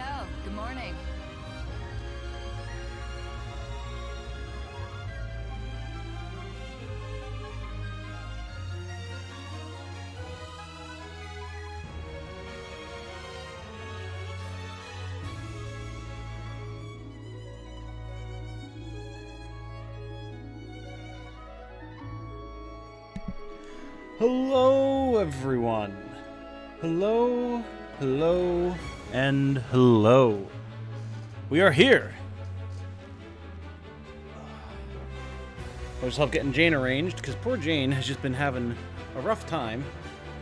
go. Good morning. Hello, everyone. Hello, and hello. We are here. I'll just help getting Jane arranged, because poor Jane has just been having a rough time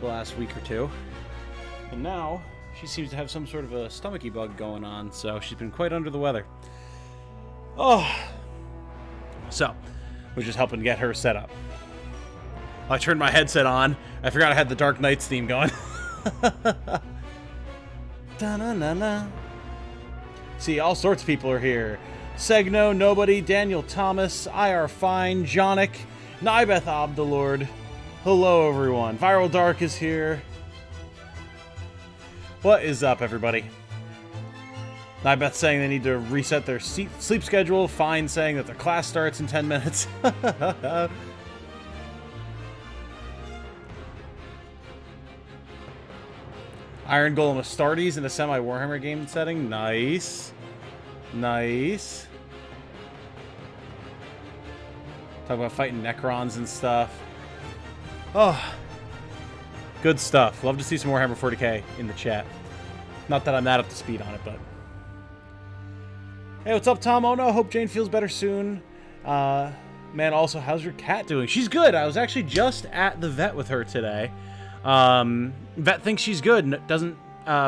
the last week or two. And now, she seems to have some sort of a stomachy bug going on, so she's been quite under the weather. Oh. So, we're just helping get her set up. I turned my headset on. I forgot I had the Dark Knights theme going. Da-na-na-na. See, all sorts of people are here. Segno, Nobody, Daniel Thomas, IR Fine, Jonic, Nibeth Abdelord. Hello, everyone. Viral Dark is here. What is up, everybody? Nibeth saying they need to reset their sleep schedule. Fine saying that their class starts in 10 minutes. Iron Golem Astartes in a semi-Warhammer game setting. Nice. Nice. Talk about fighting Necrons and stuff. Oh. Good stuff. Love to see some Warhammer 40k in the chat. Not that I'm that up to speed on it, but... Hey, what's up, Tom? Oh no, hope Jane feels better soon. Man, also, how's your cat doing? She's good. I was actually just at the vet with her today. Vet thinks she's good. Doesn't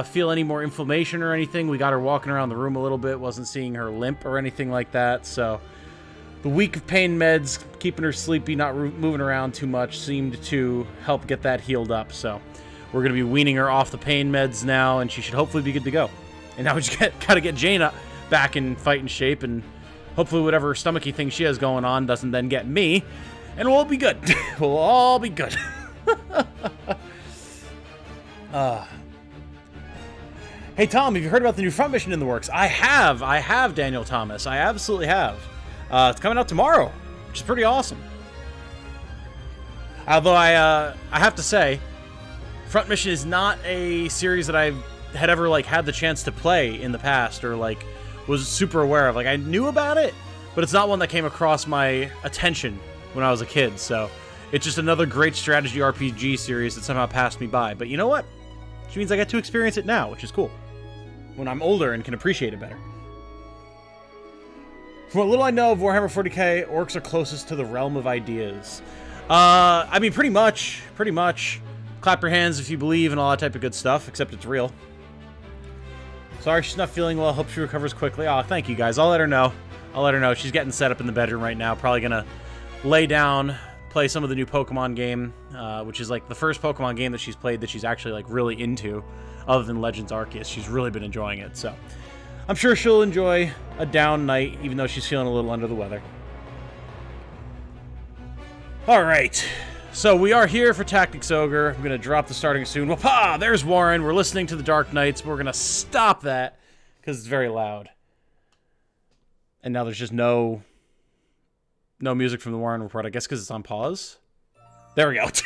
feel any more inflammation or anything. We got her walking around the room a little bit. Wasn't seeing her limp or anything like that. So the week of pain meds, keeping her sleepy, not moving around too much, seemed to help get that healed up. So we're going to be weaning her off the pain meds now, and she should hopefully be good to go. And now we just got to get Jane up, back in fighting shape, and hopefully whatever stomachy thing she has going on doesn't then get me, and we'll be good. We'll all be good. Hey Tom, have you heard about the new front mission in the works? I have, Daniel Thomas. I absolutely have. It's coming out tomorrow, which is pretty awesome. Although I have to say, front mission is not a series that I had ever had the chance to play in the past, or was super aware of. I knew about it, but it's not one that came across my attention when I was a kid. So it's just another great strategy RPG series that somehow passed me by. But you know what? Which means I get to experience it now, which is cool. When I'm older and can appreciate it better. From what little I know of Warhammer 40k, orcs are closest to the realm of ideas. I mean, pretty much. Clap your hands if you believe and all that type of good stuff, except it's real. Sorry she's not feeling well. Hope she recovers quickly. Oh, thank you guys. I'll let her know. She's getting set up in the bedroom right now. Probably gonna lay down, play some of the new Pokemon game, which is the first Pokemon game that she's played that she's actually really into, other than Legends Arceus. She's really been enjoying it, so I'm sure she'll enjoy a down night, even though she's feeling a little under the weather. All right, so we are here for Tactics Ogre. I'm gonna drop the starting soon. Wapa! There's Warren. We're listening to the Dark Knights. We're gonna stop that because it's very loud. And now there's just no music from the Warren Report, I guess because it's on pause. There we go. It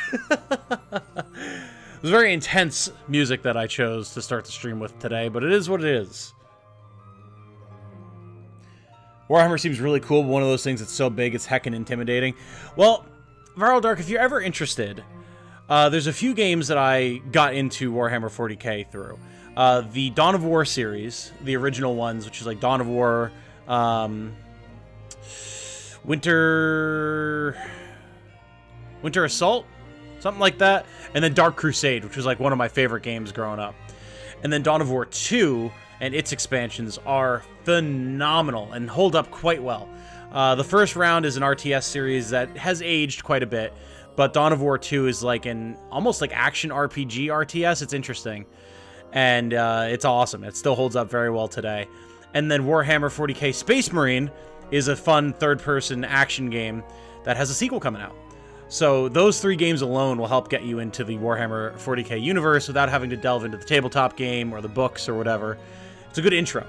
was very intense music that I chose to start the stream with today, but it is what it is. Warhammer seems really cool, but one of those things that's so big it's heckin' intimidating. Well, Viral Dark, if you're ever interested, there's a few games that I got into Warhammer 40k through. The Dawn of War series, the original ones, which is Dawn of War, Winter Assault, something like that, and then Dark Crusade, which was one of my favorite games growing up. And then Dawn of War 2 and its expansions are phenomenal and hold up quite well. The first round is an RTS series that has aged quite a bit, but Dawn of War 2 is an almost action RPG RTS. It's interesting, and it's awesome. It still holds up very well today. And then Warhammer 40k Space Marine is a fun third-person action game that has a sequel coming out. So those three games alone will help get you into the Warhammer 40k universe without having to delve into the tabletop game or the books or whatever. It's a good intro.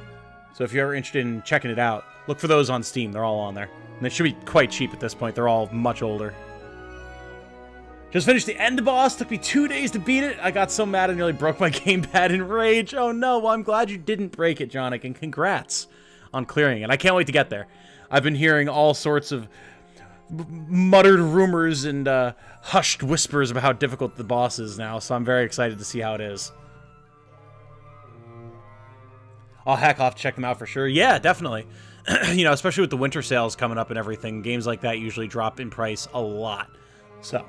So if you're ever interested in checking it out, look for those on Steam. They're all on there. And they should be quite cheap at this point. They're all much older. Just finished the end boss. Took me 2 days to beat it. I got so mad I nearly broke my gamepad in rage. Oh no, well I'm glad you didn't break it, Jonic, and congrats on clearing it. I can't wait to get there. I've been hearing all sorts of muttered rumors and hushed whispers about how difficult the boss is now, so I'm very excited to see how it is. Oh, heck, I'll have to check them out for sure. Yeah, definitely. You know, especially with the winter sales coming up and everything, games like that usually drop in price a lot. So,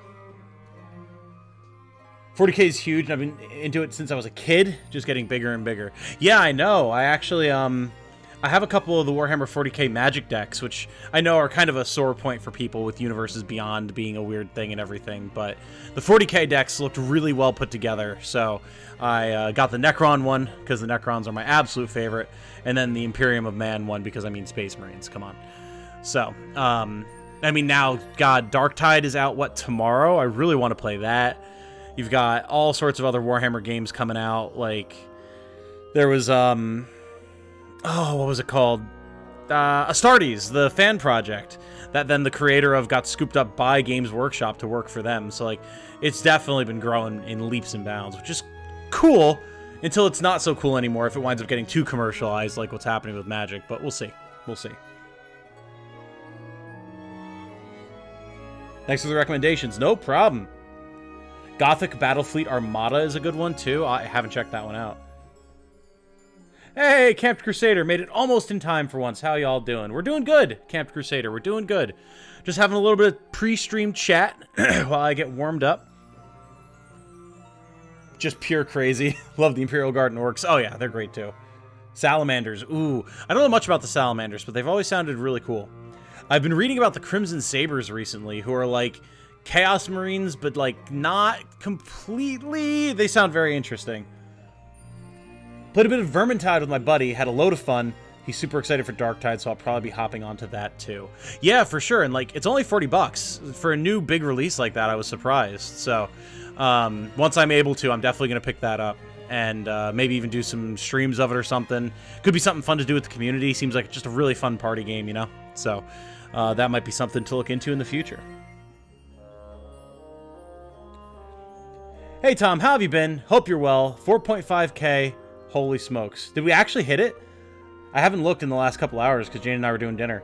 40K is huge, and I've been into it since I was a kid, just getting bigger and bigger. Yeah, I know. I actually, I have a couple of the Warhammer 40K Magic decks, which I know are kind of a sore point for people with Universes Beyond being a weird thing and everything, but the 40K decks looked really well put together, so I got the Necron one, because the Necrons are my absolute favorite, and then the Imperium of Man one, because I mean Space Marines, come on. So, I mean now, God, Darktide is out, what, tomorrow? I really want to play that. You've got all sorts of other Warhammer games coming out, like, there was, oh, what was it called? Astartes, the fan project that then the creator of got scooped up by Games Workshop to work for them. So, like, it's definitely been growing in leaps and bounds, which is cool until it's not so cool anymore if it winds up getting too commercialized like what's happening with Magic, but we'll see. We'll see. Thanks for the recommendations. No problem. Gothic Battlefleet Armada is a good one, too. I haven't checked that one out. Hey, Camped Crusader, made it almost in time for once. How y'all doing? We're doing good, Camped Crusader. We're doing good. Just having a little bit of pre-stream chat while I get warmed up. Just pure crazy. Love the Imperial Guard and Orcs. Oh yeah, they're great too. Salamanders. Ooh, I don't know much about the Salamanders, but they've always sounded really cool. I've been reading about the Crimson Sabers recently, who are like Chaos Marines, but like not completely. They sound very interesting. Played a bit of Vermintide with my buddy, had a load of fun. He's super excited for Darktide, so I'll probably be hopping onto that too. Yeah, for sure, and like, it's only $40. For a new big release like that, I was surprised. So, once I'm able to, I'm definitely going to pick that up. And maybe even do some streams of it or something. Could be something fun to do with the community. Seems like just a really fun party game, you know? So, that might be something to look into in the future. Hey Tom, how have you been? Hope you're well. 4.5K. Holy smokes. Did we actually hit it? I haven't looked in the last couple hours because Jane and I were doing dinner.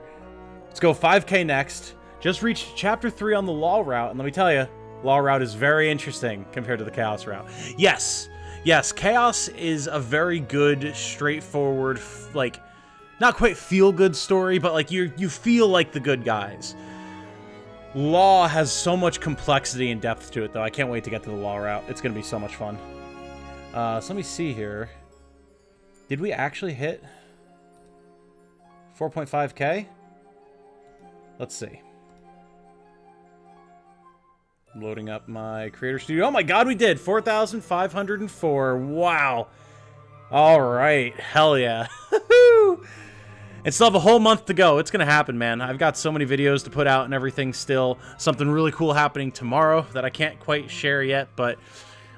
Let's go 5K next. Just reached Chapter 3 on the Law Route, and let me tell you, Law Route is very interesting compared to the Chaos Route. Yes, yes, Chaos is a very good, straightforward, like, not quite feel-good story, but like you feel like the good guys. Law has so much complexity and depth to it, though. I can't wait to get to the Law Route. It's going to be so much fun. So let me see here. Did we actually hit 4.5K? Let's see. I'm loading up my Creator Studio. Oh my god, we did! 4,504. Wow. Alright. Hell yeah. And still have a whole month to go. It's going to happen, man. I've got so many videos to put out and everything still. Something really cool happening tomorrow that I can't quite share yet, but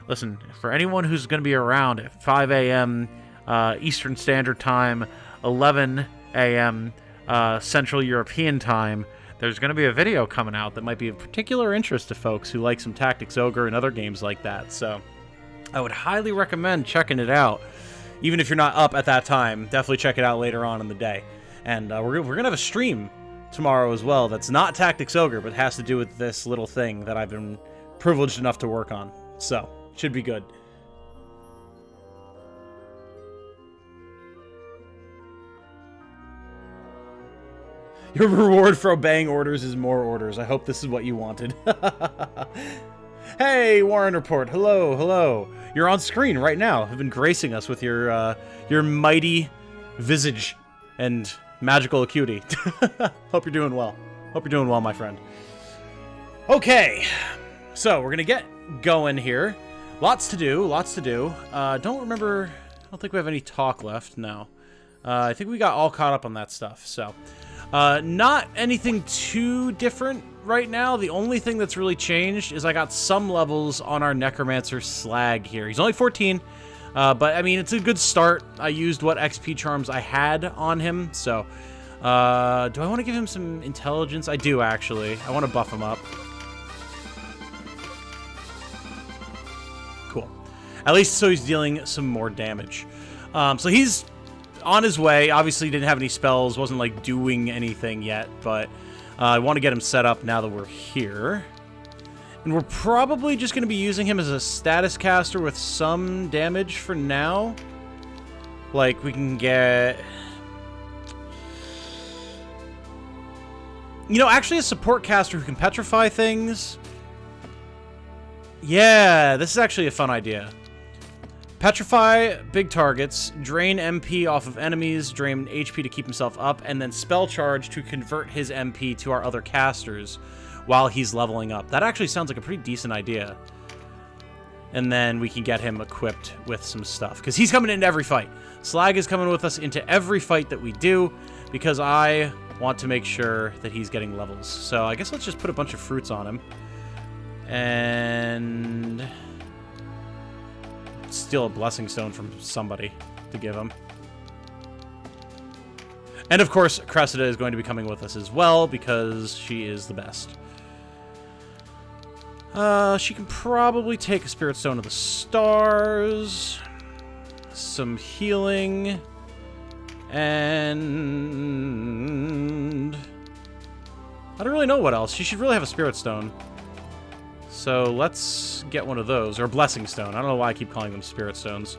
listen, for anyone who's going to be around at 5 a.m. Eastern Standard Time, 11 a.m. Central European Time, there's going to be a video coming out that might be of particular interest to folks who like some Tactics Ogre and other games like that. So I would highly recommend checking it out. Even if you're not up at that time, definitely check it out later on in the day. And we're going to have a stream tomorrow as well that's not Tactics Ogre, but has to do with this little thing that I've been privileged enough to work on. So, should be good. Your reward for obeying orders is more orders. I hope this is what you wanted. Hey, Warren Report. Hello, hello. You're on screen right now. Have been gracing us with your mighty visage and magical acuity. Hope you're doing well. Hope you're doing well, my friend. Okay, so we're gonna get going here. Lots to do, lots to do. Don't remember. I don't think we have any talk left. No. I think we got all caught up on that stuff. So, not anything too different right now. The only thing that's really changed is I got some levels on our Necromancer Slag here. He's only 14. But, I mean, it's a good start. I used what XP charms I had on him, so... do I want to give him some intelligence? I do, actually. I want to buff him up. Cool. At least so he's dealing some more damage. So he's on his way. Obviously, didn't have any spells. Wasn't, like, doing anything yet. But I want to get him set up now that we're here. And we're probably just going to be using him as a status caster with some damage for now. Like, we can get... You know, actually a support caster who can petrify things. Yeah, this is actually a fun idea. Petrify big targets, drain MP off of enemies, drain HP to keep himself up, and then spell charge to convert his MP to our other casters while he's leveling up. That actually sounds like a pretty decent idea. And then we can get him equipped with some stuff, because he's coming into every fight. Slag is coming with us into every fight that we do, because I want to make sure that he's getting levels. So I guess let's just put a bunch of fruits on him. And... steal a blessing stone from somebody to give him. And of course, Cressida is going to be coming with us as well, because she is the best. She can probably take a Spirit Stone of the Stars, some healing, and I don't really know what else. She should really have a Spirit Stone. So let's get one of those, or a Blessing Stone. I don't know why I keep calling them Spirit Stones.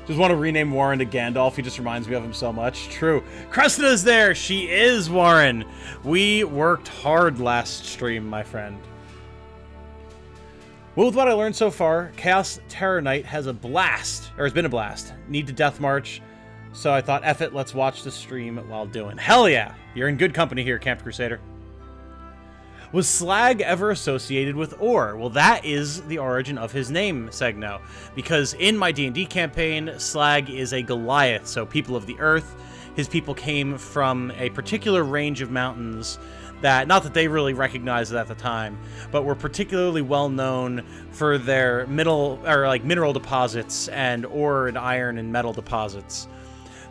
Just want to rename Warren to Gandalf. He just reminds me of him so much. True. Cressida's there. She is Warren. We worked hard last stream, my friend. Well, with what I learned so far, Chaos Terror Knight has a blast, or has been a blast. Need to death march. So I thought, F it, let's watch the stream while doing. Hell yeah. You're in good company here, Camp Crusader. Was Slag ever associated with Or? Well, that is the origin of his name, Segno. Because in my D&D campaign, Slag is a Goliath, so people of the earth. His people came from a particular range of mountains that, not that they really recognized it at the time, but were particularly well known for their mineral deposits and ore and iron and metal deposits.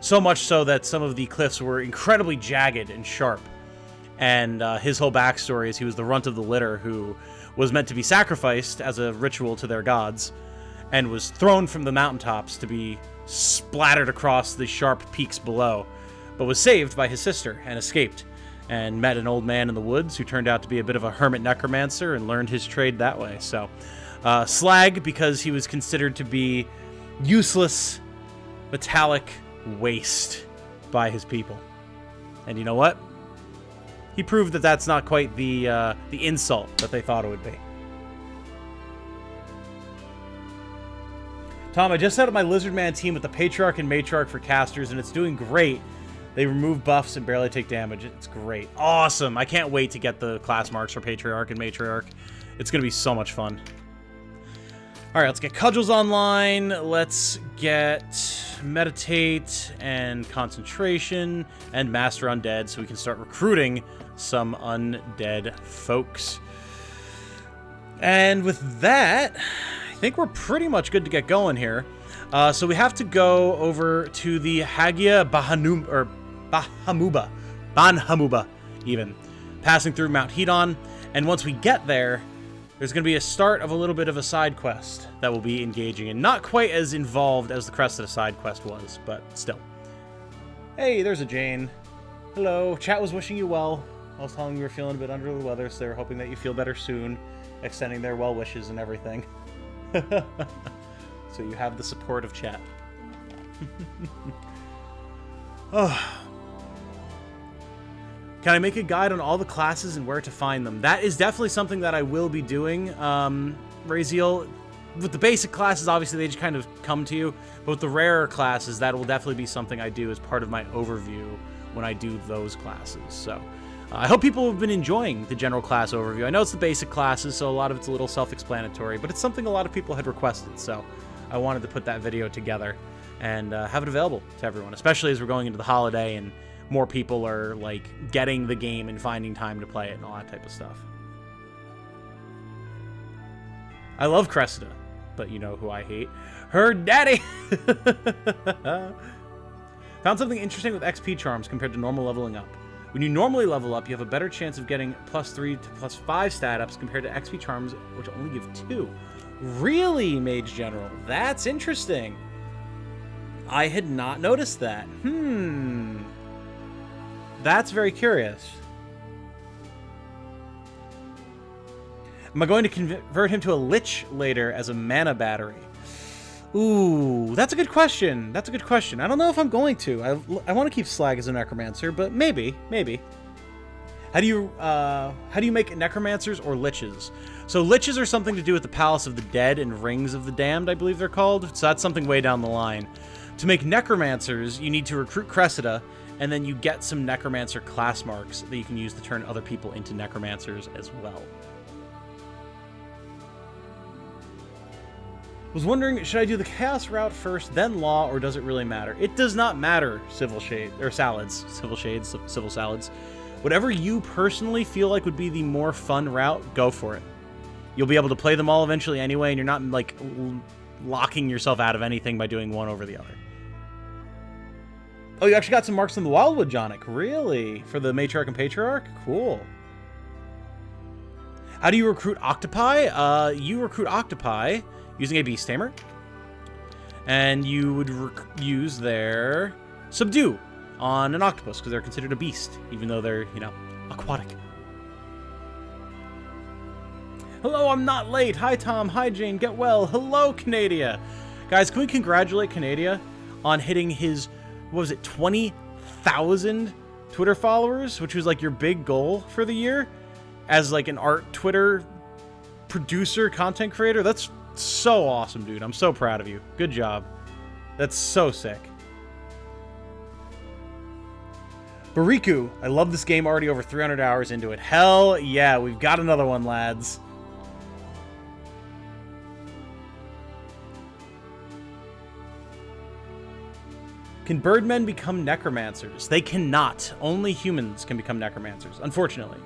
So much so that some of the cliffs were incredibly jagged and sharp. And his whole backstory is he was the runt of the litter who was meant to be sacrificed as a ritual to their gods and was thrown from the mountaintops to be splattered across the sharp peaks below, but was saved by his sister and escaped and met an old man in the woods who turned out to be a bit of a hermit necromancer and learned his trade that way. So Slag, because he was considered to be useless metallic waste by his people. And you know what? He proved that that's not quite the insult that they thought it would be. Tom, I just set up my Lizardman team with the Patriarch and Matriarch for casters, and it's doing great. They remove buffs and barely take damage. It's great. Awesome. I can't wait to get the class marks for Patriarch and Matriarch. It's going to be so much fun. All right, let's get Cudgels online. Let's get Meditate and Concentration and Master Undead so we can start recruiting some undead folks. And with that, I think we're pretty much good to get going here. So we have to go over to the Hagia Banhamuba, even, passing through Mount Heidon. And once we get there, there's going to be a start of a little bit of a side quest that we'll be engaging in. Not quite as involved as the Cressida side quest was, but still. Hey, there's a Jane. Hello. Chat was wishing you well. I was telling you you were feeling a bit under the weather, so they were hoping that you feel better soon, extending their well wishes and everything. So you have the support of chat. Oh. Can I make a guide on all the classes and where to find them? That is definitely something that I will be doing, Raziel. With the basic classes, obviously, they just kind of come to you. But with the rarer classes, that will definitely be something I do as part of my overview when I do those classes. So I hope people have been enjoying the general class overview. I know it's the basic classes, so a lot of it's a little self-explanatory, but it's something a lot of people had requested, so I wanted to put that video together. and have it available to everyone, especially as we're going into the holiday and more people are like getting the game and finding time to play it and all that type of stuff. I love Cressida, but you know who I hate? Her daddy! Found something interesting with XP charms compared to normal leveling up. When you normally level up, you have a better chance of getting +3 to +5 stat ups compared to XP charms, which only give 2. Really, Mage General? That's interesting. I had not noticed that. That's very curious. Am I going to convert him to a Lich later as a mana battery? Ooh, that's a good question. That's a good question. I don't know if I'm going to. I want to keep Slag as a Necromancer, but maybe. How do you make Necromancers or Liches? So Liches are something to do with the Palace of the Dead and Rings of the Damned, I believe they're called. So that's something way down the line. To make Necromancers, you need to recruit Cressida, and then you get some Necromancer class marks that you can use to turn other people into Necromancers as well. Was wondering, should I do the Chaos route first, then Law, or does it really matter? It does not matter, Civil Salads. Whatever you personally feel like would be the more fun route, go for it. You'll be able to play them all eventually anyway, and you're not, like, locking yourself out of anything by doing one over the other. Oh, you actually got some marks on the Wildwood, Jonic. Really? For the Matriarch and Patriarch? Cool. How do you recruit Octopi? You recruit Octopi using a Beast Tamer. And you would use their Subdue on an octopus, because they're considered a beast, even though they're, you know, aquatic. Hello, I'm not late. Hi, Tom. Hi, Jane. Get well. Hello, Canadia. Guys, can we congratulate Canadia on hitting his, what was it, 20,000 Twitter followers, which was like your big goal for the year as like an art Twitter producer, content creator? That's so awesome, dude. I'm so proud of you. Good job. That's so sick. Bariku, I love this game, already over 300 hours into it. Hell yeah, we've got another one, lads. Can birdmen become necromancers? They cannot. Only humans can become necromancers, unfortunately.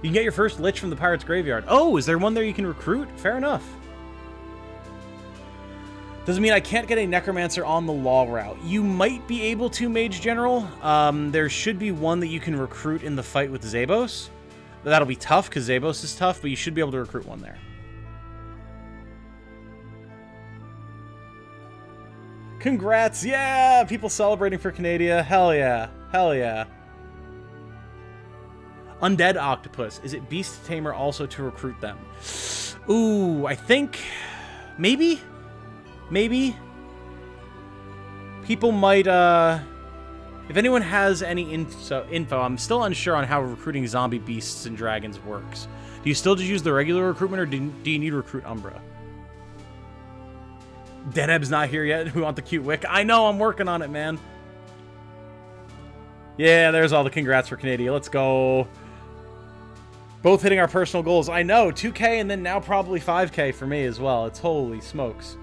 You can get your first Lich from the Pirate's Graveyard. Oh, is there one there you can recruit? Fair enough. Doesn't mean I can't get a Necromancer on the Law route. You might be able to, Mage General. There should be one that you can recruit in the fight with Zabos. That'll be tough, because Zabos is tough, but you should be able to recruit one there. Congrats! Yeah! People celebrating for Canadia. Hell yeah. Hell yeah. Undead Octopus. Is it Beast Tamer also to recruit them? Ooh, I think... Maybe? Maybe? People might, if anyone has any info, I'm still unsure on how recruiting zombie beasts and dragons works. Do you still just use the regular recruitment, or do you need to recruit Umbra? Deneb's not here yet. We want the cute wick. I know, I'm working on it, man. Yeah, there's all the congrats for Canada. Let's go. Both hitting our personal goals. I know, 2K and then now probably 5K for me as well. It's holy smokes.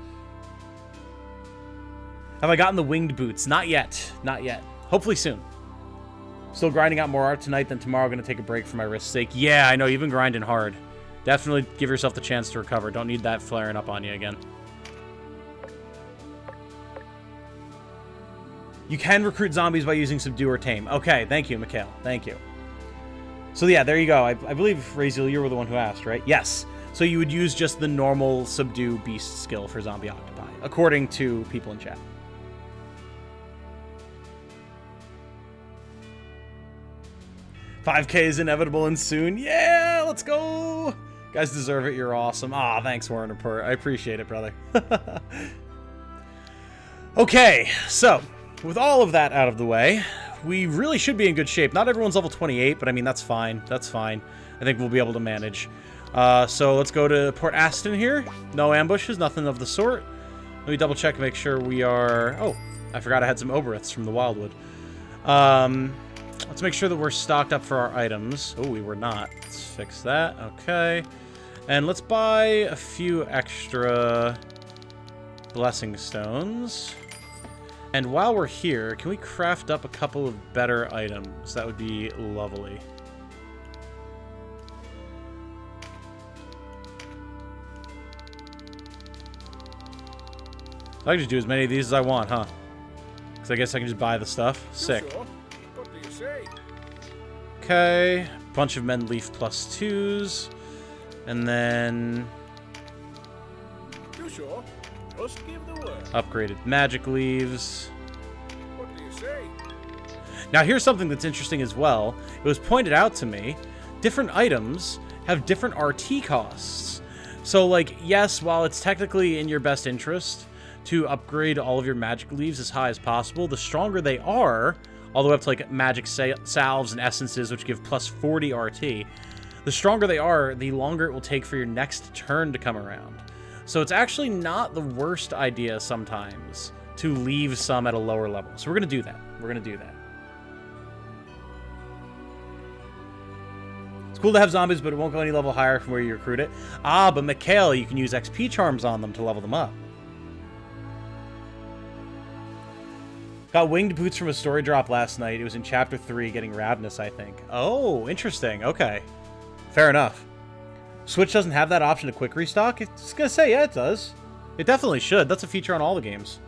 Have I gotten the winged boots? Not yet. Not yet. Hopefully soon. Still grinding out more art tonight, then tomorrow going to take a break for my wrist's sake. Yeah, I know, you've been grinding hard. Definitely give yourself the chance to recover. Don't need that flaring up on you again. You can recruit zombies by using Subdue or Tame. Okay, thank you, Mikhail. Thank you. So yeah, there you go. I believe, Raziel, you were the one who asked, right? Yes. So you would use just the normal Subdue Beast skill for zombie octopi, according to people in chat. $5K is inevitable and soon. Yeah, let's go. You guys deserve it. You're awesome. Ah, thanks, Warren Report. I appreciate it, brother. Okay, so with all of that out of the way, we really should be in good shape. Not everyone's level 28, but I mean, that's fine. That's fine. I think we'll be able to manage. So let's go to Port Aston here. No ambushes, nothing of the sort. Let me double check and make sure we are... Oh, I forgot I had some Oberiths from the Wildwood. Let's make sure that we're stocked up for our items. Oh, we were not. Let's fix that. Okay. And let's buy a few extra Blessing stones. And while we're here, can we craft up a couple of better items? That would be lovely. I can just do as many of these as I want, huh? Because I guess I can just buy the stuff. Sick. What do you say? Okay. Bunch of men leaf +2s. And then... You sure? Just give the word. upgraded magic leaves. What do you say? Now here's something that's interesting as well. It was pointed out to me, different items have different RT costs. So like, yes, while it's technically in your best interest to upgrade all of your magic leaves as high as possible, the stronger they are, all the way up to like magic salves and essences, which give +40 RT, the stronger they are, the longer it will take for your next turn to come around. So it's actually not the worst idea sometimes to leave some at a lower level. So we're going to do that. We're going to do that. It's cool to have zombies, but it won't go any level higher from where you recruit it. Ah, but Mikhail, you can use XP charms on them to level them up. Got winged boots from a story drop last night. It was in chapter 3, getting Ravenous, I think. Oh, interesting. Okay. Fair enough. Switch doesn't have that option to quick restock? It's gonna say, yeah, it does. It definitely should. That's a feature on all the games.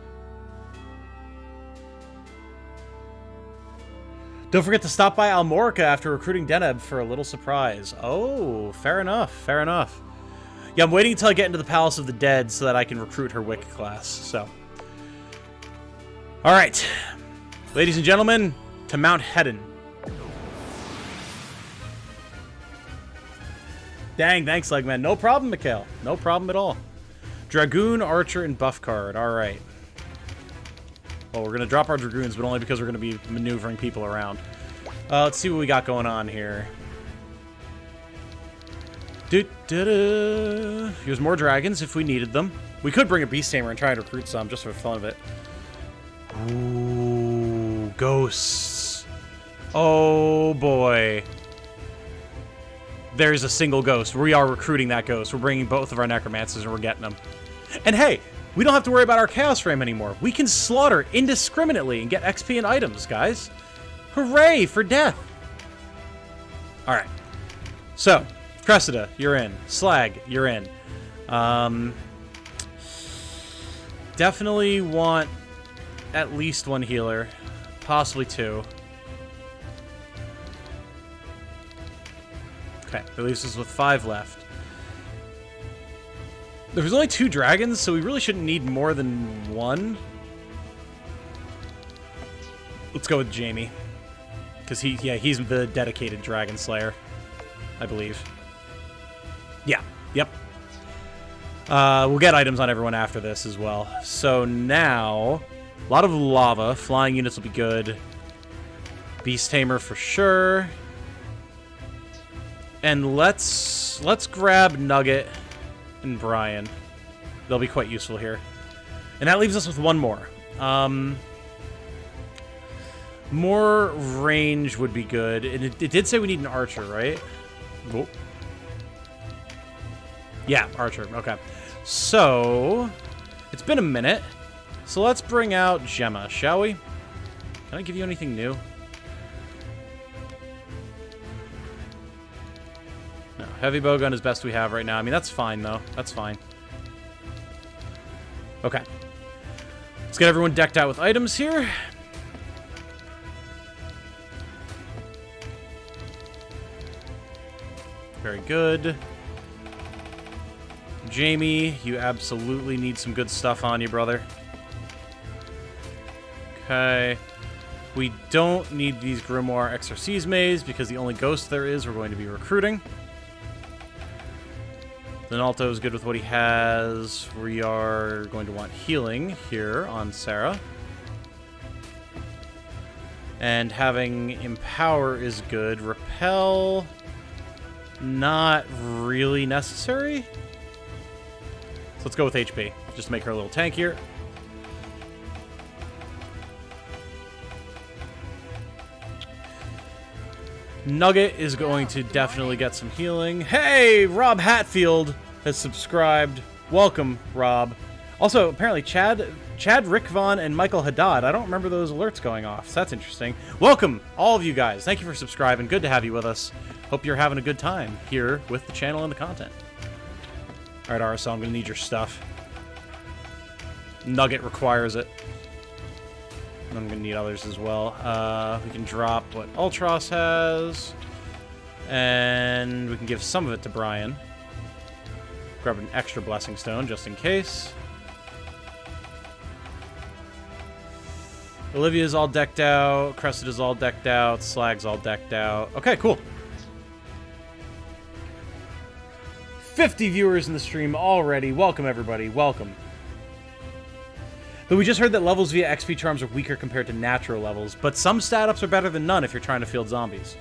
Don't forget to stop by Almorica after recruiting Deneb for a little surprise. Oh, fair enough. Fair enough. Yeah, I'm waiting until I get into the Palace of the Dead so that I can recruit her Wicca class, so... Alright, ladies and gentlemen, to Mount Heidon. Dang, thanks, Legman. No problem, Mikhail. No problem at all. Dragoon, Archer, and Buff card. Alright. Well, we're going to drop our Dragoons, but only because we're going to be maneuvering people around. Let's see what we got going on here. Here's more dragons if we needed them. We could bring a Beast Tamer and try and recruit some, just for the fun of it. Ooh, ghosts. Oh, boy. There's a single ghost. We are recruiting that ghost. We're bringing both of our necromancers and we're getting them. And hey, we don't have to worry about our Chaos Frame anymore. We can slaughter indiscriminately and get XP and items, guys. Hooray for death. All right. So, Cressida, you're in. Slag, you're in. Definitely want at least one healer. Possibly two. Okay, that leaves us with 5 left. There's only 2 dragons, so we really shouldn't need more than 1. Let's go with Jamie. Because he's the dedicated Dragon Slayer, I believe. Yeah, yep. We'll get items on everyone after this as well. So now, a lot of lava. Flying units will be good. Beast Tamer for sure. And let's grab Nugget and Brian. They'll be quite useful here. And that leaves us with 1 more. More range would be good. And it did say we need an archer, right? Oh. Yeah, archer. Okay. So, it's been a minute. So let's bring out Gemma, shall we? Can I give you anything new? No, heavy bowgun is best we have right now. I mean, that's fine, though. That's fine. Okay. Let's get everyone decked out with items here. Very good. Jamie, you absolutely need some good stuff on you, brother. Okay. We don't need these Grimoire Exorcismes because the only ghost there is we're going to be recruiting. Linalto is good with what he has. We are going to want healing here on Sarah. And having Empower is good. Repel, not really necessary. So let's go with HP, just to make her a little tankier. Nugget is going to definitely get some healing. Hey, Rob Hatfield has subscribed. Welcome, Rob. Also, apparently, Chad Rick Vaughn, and Michael Haddad. I don't remember those alerts going off, so that's interesting. Welcome, all of you guys. Thank you for subscribing. Good to have you with us. Hope you're having a good time here with the channel and the content. All right, RSL, I'm going to need your stuff. Nugget requires it. And I'm going to need others as well. We can drop what Ultros has. And we can give some of it to Brian. Grab an extra Blessing Stone just in case. Olivia's all decked out. Crested is all decked out. Slag's all decked out. Okay, cool. 50 viewers in the stream already. Welcome, everybody. Welcome. Though we just heard that levels via XP charms are weaker compared to natural levels, but some stat ups are better than none if you're trying to field zombies.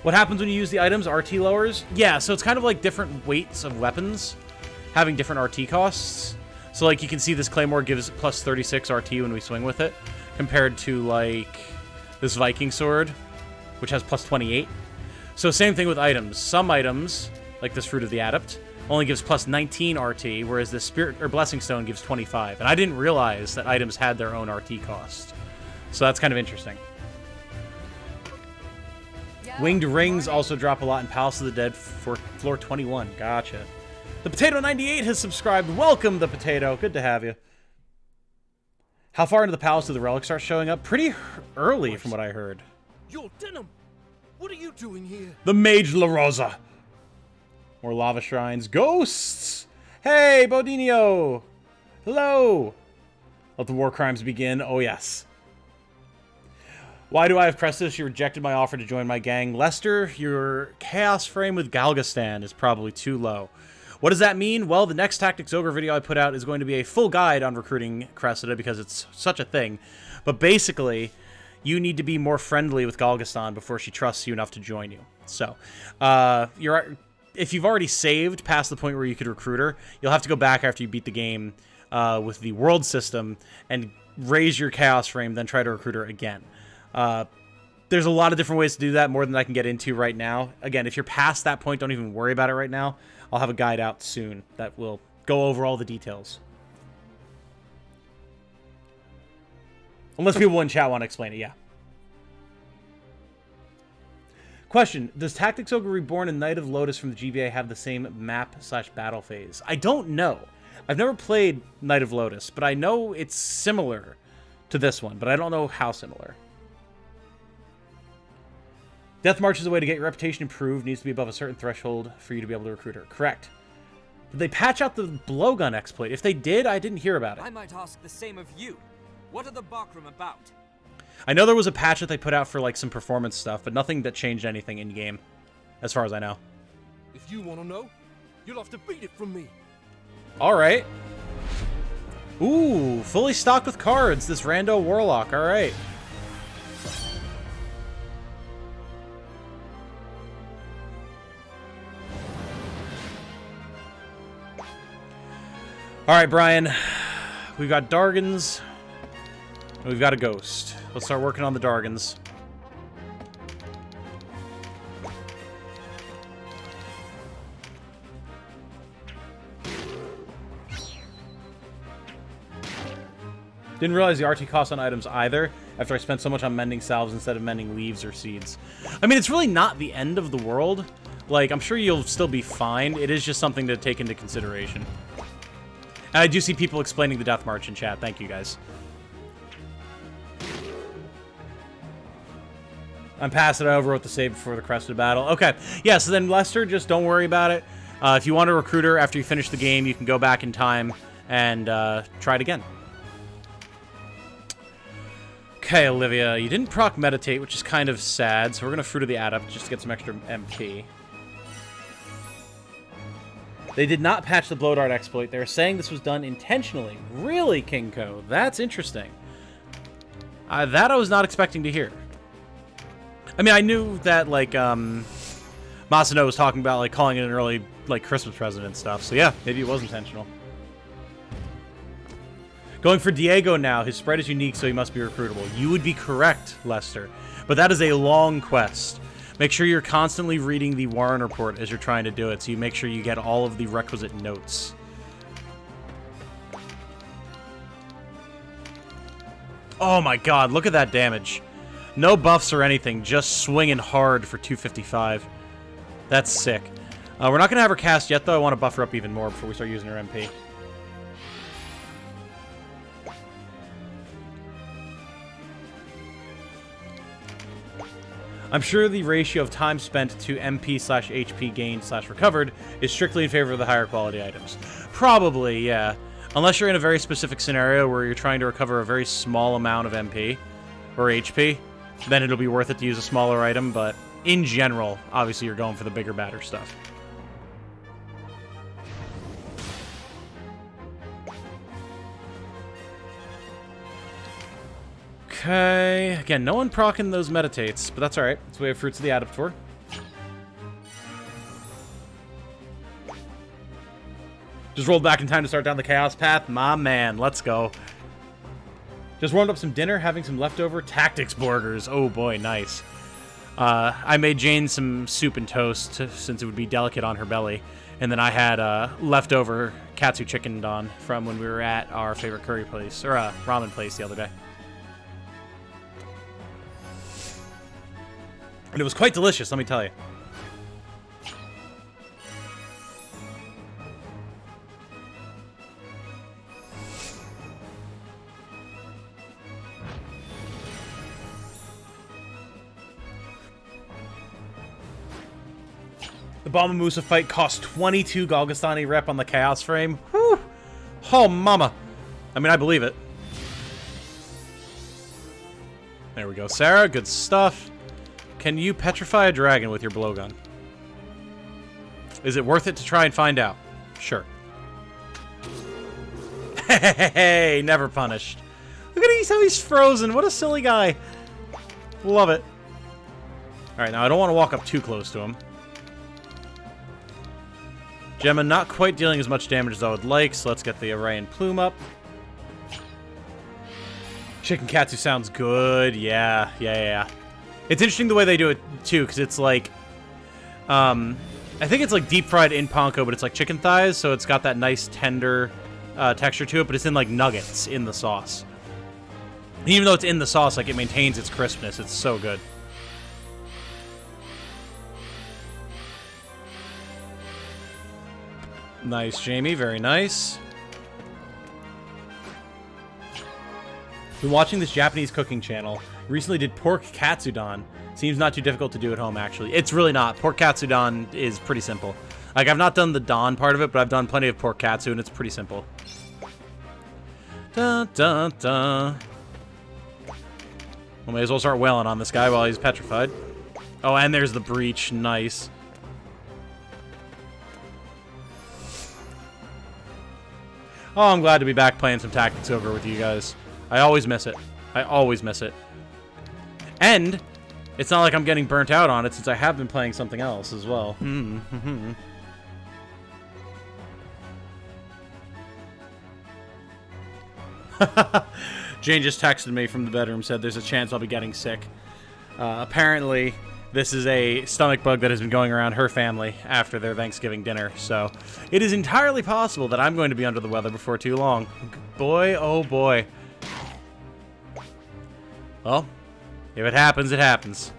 What happens when you use the items? RT lowers? Yeah, so it's kind of like different weights of weapons having different RT costs. So, like, you can see this Claymore gives plus 36 RT when we swing with it, compared to, like, this Viking Sword, which has plus 28. So, same thing with items. Some items, like this Fruit of the Adept, only gives plus 19 RT, whereas the Spirit or Blessing Stone gives 25. And I didn't realize that items had their own RT cost. So that's kind of interesting. Winged Rings also drop a lot in Palace of the Dead for floor 21. Gotcha. The Potato98 has subscribed. Welcome, the Potato. Good to have you. How far into the Palace do the relics start showing up? Pretty early, from what I heard. You're Denim. What are you doing here? The Mage La Rosa. More lava shrines. Ghosts! Hey, Bodinio! Hello! Let the war crimes begin. Oh, yes. Why do I have Crestus? She rejected my offer to join my gang. Lester, your chaos frame with Galgastan is probably too low. What does that mean? Well, the next Tactics Ogre video I put out is going to be a full guide on recruiting Cressida because it's such a thing. But basically, you need to be more friendly with Galgastan before she trusts you enough to join you. So, if you've already saved past the point where you could recruit her, you'll have to go back after you beat the game with the world system and raise your chaos frame, then try to recruit her again. There's a lot of different ways to do that, more than I can get into right now. Again, if you're past that point, don't even worry about it right now. I'll have a guide out soon that will go over all the details. Unless people in chat want to explain it, yeah. Question, does Tactics Ogre Reborn and Knight of Lotus from the GBA have the same map/battle phase? I don't know. I've never played Knight of Lotus, but I know it's similar to this one, but I don't know how similar. Death March is a way to get your reputation improved. Needs to be above a certain threshold for you to be able to recruit her. Correct. Did they patch out the blowgun exploit? If they did, I didn't hear about it. I might ask the same of you. What are the Bakram about? I know there was a patch that they put out for like some performance stuff, but nothing that changed anything in game, as far as I know. If you want to know, you'll have to beat it from me. All right. Ooh, fully stocked with cards. This rando warlock. All right. All right, Brian. We've got Dargans. And we've got a Ghost. Let's start working on the Dargans. Didn't realize the RT cost on items either, after I spent so much on mending salves instead of mending leaves or seeds. I mean, it's really not the end of the world. Like, I'm sure you'll still be fine. It is just something to take into consideration. And I do see people explaining the Death March in chat. Thank you, guys. I'm passing it over with the save before the Crested battle. Okay. Yeah, so then, Lester, just don't worry about it. If you want to recruit her after you finish the game, you can go back in time and try it again. Okay, Olivia, you didn't proc Meditate, which is kind of sad, so we're going to Fruit of the Adept just to get some extra MP. They did not patch the Blow Dart exploit. They're saying this was done intentionally. Really, Kingko? That's interesting. That I was not expecting to hear. I mean, I knew that, like, Masano was talking about, like, calling it an early, like, Christmas present and stuff. So, yeah, maybe it was intentional. Going for Diego now. His spread is unique, so he must be recruitable. You would be correct, Lester. But that is a long quest. Make sure you're constantly reading the Warren report as you're trying to do it, so you make sure you get all of the requisite notes. Oh my god, look at that damage. No buffs or anything, just swinging hard for 255. That's sick. We're not going to have her cast yet, though. I want to buff her up even more before we start using her MP. I'm sure the ratio of time spent to MP/HP gained/recovered is strictly in favor of the higher quality items. Probably, yeah. Unless you're in a very specific scenario where you're trying to recover a very small amount of MP or HP, then it'll be worth it to use a smaller item, but in general, obviously you're going for the bigger, badder stuff. Okay, again, no one proccing those meditates, but that's alright. That's what we have Fruits of the Adept for. Just rolled back in time to start down the Chaos Path. My man, let's go. Just warmed up some dinner, having some leftover tactics burgers. Oh boy, nice. I made Jane some soup and toast, since it would be delicate on her belly. And then I had leftover katsu chicken don from when we were at our favorite curry place, or ramen place the other day. And it was quite delicious, let me tell you. The Bama Musa fight cost 22 Golgostani rep on the Chaos frame. Whew. Oh, mama. I mean, I believe it. There we go, Sarah. Good stuff. Can you petrify a dragon with your blowgun? Is it worth it to try and find out? Sure. Hey, never punished. Look at how he's frozen. What a silly guy. Love it. Alright, now I don't want to walk up too close to him. Gemma not quite dealing as much damage as I would like, so let's get the Orion Plume up. Chicken Katsu sounds good. Yeah. It's interesting the way they do it, too, because it's like... I think it's like deep fried in panko, but it's like chicken thighs, so it's got that nice tender texture to it, but it's in like nuggets in the sauce. And even though it's in the sauce, like it maintains its crispness. It's so good. Nice, Jamie. Very nice. Been watching this Japanese cooking channel. Recently did pork katsudon. Seems not too difficult to do at home, actually. It's really not. Pork katsudon is pretty simple. Like, I've not done the don part of it, but I've done plenty of pork katsu, and it's pretty simple. Dun, dun, dun. Well, may as well start wailing on this guy while he's petrified. Oh, and there's the breach. Nice. Oh, I'm glad to be back playing some Tactics Ogre with you guys. I always miss it. I always miss it. And it's not like I'm getting burnt out on it, since I have been playing something else as well. Jane just texted me from the bedroom, said there's a chance I'll be getting sick. Apparently, this is a stomach bug that has been going around her family after their Thanksgiving dinner, so it is entirely possible that I'm going to be under the weather before too long. Boy, oh boy. Well, if it happens, it happens.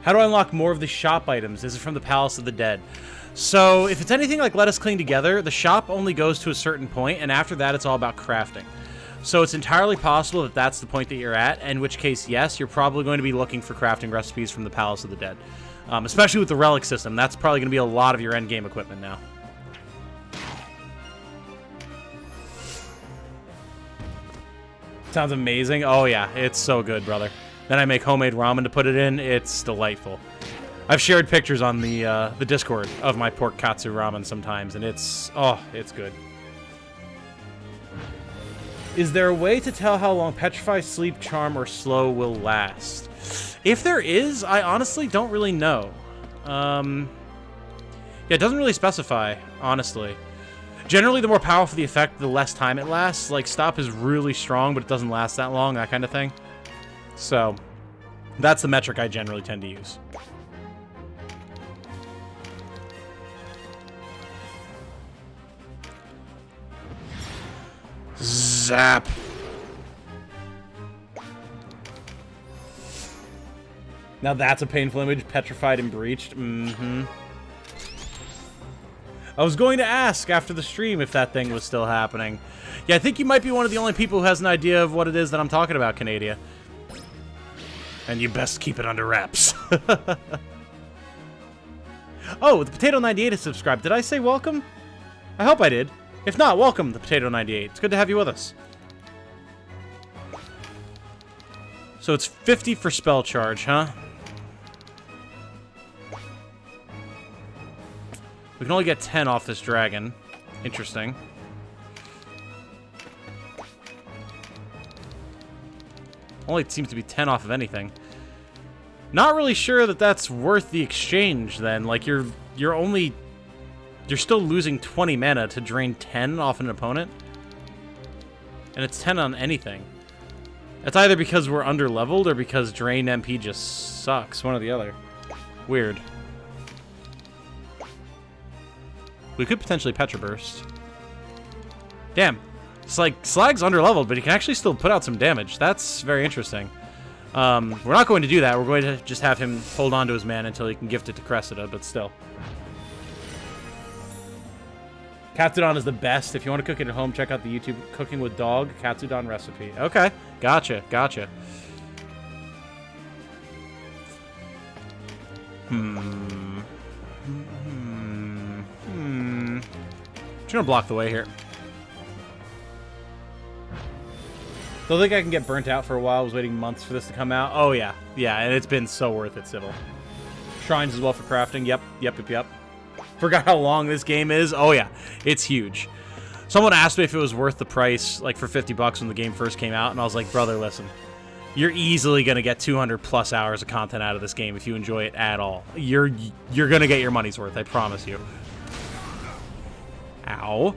How do I unlock more of the shop items? This is from the Palace of the Dead. So, if it's anything like Let Us Cling Together, the shop only goes to a certain point, and after that, it's all about crafting. So it's entirely possible that that's the point that you're at, in which case, yes, you're probably going to be looking for crafting recipes from the Palace of the Dead. Especially with the relic system, that's probably going to be a lot of your endgame equipment now. Sounds amazing. Oh yeah, it's so good, brother. Then I make homemade ramen to put it in. It's delightful. I've shared pictures on the Discord of my pork katsu ramen sometimes, and it's good. Is there a way to tell how long Petrify, Sleep, Charm, or Slow will last? If there is, I honestly don't really know. Yeah, it doesn't really specify, honestly. Generally, the more powerful the effect, the less time it lasts. Like, Stop is really strong, but it doesn't last that long, that kind of thing. So, that's the metric I generally tend to use. Zap. Now that's a painful image. Petrified and breached. Mm-hmm. I was going to ask after the stream if that thing was still happening. Yeah, I think you might be one of the only people who has an idea of what it is that I'm talking about, Canadia. And you best keep it under wraps. Oh, the Potato98 is subscribed. Did I say welcome? I hope I did. If not, welcome, the Potato98. It's good to have you with us. So it's 50 for spell charge, huh? We can only get 10 off this dragon. Interesting. Only seems to be 10 off of anything. Not really sure that that's worth the exchange then. Like you're still losing 20 mana to drain 10 off an opponent. And it's 10 on anything. It's either because we're under-leveled or because drain MP just sucks. One or the other. Weird. We could potentially Petra Burst. Damn. It's like, Slag's under-leveled, but he can actually still put out some damage. That's very interesting. We're not going to do that. We're going to just have him hold on to his mana until he can gift it to Cressida, but still. Katsudon is the best. If you want to cook it at home, check out the YouTube Cooking with Dog Katsudon recipe. Okay. Gotcha. Gotcha. Just gonna block the way here. Don't think I can get burnt out for a while. I was waiting months for this to come out. Oh, yeah. Yeah, and it's been so worth it, Sybil. Shrines as well for crafting. Yep. Forgot how long this game is. Oh, yeah. It's huge. Someone asked me if it was worth the price, like, for 50 bucks when the game first came out, and I was like, brother, listen. You're easily going to get 200-plus hours of content out of this game if you enjoy it at all. You're going to get your money's worth, I promise you. Ow.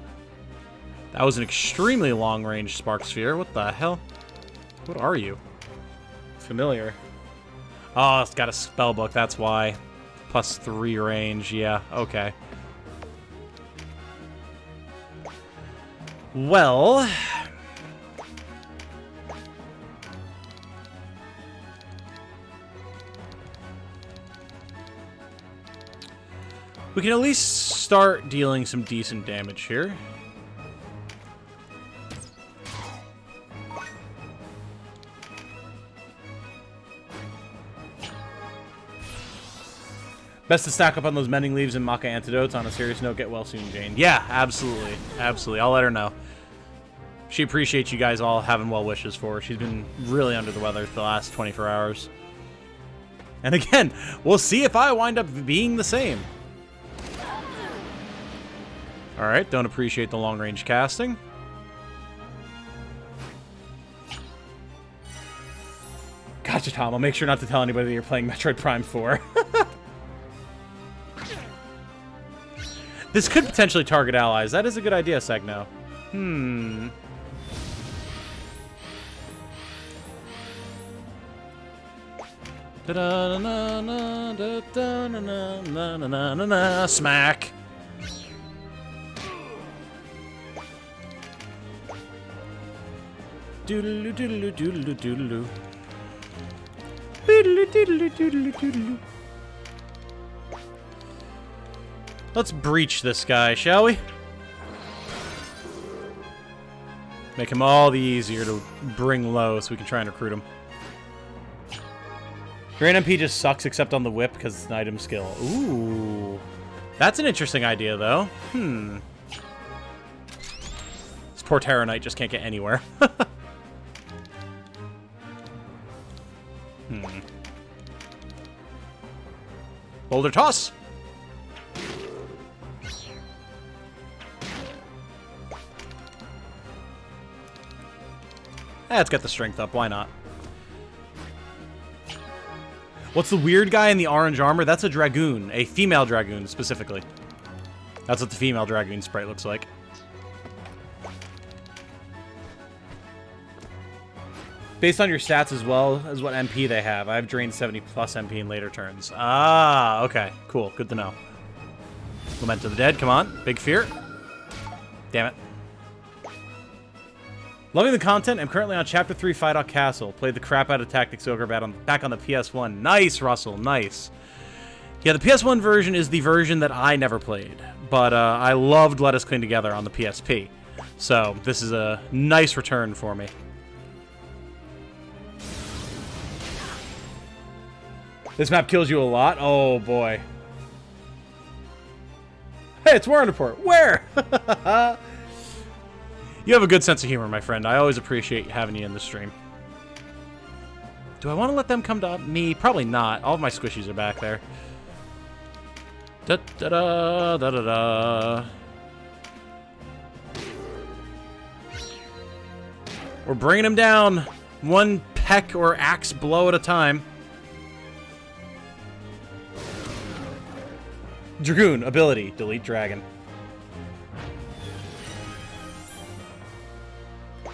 That was an extremely long-range Spark Sphere. What the hell? What are you? Familiar. Oh, it's got a spellbook, that's why. +3 range, yeah, okay. Well... we can at least start dealing some decent damage here. Best to stack up on those mending leaves and maca antidotes. On a serious note, get well soon, Jane. Yeah, absolutely. Absolutely. I'll let her know. She appreciates you guys all having well wishes for her. She's been really under the weather for the last 24 hours. And again, we'll see if I wind up being the same. Alright, don't appreciate the long-range casting. Gotcha, Tom. I'll make sure not to tell anybody that you're playing Metroid Prime 4. This could potentially target allies. That is a good idea, Segno. Smack. Doodaloo doodaloo doodaloo doodaloo. Doodaloo doodaloo doodaloo doodaloo. Let's breach this guy, shall we? Make him all the easier to bring low so we can try and recruit him. Drain MP just sucks except on the whip because it's an item skill. Ooh. That's an interesting idea, though. This poor Terra Knight just can't get anywhere. Boulder toss! Let's get the strength up, why not? What's the weird guy in the orange armor? That's a dragoon. A female dragoon, specifically. That's what the female dragoon sprite looks like. Based on your stats as well as what MP they have, I've drained 70 plus MP in later turns. Ah, okay. Cool. Good to know. Lament of the Dead, come on. Big fear. Damn it. Loving the content. I'm currently on Chapter 3 Heidon Castle. Played the crap out of Tactics Ogre back on the PS1. Nice, Russell. Nice. Yeah, the PS1 version is the version that I never played. But I loved Let Us Clean Together on the PSP. So this is a nice return for me. This map kills you a lot? Oh, boy. Hey, it's Warren Report. Where? You have a good sense of humor, my friend. I always appreciate having you in the stream. Do I want to let them come to me? Probably not. All of my squishies are back there. Da-da-da, da-da-da. We're bringing him down. One peck or axe blow at a time. Dragoon, ability, delete dragon.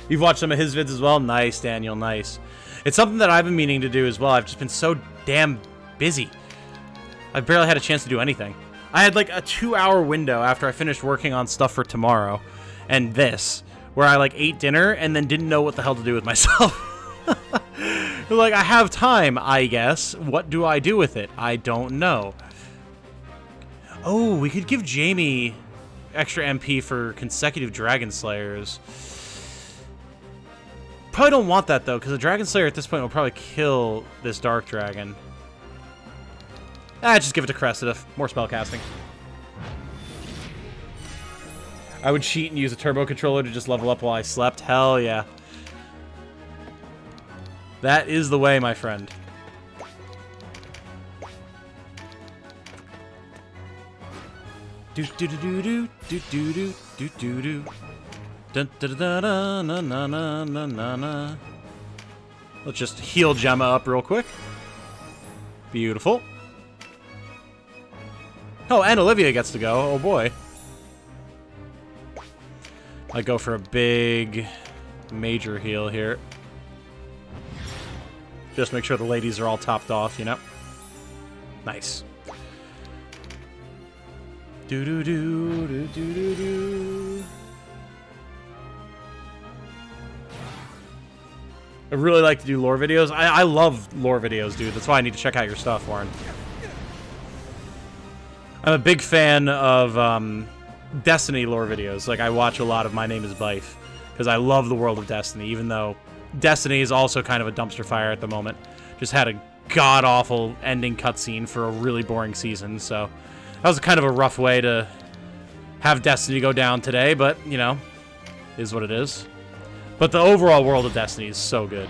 You've watched some of his vids as well? Nice, Daniel, nice. It's something that I've been meaning to do as well. I've just been so damn busy. I've barely had a chance to do anything. I had like a 2-hour window after I finished working on stuff for tomorrow and this, where I like ate dinner and then didn't know what the hell to do with myself. Like, I have time, I guess. What do I do with it? I don't know. Oh, we could give Jamie extra MP for consecutive Dragon Slayers. Probably don't want that, though, because the Dragon Slayer at this point will probably kill this Dark Dragon. Just give it to Cressida. More spellcasting. I would cheat and use a turbo controller to just level up while I slept. Hell yeah. That is the way, my friend. Do do do do do do do do do do do. Dun da da da na na na na na na. Let's just heal Gemma up real quick. Beautiful. Oh, and Olivia gets to go. Oh boy. I go for a big major heal here. Just make sure the ladies are all topped off, you know? Nice. Do do do do do do do. I really like to do lore videos. I love lore videos, dude. That's why I need to check out your stuff, Warren. I'm a big fan of Destiny lore videos. Like, I watch a lot of My Name is Bife because I love the world of Destiny, even though Destiny is also kind of a dumpster fire at the moment. Just had a god-awful ending cutscene for a really boring season, so that was kind of a rough way to have Destiny go down today, but, you know, is what it is. But the overall world of Destiny is so good.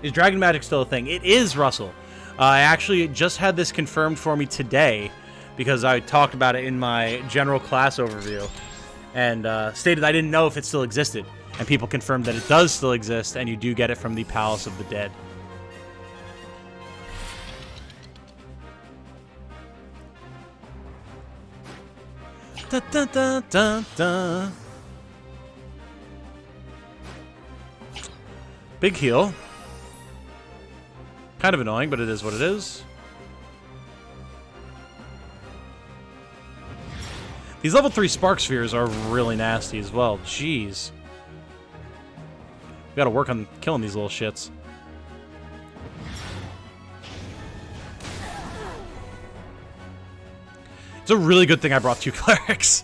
Is Dragon Magic still a thing? It is, Russell. I actually just had this confirmed for me today because I talked about it in my general class overview and stated I didn't know if it still existed. And people confirmed that it does still exist, and you do get it from the Palace of the Dead. Da, da, da, da, da. Big heal. Kind of annoying, but it is what it is. These level 3 Spark Spheres are really nasty as well. Jeez. We gotta work on killing these little shits. It's a really good thing I brought 2 clerics.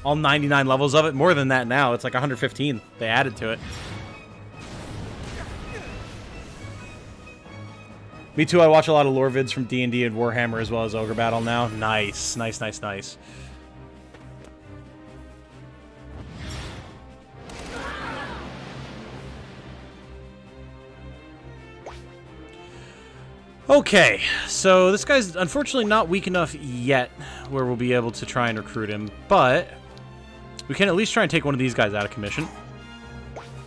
All 99 levels of it. More than that now. It's like 115 they added to it. Me too, I watch a lot of lore vids from D&D and Warhammer as well as Ogre Battle now. Nice, nice, nice, nice. Okay, so this guy's unfortunately not weak enough yet where we'll be able to try and recruit him, but we can at least try and take one of these guys out of commission.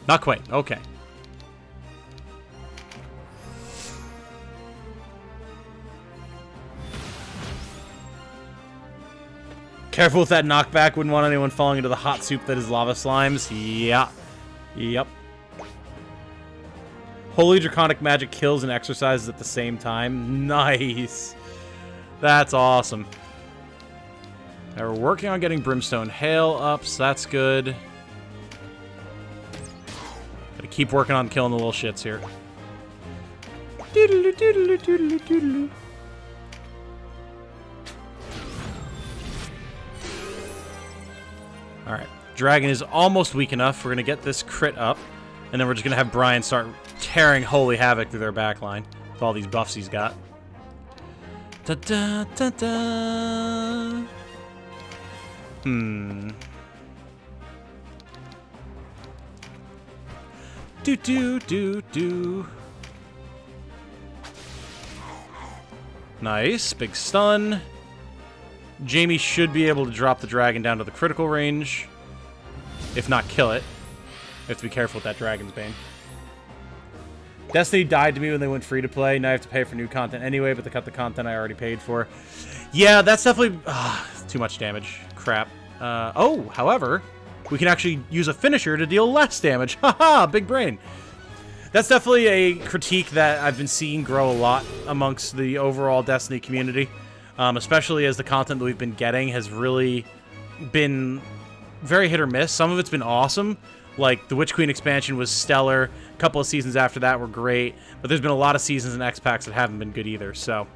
Not quite, okay. Careful with that knockback. Wouldn't want anyone falling into the hot soup that is lava slimes. Yeah. Yep. Holy Draconic Magic kills and exercises at the same time. Nice. That's awesome. Now we're working on getting Brimstone Hail up, so that's good. Gotta keep working on killing the little shits here. Doodaloo, doodaloo, doodaloo, doodaloo. Alright, Dragon is almost weak enough. We're gonna get this crit up, and then we're just gonna have Brian start tearing holy havoc through their backline with all these buffs he's got. Da da da da. Do do do do. Nice, big stun. Jamie should be able to drop the dragon down to the critical range, if not kill it. You have to be careful with that Dragon's Bane. Destiny died to me when they went free to play. Now I have to pay for new content anyway, but they cut the content I already paid for. Yeah, that's definitely too much damage. Crap. However, we can actually use a finisher to deal less damage. Haha, big brain. That's definitely a critique that I've been seeing grow a lot amongst the overall Destiny community, especially as the content that we've been getting has really been very hit or miss. Some of it's been awesome. Like, the Witch Queen expansion was stellar. A couple of seasons after that were great. But there's been a lot of seasons in X-Packs that haven't been good either, so...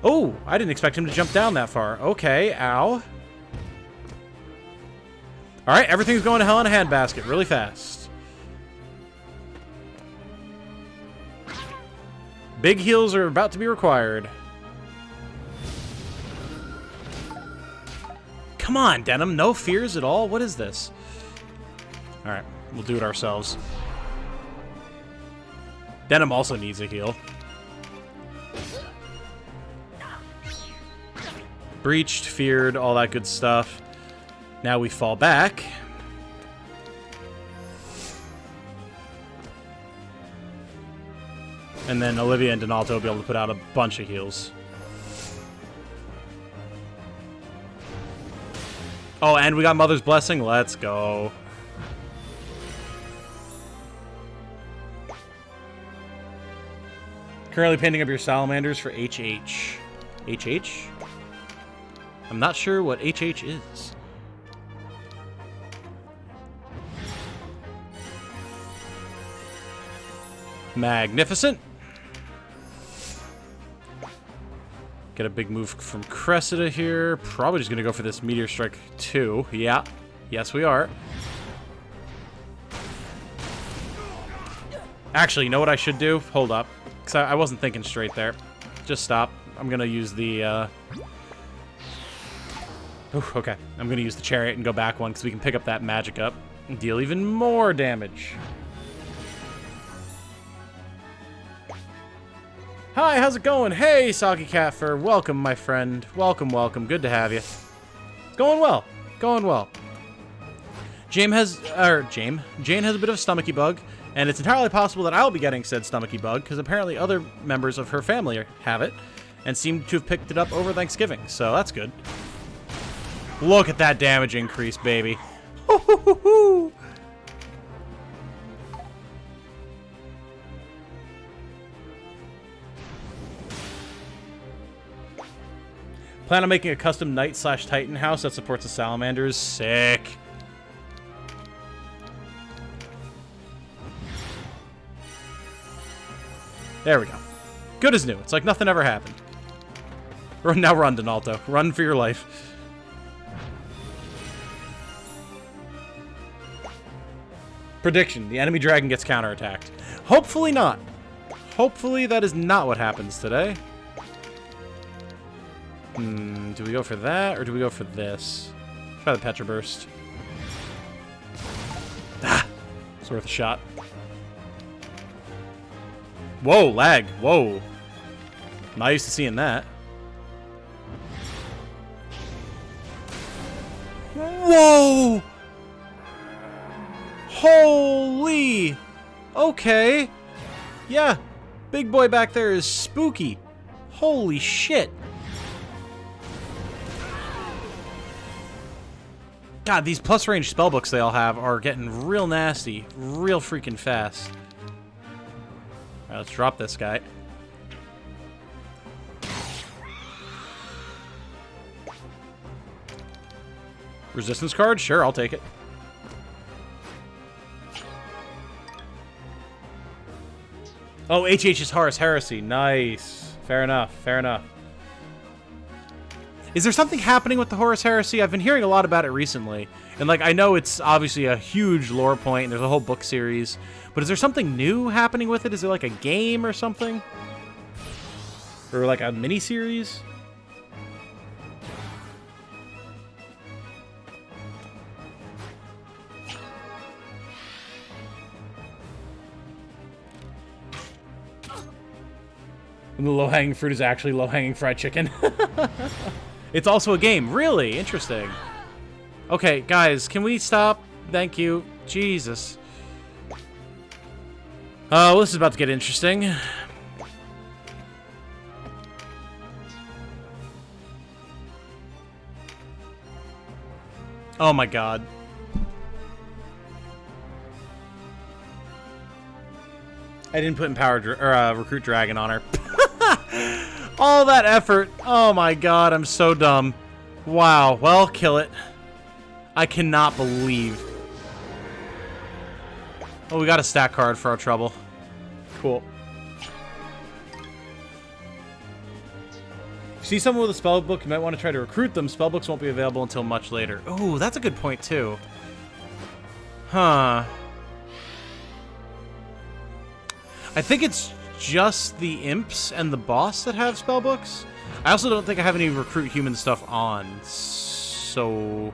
Oh, I didn't expect him to jump down that far. Okay, ow. Alright, everything's going to hell in a handbasket really fast. Big heals are about to be required. Come on, Denim. No fears at all? What is this? Alright, we'll do it ourselves. Denim also needs a heal. Breached, feared, all that good stuff. Now we fall back. And then Olivia and Donalto will be able to put out a bunch of heals. Oh, and we got Mother's Blessing. Let's go. Currently painting up your salamanders for HH. HH? I'm not sure what HH is. Magnificent. Get a big move from Cressida here. Probably just going to go for this Meteor Strike 2. Yeah. Yes, we are. Actually, you know what I should do? Hold up. Because I wasn't thinking straight there. Just stop. I'm going to use the... okay. I'm going to use the Chariot and go back one because we can pick up that magic up and deal even more damage. Hi, how's it going? Hey, Soggy Catfur. Welcome, my friend. Welcome, welcome. Good to have you. Going well. Going well. Jane has a bit of a stomachy bug, and it's entirely possible that I'll be getting said stomachy bug, because apparently other members of her family have it, and seem to have picked it up over Thanksgiving, so that's good. Look at that damage increase, baby. Hoo-hoo-hoo-hoo! Plan on making a custom Knight/Titan house that supports the salamanders. Sick. There we go. Good as new. It's like nothing ever happened. Now run, Donalto. Run for your life. Prediction. The enemy dragon gets counterattacked. Hopefully not. Hopefully that is not what happens today. Do we go for that, or do we go for this? Try the Petra Burst. Ah! It's worth a shot. Whoa, lag. Whoa. Not used to seeing that. Whoa! Holy! Okay. Yeah. Big boy back there is spooky. Holy shit. God, these plus range spellbooks they all have are getting real nasty, real freaking fast. Alright, let's drop this guy. Resistance card? Sure, I'll take it. Oh, HH is Horus Heresy. Nice. Fair enough. Fair enough. Is there something happening with the Horus Heresy? I've been hearing a lot about it recently. And, like, I know it's obviously a huge lore point, and there's a whole book series. But is there something new happening with it? Is it, like, a game or something? Or, like, a mini-series? And the low-hanging fruit is actually low-hanging fried chicken. It's also a game. Really? Interesting. Okay, guys, can we stop? Thank you. Jesus. Oh, well, this is about to get interesting. Oh my god. I didn't put Recruit Dragon on her. All that effort. Oh my god, I'm so dumb. Wow. Well, kill it. I cannot believe. Oh, we got a stat card for our trouble. Cool. If you see someone with a spellbook, you might want to try to recruit them. Spellbooks won't be available until much later. Oh, that's a good point, too. Huh. I think it's just the imps and the boss that have spellbooks. I also don't think I have any recruit human stuff on, so...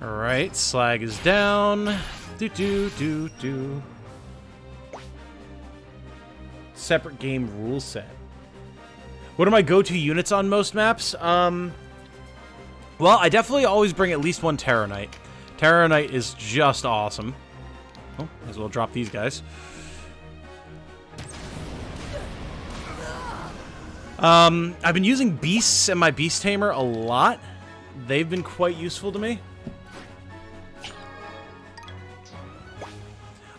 Alright, slag is down. Do. Separate game rule set. What are my go-to units on most maps? Well, I definitely always bring at least one Terror Knight. Terror Knight is just awesome. Oh, might as well drop these guys. I've been using Beasts and my Beast Tamer a lot. They've been quite useful to me.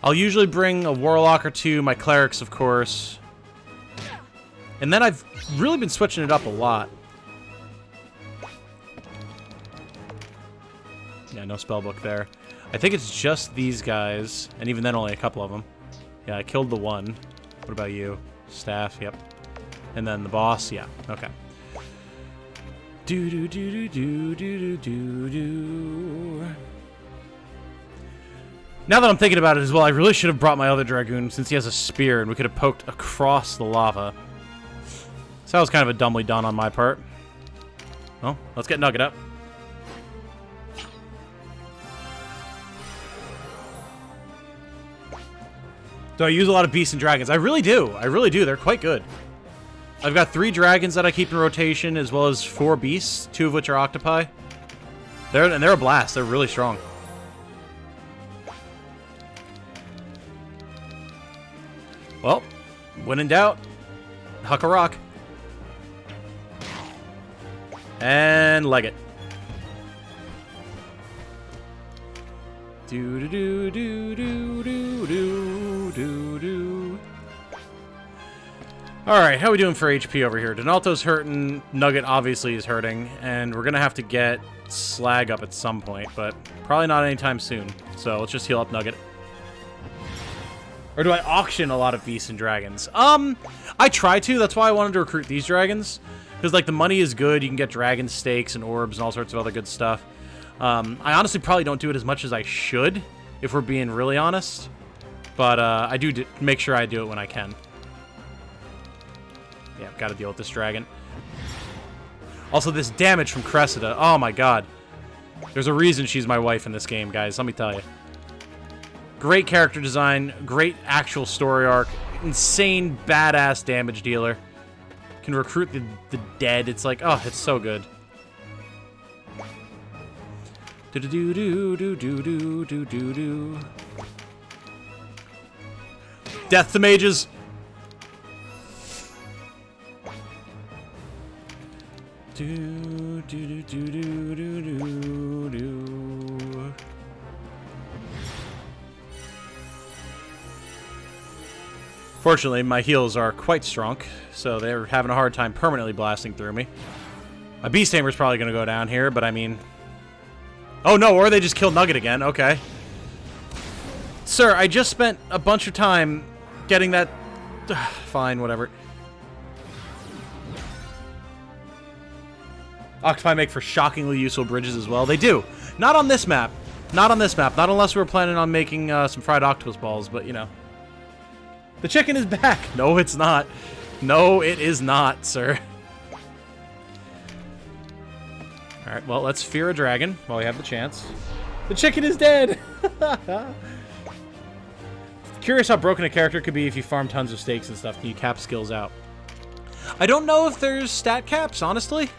I'll usually bring a Warlock or two, my Clerics, of course. And then I've really been switching it up a lot. Yeah, no spellbook there. I think it's just these guys, and even then only a couple of them. Yeah, I killed the one. What about you? Staff, yep. And then the boss, yeah, okay. Now that I'm thinking about it as well, I really should have brought my other Dragoon since he has a spear and we could have poked across the lava. So that was kind of a dumbly done on my part. Well, let's get Nugget up. Do I use a lot of Beasts and Dragons? I really do. I really do. They're quite good. I've got 3 Dragons that I keep in rotation, as well as 4 Beasts, 2 of which are Octopi. They're a blast. They're really strong. Well, when in doubt, huck a rock. And leg it. Alright, how are we doing for HP over here? Donalto's hurting, Nugget obviously is hurting, and we're gonna have to get Slag up at some point, but probably not anytime soon. So let's just heal up Nugget. Or do I auction a lot of Beasts and Dragons? I try to. That's why I wanted to recruit these Dragons. Because, like, the money is good. You can get Dragon Stakes and Orbs and all sorts of other good stuff. I honestly probably don't do it as much as I should, if we're being really honest. But I do make sure I do it when I can. Yeah, I've got to deal with this dragon. Also, this damage from Cressida. Oh, my God. There's a reason she's my wife in this game, guys. Let me tell you. Great character design, great actual story arc, insane badass damage dealer. Can recruit the dead. It's like, oh, it's so good. Do-do-do-do-do-do-do-do-do. Death to mages. Do-do-do-do-do-do-do. Fortunately, my heals are quite strong, so they're having a hard time permanently blasting through me. My Beast Tamer's probably going to go down here, but I mean... Oh no, or they just killed Nugget again. Okay. Sir, I just spent a bunch of time getting that... Fine, whatever. Octopi make for shockingly useful bridges as well. They do. Not on this map. Not on this map. Not unless we were planning on making some fried octopus balls, but you know. The chicken is back. No, it's not. No, it is not, sir. Alright, well, let's fear a dragon while we have the chance. The chicken is dead! Curious how broken a character could be if you farm tons of stakes and stuff. Can you cap skills out? I don't know if there's stat caps, honestly.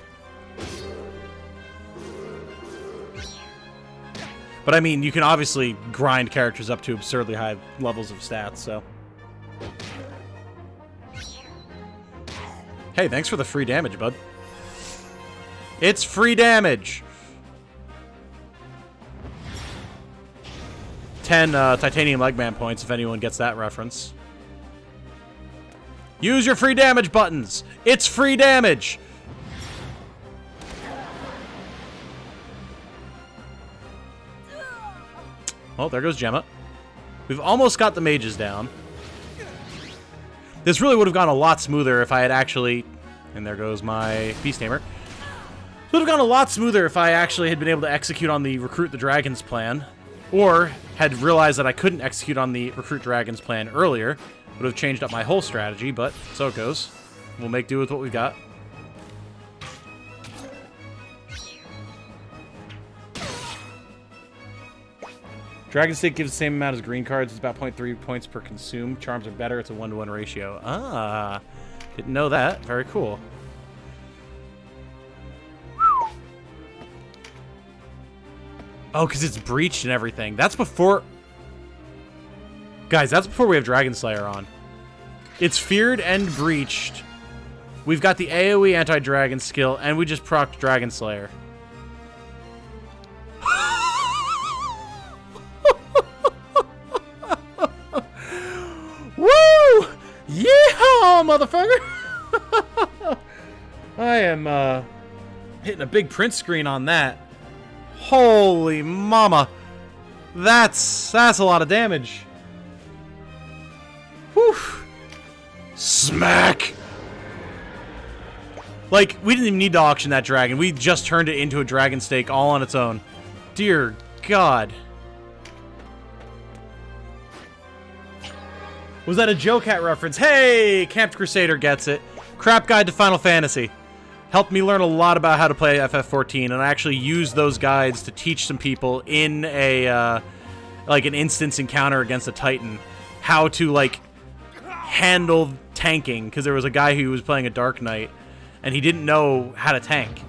But I mean, you can obviously grind characters up to absurdly high levels of stats, so... Hey, thanks for the free damage, bud. It's free damage! 10 titanium legman points, if anyone gets that reference. Use your free damage buttons! It's free damage! Oh, there goes Gemma. We've almost got the mages down. This really would have gone a lot smoother if I had actually... And there goes my Beast Tamer. It would have gone a lot smoother if I actually had been able to execute on the Recruit the Dragons plan. Or had realized that I couldn't execute on the Recruit Dragons plan earlier. Would have changed up my whole strategy, but so it goes. We'll make do with what we've got. Dragon Stake gives the same amount as green cards. It's about 0.3 points per consume. Charms are better. It's a 1-to-1 ratio. Ah, didn't know that. Very cool. Oh, because it's breached and everything. That's before... Guys, that's before we have Dragon Slayer on. It's feared and breached. We've got the AoE anti-dragon skill, and we just procced Dragon Slayer. Woo! Yeah, motherfucker! I am hitting a big print screen on that. Holy mama. That's a lot of damage. Whew. Smack! Like, we didn't even need to auction that dragon. We just turned it into a dragon stake all on its own. Dear God. Was that a Joe Cat reference? Hey! Camped Crusader gets it. Crap Guide to Final Fantasy. Helped me learn a lot about how to play FF14, and I actually used those guides to teach some people in a, like an instance encounter against a Titan, how to, like, handle tanking, because there was a guy who was playing a Dark Knight, and he didn't know how to tank.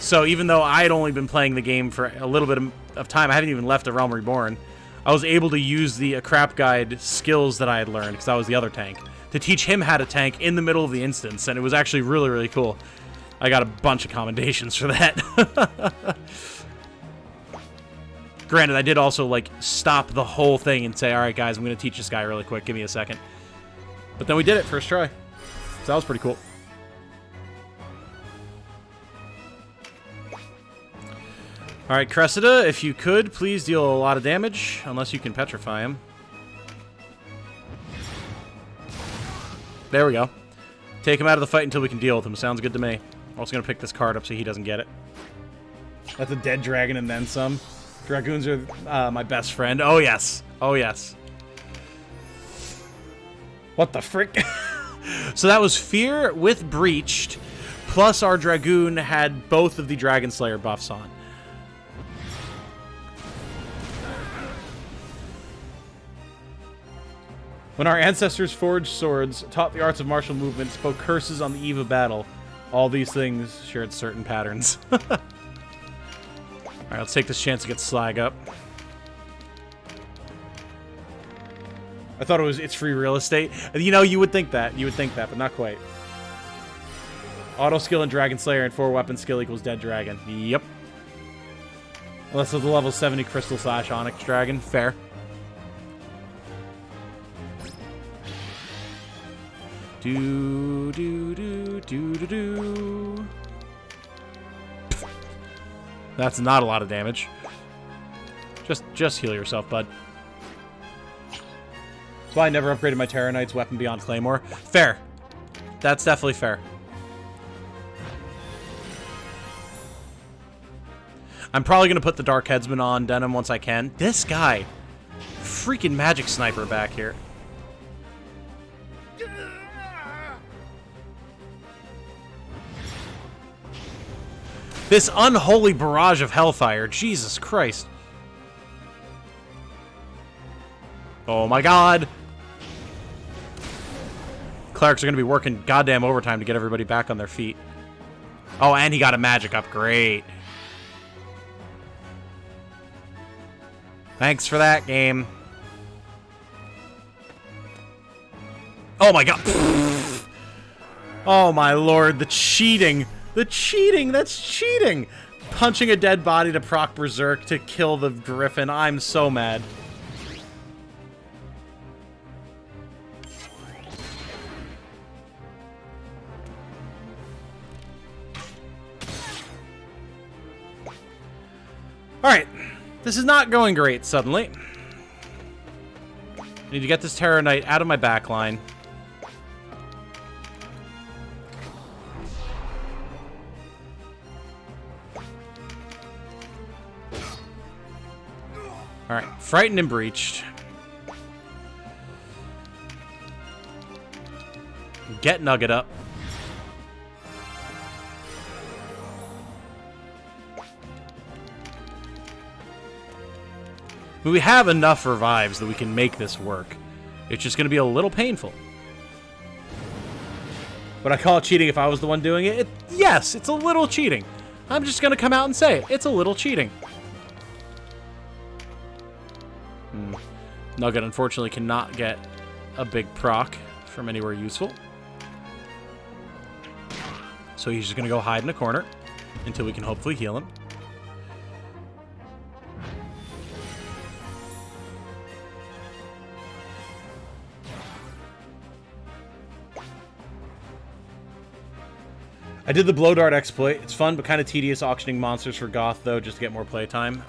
So even though I had only been playing the game for a little bit of time, I haven't even left the Realm Reborn, I was able to use the crap guide skills that I had learned, because I was the other tank, to teach him how to tank in the middle of the instance, and it was actually really, really cool. I got a bunch of commendations for that. Granted, I did also, like, stop the whole thing and say, alright guys, I'm going to teach this guy really quick, give me a second. But then we did it first try. So that was pretty cool. Alright, Cressida, if you could, please deal a lot of damage, unless you can petrify him. There we go. Take him out of the fight until we can deal with him. Sounds good to me. Also gonna pick this card up so he doesn't get it. That's a dead dragon and then some. Dragoons are my best friend. Oh yes. Oh yes. What the frick? So that was Fear with Breached, plus our Dragoon had both of the Dragon Slayer buffs on. When our ancestors forged swords, taught the arts of martial movement, spoke curses on the eve of battle, all these things shared certain patterns. Alright, let's take this chance to get Slag up. I thought it's free real estate. You know, you would think that. You would think that, but not quite. Auto skill and Dragon Slayer and 4 weapon skill equals dead dragon. Yep. Unless it's the level 70 Crystal / Onyx dragon. Fair. Do, do, do, do, do, do. That's not a lot of damage. Just heal yourself, bud. That's why I never upgraded my Terror Knight's weapon beyond Claymore. Fair. That's definitely fair. I'm probably going to put the Dark Headsman on Denim once I can. This guy. Freaking magic sniper back here. This unholy barrage of hellfire. Jesus Christ. Oh my god. Clerics are going to be working goddamn overtime to get everybody back on their feet. Oh, and he got a magic up. Great. Thanks for that, game. Oh my god. Oh my lord, the cheating. The cheating, that's cheating. Punching a dead body to proc Berserk to kill the Griffin. I'm so mad. Alright. This is not going great, suddenly. I need to get this Terror Knight out of my backline. Alright, Frightened and Breached. Get Nugget up. We have enough revives that we can make this work. It's just going to be a little painful. Would I call it cheating if I was the one doing it? Yes, it's a little cheating. I'm just going to come out and say it. It's a little cheating. Nugget, unfortunately, cannot get a big proc from anywhere useful. So he's just going to go hide in a corner until we can hopefully heal him. I did the Blow Dart exploit. It's fun, but kind of tedious auctioning monsters for Goth, though, just to get more playtime.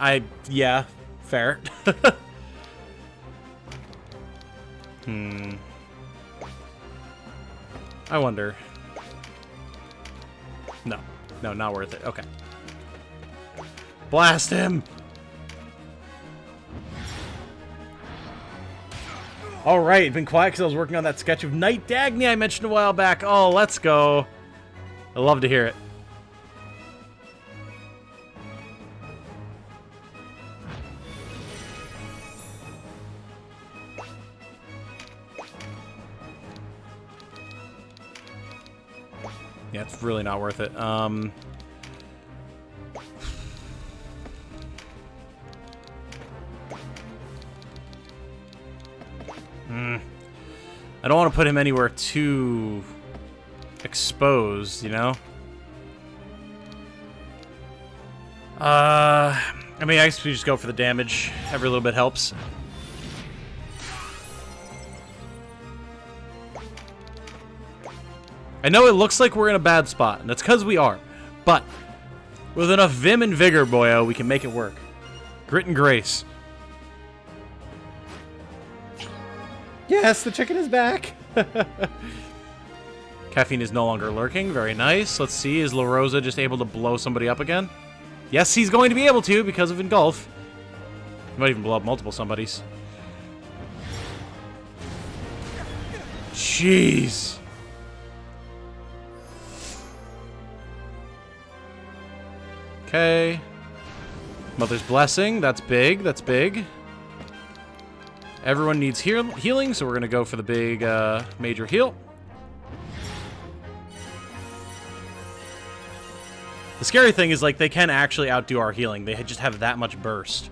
Yeah, fair. I wonder. No, not worth it. Okay. Blast him! Alright, been quiet because I was working on that sketch of Night Dagny I mentioned a while back. Oh, let's go. I love to hear it. Yeah, it's really not worth it. I don't want to put him anywhere too exposed, you know? I mean, I guess we just go for the damage. Every little bit helps. I know it looks like we're in a bad spot, and that's because we are. But with enough vim and vigor, boyo, we can make it work. Grit and grace. Yes, the chicken is back. Caffeine is no longer lurking. Very nice. Let's see. Is La Rosa just able to blow somebody up again? Yes, he's going to be able to because of Engulf. He might even blow up multiple somebodies. Jeez. Okay. Mother's Blessing. That's big. That's big. Everyone needs healing, so we're going to go for the big major heal. The scary thing is, like, they can actually outdo our healing. They just have that much burst.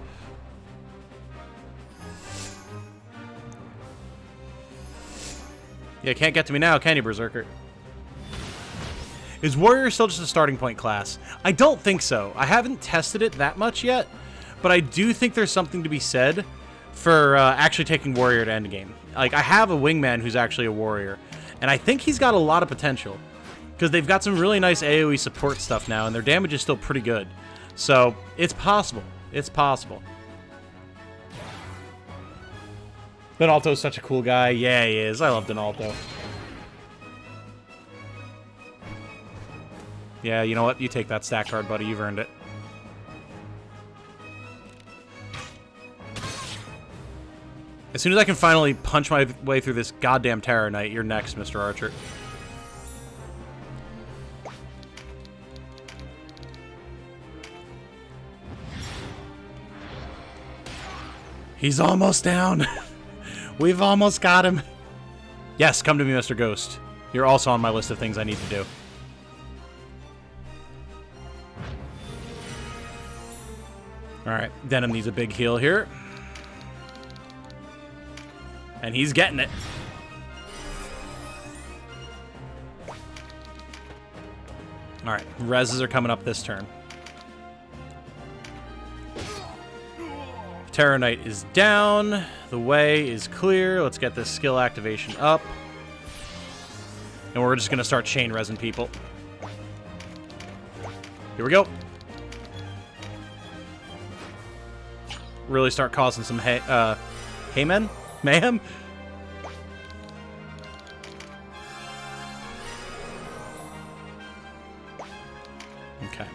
Yeah, can't get to me now, can you, Berserker? Is Warrior still just a starting point class? I don't think so. I haven't tested it that much yet, but I do think there's something to be said for actually taking Warrior to endgame. Like, I have a Wingman who's actually a Warrior, And I think he's got a lot of potential. Because they've got some really nice AoE support stuff now, and their damage is still pretty good. So, it's possible. It's possible. Donalto's such a cool guy. Yeah, he is. I love Donalto. Yeah, you know what? You take that stat card, buddy. You've earned it. As soon as I can finally punch my way through this goddamn Terror Knight, you're next, Mr. Archer. He's almost down. We've almost got him. Yes, come to me, Mr. Ghost. You're also on my list of things I need to do. Alright, Denim needs a big heal here. And he's getting it. Alright, reses are coming up this turn. Terror Knight is down. The way is clear. Let's get this skill activation up. And we're just going to start chain resin people. Here we go. Really start causing some mayhem? Mayhem? Okay.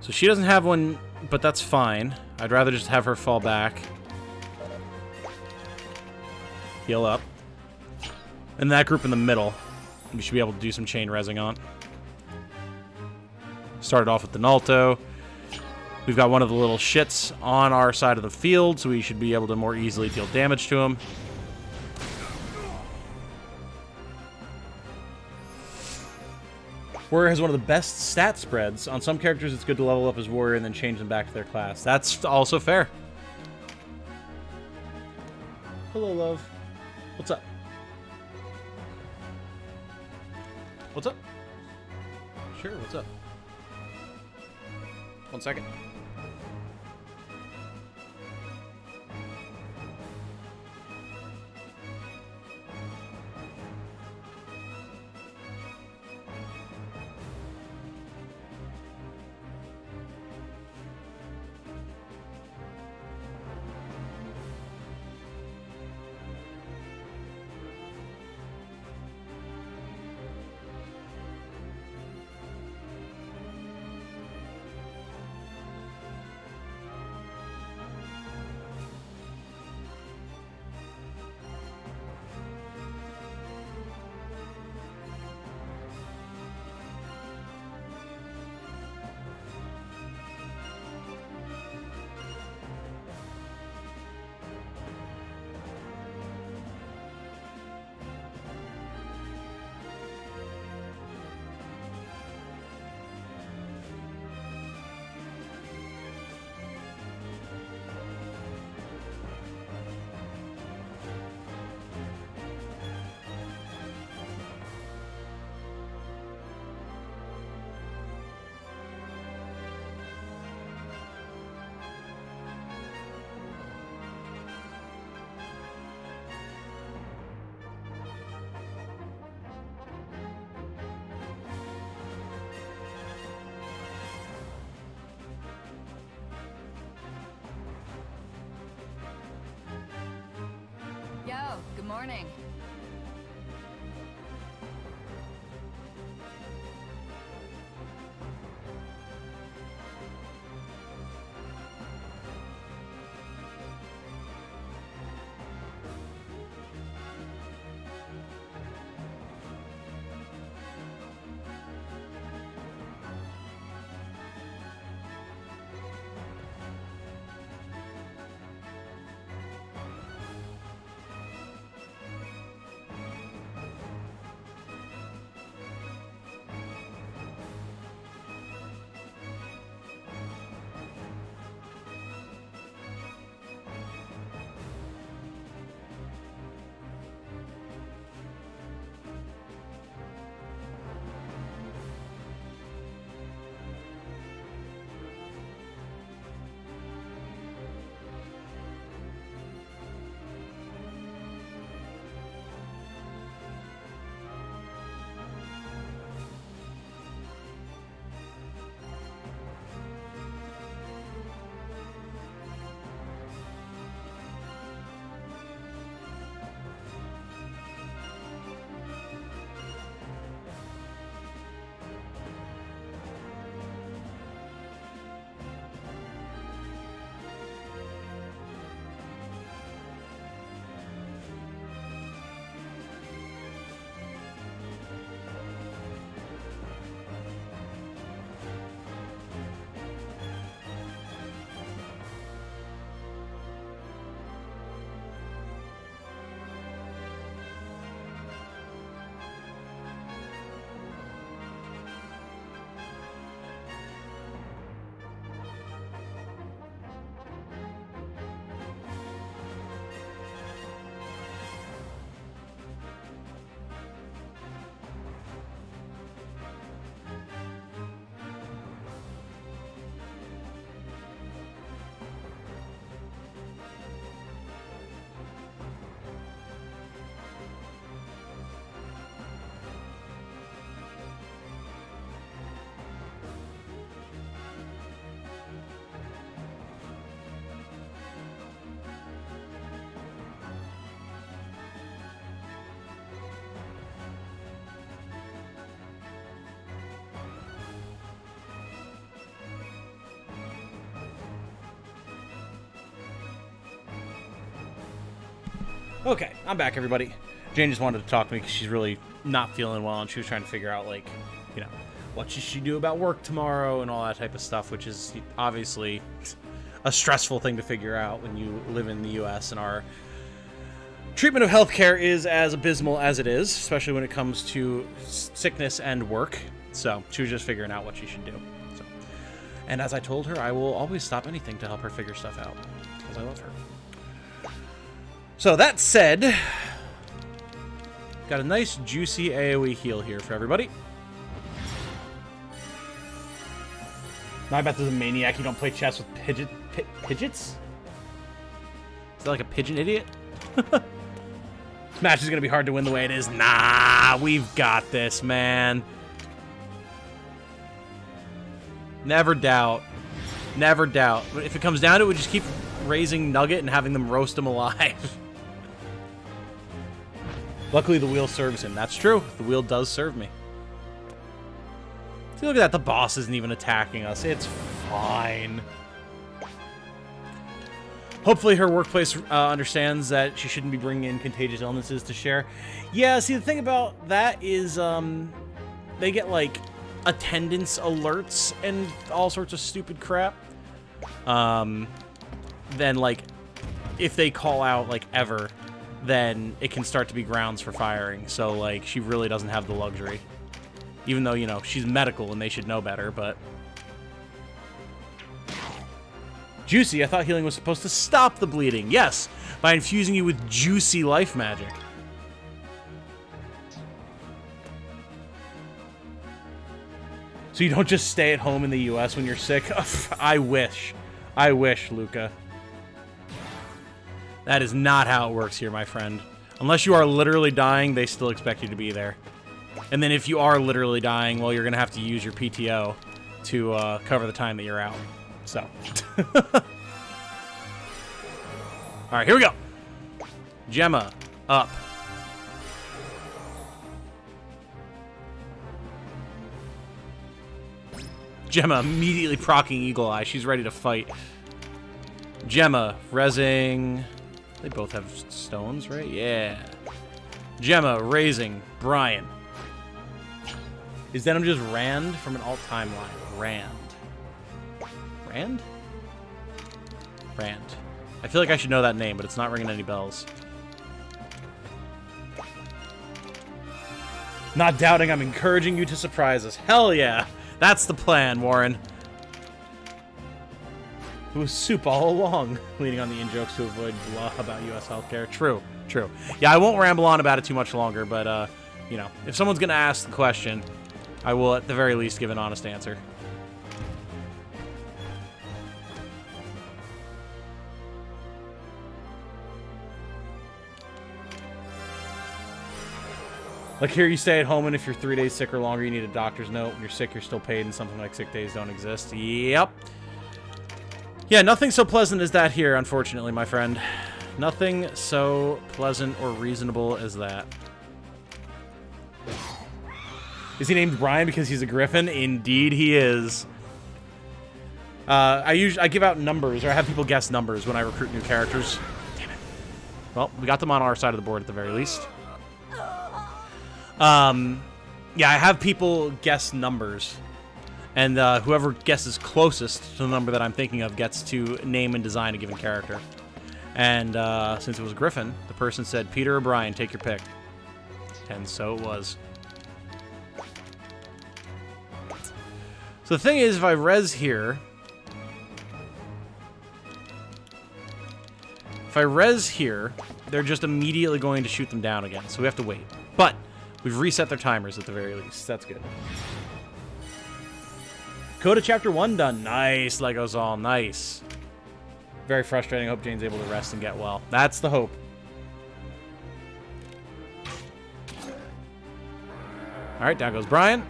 So she doesn't have one, but that's fine. I'd rather just have her fall back. Heal up. And that group in the middle, we should be able to do some chain resing on. Started off with Donalto. We've got one of the little shits on our side of the field, so we should be able to more easily deal damage to him. Warrior has one of the best stat spreads. On some characters, it's good to level up as Warrior and then change them back to their class. That's also fair. Hello, love. What's up? What's up? Sure, what's up? 1 second. Yo, good morning. Okay, I'm back, everybody. Jane just wanted to talk to me because she's really not feeling well, and she was trying to figure out, like, you know, what should she do about work tomorrow and all that type of stuff, which is obviously a stressful thing to figure out when you live in the U.S. and our treatment of healthcare is as abysmal as it is, especially when it comes to sickness and work. So she was just figuring out what she should do. So, and as I told her, I will always stop anything to help her figure stuff out because I love her. So that said, got a nice juicy AoE heal here for everybody. I bet there's a maniac you don't play chess with pidgets? Is that like a pigeon idiot? This match is going to be hard to win the way it is. Nah, we've got this, man. Never doubt. Never doubt. But if it comes down to it, we just keep raising Nugget and having them roast him alive. Luckily, the wheel serves him. That's true. The wheel does serve me. See, look at that. The boss isn't even attacking us. It's fine. Hopefully her workplace understands that she shouldn't be bringing in contagious illnesses to share. Yeah, see, the thing about that is they get, like, attendance alerts and all sorts of stupid crap. Then, like, if they call out, like, ever, then it can start to be grounds for firing. So, like, she really doesn't have the luxury. Even though, you know, she's medical and they should know better, but... Juicy, I thought healing was supposed to stop the bleeding. Yes, by infusing you with juicy life magic. So you don't just stay at home in the US when you're sick? I wish. I wish, Luca. That is not how it works here, my friend. Unless you are literally dying, they still expect you to be there. And then if you are literally dying, well, you're going to have to use your PTO to cover the time that you're out. So. Alright, here we go. Gemma, up. Gemma immediately proccing Eagle Eye. She's ready to fight. Gemma, rezzing. They both have stones, right? Yeah. Gemma, raising. Brian. Is Denim just Rand from an alt-time line? Rand. Rand? Rand. I feel like I should know that name, but it's not ringing any bells. Not doubting, I'm encouraging you to surprise us. Hell yeah! That's the plan, Warren. It was soup all along, leaning on the in-jokes to avoid blah about U.S. healthcare. True, true. Yeah, I won't ramble on about it too much longer, but, you know, if someone's gonna ask the question, I will at the very least give an honest answer. Like here, you stay at home, and if you're 3 days sick or longer, you need a doctor's note. When you're sick, you're still paid, and something like sick days don't exist. Yep. Yeah, nothing so pleasant as that here, unfortunately, my friend. Nothing so pleasant or reasonable as that. Is he named Brian because he's a griffin? Indeed he is. I give out numbers, or I have people guess numbers when I recruit new characters. Damn it. Well, we got them on our side of the board at the very least. Yeah, I have people guess numbers. And whoever guesses closest to the number that I'm thinking of gets to name and design a given character. And since it was Griffin, the person said, Peter or Brian, take your pick. And so it was. So the thing is, if I res here... If I res here, they're just immediately going to shoot them down again. So we have to wait. But we've reset their timers at the very least. That's good. Coda Chapter 1 done. Nice, Legos all. Nice. Very frustrating. I hope Jane's able to rest and get well. That's the hope. Alright, down goes Brian.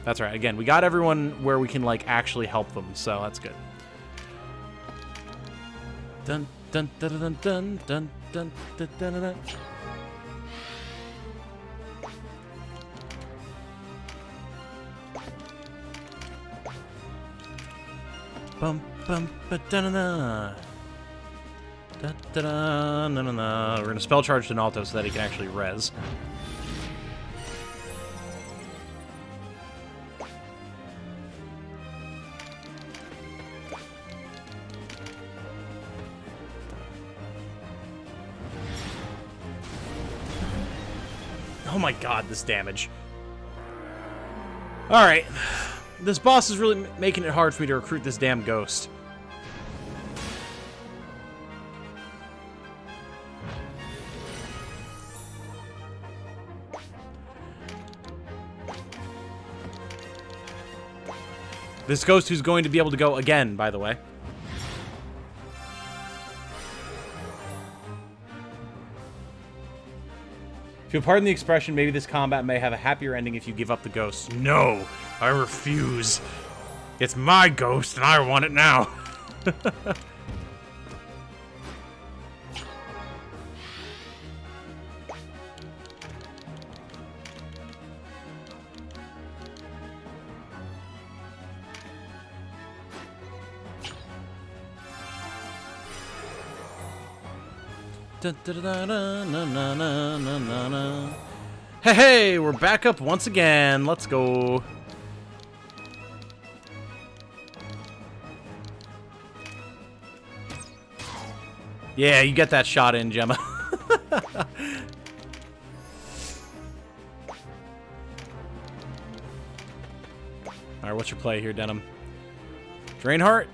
That's right. Again, we got everyone where we can, like, actually help them, so that's good. Dun dun dun dun dun dun dun dun dun dun. Bum bum ba da da da. Da-da-da, na-na-na. We're going to spell charge Donalto so that he can actually res. Oh my god, this damage. Alright. This boss is really making it hard for me to recruit this damn ghost. This ghost who's going to be able to go again, by the way. If you'll pardon the expression, maybe this combat may have a happier ending if you give up the ghost. No, I refuse. It's my ghost, and I want it now. Hey, hey, we're back up once again. Let's go. Yeah, you get that shot in, Gemma. Alright, what's your play here, Denim? Drainheart?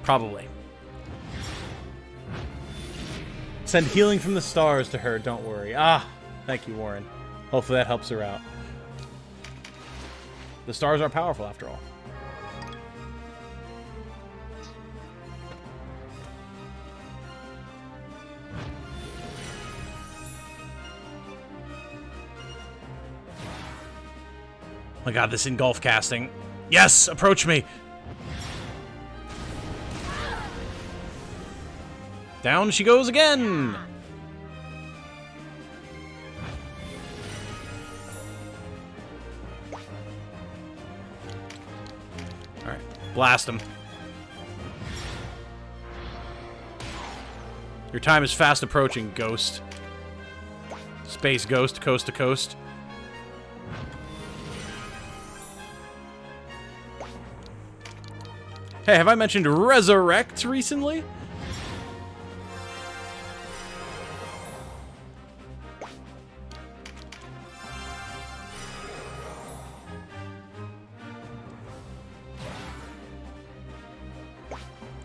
Probably. Send healing from the stars to her, don't worry. Ah, thank you, Warren. Hopefully that helps her out. The stars are powerful, after all. Oh my god, this engulf casting. Yes, approach me. Down she goes again. All right, blast him. Your time is fast approaching, Ghost. Space Ghost, coast to coast. Hey, have I mentioned Resurrect recently?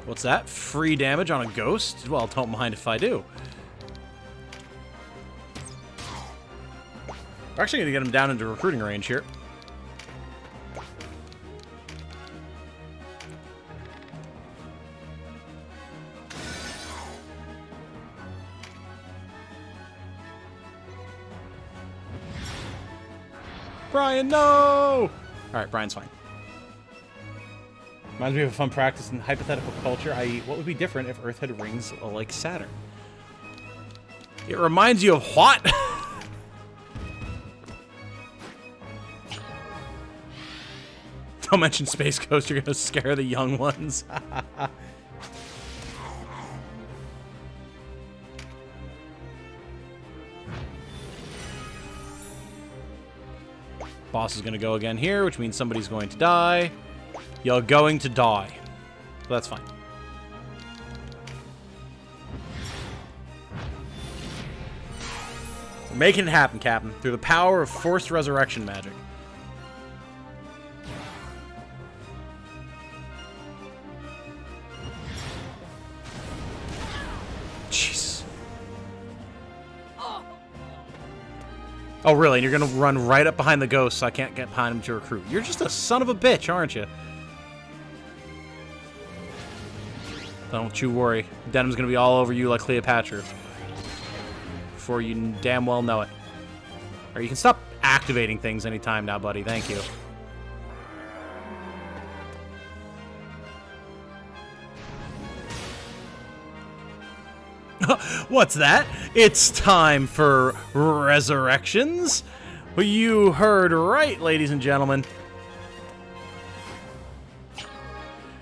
What's that? Free damage on a ghost? Well, don't mind if I do. We're actually going to get him down into recruiting range here. Brian, no! Alright, Brian's fine. Reminds me of a fun practice in hypothetical culture, i.e., what would be different if Earth had rings like Saturn? It reminds you of what? Don't mention Space Ghost, you're gonna scare the young ones. Boss is gonna go again here, which means somebody's going to die. You're going to die. But that's fine. We're making it happen, Captain, through the power of forced resurrection magic. Jeez. Oh, really? And you're going to run right up behind the ghost so I can't get behind him to recruit. You're just a son of a bitch, aren't you? Don't you worry. Denim's going to be all over you like Cleopatra. Before you damn well know it. Or you can stop activating things anytime now, buddy. Thank you. What's that? It's time for resurrections. You heard right, ladies and gentlemen.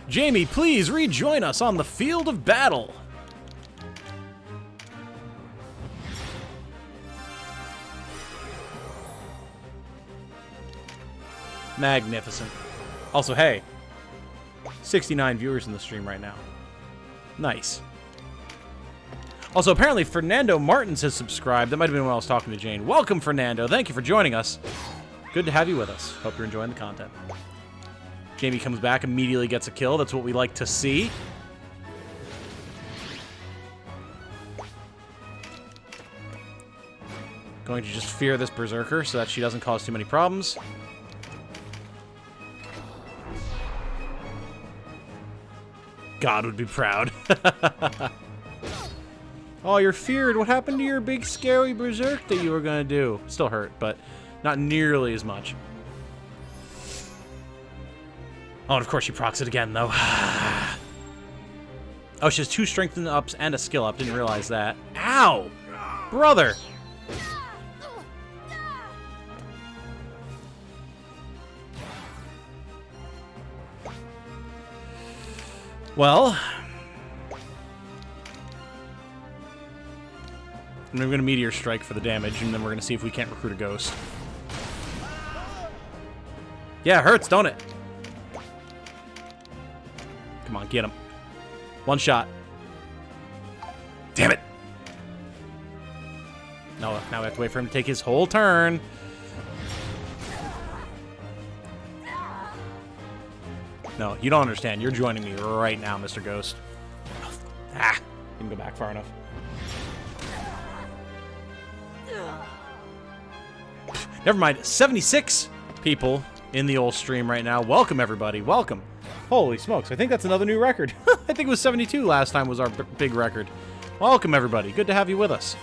Jamie, please rejoin us on the field of battle. Magnificent. Also, hey, 69 viewers in the stream right now. Nice. Also, apparently, Fernando Martins has subscribed. That might have been when I was talking to Jane. Welcome, Fernando. Thank you for joining us. Good to have you with us. Hope you're enjoying the content. Jamie comes back, immediately gets a kill. That's what we like to see. Going to just fear this Berserker so that she doesn't cause too many problems. God would be proud. Oh, you're feared. What happened to your big, scary Berserk that you were going to do? Still hurt, but not nearly as much. Oh, and of course she procs it again, though. Oh, she has 2 strengthen ups and a skill up. Didn't realize that. Ow! Brother! Well, I'm going to Meteor Strike for the damage, and then we're going to see if we can't recruit a ghost. Yeah, it hurts, don't it? Come on, get him. One shot. Damn it! No, now we have to wait for him to take his whole turn. No, you don't understand. You're joining me right now, Mr. Ghost. Ah! Didn't go back far enough. Never mind. 76 people in the old stream right now. Welcome, everybody. Welcome. Holy smokes. I think that's another new record. I think it was 72 last time was our big record. Welcome, everybody. Good to have you with us.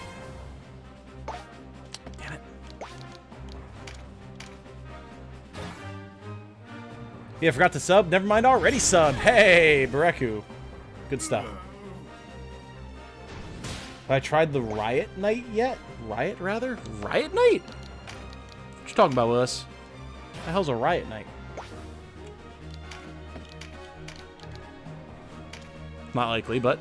Damn it. Yeah, I forgot to sub. Never mind, already subbed. Hey, Bareku. Good stuff. Have I tried the Riot Knight yet? Riot, rather? Riot Knight? What you talking about, Willis? What the hell's a Riot Knight? Not likely, but...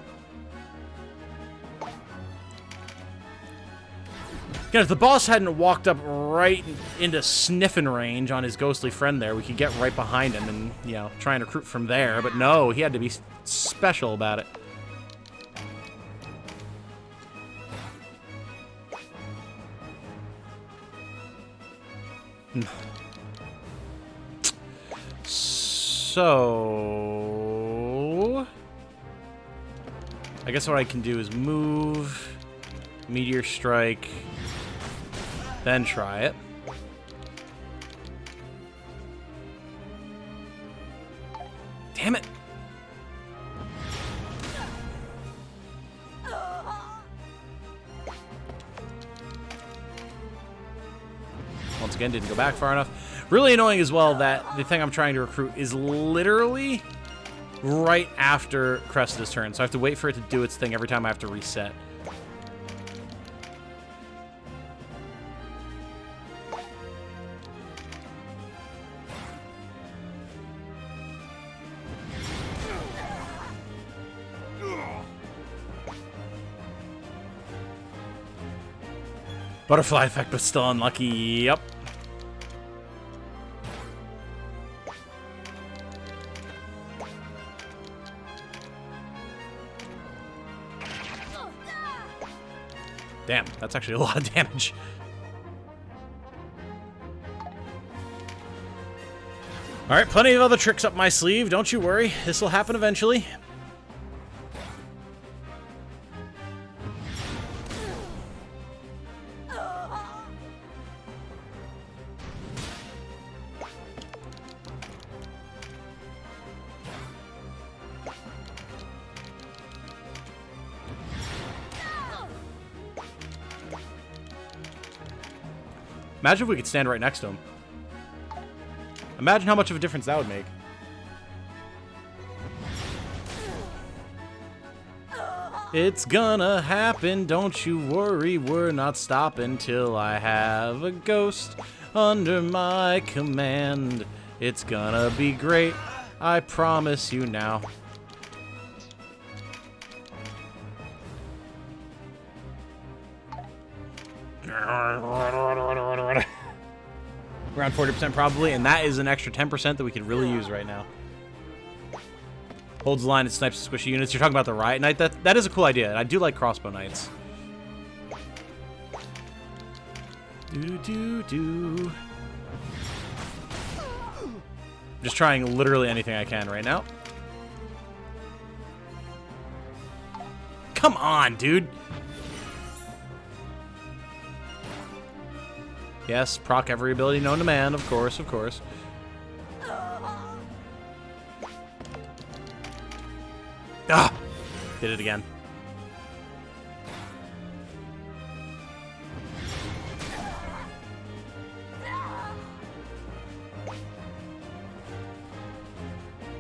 Again, if the boss hadn't walked up right into sniffing range on his ghostly friend there, we could get right behind him and, you know, try and recruit from there. But no, he had to be special about it. So... I guess what I can do is move, Meteor Strike, then try it. Damn it! Once again, didn't go back far enough. Really annoying as well that the thing I'm trying to recruit is literally right after Cressida's turn, so I have to wait for it to do its thing every time I have to reset. Butterfly effect, but still unlucky. Yep. Damn, that's actually a lot of damage. Alright, plenty of other tricks up my sleeve. Don't you worry. This will happen eventually. Imagine if we could stand right next to him. Imagine how much of a difference that would make. It's gonna happen, don't you worry, we're not stopping till I have a ghost under my command. It's gonna be great, I promise you now. Around 40% probably, and that is an extra 10% that we could really use right now. Holds the line and snipes the squishy units. You're talking about the Riot Knight? That is a cool idea, and I do like crossbow knights. Do-do-do-do. Just trying literally anything I can right now. Come on, dude. Yes, proc every ability known to man, of course, of course. Ah! Did it again.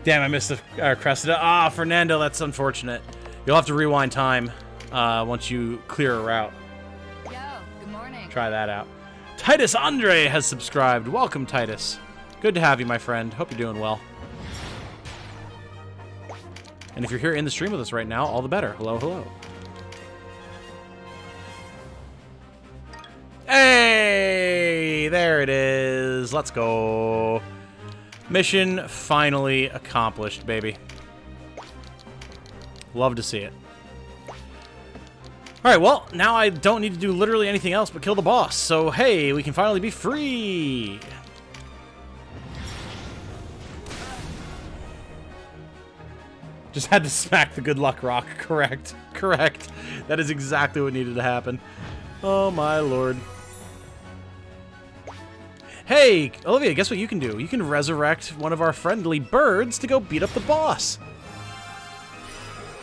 Damn, I missed the Cressida. Ah, Fernando, that's unfortunate. You'll have to rewind time once you clear a route. Yo, good morning. Try that out. Titus Andre has subscribed. Welcome, Titus. Good to have you, my friend. Hope you're doing well. And if you're here in the stream with us right now, all the better. Hello, hello. Hey! There it is. Let's go. Mission finally accomplished, baby. Love to see it. Alright, well, now I don't need to do literally anything else but kill the boss. So, hey, we can finally be free! Just had to smack the good luck rock. Correct. Correct. That is exactly what needed to happen. Oh, my lord. Hey, Olivia, guess what you can do? You can resurrect one of our friendly birds to go beat up the boss.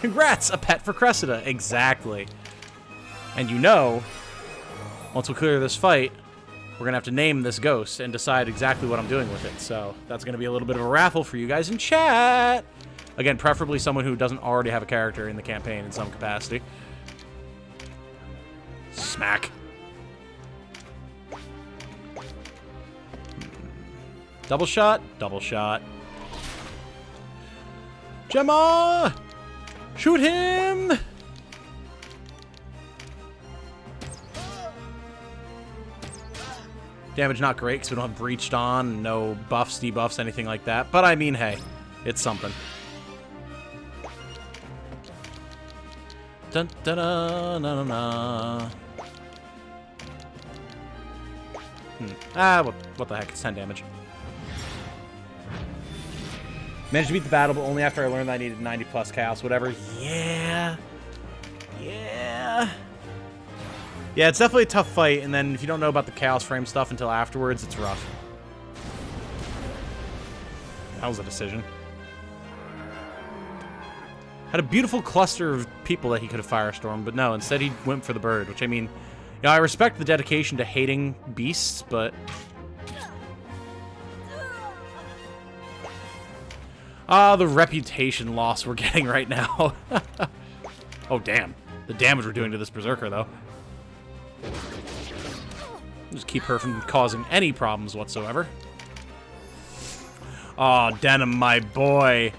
Congrats, a pet for Cressida. Exactly. And you know, once we clear this fight, we're going to have to name this ghost and decide exactly what I'm doing with it. So that's going to be a little bit of a raffle for you guys in chat. Again, preferably someone who doesn't already have a character in the campaign in some capacity. Smack. Double shot, double shot. Gemma! Shoot him! Damage not great because we don't have breached on, no buffs, debuffs, anything like that. But I mean, hey, it's something. Dun dun dun dun dun. Ah, what the heck? It's 10 damage. Managed to beat the battle, but only after I learned that I needed 90 plus chaos, whatever. Yeah. Yeah. Yeah, it's definitely a tough fight, and then if you don't know about the chaos frame stuff until afterwards, it's rough. That was a decision. Had a beautiful cluster of people that he could have firestormed, but no, instead he went for the bird, which I mean, you know, I respect the dedication to hating beasts, but... Ah, the reputation loss we're getting right now. Oh, damn. The damage we're doing to this Berserker, though. Just keep her from causing any problems whatsoever. Aw, Denim, my boy.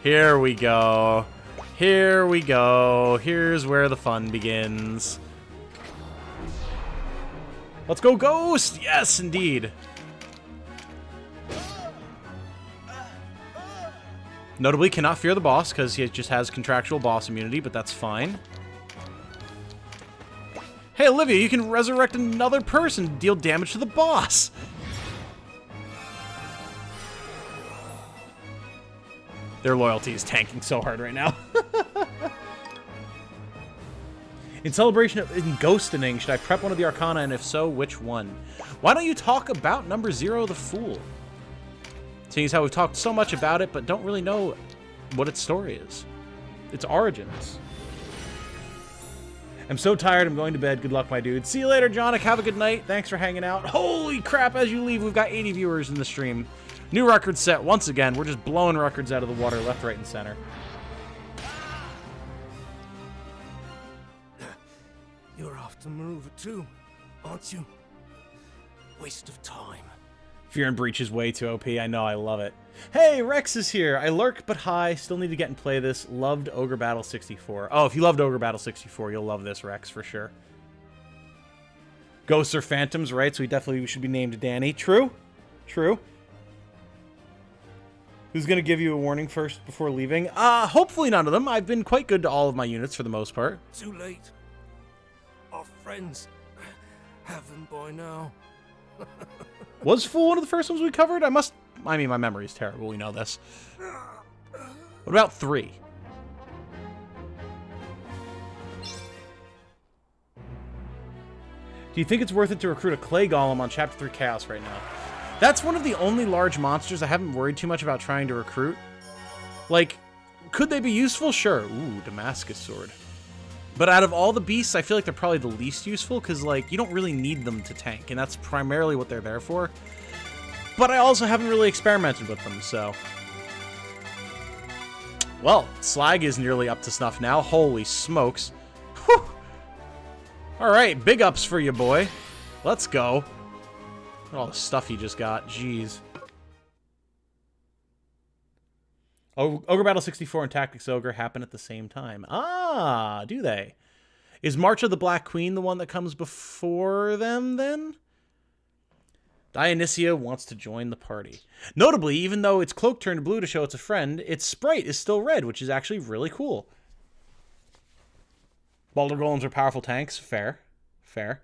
Here we go. Here we go. Here's where the fun begins. Let's go, Ghost! Yes, indeed. Notably, cannot fear the boss because he just has contractual boss immunity, but that's fine. Hey, Olivia, you can resurrect another person to deal damage to the boss. Their loyalty is tanking so hard right now. In celebration of ghosting, should I prep one of the Arcana, and if so, which one? Why don't you talk about number 0, the Fool? Seeing as how we've talked so much about it, but don't really know what its story is. Its origins. I'm so tired, I'm going to bed. Good luck, my dude. See you later, Jonic. Have a good night. Thanks for hanging out. Holy crap, as you leave, we've got 80 viewers in the stream. New record set once again. We're just blowing records out of the water left, right, and center. You're after Maruva too, aren't you? Waste of time. Fear and Breach is way too OP. I know, I love it. Hey, Rex is here. I lurk, but hi. Still need to get and play this. Loved Ogre Battle 64. Oh, if you loved Ogre Battle 64, you'll love this, Rex, for sure. Ghosts or Phantoms, right? So we definitely should be named Danny. True. True. Who's going to give you a warning first before leaving? Hopefully none of them. I've been quite good to all of my units for the most part. Too late. Our friends have them by now. Was Fool one of the first ones we covered? I mean, my memory's terrible. We know this. What about 3? Do you think it's worth it to recruit a clay golem on Chapter 3 Chaos right now? That's one of the only large monsters I haven't worried too much about trying to recruit. Like, could they be useful? Sure. Ooh, Damascus Sword. But out of all the beasts, I feel like they're probably the least useful, because, like, you don't really need them to tank, and that's primarily what they're there for. But I also haven't really experimented with them, so... Well, Slag is nearly up to snuff now. Holy smokes. Whew. Alright, big ups for you, boy. Let's go. Look at all the stuff he just got. Jeez. Oh, Ogre Battle 64 and Tactics Ogre happen at the same time. Ah, do they? Is March of the Black Queen the one that comes before them, then? Dionysia wants to join the party. Notably, even though its cloak turned blue to show it's a friend, its sprite is still red, which is actually really cool. Boulder Golems are powerful tanks. Fair. Fair.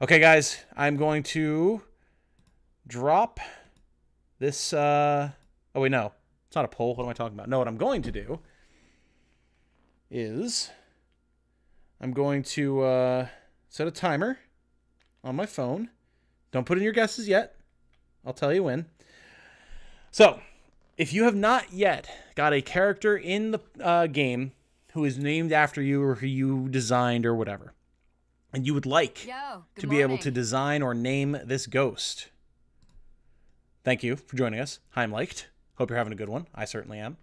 Okay, guys. I'm going to drop this... Oh, wait, no. It's not a poll. What am I talking about? No, what I'm going to do is I'm going to set a timer on my phone. Don't put in your guesses yet. I'll tell you when. So, if you have not yet got a character in the game who is named after you or who you designed or whatever, and you would like to be able to design or name this ghost, thank you for joining us. Heimleicht. Hope you're having a good one. I certainly am.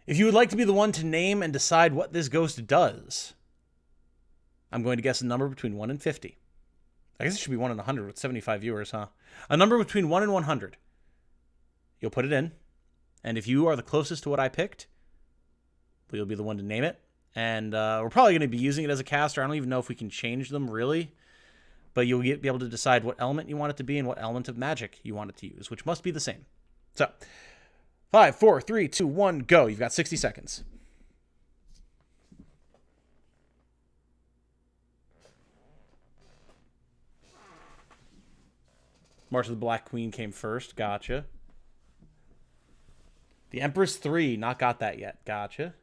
If you would like to be the one to name and decide what this ghost does, I'm going to guess a number between 1 and 50. I guess it should be 1 in 100 with 75 viewers, huh? A number between 1 and 100. You'll put it in. And if you are the closest to what I picked, you'll be the one to name it. And we're probably going to be using it as a caster. I don't even know if we can change them, really. But you'll be able to decide what element you want it to be and what element of magic you want it to use, which must be the same. So, 5, 4, 3, 2, 1, go. You've got 60 seconds. March of the Black Queen came first. Gotcha. The Empress 3. Not got that yet. Gotcha.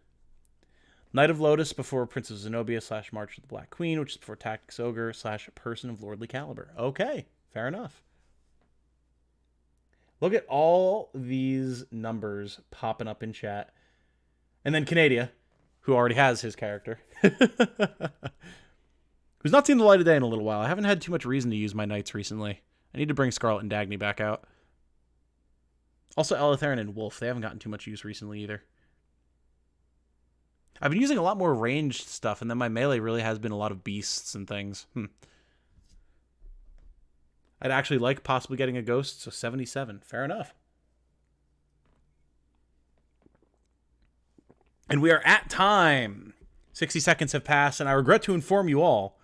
Knight of Lotus before Prince of Zenobia / March of the Black Queen, which is before Tactics Ogre / Person of Lordly Caliber. Okay. Fair enough. Look at all these numbers popping up in chat. And then Canadia, who already has his character. Who's not seen the light of day in a little while. I haven't had too much reason to use my knights recently. I need to bring Scarlet and Dagny back out. Also, Elitharion and Wolf. They haven't gotten too much use recently either. I've been using a lot more ranged stuff, and then my melee really has been a lot of beasts and things. I'd actually like possibly getting a ghost, so 77. Fair enough. And we are at time. 60 seconds have passed, and I regret to inform you all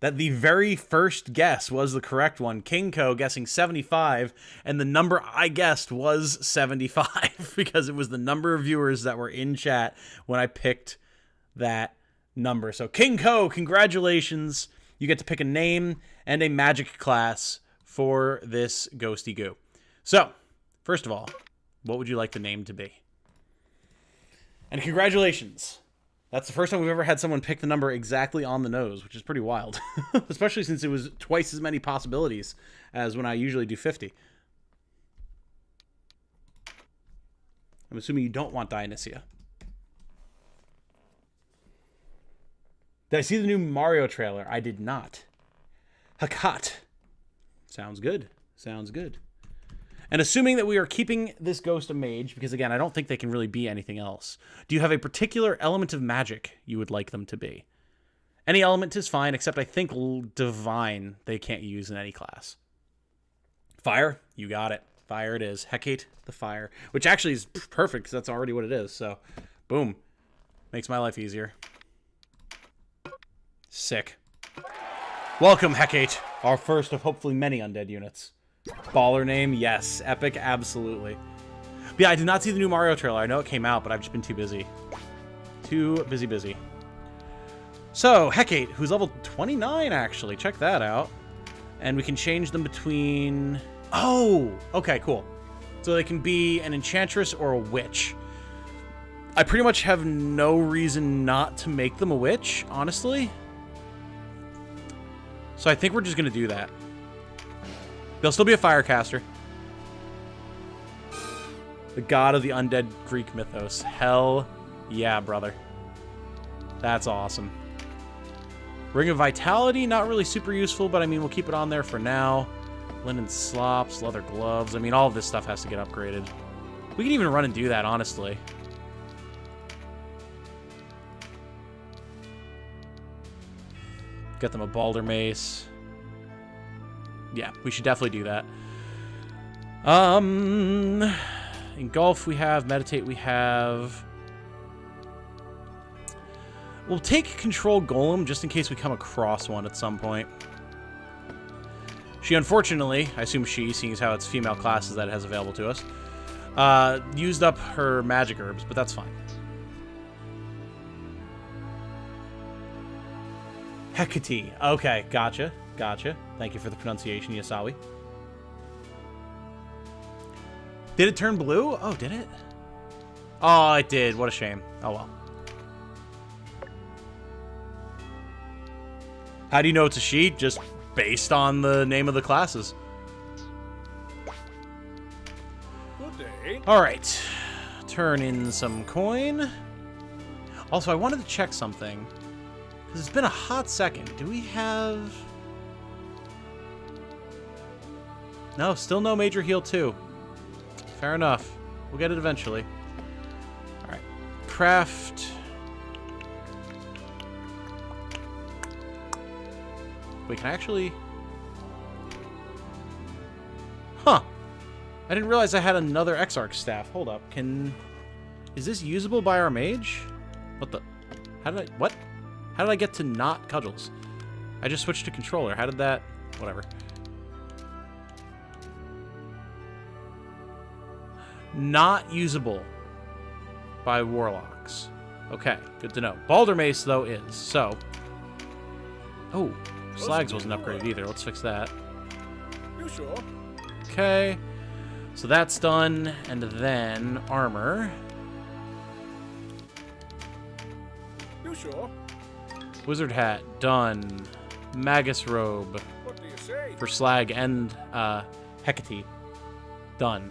that the very first guess was the correct one. Kingco guessing 75, and the number I guessed was 75 because it was the number of viewers that were in chat when I picked that number. So Kingco, congratulations. You get to pick a name and a magic class for this ghosty goo. So, first of all, what would you like the name to be? And congratulations. That's the first time we've ever had someone pick the number exactly on the nose, which is pretty wild. Especially since it was twice as many possibilities as when I usually do 50. I'm assuming you don't want Dionysia. Did I see the new Mario trailer? I did not. Hakat. Sounds good. Sounds good. And assuming that we are keeping this ghost a mage, because again, I don't think they can really be anything else, do you have a particular element of magic you would like them to be? Any element is fine, except I think divine they can't use in any class. Fire? You got it. Fire it is. Hecate the fire. Which actually is perfect, because that's already what it is. So, boom. Makes my life easier. Sick. Welcome, Hecate. Our first of hopefully many undead units. Baller name, yes. Epic, absolutely. But yeah, I did not see the new Mario trailer. I know it came out, but I've just been too busy. Too busy. So, Hecate, who's level 29, actually. Check that out. And we can change them between... Oh! Okay, cool. So they can be an enchantress or a witch. I pretty much have no reason not to make them a witch, honestly. So I think we're just going to do that. They'll still be a firecaster. The god of the undead Greek mythos. Hell yeah, brother. That's awesome. Ring of Vitality, not really super useful, but I mean, we'll keep it on there for now. Linen slops, leather gloves. I mean, all of this stuff has to get upgraded. We can even run and do that, honestly. Get them a Balder Mace. Yeah, we should definitely do that. Engulf we have, Meditate we have. We'll take Control Golem just in case we come across one at some point. She unfortunately, I assume she, seeing as how it's female classes that it has available to us, used up her magic herbs, but that's fine. Hecate. Okay, gotcha. Thank you for the pronunciation, Yasawi. Did it turn blue? Oh, did it? Oh, it did. What a shame. Oh, well. How do you know it's a she? Just based on the name of the classes. Good day. All right. Turn in some coin. Also, I wanted to check something. Because it's been a hot second. Do we have... No, still no major heal 2. Fair enough. We'll get it eventually. Alright. Craft. Wait, can I actually... Huh. I didn't realize I had another Exarch staff. Hold up. Is this usable by our mage? What the... How did I... What? How did I get to not cudgels? I just switched to controller. How did that... Whatever. Not usable by warlocks. Okay, good to know. Balder Mace, though, is. So... Oh, Slags wasn't upgraded either. Let's fix that. You sure? Okay. So that's done. And then armor. You sure? Wizard hat, done. Magus robe What do you say? for Slag and Hecate, done.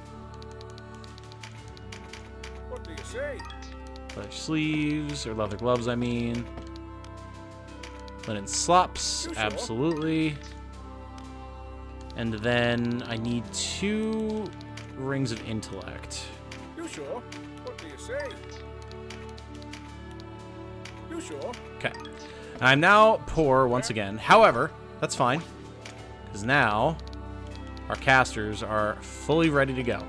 What do you say? Leather sleeves, or leather gloves, I mean. Linen slops, You sure? absolutely. And then I need 2 rings of intellect. You sure? What do you say? You sure? Okay. I'm now poor once again. However, that's fine. Because now our casters are fully ready to go.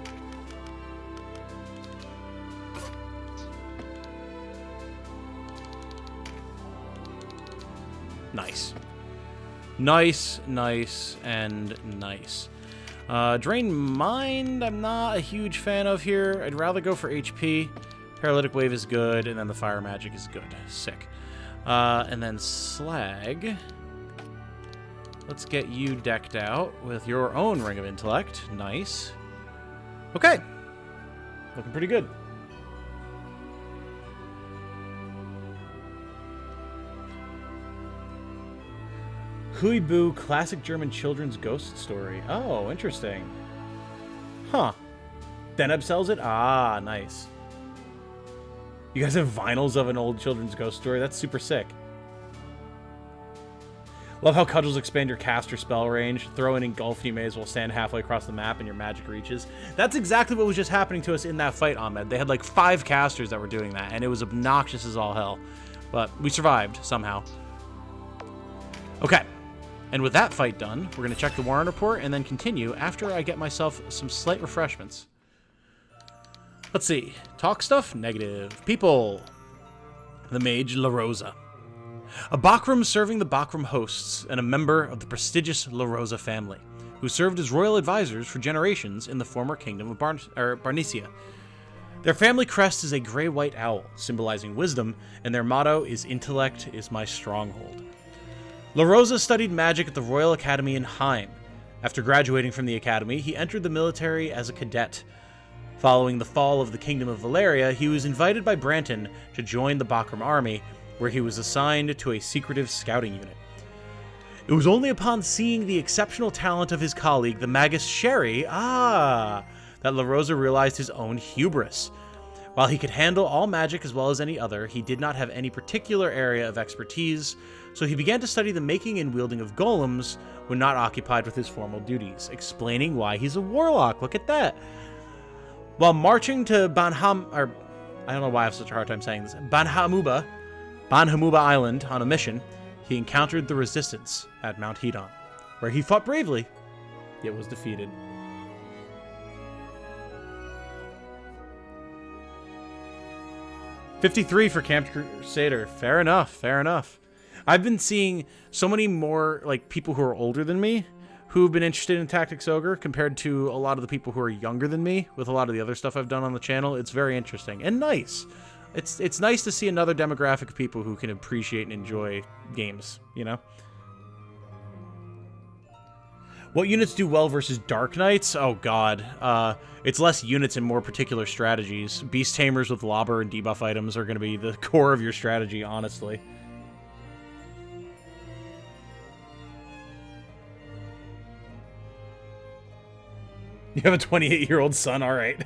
Nice. Nice, and nice. Drain Mind, I'm not a huge fan of here. I'd rather go for HP. Paralytic Wave is good, and then the Fire Magic is good. Sick. And then Slag. Let's get you decked out with your own Ring of Intellect. Nice. Okay. Looking pretty good. Huibu, classic German children's ghost story. Oh, interesting. Huh. Deneb sells it? Ah, nice. You guys have vinyls of an old children's ghost story? That's super sick. Love how cudgels expand your caster spell range. Throw in Engulf, you may as well stand halfway across the map and your magic reaches. That's exactly what was just happening to us in that fight, Ahmed. They had like 5 casters that were doing that, and it was obnoxious as all hell. But we survived, somehow. Okay. And with that fight done, we're going to check the Warren report and then continue after I get myself some slight refreshments. Let's see. Talk stuff? Negative. People. The Mage La Rosa. A Bakram serving the Bakram hosts and a member of the prestigious La Rosa family. who served as royal advisors for generations in the former kingdom of Varnisha. Their family crest is a gray-white owl, symbolizing wisdom, and their motto is "Intellect is my stronghold." La Rosa studied magic at the Royal Academy in Heim. After graduating from the academy, he entered the military as a cadet. Following the fall of the Kingdom of Valeria, he was invited by Branton to join the Bakram army, where he was assigned to a secretive scouting unit. It was only upon seeing the exceptional talent of his colleague, the Magus Sherry, that La Rosa realized his own hubris. While he could handle all magic as well as any other, he did not have any particular area of expertise, so he began to study the making and wielding of golems when not occupied with his formal duties, explaining why he's a warlock. Look at that. While marching to I don't know why I have such a hard time saying this, Banhamuba Island on a mission, he encountered the resistance at Mount Heidon, where he fought bravely, yet was defeated. $53 for Camp Crusader. Fair enough, fair enough. I've been seeing so many more like people who are older than me who've been interested in Tactics Ogre compared to a lot of the people who are younger than me with a lot of the other stuff I've done on the channel. It's very interesting and nice. It's nice to see another demographic of people who can appreciate and enjoy games, you know? What units do well versus Dark Knights? Oh god. It's less units and more particular strategies. Beast Tamers with Lobber and debuff items are going to be the core of your strategy, honestly. You have a 28-year-old son, alright.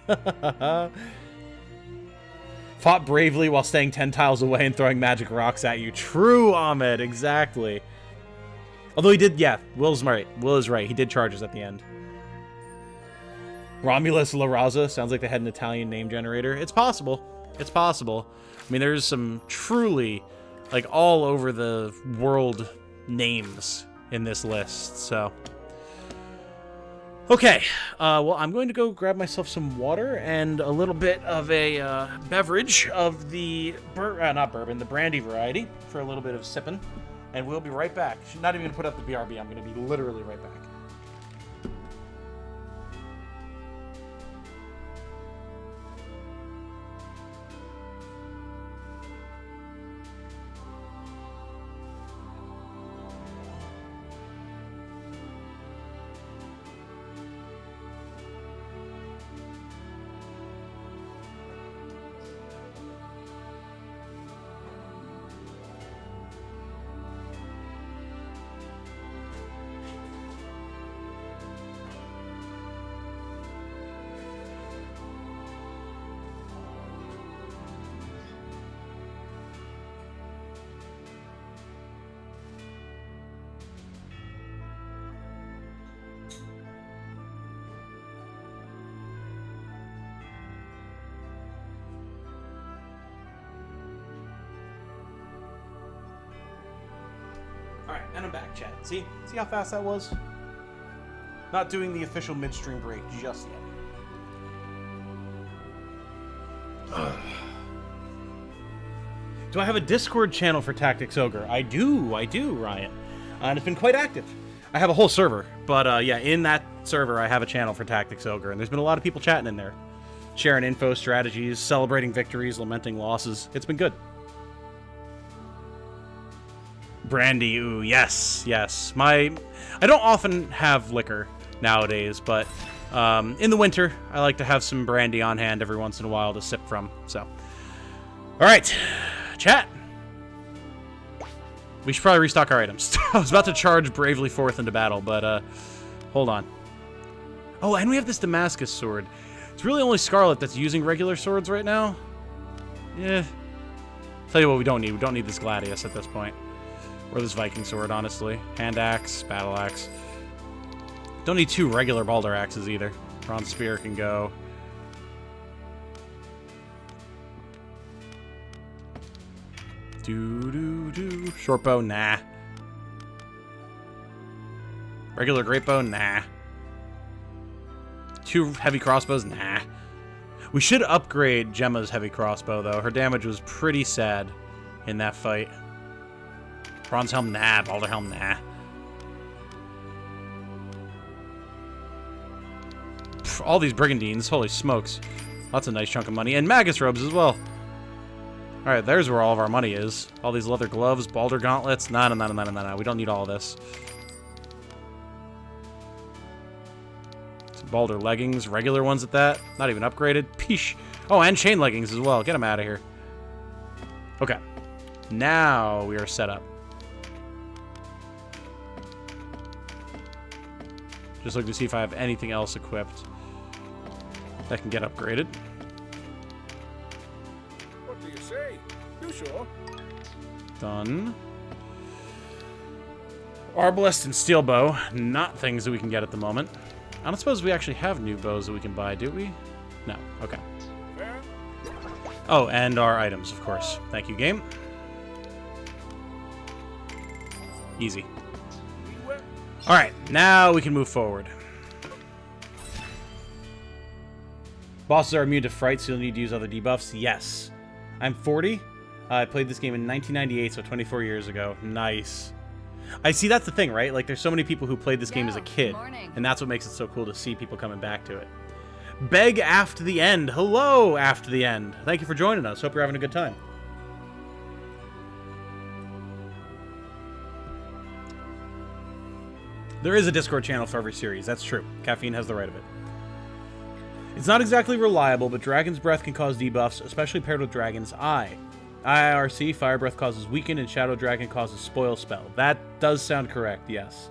Fought bravely while staying 10 tiles away and throwing magic rocks at you. True, Ahmed, exactly. Although he did, yeah, Will's right. Will is right. He did charge us at the end. Romulus La Raza. Sounds like they had an Italian name generator. It's possible. It's possible. I mean, there's some truly, like, all over the world names in this list, so... Okay, well, I'm going to go grab myself some water and a little bit of a beverage of the, not bourbon, the brandy variety for a little bit of sipping. And we'll be right back. Not even going to put up the BRB. I'm going to be literally right back. Alright, and I'm back, chat. See how fast that was? Not doing the official midstream break just yet. Do I have a Discord channel for Tactics Ogre? I do, Ryan. And it's been quite active. I have a whole server, but yeah, in that server I have a channel for Tactics Ogre, and there's been a lot of people chatting in there. Sharing info, strategies, celebrating victories, lamenting losses. It's been good. Brandy, ooh, yes. I don't often have liquor nowadays, but in the winter, I like to have some brandy on hand every once in a while to sip from, so. All right, chat. We should probably restock our items. I was about to charge bravely forth into battle, but hold on. Oh, and we have this Damascus sword. It's really only Scarlet that's using regular swords right now. Yeah. Tell you what we don't need. We don't need this Gladius at this point. Or this Viking sword, honestly. Hand axe, battle axe. Don't need two regular Balder axes either. Bronze spear can go. Short bow, nah. Regular great bow, nah. Two heavy crossbows, nah. We should upgrade Gemma's heavy crossbow, though. Her damage was pretty sad in that fight. Bronze helm, nah. Balder helm, nah. all these brigandines. Holy smokes. That's a nice chunk of money. And magus robes as well. Alright, there's where all of our money is. All these leather gloves, balder gauntlets. No. We don't need all this. Some balder leggings, regular ones at that. Not even upgraded. Peesh. Oh, and chain leggings as well. Get them out of here. Okay. Now we are set up. Just looking to see if I have anything else equipped that can get upgraded. What do you say? You sure? Done. Arbalest and steel bow. Not things that we can get at the moment. I don't suppose we actually have new bows that we can buy, do we? No. Okay. Fair? Oh, and our items, of course. Thank you, game. Easy. Alright, now we can move forward. Bosses are immune to fright, so you'll need to use other debuffs. Yes. I'm 40. I played this game in 1998, so 24 years ago. Nice. I see, that's the thing, right? Like, there's so many people who played this game as a kid, and that's what makes it so cool to see people coming back to it. Beg after the end. Hello, after the end. Thank you for joining us. Hope you're having a good time. There is a Discord channel for every series. That's true. Caffeine has the right of it. It's not exactly reliable, but Dragon's Breath can cause debuffs, especially paired with Dragon's Eye. IIRC, Fire Breath causes Weaken, and Shadow Dragon causes Spoil Spell. That does sound correct, yes.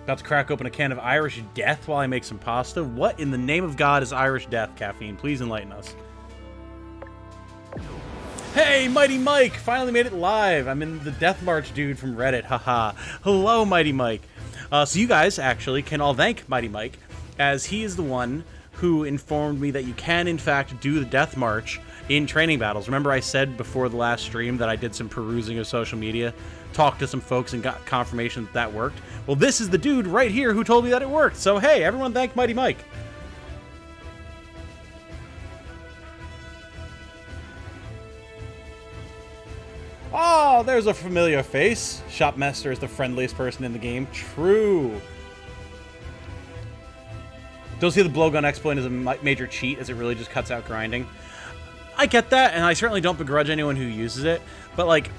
About to crack open a can of Irish Death while I make some pasta. What in the name of God is Irish Death, Caffeine? Please enlighten us. Hey, Mighty Mike! Finally made it live. I'm in the Death March dude from Reddit. Haha. Hello, Mighty Mike. So you guys actually can all thank Mighty Mike, as he is the one who informed me that you can, in fact, do the Death March in training battles. Remember I said before the last stream that I did some perusing of social media, talked to some folks, and got confirmation that that worked? Well, this is the dude right here who told me that it worked. So, hey, everyone thank Mighty Mike. Oh, there's a familiar face. Shopmaster is the friendliest person in the game. True. Don't see the blowgun exploit as a major cheat, as it really just cuts out grinding. I get that, and I certainly don't begrudge anyone who uses it, but, like,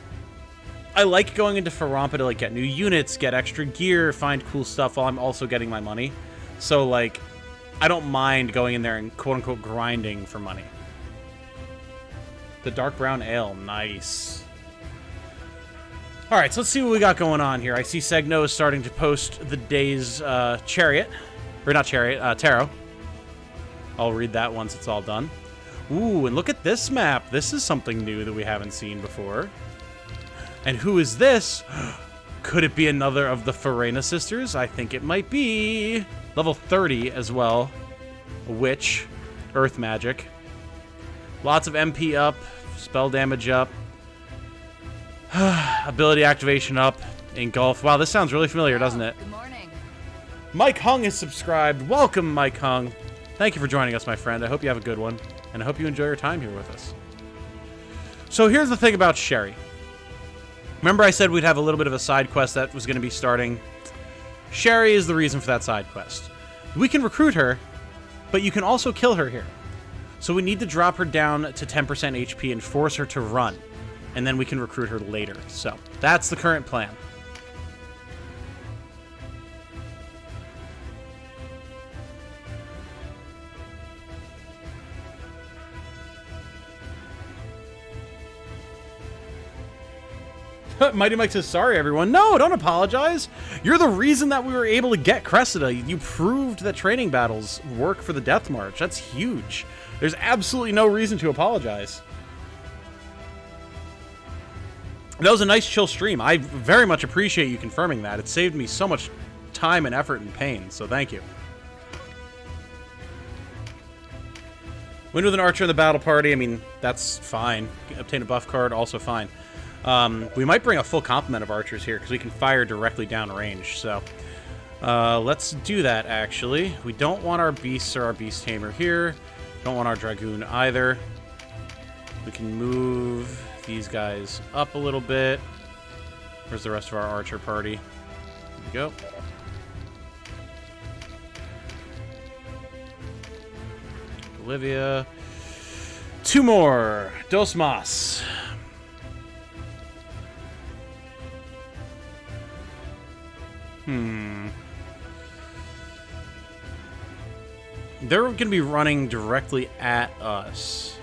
I like going into Farampa to, like, get new units, get extra gear, find cool stuff while I'm also getting my money. So, like, I don't mind going in there and quote-unquote grinding for money. The dark brown ale. Nice. Alright, so let's see what we got going on here. I see Segno is starting to post the day's chariot. Or not chariot, tarot. I'll read that once it's all done. Ooh, and look at this map. This is something new that we haven't seen before. And who is this? Could it be another of the Farena sisters? I think it might be. Level 30 as well. A witch. Earth magic. Lots of MP up. Spell damage up. Ability activation up. Engulf. Wow, this sounds really familiar, doesn't it? Good morning. Mike Hung is subscribed. Welcome, Mike Hung. Thank you for joining us, my friend. I hope you have a good one. And I hope you enjoy your time here with us. So here's the thing about Sherry. Remember I said we'd have a little bit of a side quest that was going to be starting? Sherry is the reason for that side quest. We can recruit her, but you can also kill her here. So we need to drop her down to 10% HP and force her to run. And then we can recruit her later. So that's the current plan. Mighty Mike says, sorry, everyone. No, don't apologize. You're the reason that we were able to get Cressida. You proved that training battles work for the Death March. That's huge. There's absolutely no reason to apologize. That was a nice, chill stream. I very much appreciate you confirming that. It saved me so much time and effort and pain, so thank you. Win with an archer in the battle party. I mean, that's fine. Obtain a buff card, also fine. We might bring a full complement of archers here because we can fire directly down range. So let's do that, actually. We don't want our beasts or our beast tamer here. Don't want our dragoon either. We can move these guys up a little bit. Where's the rest of our archer party? Here we go. Olivia. 2 more. Dos más. They're going to be running directly at us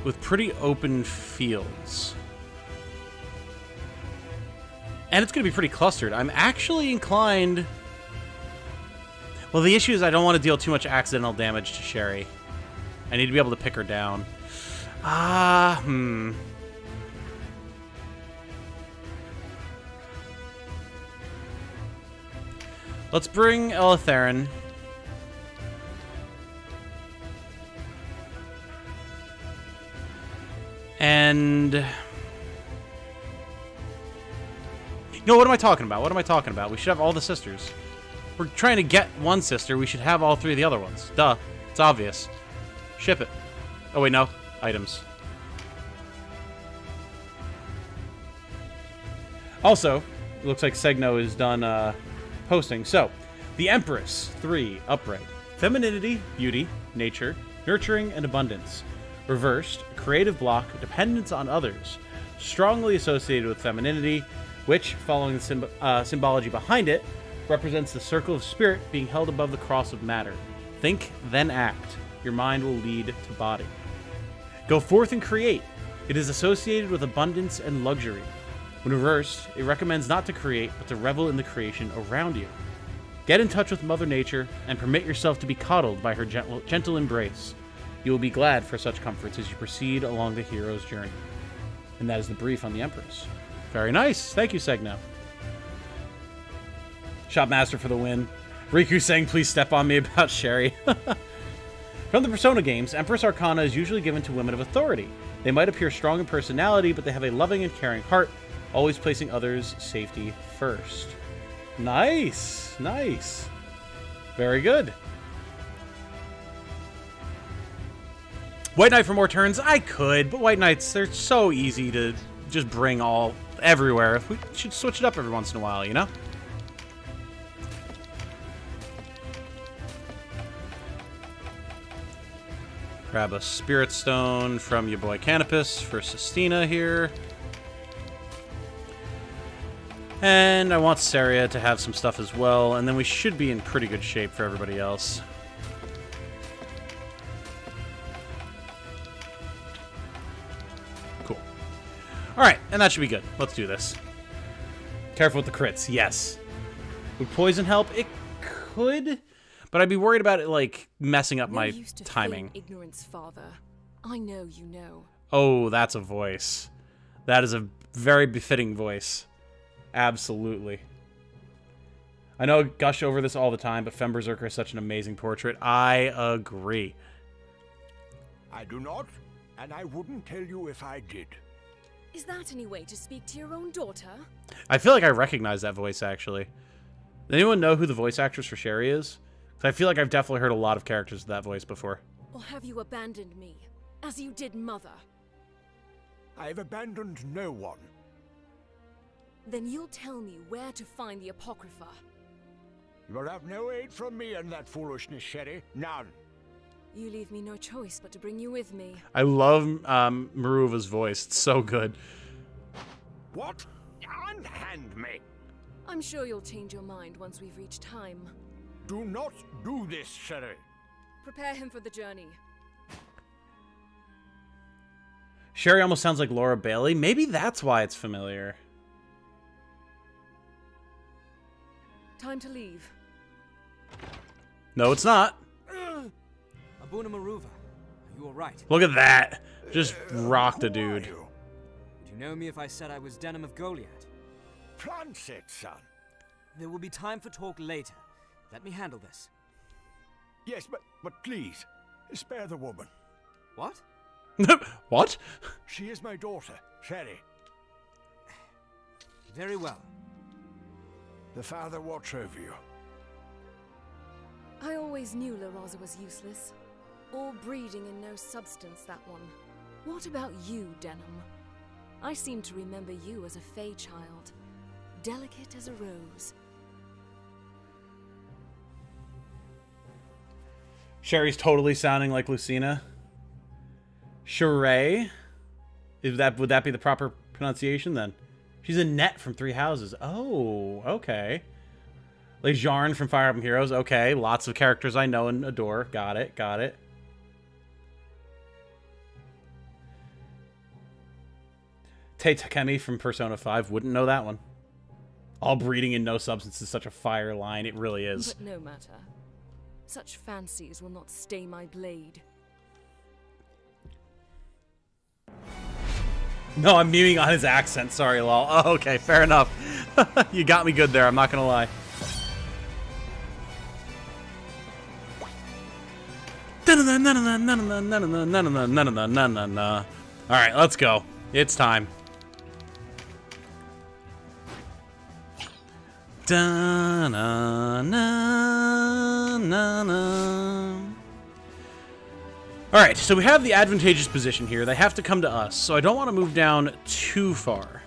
with pretty open fields. And it's going to be pretty clustered. I'm actually inclined... Well, the issue is I don't want to deal too much accidental damage to Sherry. I need to be able to pick her down. Let's bring Elitharin. And... No, what am I talking about? What am I talking about? We should have all the sisters. We're trying to get one sister. We should have all 3 of the other ones. Duh. It's obvious. Ship it. Oh, wait, no. Items. Also, it looks like Segno is done posting. So, the Empress, 3, upright. Femininity, beauty, nature, nurturing, and abundance. Reversed, creative block, dependence on others. Strongly associated with femininity, which, following the symbology behind it, represents the circle of spirit being held above the cross of matter. Think, then act. Your mind will lead to body. Go forth and create. It is associated with abundance and luxury. When reversed, it recommends not to create, but to revel in the creation around you. Get in touch with Mother Nature and permit yourself to be coddled by her gentle embrace. You will be glad for such comforts as you proceed along the hero's journey. And that is the brief on the Empress. Very nice. Thank you, Segno. Shopmaster for the win. Riku saying, please step on me about Sherry. From the Persona games, Empress Arcana is usually given to women of authority. They might appear strong in personality, but they have a loving and caring heart, always placing others' safety first. Nice. Nice. Very good. White Knight for more turns? I could, but White Knights, they're so easy to just bring all everywhere. We should switch it up every once in a while, you know? Grab a Spirit Stone from your boy Canopus for Sistina here. And I want Saria to have some stuff as well, and then we should be in pretty good shape for everybody else. Cool. Alright, and that should be good. Let's do this. Careful with the crits, yes. Would poison help? It could, but I'd be worried about it, like, messing up my timing. Ignorance, father. I know you know. Oh, that's a voice. That is a very befitting voice. Absolutely. I know I gush over this all the time, but Femme Berserker is such an amazing portrait. I agree. I do not, and I wouldn't tell you if I did. Is that any way to speak to your own daughter? I feel like I recognize that voice, actually. Does anyone know who the voice actress for Sherry is? Because I feel like I've definitely heard a lot of characters with that voice before. Or have you abandoned me, as you did mother? I've abandoned no one. Then you'll tell me where to find the Apocrypha. You will have no aid from me in that foolishness, Sherry. None. You leave me no choice but to bring you with me. I love Maruva's voice. It's so good. What? Unhand me! I'm sure you'll change your mind once we've reached time. Do not do this, Sherry. Prepare him for the journey. Sherry almost sounds like Laura Bailey. Maybe that's why it's familiar. Time to leave. No, it's not. Abuna Maruva, are you alright? Look at that. Just rocked a dude. Would you know me if I said I was Denim of Goliath? Plants it, son. There will be time for talk later. Let me handle this. Yes, but please, spare the woman. What? What? She is my daughter, Sherry. Very well. The father watch over you. I always knew La Rosa was useless. All breeding and no substance, that one. What about you, Denim? I seem to remember you as a Fey child. Delicate as a rose. Sherry's totally sounding like Lucina. Sheree? Would that be the proper pronunciation then? She's a net from Three Houses. Oh, okay. Lejarn from Fire Emblem Heroes. Okay, lots of characters I know and adore. Got it, got it. Tei Takemi from Persona 5. Wouldn't know that one. All breeding and no substance is such a fire line. It really is. But no matter. Such fancies will not stay my blade. No, I'm memeing on his accent. Sorry, lol. Oh, okay, fair enough. You got me good there. I'm not gonna lie. All right, let's go. It's time. Alright, so we have the advantageous position here. They have to come to us, so I don't want to move down too far.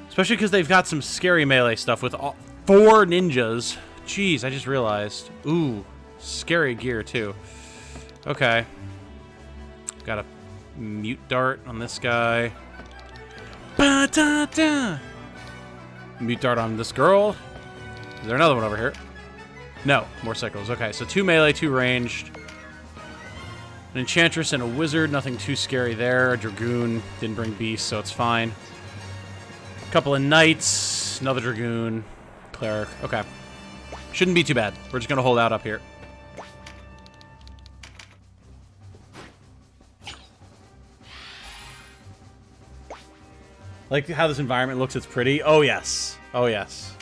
Especially because they've got some scary melee stuff with 4 ninjas. Jeez, I just realized. Ooh, scary gear too. Okay. Got a mute dart on this guy. Ba-da-da. Mute dart on this girl. Is there another one over here? No, more cycles. Okay, so 2 melee, 2 ranged. An enchantress and a wizard. Nothing too scary there. A dragoon. Didn't bring beasts, so it's fine. A couple of knights. Another dragoon. Cleric. Okay. Shouldn't be too bad. We're just going to hold out up here. Like how this environment looks, it's pretty. Oh, yes. Oh, yes.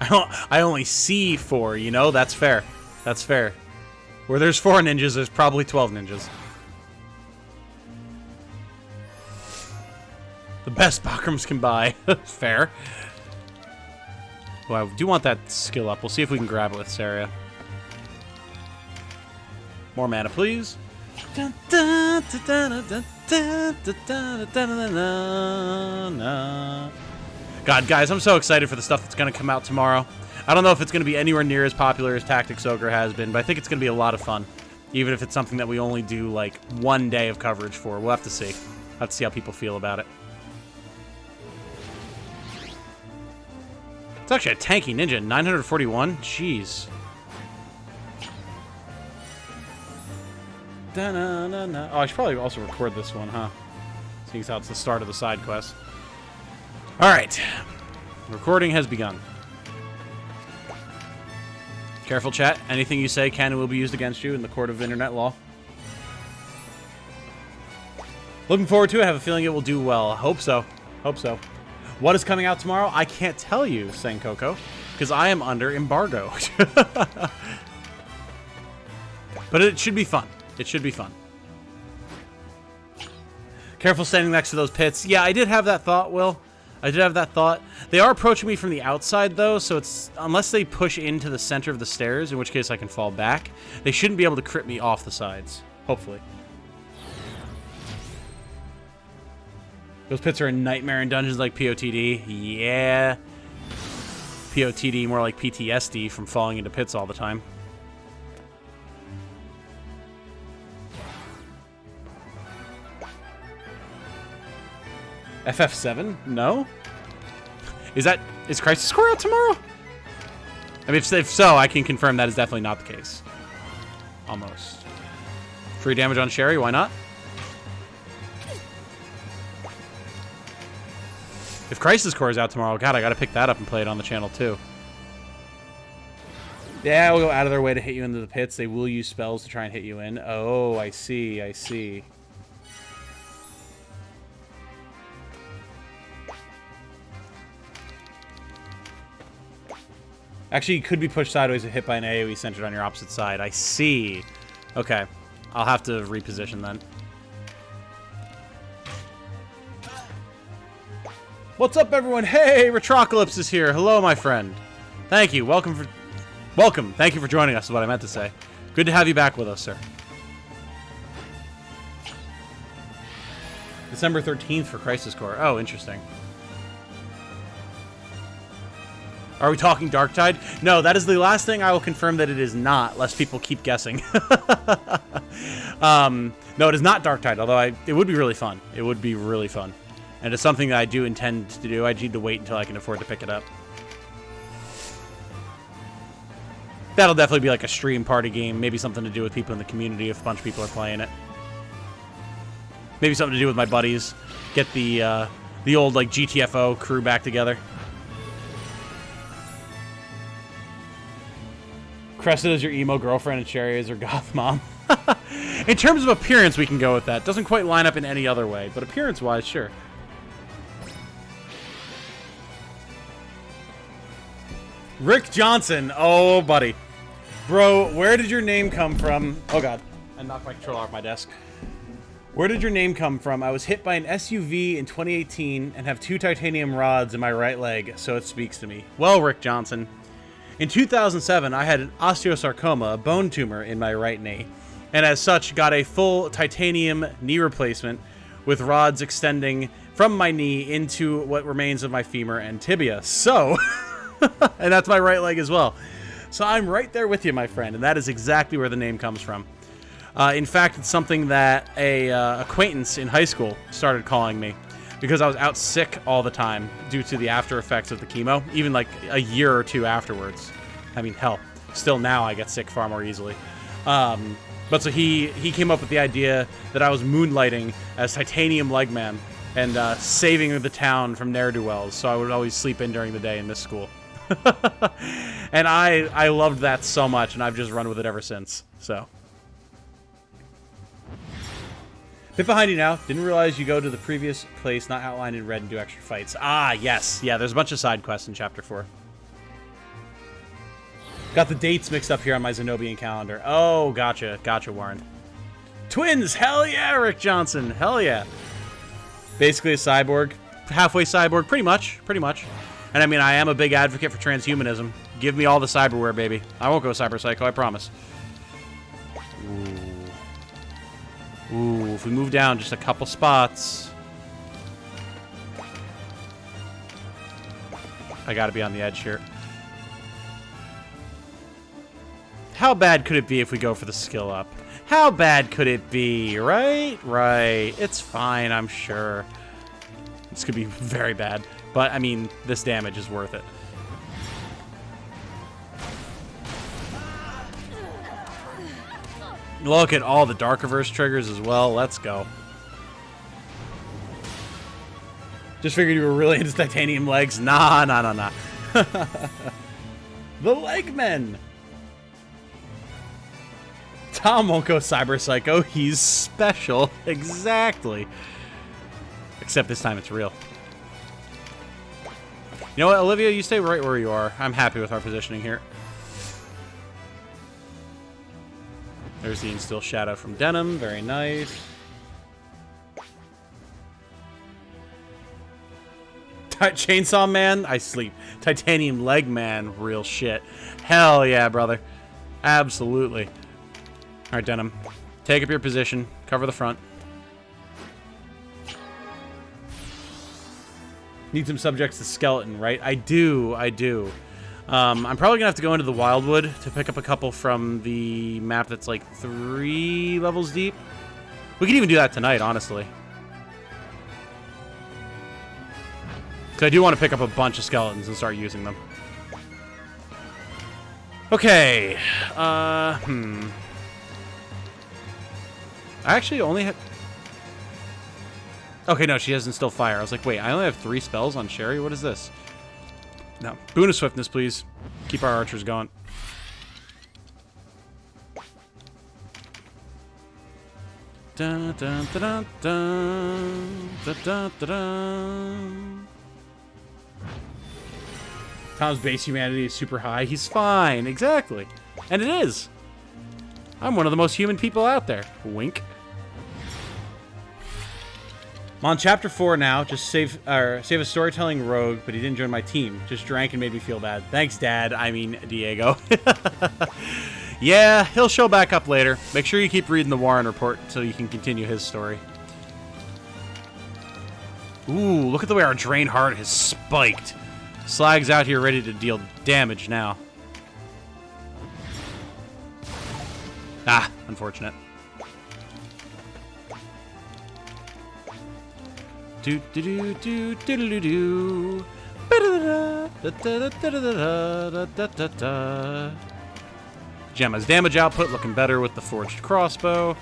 I only see 4, you know? That's fair. That's fair. Where there's 4 ninjas, there's probably 12 ninjas. The best Bakrams can buy. Fair. Well, I do want that skill up. We'll see if we can grab it with Saria. More mana, please. God, guys, I'm so excited for the stuff that's going to come out tomorrow. I don't know if it's going to be anywhere near as popular as Tactics Ogre has been, but I think it's going to be a lot of fun. Even if it's something that we only do, like, 1 day of coverage for. We'll have to see. We'll have to see how people feel about it. It's actually a tanky ninja. 941? Jeez. Oh, I should probably also record this one, huh? Seeing as how it's the start of the side quest. Alright. Recording has begun. Careful, chat. Anything you say can and will be used against you in the court of internet law. Looking forward to it. I have a feeling it will do well. Hope so. Hope so. What is coming out tomorrow? I can't tell you, Sang Coco, because I am under embargo. But it should be fun. It should be fun. Careful standing next to those pits. Yeah, I did have that thought, Will. I did have that thought. They are approaching me from the outside, though, so it's unless they push into the center of the stairs, in which case I can fall back, they shouldn't be able to crit me off the sides. Hopefully. Those pits are a nightmare in dungeons like POTD. Yeah. POTD more like PTSD from falling into pits all the time. FF7? No? Is Crisis Core out tomorrow? I mean, if so, I can confirm that is definitely not the case. Almost. Free damage on Sherry, why not? If Crisis Core is out tomorrow, God, I gotta pick that up and play it on the channel too. Yeah, we'll go out of their way to hit you into the pits. They will use spells to try and hit you in. Oh, I see, I see. Actually, you could be pushed sideways and hit by an AoE centered on your opposite side. I see. Okay. I'll have to reposition then. What's up, everyone? Hey, Retrocalypse is here. Hello, my friend. Thank you. Welcome. Thank you for joining us, is what I meant to say. Good to have you back with us, sir. December 13th for Crisis Core. Oh, interesting. Are we talking Darktide? No, that is the last thing I will confirm that it is not, lest people keep guessing. No, it is not Darktide, although it would be really fun. It would be really fun. And it's something that I do intend to do. I need to wait until I can afford to pick it up. That'll definitely be like a stream party game. Maybe something to do with people in the community if a bunch of people are playing it. Maybe something to do with my buddies. Get the old like GTFO crew back together. Cressida is your emo girlfriend and Sherry is your goth mom. In terms of appearance, we can go with that. Doesn't quite line up in any other way, but appearance-wise, sure. Rick Johnson. Oh, buddy. Bro, where did your name come from? Oh, God. I knocked my controller off my desk. Where did your name come from? I was hit by an SUV in 2018 and have 2 titanium rods in my right leg, so it speaks to me. Well, Rick Johnson, in 2007, I had an osteosarcoma, a bone tumor, in my right knee, and as such, got a full titanium knee replacement with rods extending from my knee into what remains of my femur and tibia. So, and that's my right leg as well. So I'm right there with you, my friend, and that is exactly where the name comes from. In fact, it's something that a acquaintance in high school started calling me because I was out sick all the time due to the after effects of the chemo, even like a year or two afterwards. I mean, hell, still now I get sick far more easily. But so he came up with the idea that I was moonlighting as Titanium Legman and saving the town from ne'er-do-wells, so I would always sleep in during the day and miss school. And I loved that so much, and I've just run with it ever since. So, bit behind you now. Didn't realize you go to the previous place not outlined in red and do extra fights. Ah, yes. Yeah, there's a bunch of side quests in Chapter 4. Got the dates mixed up here on my Zenobian calendar. Oh, gotcha. Gotcha, Warren. Twins! Hell yeah, Rick Johnson! Hell yeah. Basically a cyborg. Halfway cyborg. Pretty much. Pretty much. And I mean, I am a big advocate for transhumanism. Give me all the cyberware, baby. I won't go cyber psycho, I promise. Ooh. Ooh, if we move down just a couple spots. I gotta be on the edge here. How bad could it be if we go for the skill up? How bad could it be, right? Right. It's fine, I'm sure. This could be very bad. But, I mean, this damage is worth it. Look at all the Darkiverse triggers as well. Let's go. Just figured you were really into titanium legs. Nah. The Legmen! Tom won't go cyber psycho. He's special. Exactly. Except this time it's real. You know what, Olivia? You stay right where you are. I'm happy with our positioning here. There's the Instill Shadow from Denim. Very nice. Chainsaw Man? I sleep. Titanium Leg Man? Real shit. Hell yeah, brother. Absolutely. Alright, Denim. Take up your position. Cover the front. Need some subjects to skeleton, right? I do. I'm probably gonna have to go into the Wildwood to pick up a couple from the map that's like 3 levels deep. We could even do that tonight, honestly. Because I do want to pick up a bunch of skeletons and start using them. Okay. I actually only have... Okay, no, she has Instill Fire. I was like, wait, I only have 3 spells on Sherry? What is this? No. Boon of Swiftness, please. Keep our archers going. Dun, dun, dun, dun, dun, dun, dun, dun. Tom's base humanity is super high. He's fine. Exactly. And it is. I'm one of the most human people out there. Wink. I'm on chapter 4 now. Just save a storytelling rogue, but he didn't join my team. Just drank and made me feel bad. Thanks, Dad. I mean, Diego. Yeah, he'll show back up later. Make sure you keep reading the Warren report so you can continue his story. Ooh, look at the way our Drain Heart has spiked. Slag's out here ready to deal damage now. Ah, unfortunate. Do do do do do do do. Gemma's damage output looking better with the forged crossbow.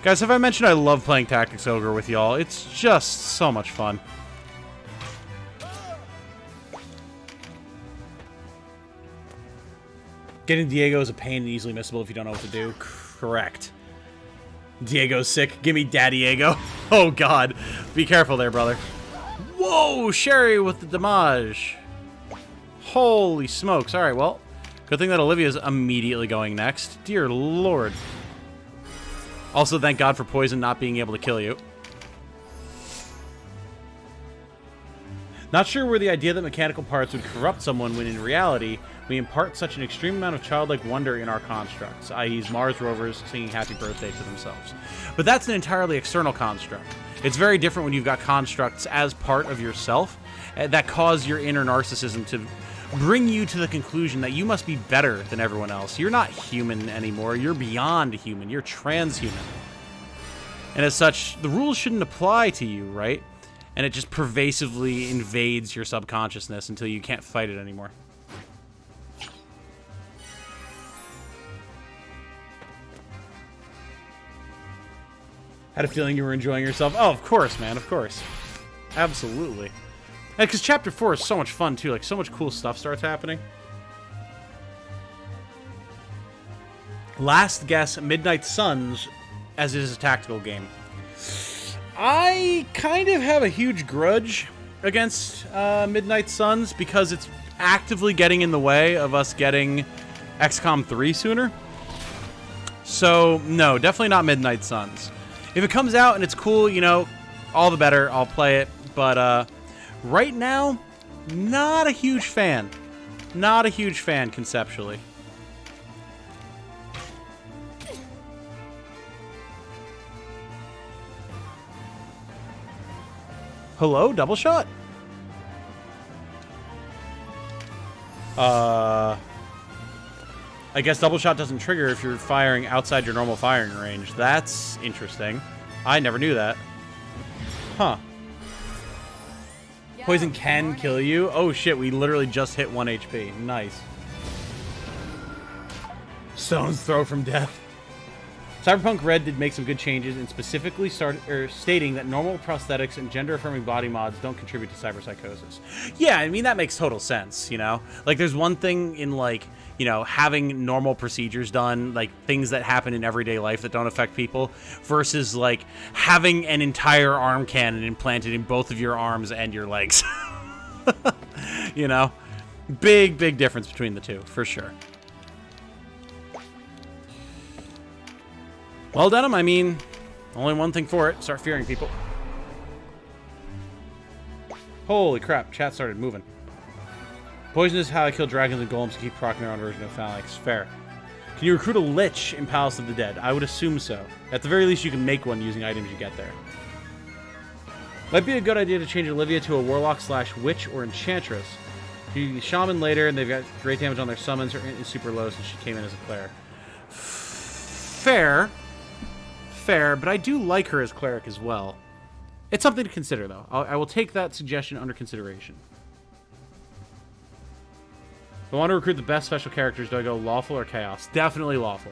Guys, have I mentioned I love playing Tactics Ogre with y'all? It's just so much fun. Getting Diego is a pain and easily missable if you don't know what to do. Correct. Diego's sick. Give me Daddy-Ego. Oh, God. Be careful there, brother. Whoa! Sherry with the damage. Holy smokes. All right, well, good thing that Olivia's immediately going next. Dear Lord. Also, thank God for poison not being able to kill you. Not sure where the idea that mechanical parts would corrupt someone when in reality, we impart such an extreme amount of childlike wonder in our constructs, i.e. Mars rovers singing happy birthday to themselves. But that's an entirely external construct. It's very different when you've got constructs as part of yourself that cause your inner narcissism to bring you to the conclusion that you must be better than everyone else. You're not human anymore. You're beyond human. You're transhuman. And as such, the rules shouldn't apply to you, right? And it just pervasively invades your subconsciousness until you can't fight it anymore. Had a feeling you were enjoying yourself. Oh, of course, man. Of course. Absolutely. And because Chapter 4 is so much fun, too. Like, so much cool stuff starts happening. Last guess, Midnight Suns, as it is a tactical game. I kind of have a huge grudge against Midnight Suns because it's actively getting in the way of us getting XCOM 3 sooner. So, no, definitely not Midnight Suns. If it comes out and it's cool, you know, all the better. I'll play it. But right now, not a huge fan. Not a huge fan conceptually. Hello, double shot? I guess double shot doesn't trigger if you're firing outside your normal firing range. That's interesting. I never knew that. Huh. Poison can kill you? Oh shit, we literally just hit 1 HP. Nice. Stone's throw from death. Cyberpunk Red did make some good changes and specifically stating that normal prosthetics and gender-affirming body mods don't contribute to cyberpsychosis. Yeah, I mean, that makes total sense, you know? Like, there's one thing in, like, you know, having normal procedures done, like, things that happen in everyday life that don't affect people, versus, like, having an entire arm cannon implanted in both of your arms and your legs. You know? Big, big difference between the two, for sure. Well, Denim, I mean, only one thing for it. Start fearing people. Holy crap, chat started moving. Poison is how I kill dragons and golems to keep proccing their own version of phalanx. Fair. Can you recruit a lich in Palace of the Dead? I would assume so. At the very least, you can make one using items you get there. Might be a good idea to change Olivia to a warlock/witch or enchantress. She'll be shaman later, and they've got great damage on their summons. Her int is super low since she came in as a cleric. Fair. Fair, but I do like her as cleric as well. It's something to consider, though. I will take that suggestion under consideration. If I want to recruit the best special characters, do I go lawful or chaos? Definitely lawful.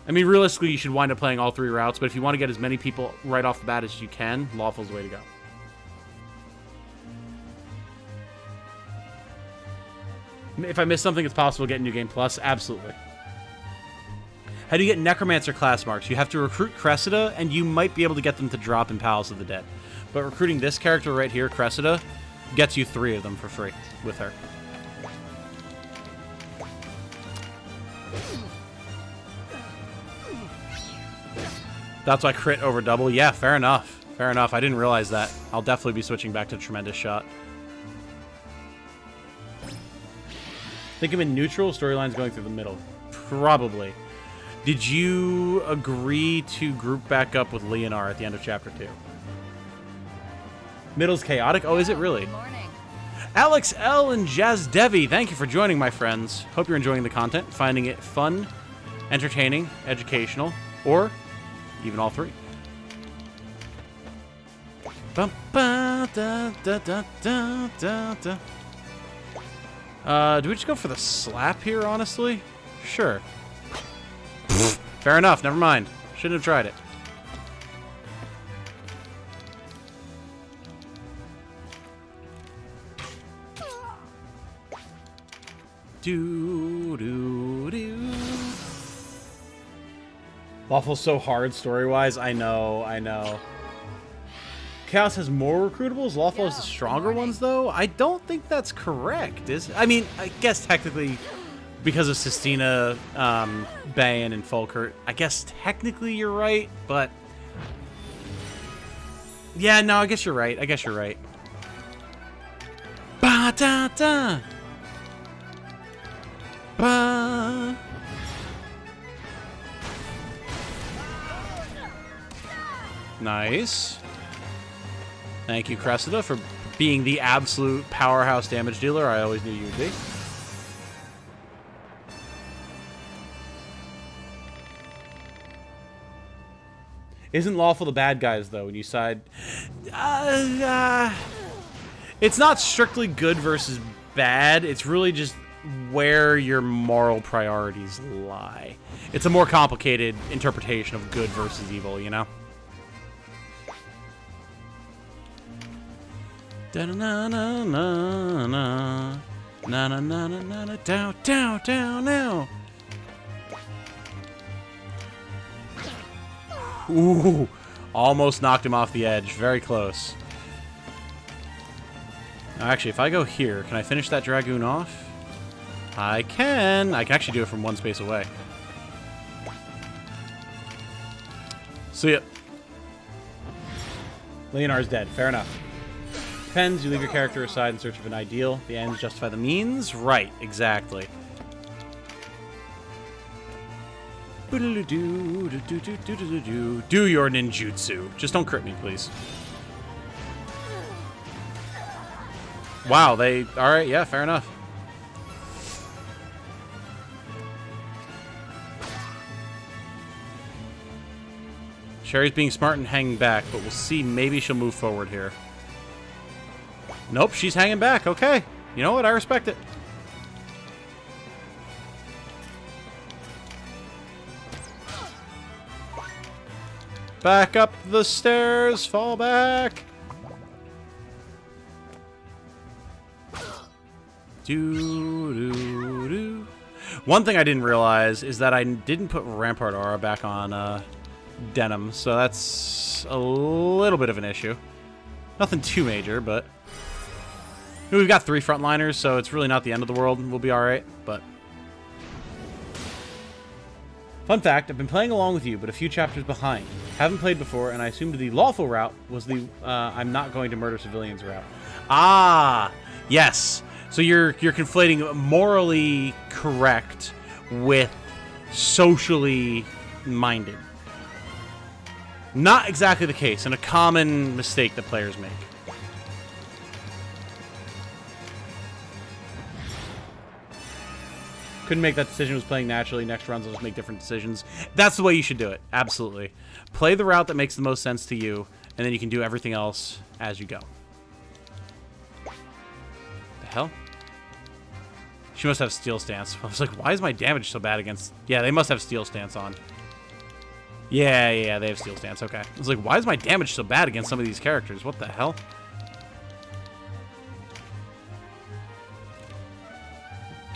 I mean, realistically, you should wind up playing all three routes, but if you want to get as many people right off the bat as you can, lawful's the way to go. If I miss something, it's possible to get New Game Plus. Absolutely. How do you get Necromancer class marks? You have to recruit Cressida, and you might be able to get them to drop in Palace of the Dead. But recruiting this character right here, Cressida, gets you 3 of them for free with her. That's why crit over double. Yeah, fair enough. Fair enough. I didn't realize that. I'll definitely be switching back to Tremendous Shot. Think I'm in neutral, storylines going through the middle. Probably. Did you agree to group back up with Leonard at the end of Chapter 2? Middle's chaotic? Oh, is it really? Good morning. Alex L. and Jazz Devi, thank you for joining, my friends. Hope you're enjoying the content, finding it fun, entertaining, educational, or even all three. Do we just go for the slap here, honestly? Sure. Fair enough, never mind. Shouldn't have tried it. Lawful's so hard story-wise. I know. Chaos has more recruitables. Lawful has the stronger ones, though. I don't think that's correct. I mean, I guess technically, because of Sistina, Bayan, and Falkert, I guess technically you're right, but yeah, no, I guess you're right. Ba da da. Ba. Nice. Thank you, Cressida, for being the absolute powerhouse damage dealer I always knew you would be. Isn't Lawful the bad guys, though, when you side... it's not strictly good versus bad. It's really just where your moral priorities lie. It's a more complicated interpretation of good versus evil, you know? Da-na-na-na-na-na. Na-na-na-na-na-na. Down, down, down, now. Ooh, almost knocked him off the edge. Very close. Now, actually, if I go here, can I finish that Dragoon off? I can. I can actually do it from one space away. See ya. Leonard's dead. Fair enough. Depends. You leave your character aside in search of an ideal. The ends justify the means. Right. Exactly. Do your ninjutsu. Just don't crit me, please. Wow, they... Alright, yeah, fair enough. Sherry's being smart and hanging back, but we'll see. Maybe she'll move forward here. Nope, she's hanging back. Okay. You know what? I respect it. Back up the stairs. Fall back. Do. One thing I didn't realize is that I didn't put Rampart Aura back on Denim, so that's a little bit of an issue. Nothing too major, but we've got 3 frontliners, so it's really not the end of the world. We'll be alright, but... Fun fact, I've been playing along with you, but a few chapters behind. Haven't played before, and I assumed the lawful route was the I'm not going to murder civilians route. Ah, yes. So you're conflating morally correct with socially minded. Not exactly the case, and a common mistake that players make. Couldn't make that decision, was playing naturally. Next runs, I'll just make different decisions. That's the way you should do it. Absolutely. Play the route that makes the most sense to you, and then you can do everything else as you go. The hell? She must have Steel Stance. I was like, why is my damage so bad against... Yeah, they must have Steel Stance on. Yeah, they have Steel Stance. Okay. I was like, why is my damage so bad against some of these characters? What the hell?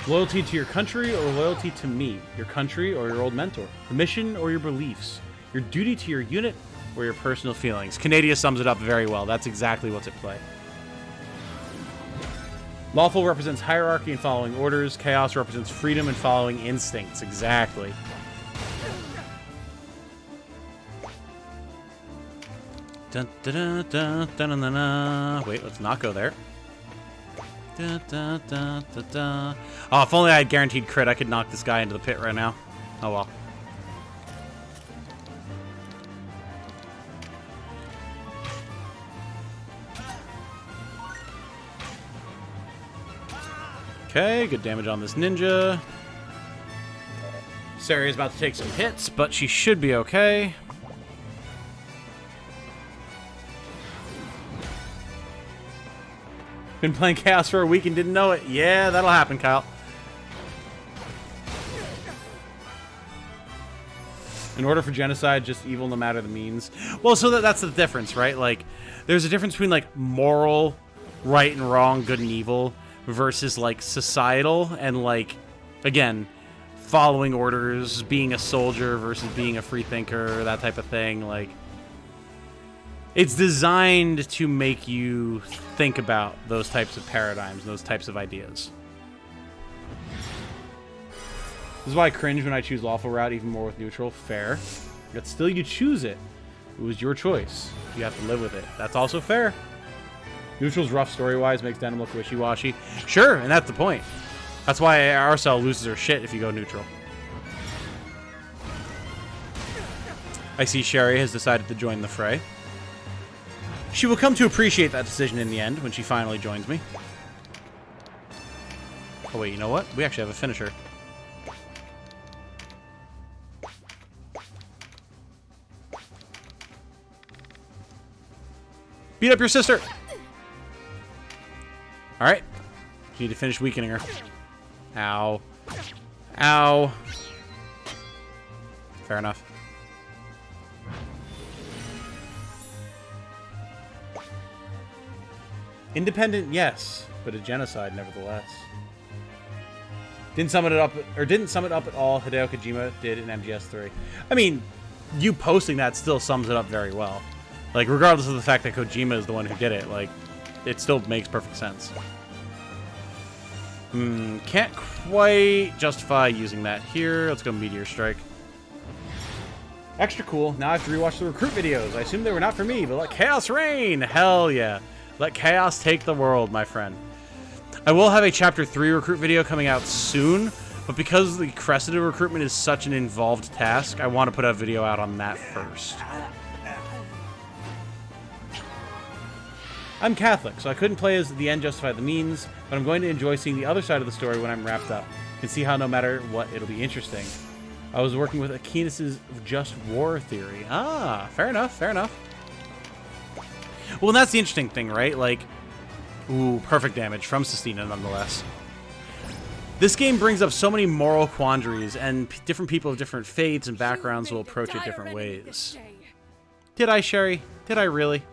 Loyalty to your country or loyalty to me? Your country or your old mentor? The mission or your beliefs? Your duty to your unit or your personal feelings? Canada sums it up very well. That's exactly what's at play. Lawful represents hierarchy and following orders. Chaos represents freedom and following instincts. Exactly. Dun, dun, dun, dun, dun, dun, dun, dun. Wait, let's not go there. Dun, dun, dun, dun, dun. Oh, if only I had guaranteed crit, I could knock this guy into the pit right now. Oh well. Okay, good damage on this ninja. Sari's about to take some hits, but she should be okay. Been playing Chaos for a week and didn't know it. Yeah, that'll happen, Kyle. In order for genocide, just evil no matter the means. Well, so that's the difference, right? Like, there's a difference between, like, moral, right and wrong, good and evil, versus, like, societal and, like, again, following orders, being a soldier versus being a free thinker, that type of thing. Like, it's designed to make you think about those types of paradigms, those types of ideas. This is why I cringe when I choose lawful route even more with neutral. Fair. But still, you choose it. It was your choice. You have to live with it. That's also fair. Neutral's rough story-wise, makes Denim look wishy-washy. Sure, and that's the point. That's why Arcel loses her shit if you go neutral. I see Sherry has decided to join the fray. She will come to appreciate that decision in the end when she finally joins me. Oh wait, you know what? We actually have a finisher. Beat up your sister! Alright. You need to finish weakening her. Ow. Ow. Fair enough. Independent, yes, but a genocide nevertheless. Didn't sum it up at all. Hideo Kojima did in MGS3. I mean, you posting that still sums it up very well. Like, regardless of the fact that Kojima is the one who did it, like, it still makes perfect sense. Can't quite justify using that here. Let's go Meteor Strike. Extra cool. Now I have to rewatch the Recruit videos. I assume they were not for me, but let chaos reign. Hell yeah. Let chaos take the world, my friend. I will have a Chapter 3 Recruit video coming out soon, but because the Crescent recruitment is such an involved task, I want to put a video out on that first. I'm Catholic, so I couldn't play as the end justify the means, but I'm going to enjoy seeing the other side of the story when I'm wrapped up. You can see how no matter what, it'll be interesting. I was working with Aquinas' just war theory. Ah, fair enough, fair enough. Well, and that's the interesting thing, right? Like, ooh, perfect damage from Sistina nonetheless. This game brings up so many moral quandaries, and different people of different faiths and backgrounds will approach it different ways. Did I, Sherry? Did I really?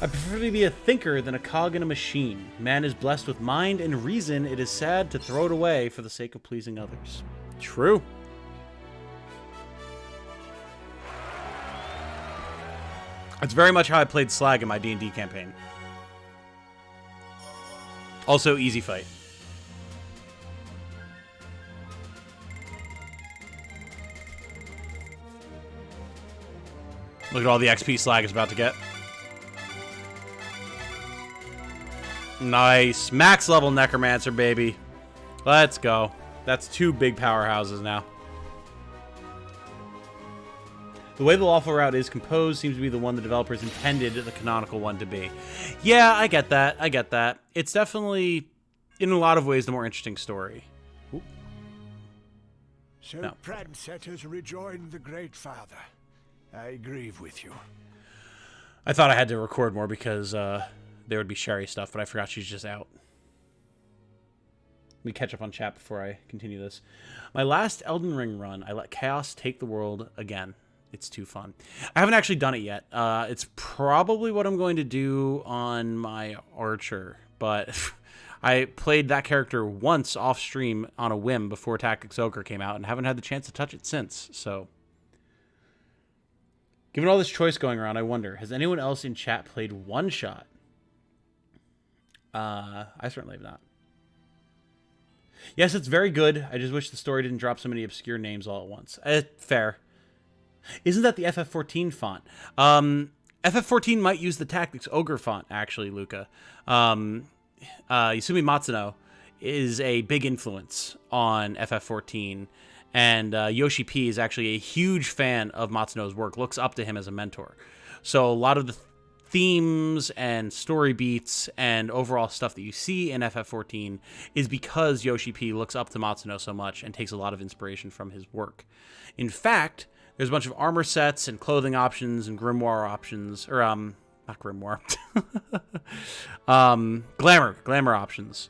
I prefer to be a thinker than a cog in a machine. Man is blessed with mind and reason. It is sad to throw it away for the sake of pleasing others. True. That's very much how I played Slag in my D&D campaign. Also, easy fight. Look at all the XP Slag is about to get. Nice. Max level Necromancer, baby. Let's go. That's 2 big powerhouses now. The way the lawful route is composed seems to be the one the developers intended the canonical one to be. Yeah, I get that. I get that. It's definitely, in a lot of ways, the more interesting story. Ooh. So No. Pransett has rejoined the Great Father. I grieve with you. I thought I had to record more because there would be Sherry stuff, but I forgot she's just out. Let me catch up on chat before I continue this. My last Elden Ring run, I let Chaos take the world again. It's too fun. I haven't actually done it yet. It's probably what I'm going to do on my Archer, but I played that character once off stream on a whim before Tactics Ogre came out and haven't had the chance to touch it since, so. Given all this choice going around, I wonder, has anyone else in chat played One Shot? I certainly have not. Yes, it's very good. I just wish the story didn't drop so many obscure names all at once. Fair. Isn't that the FF14 font? FF14 might use the Tactics Ogre font, actually, Luca. Yasumi Matsuno is a big influence on FF14, and Yoshi P is actually a huge fan of Matsuno's work, looks up to him as a mentor. So a lot of the themes and story beats and overall stuff that you see in FF14 is because Yoshi P looks up to Matsuno so much and takes a lot of inspiration from his work. In fact, there's a bunch of armor sets and clothing options and grimoire options, or not grimoire, glamour options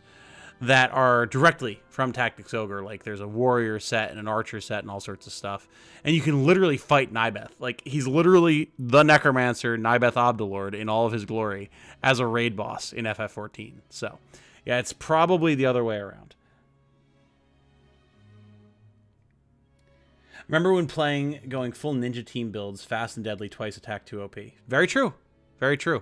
that are directly from Tactics Ogre. Like there's a warrior set and an archer set and all sorts of stuff. And you can literally fight Nybeth. Like he's literally the necromancer, Nybeth Obdalord, in all of his glory as a raid boss in FF14. So yeah, it's probably the other way around. Remember when playing, going full ninja team builds, fast and deadly, twice attack, 2 OP. Very true. Very true.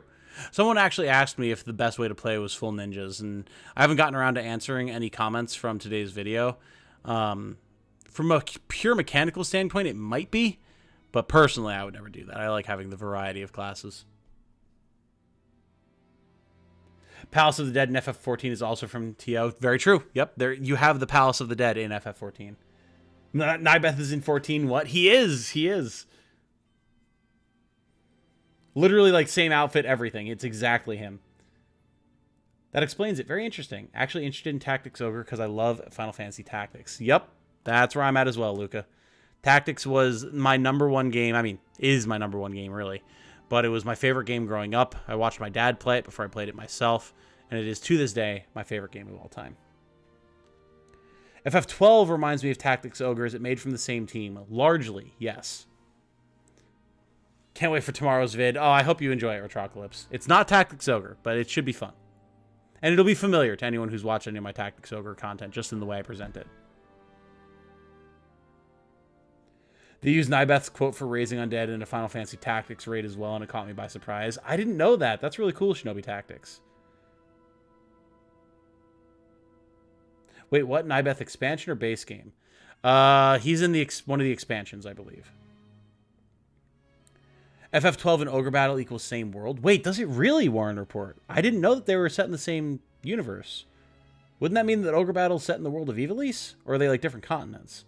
Someone actually asked me if the best way to play was full ninjas, and I haven't gotten around to answering any comments from today's video. From a pure mechanical standpoint, it might be, but personally, I would never do that. I like having the variety of classes. Palace of the Dead in FF14 is also from TO. Very true. Yep, there you have the Palace of the Dead in FF14. Nybeth is in 14. What? He is. He is. Literally, like, same outfit, everything. It's exactly him. That explains it. Very interesting. Actually interested in Tactics Ogre because I love Final Fantasy Tactics. Yep. That's where I'm at as well, Luca. Tactics was my #1 game. I mean, is my #1 game, really. But it was my favorite game growing up. I watched my dad play it before I played it myself. And it is, to this day, my favorite game of all time. FF12 reminds me of Tactics Ogre. Is it made from the same team? Largely, yes. Can't wait for tomorrow's vid. Oh, I hope you enjoy it, Retrocalypse. It's not Tactics Ogre, but it should be fun. And it'll be familiar to anyone who's watched any of my Tactics Ogre content, just in the way I present it. They used Nybeth's quote for raising undead in a Final Fantasy Tactics raid as well, and it caught me by surprise. I didn't know that. That's really cool, Shinobi Tactics. Wait, what? Nybeth expansion or base game? He's in the one of the expansions, I believe. FF12 and Ogre Battle equals same world. Wait, does it really, Warren Report? I didn't know that they were set in the same universe. Wouldn't that mean that Ogre Battle is set in the world of Ivalice? Or are they like different continents?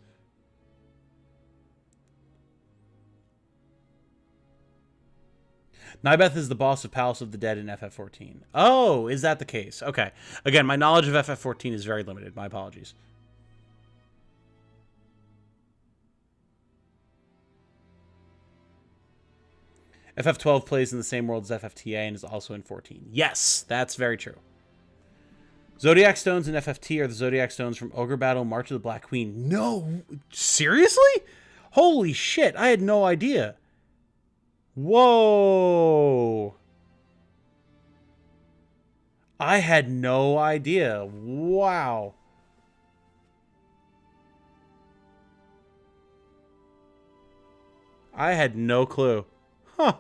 Nybeth is the boss of Palace of the Dead in FF14. Oh, is that the case? Okay. Again, my knowledge of FF14 is very limited. My apologies. FF12 plays in the same world as FFTA and is also in 14. Yes, that's very true. Zodiac Stones in FFT are the Zodiac Stones from Ogre Battle, March of the Black Queen. No, seriously? Holy shit, I had no idea. Whoa. I had no idea. Wow. I had no clue. Huh.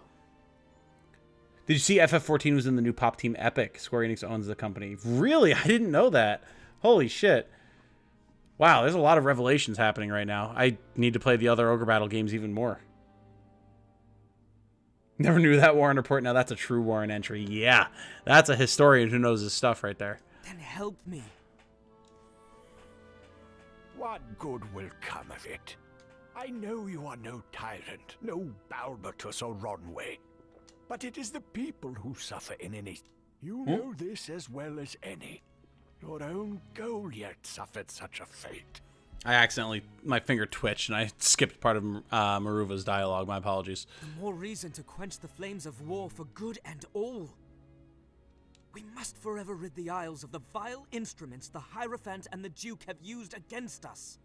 Did you see FF14 was in the new Pop Team Epic? Square Enix owns the company. Really? I didn't know that. Holy shit. Wow, there's a lot of revelations happening right now. I need to play the other Ogre Battle games even more. Never knew that, Warren Report. Now that's a true Warren entry. Yeah, that's a historian who knows his stuff right there. Then help me. What good will come of it? I know you are no tyrant, no Balbatus or Ronway. But it is the people who suffer in any... You know this as well as any. Your own Goliath suffered such a fate. I accidentally... My finger twitched and I skipped part of Maruva's dialogue. My apologies. The more reason to quench the flames of war for good and all. We must forever rid the Isles of the vile instruments the Hierophant and the Duke have used against us.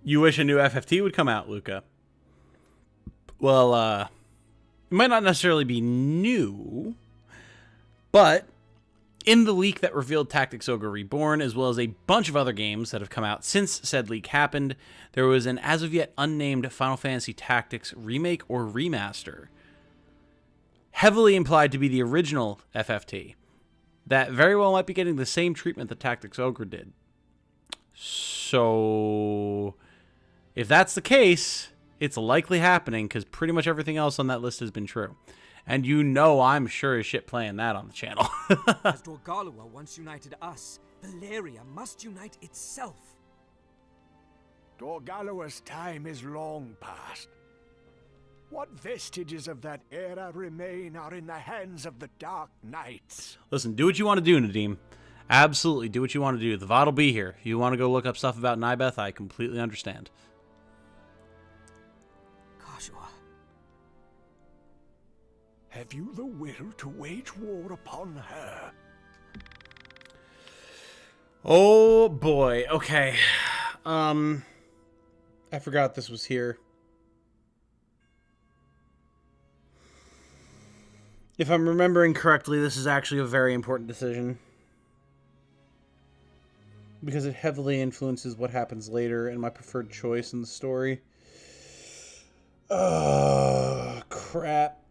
You wish a new FFT would come out, Luca. Well, it might not necessarily be new, but in the leak that revealed Tactics Ogre Reborn, as well as a bunch of other games that have come out since said leak happened, there was an as of yet unnamed Final Fantasy Tactics remake or remaster, heavily implied to be the original FFT, that very well might be getting the same treatment that Tactics Ogre did. So, if that's the case, It's likely happening because pretty much everything else on that list has been true. And you know I'm sure as shit playing that on the channel. As Dorgalawa once united us, Valeria must unite itself. Dorgalawa's time is long past. What vestiges of that era remain are in the hands of the Dark Knights. Listen, do what you want to do, Nadim. Absolutely, do what you want to do. The VOD will be here. If you want to go look up stuff about Nibeth, I completely understand. Kashua. Have you the will to wage war upon her? Oh boy, okay. I forgot this was here. If I'm remembering correctly, this is actually a very important decision. Because it heavily influences what happens later and my preferred choice in the story. Oh, crap.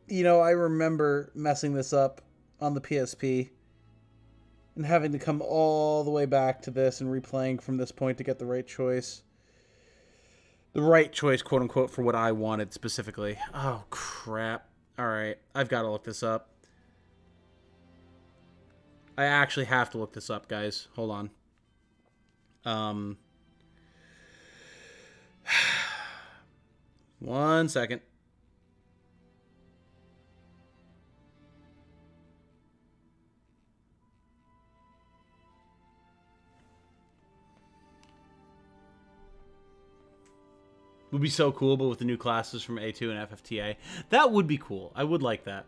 You know, I remember messing this up on the PSP and having to come all the way back to this and replaying from this point to get the right choice. The right choice, quote unquote, for what I wanted specifically. Oh, crap. Alright, I've got to look this up. I actually have to look this up, guys. Hold on. 1 second. Would be so cool, but with the new classes from A2 and FFTA. That would be cool. I would like that.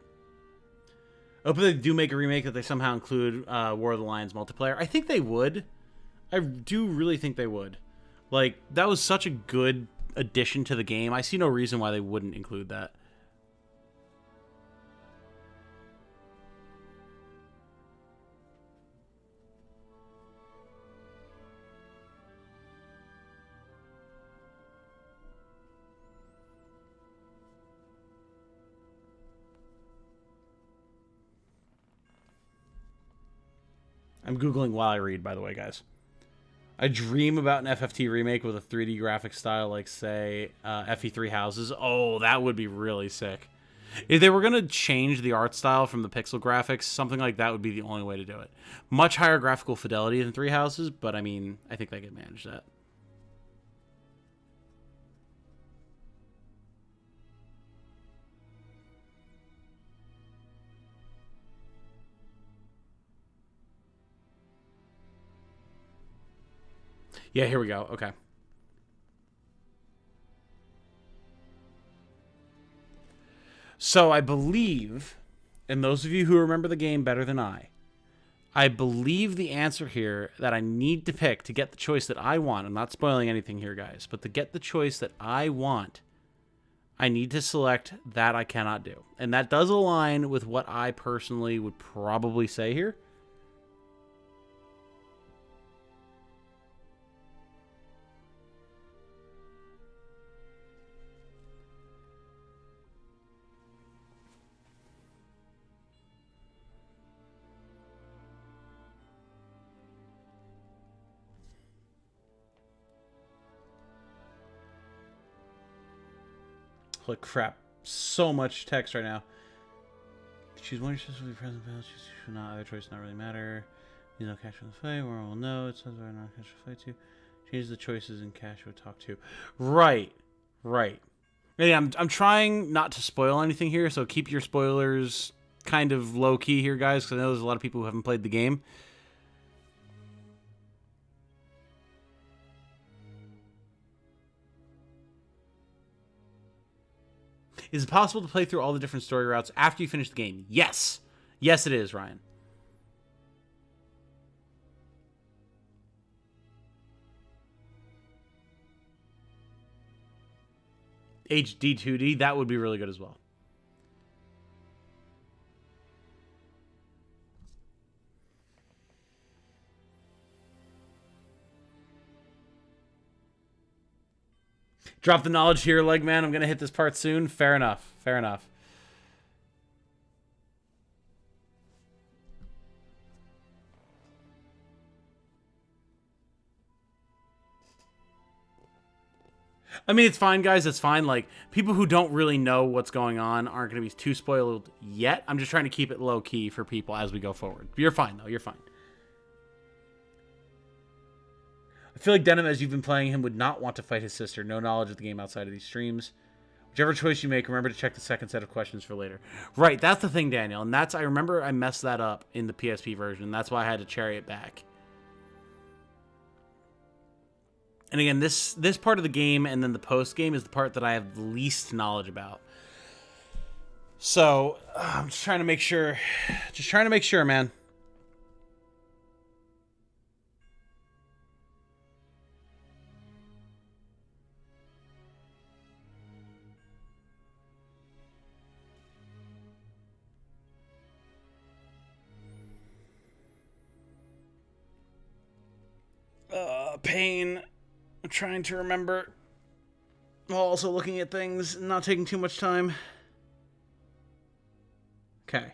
I hope they do make a remake that they somehow include War of the Lions multiplayer. I think they would. I do really think they would. Like, that was such a good addition to the game. I see no reason why they wouldn't include that. I'm Googling while I read, by the way, guys. I dream about an FFT remake with a 3D graphic style like, say, FE3 Houses. Oh, that would be really sick. If they were going to change the art style from the pixel graphics, something like that would be the only way to do it. Much higher graphical fidelity than 3 Houses, but I mean, I think they could manage that. Yeah, here we go. Okay. So I believe, and those of you who remember the game better than I believe the answer here that I need to pick to get the choice that I want, I'm not spoiling anything here, guys, but to get the choice that I want, I need to select that I cannot do. And that does align with what I personally would probably say here. Holy crap. So much text right now. Choose one choice will be present balance. Choose should not. Other choice not really matter. You know, cash for the fight. Where will know. It says where not cash for fight to. Change the choices and cash will talk to. Right. Right. Yeah, I'm trying not to spoil anything here, so keep your spoilers kind of low key here, guys, because I know there's a lot of people who haven't played the game. Is it possible to play through all the different story routes after you finish the game? Yes. Yes, it is, Ryan. HD 2D, that would be really good as well. Drop the knowledge here, Legman. I'm going to hit this part soon. Fair enough. Fair enough. I mean, it's fine, guys. It's fine. Like, people who don't really know what's going on aren't going to be too spoiled yet. I'm just trying to keep it low-key for people as we go forward. You're fine, though. You're fine. I feel like Denim, as you've been playing him, would not want to fight his sister. No knowledge of the game outside of these streams. Whichever choice you make, remember to check the second set of questions for later. Right, that's the thing, Daniel. And I remember I messed that up in the PSP version. That's why I had to cherry it back. And again, this part of the game and then the post-game is the part that I have the least knowledge about. So, I'm just trying to make sure. Just trying to make sure, man. Pain. I'm trying to remember while also looking at things, not taking too much time. Okay.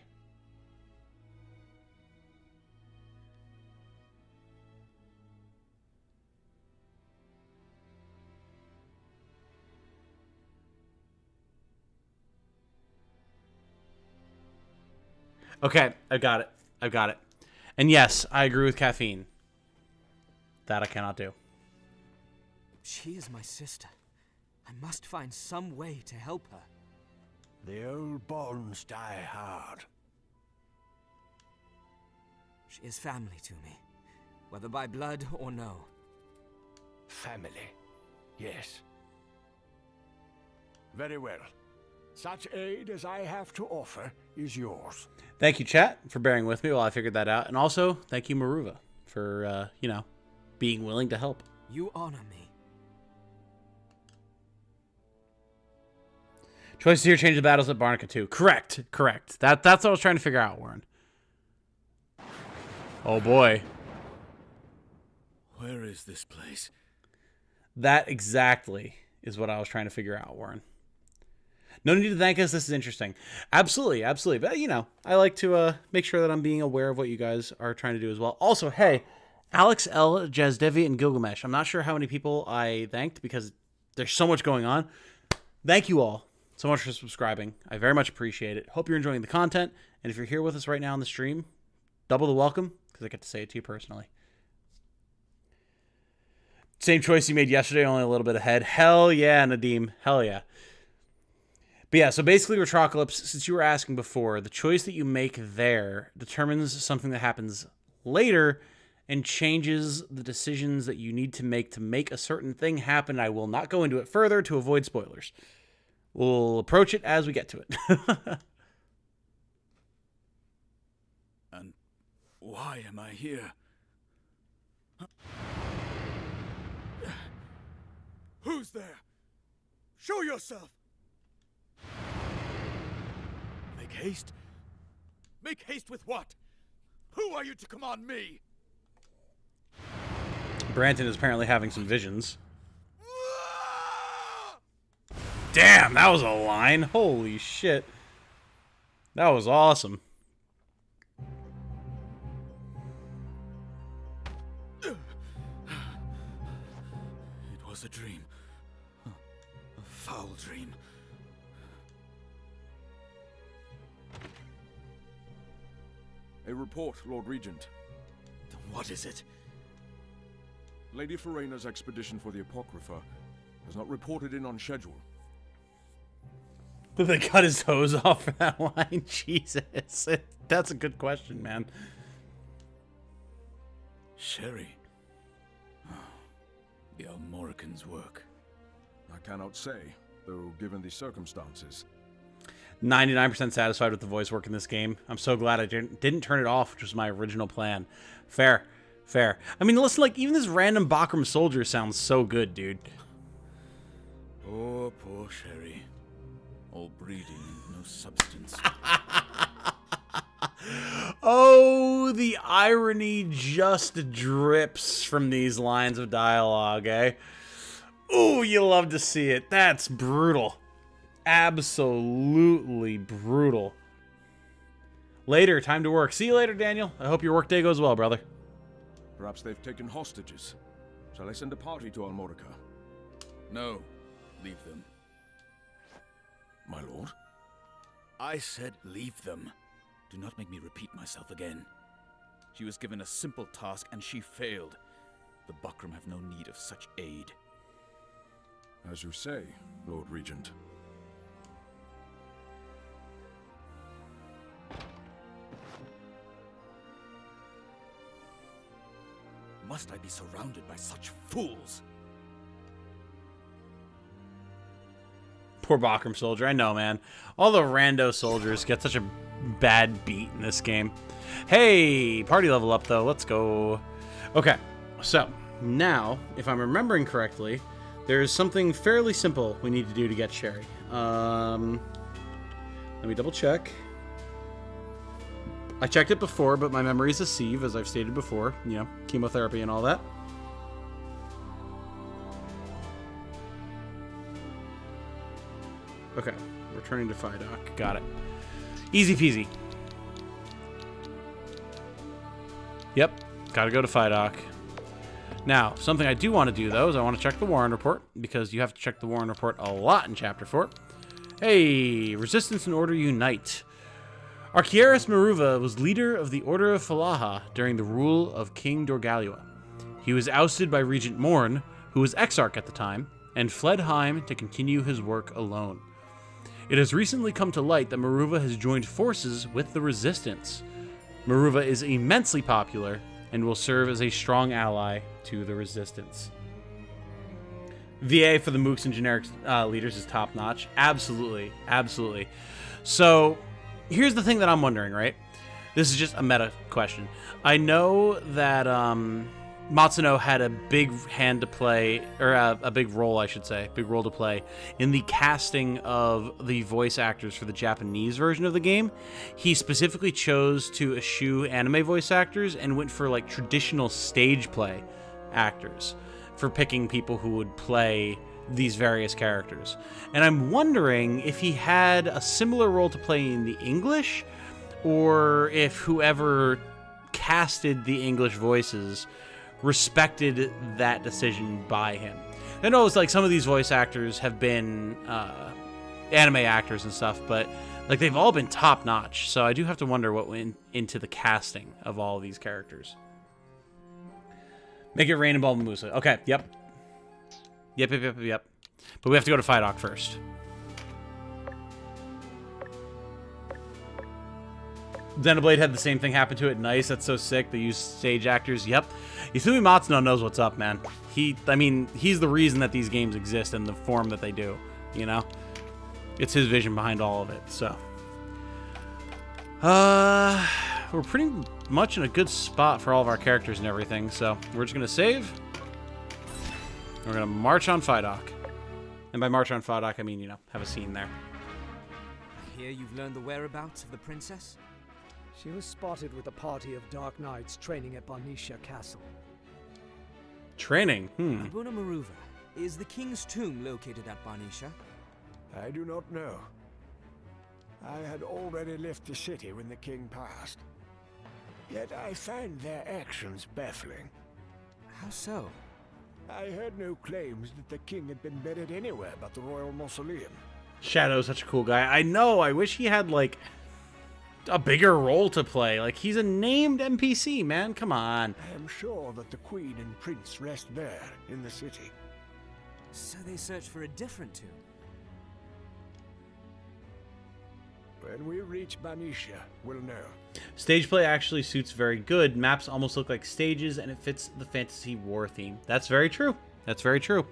Okay, I got it. I've got it. And yes, I agree with caffeine. That I cannot do. She is my sister. I must find some way to help her. The old bonds die hard. She is family to me, whether by blood or no. Family, yes. Very well. Such aid as I have to offer is yours. Thank you, chat, for bearing with me while I figured that out. And also, thank you, Maruva, for, being willing to help. You honor me. Choices here change the battles at Barnica too. Correct. That's what I was trying to figure out, Warren. Oh boy. Where is this place? That exactly is what I was trying to figure out, Warren. No need to thank us. This is interesting. Absolutely. But, I like to make sure that I'm being aware of what you guys are trying to do as well. Also, hey, Alex L, Jazdevi, and Gilgamesh. I'm not sure how many people I thanked because there's so much going on. Thank you all so much for subscribing. I very much appreciate it. Hope you're enjoying the content. And if you're here with us right now on the stream, double the welcome because I get to say it to you personally. Same choice you made yesterday, only a little bit ahead. Hell yeah, Nadim. Hell yeah. But yeah, so basically, Retrocalypse, since you were asking before, the choice that you make there determines something that happens later and changes the decisions that you need to make a certain thing happen. I will not go into it further to avoid spoilers. We'll approach it as we get to it. And why am I here? Who's there? Show yourself! Make haste? Make haste with what? Who are you to command me? Branton is apparently having some visions. Damn, that was a line. Holy shit. That was awesome. It was a dream. A foul dream. A report, Lord Regent. Then what is it? Lady Ferena's expedition for the Apocrypha has not reported in on schedule. Did they cut his hose off for that line? Jesus. That's a good question, man. Sherry. The Almorican's work. I cannot say, though given the circumstances. 99% satisfied with the voice work in this game. I'm so glad I didn't turn it off, which was my original plan. Fair. I mean, listen, like, even this random Bakram soldier sounds so good, dude. Poor Sherry. All breeding and no substance. Oh, the irony just drips from these lines of dialogue, eh? Ooh, you love to see it. That's brutal. Absolutely brutal. Later, time to work. See you later, Daniel. I hope your workday goes well, brother. Perhaps they've taken hostages. Shall I send a party to Almorica? No. Leave them. My lord? I said leave them. Do not make me repeat myself again. She was given a simple task and she failed. The Buckram have no need of such aid. As you say, Lord Regent. Must I be surrounded by such fools? Poor Bakram soldier. I know, man. All the rando soldiers get such a bad beat in this game. Hey, party level up, though. Let's go. Okay, so now, if I'm remembering correctly, there's something fairly simple we need to do to get Sherry. Let me double check. I checked it before, but my memory's a sieve, as I've stated before. You know, chemotherapy and all that. Okay, returning to Heidon. Got it. Easy peasy. Yep, gotta go to Heidon. Now, something I do want to do, though, is I want to check the Warren Report, because you have to check the Warren Report a lot in Chapter 4. Hey, Resistance and Order unite. Archieris Maruva was leader of the Order of Falaha during the rule of King Dorgalua. He was ousted by Regent Morn, who was Exarch at the time, and fled Heim to continue his work alone. It has recently come to light that Maruva has joined forces with the Resistance. Maruva is immensely popular and will serve as a strong ally to the Resistance. VA for the Mooks and generic leaders is top-notch. Absolutely. Absolutely. So, here's the thing that I'm wondering, right? This is just a meta question. I know that Matsuno had a big hand to play, or a big role, I should say, big role to play in the casting of the voice actors for the Japanese version of the game. He specifically chose to eschew anime voice actors and went for like traditional stage play actors for picking people who would play these various characters. And I'm wondering if he had a similar role to play in the English, or if whoever casted the English voices respected that decision by him. I know it's like some of these voice actors have been anime actors and stuff, but like they've all been top notch. So I do have to wonder what went into the casting of all of these characters. Make it rain and Balmamusa. Okay, yep. Yep. But we have to go to Heidon first. Xenoblade had the same thing happen to it. Nice, that's so sick. They use stage actors. Yep. Yasumi Matsuno knows what's up, man. He's the reason that these games exist in the form that they do, you know? It's his vision behind all of it, so. We're pretty much in a good spot for all of our characters and everything, so we're just going to save. We're going to march on Heidon. And by march on Heidon, I mean, you know, have a scene there. I hear you've learned the whereabouts of the princess? She was spotted with a party of Dark Knights training at Varnisha Castle. Training? Abuna Maruva, is the king's tomb located at Varnisha? I do not know. I had already left the city when the king passed. Yet I find their actions baffling. How so? I heard no claims that the king had been buried anywhere but the royal mausoleum. Shadow's such a cool guy. I know, I wish he had, like, a bigger role to play. Like, he's a named NPC, man. Come on. I am sure that the queen and prince rest there in the city. So they search for a different tomb? When we reach Varnisha, we'll know. Stage play actually suits very good. Maps almost look like stages, and it fits the fantasy war theme. That's very true. That's very true.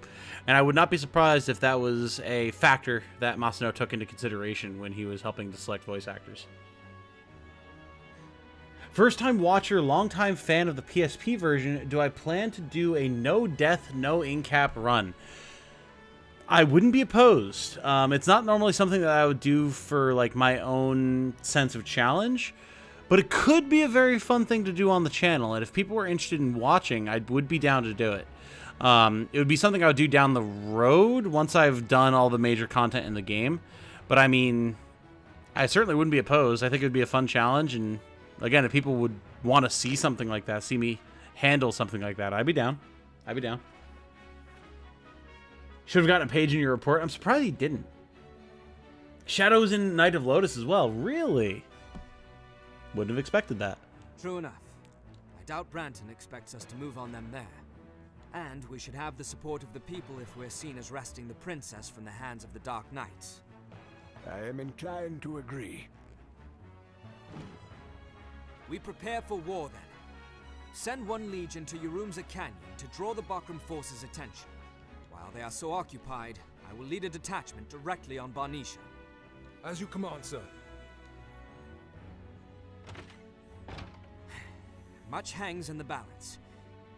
And I would not be surprised if that was a factor that Masuno took into consideration when he was helping to select voice actors. First-time watcher, long-time fan of the PSP version, do I plan to do a no-death, no-incap run? I wouldn't be opposed. It's not normally something that I would do for like my own sense of challenge, but it could be a very fun thing to do on the channel, and if people were interested in watching, I would be down to do it. It would be something I would do down the road once I've done all the major content in the game, but I mean, I certainly wouldn't be opposed. I think it would be a fun challenge, and again, if people would want to see something like that, see me handle something like that, I'd be down. I'd be down. Should have gotten a page in your report. I'm surprised he didn't. Shadow's in Knight of Lotus as well. Really? Wouldn't have expected that. True enough. I doubt Branton expects us to move on them there. And we should have the support of the people if we're seen as wresting the princess from the hands of the Dark Knights. I am inclined to agree. We prepare for war then. Send one legion to Urumza Canyon to draw the Bakram forces' attention. While they are so occupied, I will lead a detachment directly on Varnisha. As you command, sir. Much hangs in the balance.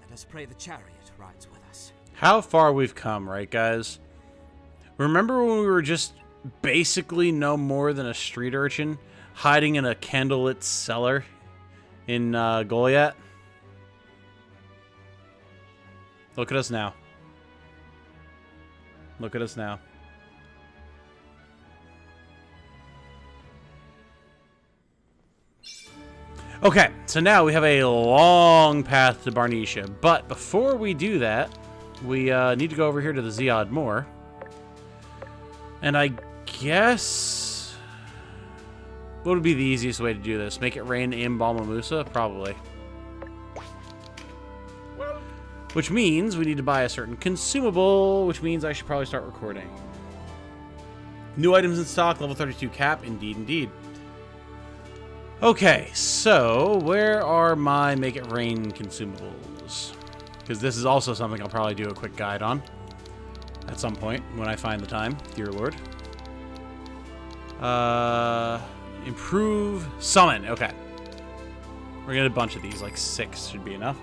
Let us pray the chariot rides with us. How far we've come, right, guys? Remember when we were just basically no more than a street urchin hiding in a candlelit cellar in Goliath? Look at us now. Look at us now. Okay, so now we have a long path to Varnisha, but before we do that, we need to go over here to the Ziad Moor. And I guess... what would be the easiest way to do this? Make it rain in Balmamusa? Probably. Which means we need to buy a certain consumable, which means I should probably start recording. New items in stock, level 32 cap. Indeed, indeed. Okay, so where are my Make It Rain consumables? Because this is also something I'll probably do a quick guide on at some point when I find the time, dear Lord. Improve summon. Okay. We're gonna get a bunch of these, like 6 should be enough.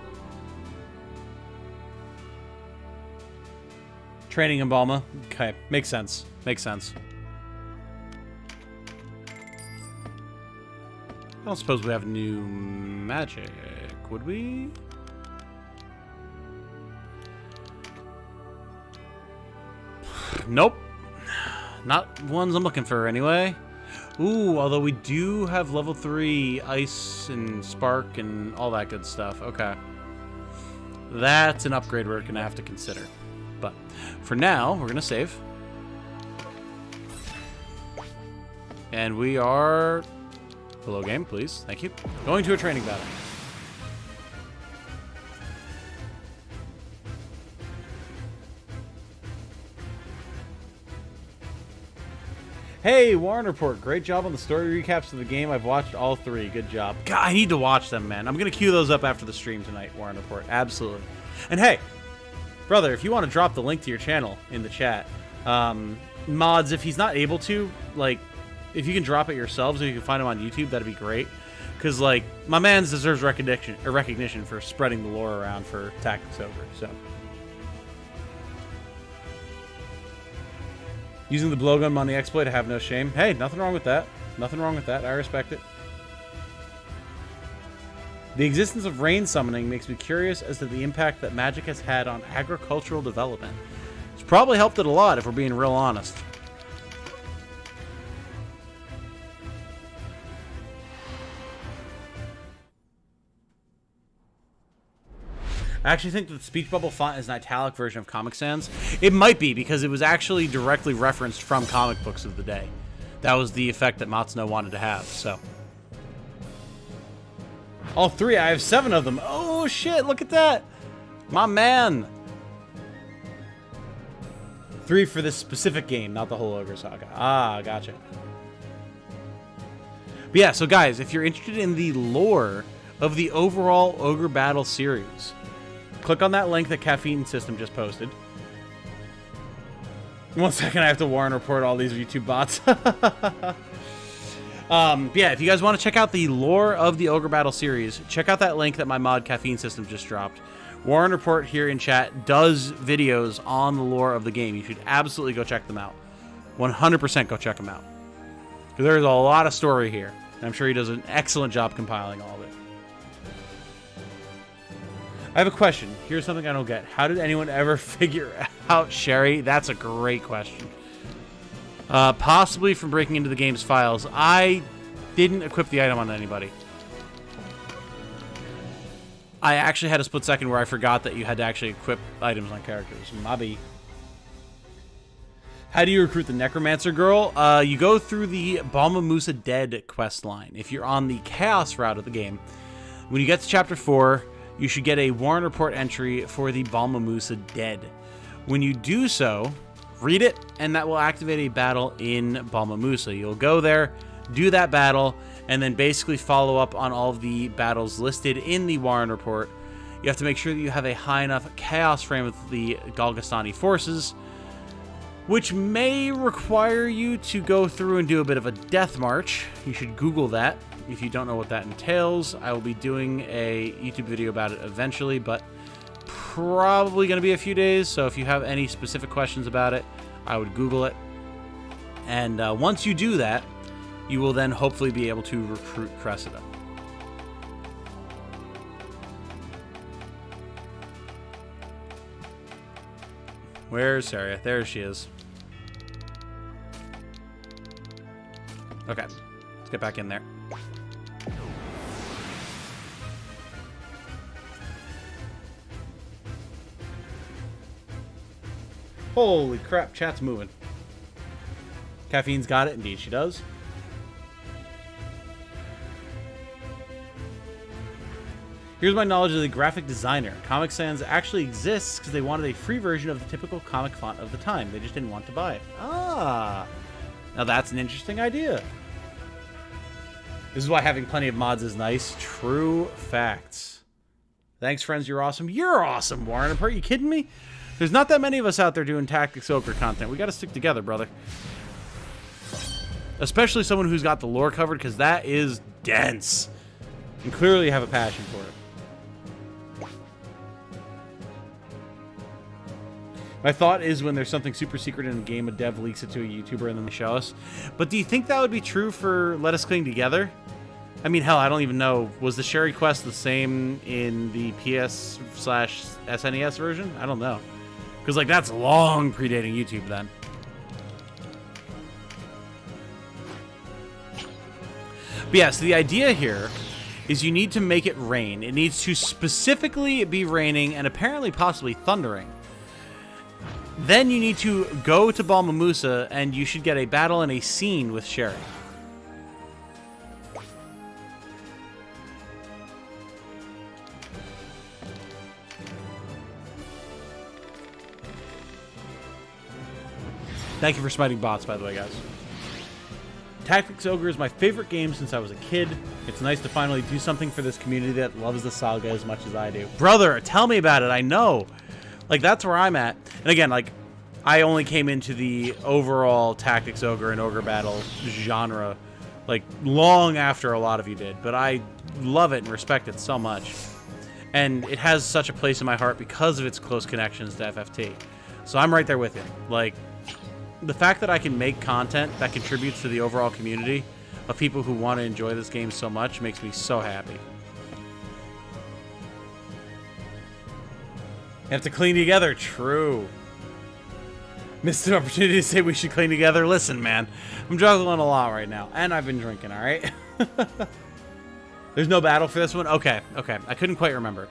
Training Embalma. Okay, makes sense. Makes sense. I don't suppose we have new magic, would we? Nope. Not ones I'm looking for anyway. Ooh, although we do have level 3 ice and spark and all that good stuff. Okay. That's an upgrade we're going to have to consider. But for now, we're going to save. And we are... hello, game, please. Thank you. Going to a training battle. Hey, Warren Report. Great job on the story recaps of the game. I've watched all 3. Good job. God, I need to watch them, man. I'm going to queue those up after the stream tonight, Warren Report. Absolutely. And hey, brother, if you want to drop the link to your channel in the chat, mods, if he's not able to, like, if you can drop it yourselves, or you can find him on YouTube, that'd be great. Because, like, my man deserves recognition for spreading the lore around for Tactics Ogre, so. Using the blowgun on the exploit, I have no shame. Hey, nothing wrong with that. Nothing wrong with that. I respect it. The existence of rain summoning makes me curious as to the impact that magic has had on agricultural development. It's probably helped it a lot, if we're being real honest. I actually think that the speech bubble font is an italic version of Comic Sans. It might be, because it was actually directly referenced from comic books of the day. That was the effect that Matsuno wanted to have, so. All 3, I have 7 of them. Oh shit, look at that! My man! 3 for this specific game, not the whole Ogre Saga. Ah, gotcha. But yeah, so guys, if you're interested in the lore of the overall Ogre Battle series, click on that link that Caffeine System just posted. 1 second, I have to Warren Report all these YouTube bots. Yeah, if you guys want to check out the lore of the Ogre Battle series, check out that link that my mod Caffeine System just dropped. Warren Report here in chat does videos on the lore of the game. You should absolutely go check them out. 100% go check them out. Because there's a lot of story here. And I'm sure he does an excellent job compiling all of it. I have a question. Here's something I don't get. How did anyone ever figure out Sherry? That's a great question. Possibly from breaking into the game's files. I didn't equip the item on anybody. I actually had a split second where I forgot that you had to actually equip items on characters. Maybe. How do you recruit the Necromancer girl? You go through the Balmamusa Dead quest line. If you're on the Chaos route of the game, when you get to Chapter 4, you should get a Warren Report entry for the Balmamusa Dead. When you do so, read it, and that will activate a battle in Balmamusa. You'll go there, do that battle, and then basically follow up on all of the battles listed in the Warren Report. You have to make sure that you have a high enough Chaos frame with the Golgastani forces, which may require you to go through and do a bit of a death march. You should Google that if you don't know what that entails. I will be doing a YouTube video about it eventually, but probably going to be a few days, so if you have any specific questions about it, I would Google it. And once you do that, you will then hopefully be able to recruit Cressida. Where's Saria? There she is. Okay, let's get back in there. Holy crap, chat's moving. Caffeine's got it. Indeed, she does. Here's my knowledge of the graphic designer. Comic Sans actually exists because they wanted a free version of the typical comic font of the time. They just didn't want to buy it. Ah, now that's an interesting idea. This is why having plenty of mods is nice. True facts. Thanks, friends. You're awesome. You're awesome, Warren. Are you kidding me? There's not that many of us out there doing Tactics Ogre content. We got to stick together, brother. Especially someone who's got the lore covered, because that is dense. And clearly you have a passion for it. My thought is when there's something super secret in a game, a dev leaks it to a YouTuber and then they show us. But do you think that would be true for Let Us Cling Together? I mean, hell, I don't even know. Was the Sherry quest the same in the PS/SNES version? I don't know. Because, like, that's long predating YouTube then. But yeah, so the idea here is you need to make it rain. It needs to specifically be raining and apparently possibly thundering. Then you need to go to Balmamusa and you should get a battle and a scene with Sherry. Thank you for smiting bots, by the way, guys. Tactics Ogre is my favorite game since I was a kid. It's nice to finally do something for this community that loves the saga as much as I do. Brother, tell me about it. I know. Like, that's where I'm at. And again, like, I only came into the overall Tactics Ogre and Ogre Battle genre, like, long after a lot of you did. But I love it and respect it so much. And it has such a place in my heart because of its close connections to FFT. So I'm right there with you. Like, the fact that I can make content that contributes to the overall community of people who want to enjoy this game so much makes me so happy. You have to clean together. True. Missed an opportunity to say we should clean together. Listen, man, I'm juggling a lot right now, and I've been drinking, all right? There's no battle for this one? Okay, okay. I couldn't quite remember.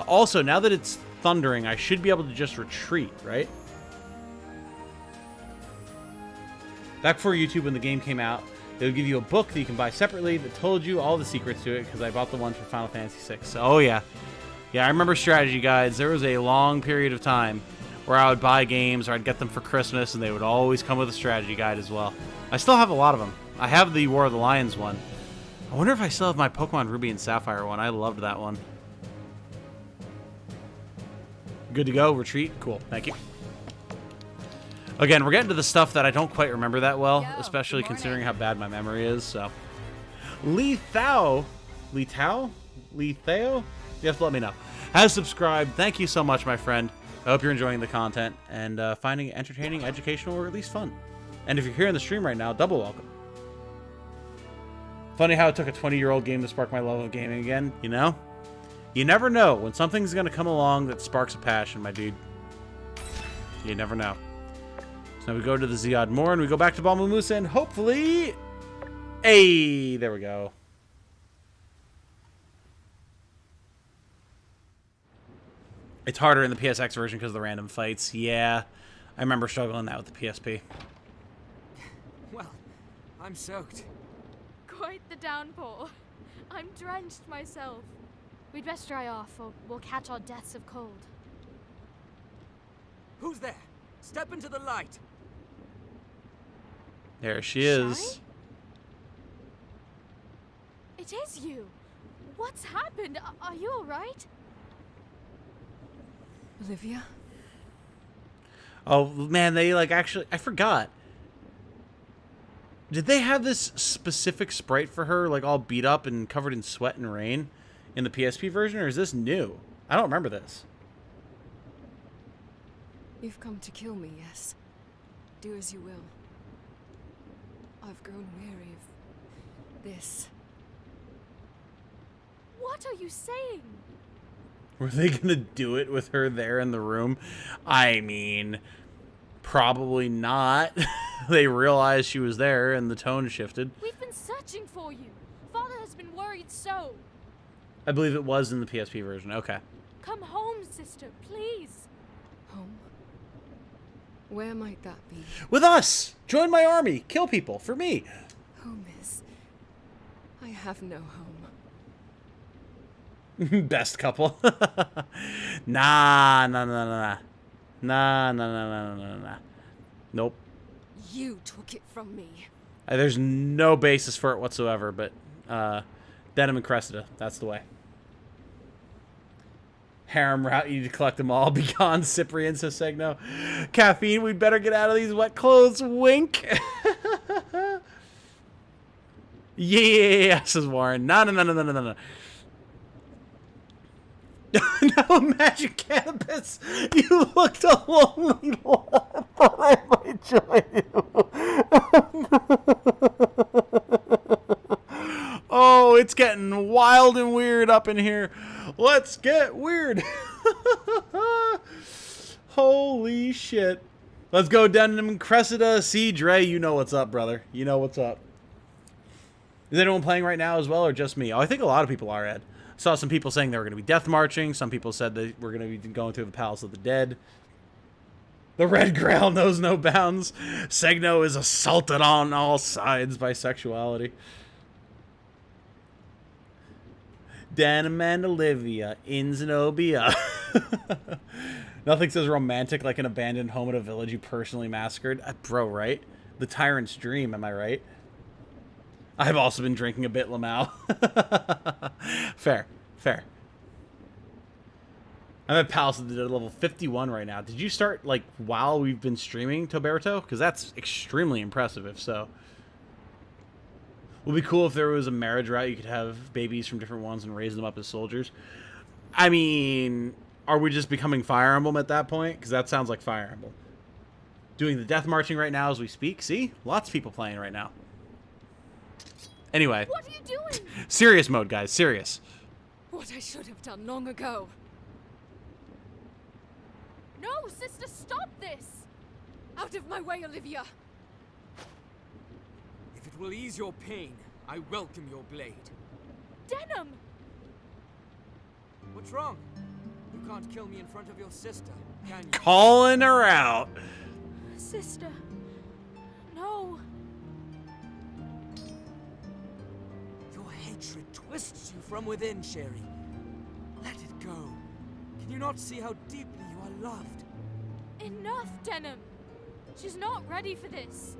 Also, now that it's thundering, I should be able to just retreat, right? Back before YouTube, when the game came out, they would give you a book that you can buy separately that told you all the secrets to it, because I bought the one for Final Fantasy VI. So, oh, yeah. Yeah, I remember strategy guides. There was a long period of time where I would buy games, or I'd get them for Christmas, and they would always come with a strategy guide as well. I still have a lot of them. I have the War of the Lions one. I wonder if I still have my Pokemon Ruby and Sapphire one. I loved that one. Good to go? Retreat? Cool. Thank you. Again, we're getting to the stuff that I don't quite remember that well, especially considering how bad my memory is, so. Lethao? You have to let me know. Has subscribed. Thank you so much, my friend. I hope you're enjoying the content and finding it entertaining, educational, or at least fun. And if you're here in the stream right now, double welcome. Funny how it took a 20-year-old game to spark my love of gaming again, you know? You never know when something's going to come along that sparks a passion, my dude. You never know. So now we go to the Ziad Moor and we go back to Balmamusa and hopefully... Hey, there we go. It's harder in the PSX version because of the random fights. Yeah, I remember struggling that with the PSP. Well, I'm soaked. Quite the downpour. I'm drenched myself. We'd best dry off, or we'll catch our deaths of cold. Who's there? Step into the light. There she is. Shy? It is you. What's happened? Are you alright? Olivia? Oh, man, they, like, actually... I forgot. Did they have this specific sprite for her, like, all beat up and covered in sweat and rain in the PSP version, or is this new? I don't remember this. You've come to kill me, yes. Do as you will. I've grown weary of this. What are you saying? Were they gonna do it with her there in the room? I mean, probably not. They realized she was there and the tone shifted. We've been searching for you. Father has been worried so. I believe it was in the PSP version. Okay. Come home, sister, please. Home? Where might that be? With us! Join my army! Kill people! For me! Home is... I have no home. Best couple. Nah. Nope. You took it from me. There's no basis for it whatsoever, but Denim and Cressida, that's the way. Harem route, you need to collect them all. Begone, Cyprian, says Segno. Caffeine, we'd better get out of these wet clothes. Wink. Yeah, says Warren. No. No, Magic Cannabis. You looked a lonely lad. I thought I might join you. Oh, it's getting wild and weird up in here. Let's get weird. Holy shit. Let's go, Denim and Cressida. See, Dre, you know what's up, brother. You know what's up. Is anyone playing right now as well, or just me? Oh, I think a lot of people are, Ed. Saw some people saying they were going to be death marching. Some people said they were going to be going through the Palace of the Dead. The Red Grail knows no bounds. Segno is assaulted on all sides by sexuality. Denim and Olivia in Zenobia. Nothing says romantic like an abandoned home at a village you personally massacred. Bro, right? The Tyrant's Dream, am I right? I've also been drinking a bit, Lamau. Fair. I'm at Palace of the Dead level 51 right now. Did you start, like, while we've been streaming, Toberto? Because that's extremely impressive, if so. It would be cool if there was a marriage route. You could have babies from different ones and raise them up as soldiers. I mean, are we just becoming Fire Emblem at that point? Because that sounds like Fire Emblem. Doing the death marching right now as we speak. See? Lots of people playing right now. Anyway. What are you doing? Serious mode, guys. Serious. What I should have done long ago. No, sister, stop this! Out of my way, Olivia! If it will ease your pain, I welcome your blade. Denim! What's wrong? You can't kill me in front of your sister, can you? Calling her out. Sister. No. Your hatred twists you from within, Sherry. Let it go. Can you not see how deeply you are loved? Enough, Denim! She's not ready for this.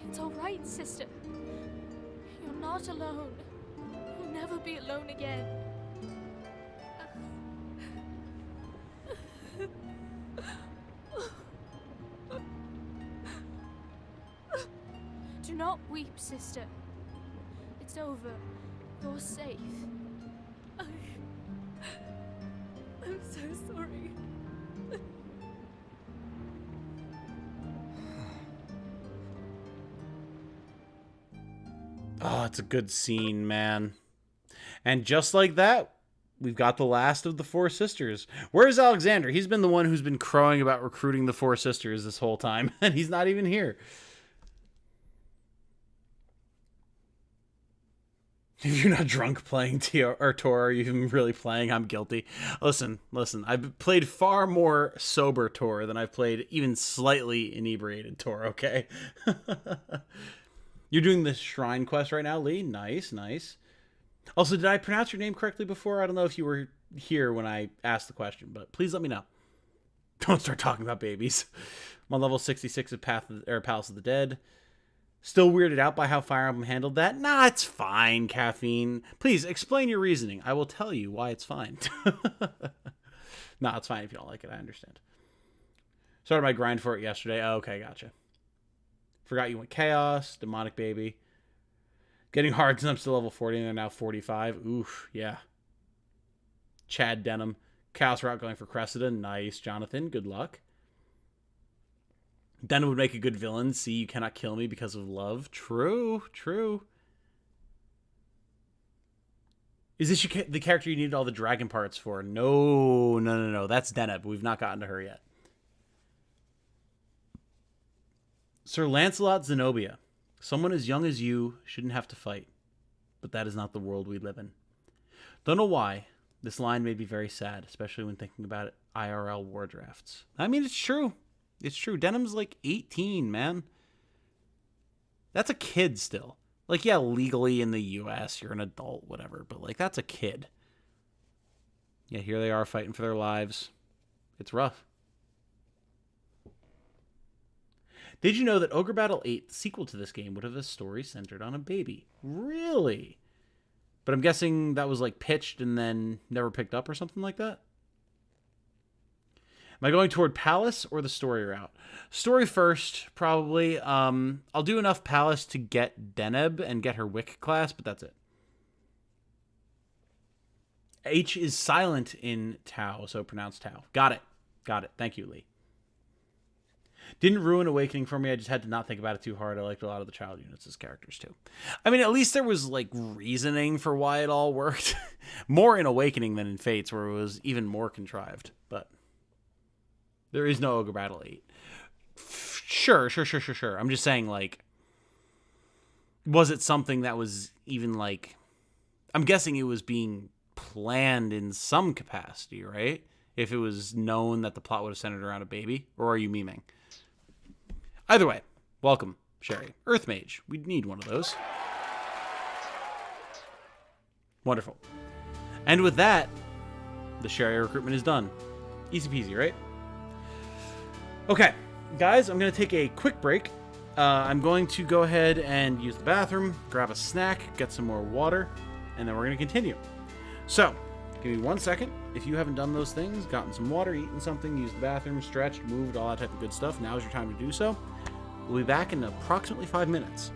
It's alright, sister. You're not alone. You'll never be alone again. Do not weep, sister. It's over. You're safe. I'm so sorry. Oh, it's a good scene, man. And just like that, we've got the last of the four sisters. Where's Alexander? He's been the one who's been crowing about recruiting the four sisters this whole time, and he's not even here. If you're not drunk playing Tor, are you even really playing? I'm guilty. Listen. I've played far more sober Tor than I've played even slightly inebriated Tor, okay? You're doing this shrine quest right now, Lee? Nice. Also, did I pronounce your name correctly before? I don't know if you were here when I asked the question, but please let me know. Don't start talking about babies. I'm on level 66 of Palace of the Dead. Still weirded out by how Fire Emblem handled that? Nah, it's fine, Caffeine. Please, explain your reasoning. I will tell you why it's fine. Nah, it's fine if you don't like it. I understand. Started my grind for it yesterday. Oh, okay, gotcha. Forgot you went Chaos, Demonic Baby. Getting hard since I'm still level 40 and they're now 45. Oof, yeah. Chad Denham. Chaos route going for Cressida. Nice, Jonathan. Good luck. Denham would make a good villain. See, you cannot kill me because of love. True. Is this the character you needed all the dragon parts for? No. That's Deneb. We've not gotten to her yet. Sir Lancelot Zenobia. Someone as young as you shouldn't have to fight. But that is not the world we live in. Don't know why. This line made me very sad, especially when thinking about it, IRL war drafts. I mean, it's true. It's true. Denham's like 18, man. That's a kid still. Like, yeah, legally in the US, you're an adult, whatever. But, like, that's a kid. Yeah, here they are fighting for their lives. It's rough. Did you know that Ogre Battle 8, the sequel to this game, would have a story centered on a baby? Really? But I'm guessing that was, like, pitched and then never picked up or something like that? Am I going toward Palace or the story route? Story first, probably. I'll do enough Palace to get Deneb and get her Wick class, but that's it. H is silent in Tau, so pronounced Tau. Got it. Thank you, Lee. Didn't ruin Awakening for me. I just had to not think about it too hard. I liked a lot of the child units as characters, too. I mean, at least there was, like, reasoning for why it all worked. More in Awakening than in Fates, where it was even more contrived, but... There is no Ogre Battle 8. Sure. I'm just saying, like, was it something that was even, like... I'm guessing it was being planned in some capacity, right? If it was known that the plot would have centered around a baby. Or are you memeing? Either way, welcome, Sherry. Earth Mage. We need one of those. Wonderful. And with that, the Sherry recruitment is done. Easy peasy, right? Okay, guys, I'm going to take a quick break. I'm going to go ahead and use the bathroom, grab a snack, get some more water, and then we're going to continue. So, give me 1 second. If you haven't done those things, gotten some water, eaten something, used the bathroom, stretched, moved, all that type of good stuff, now is your time to do so. We'll be back in approximately 5 minutes.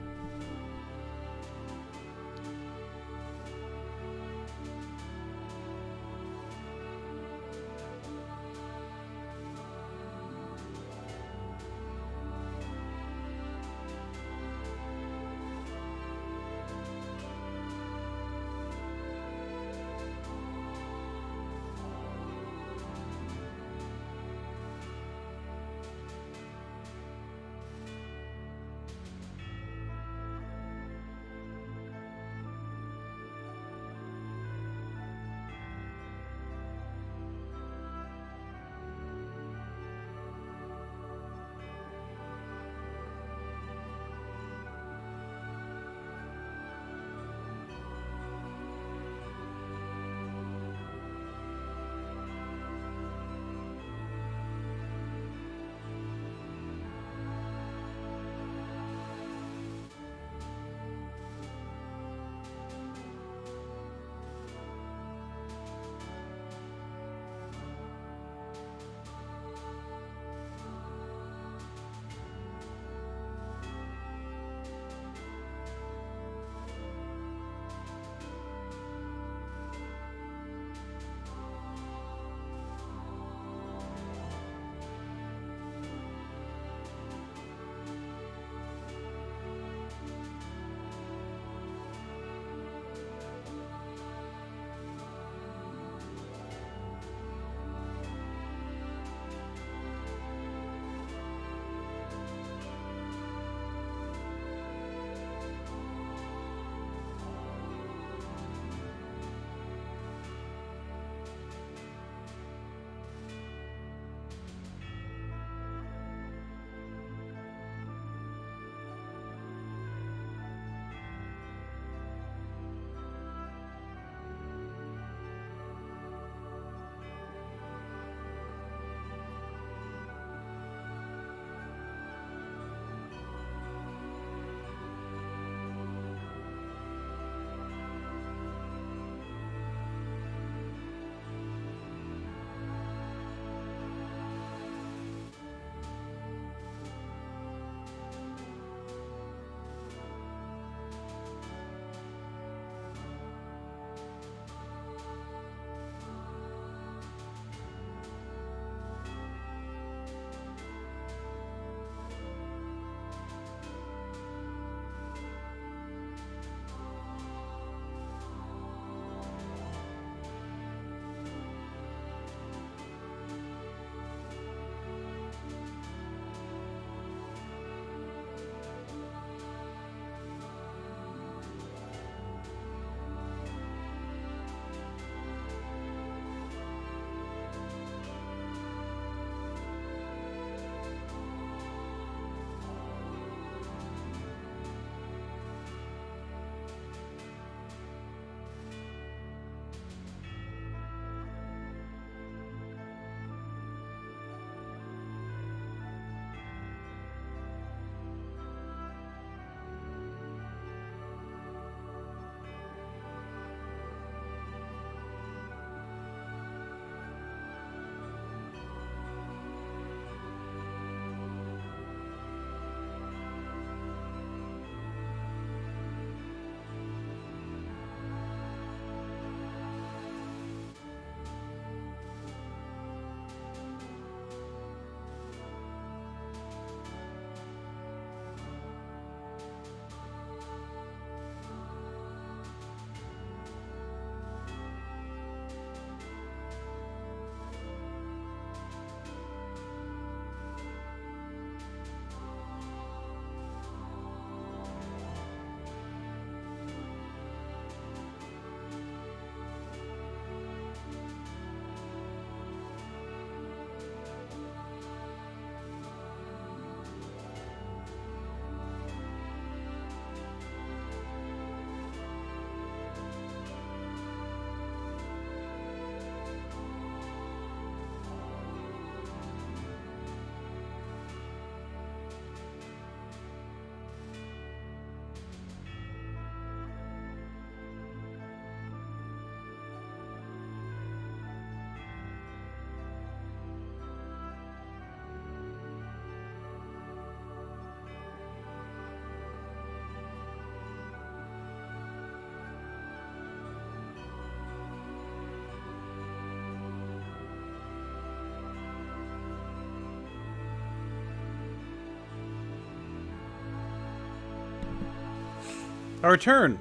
I return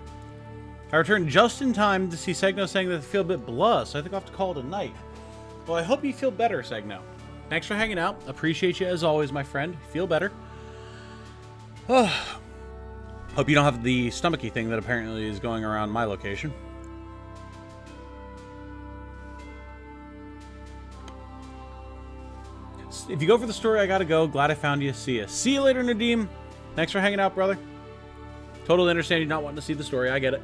just in time to see Segno saying that they feel a bit blah, so I think I'll have to call it a night. Well, I hope you feel better, Segno. Thanks for hanging out. Appreciate you as always, my friend. Feel better. Hope you don't have the stomachy thing that apparently is going around my location. If you go for the story, I gotta go. Glad I found you. See ya. See you later, Nadim. Thanks for hanging out, brother. Totally understand you not wanting to see the story. I get it.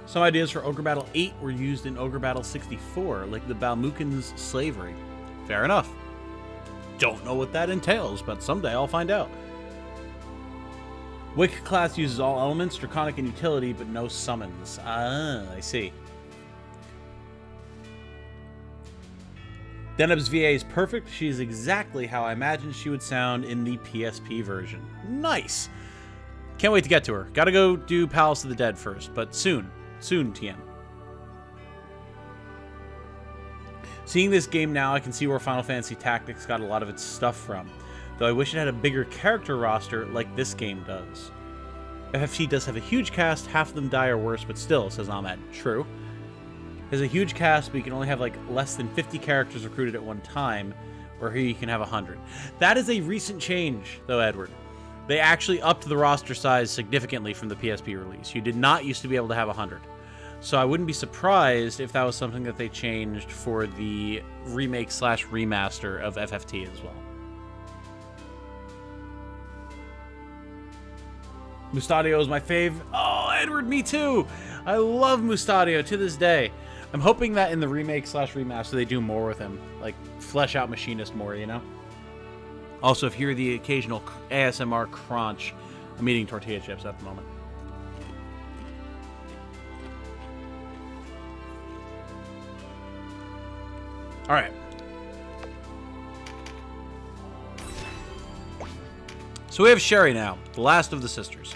Some ideas for Ogre Battle 8 were used in Ogre Battle 64, like the Balmukin's slavery. Fair enough. Don't know what that entails, but someday I'll find out. Wicked class uses all elements, draconic and utility, but no summons. Ah, I see. Deneb's VA is perfect. She's exactly how I imagined she would sound in the PSP version. Nice! Can't wait to get to her. Gotta go do Palace of the Dead first, but soon. Soon, TM. Seeing this game now, I can see where Final Fantasy Tactics got a lot of its stuff from, though I wish it had a bigger character roster like this game does. FFT does have a huge cast, half of them die or worse, but still, says Ahmed. True. Has a huge cast, but you can only have like less than 50 characters recruited at one time, or here you can have 100. That is a recent change, though, Edward. They actually upped the roster size significantly from the PSP release. You did not used to be able to have 100. So I wouldn't be surprised if that was something that they changed for the remake/remaster of FFT as well. Mustadio is my fave. Oh, Edward, me too! I love Mustadio to this day. I'm hoping that in the remake/remaster they do more with him. Like, flesh out Machinist more, you know? Also, if you hear the occasional ASMR crunch, I'm eating tortilla chips at the moment. Alright. So we have Sherry now, the last of the sisters.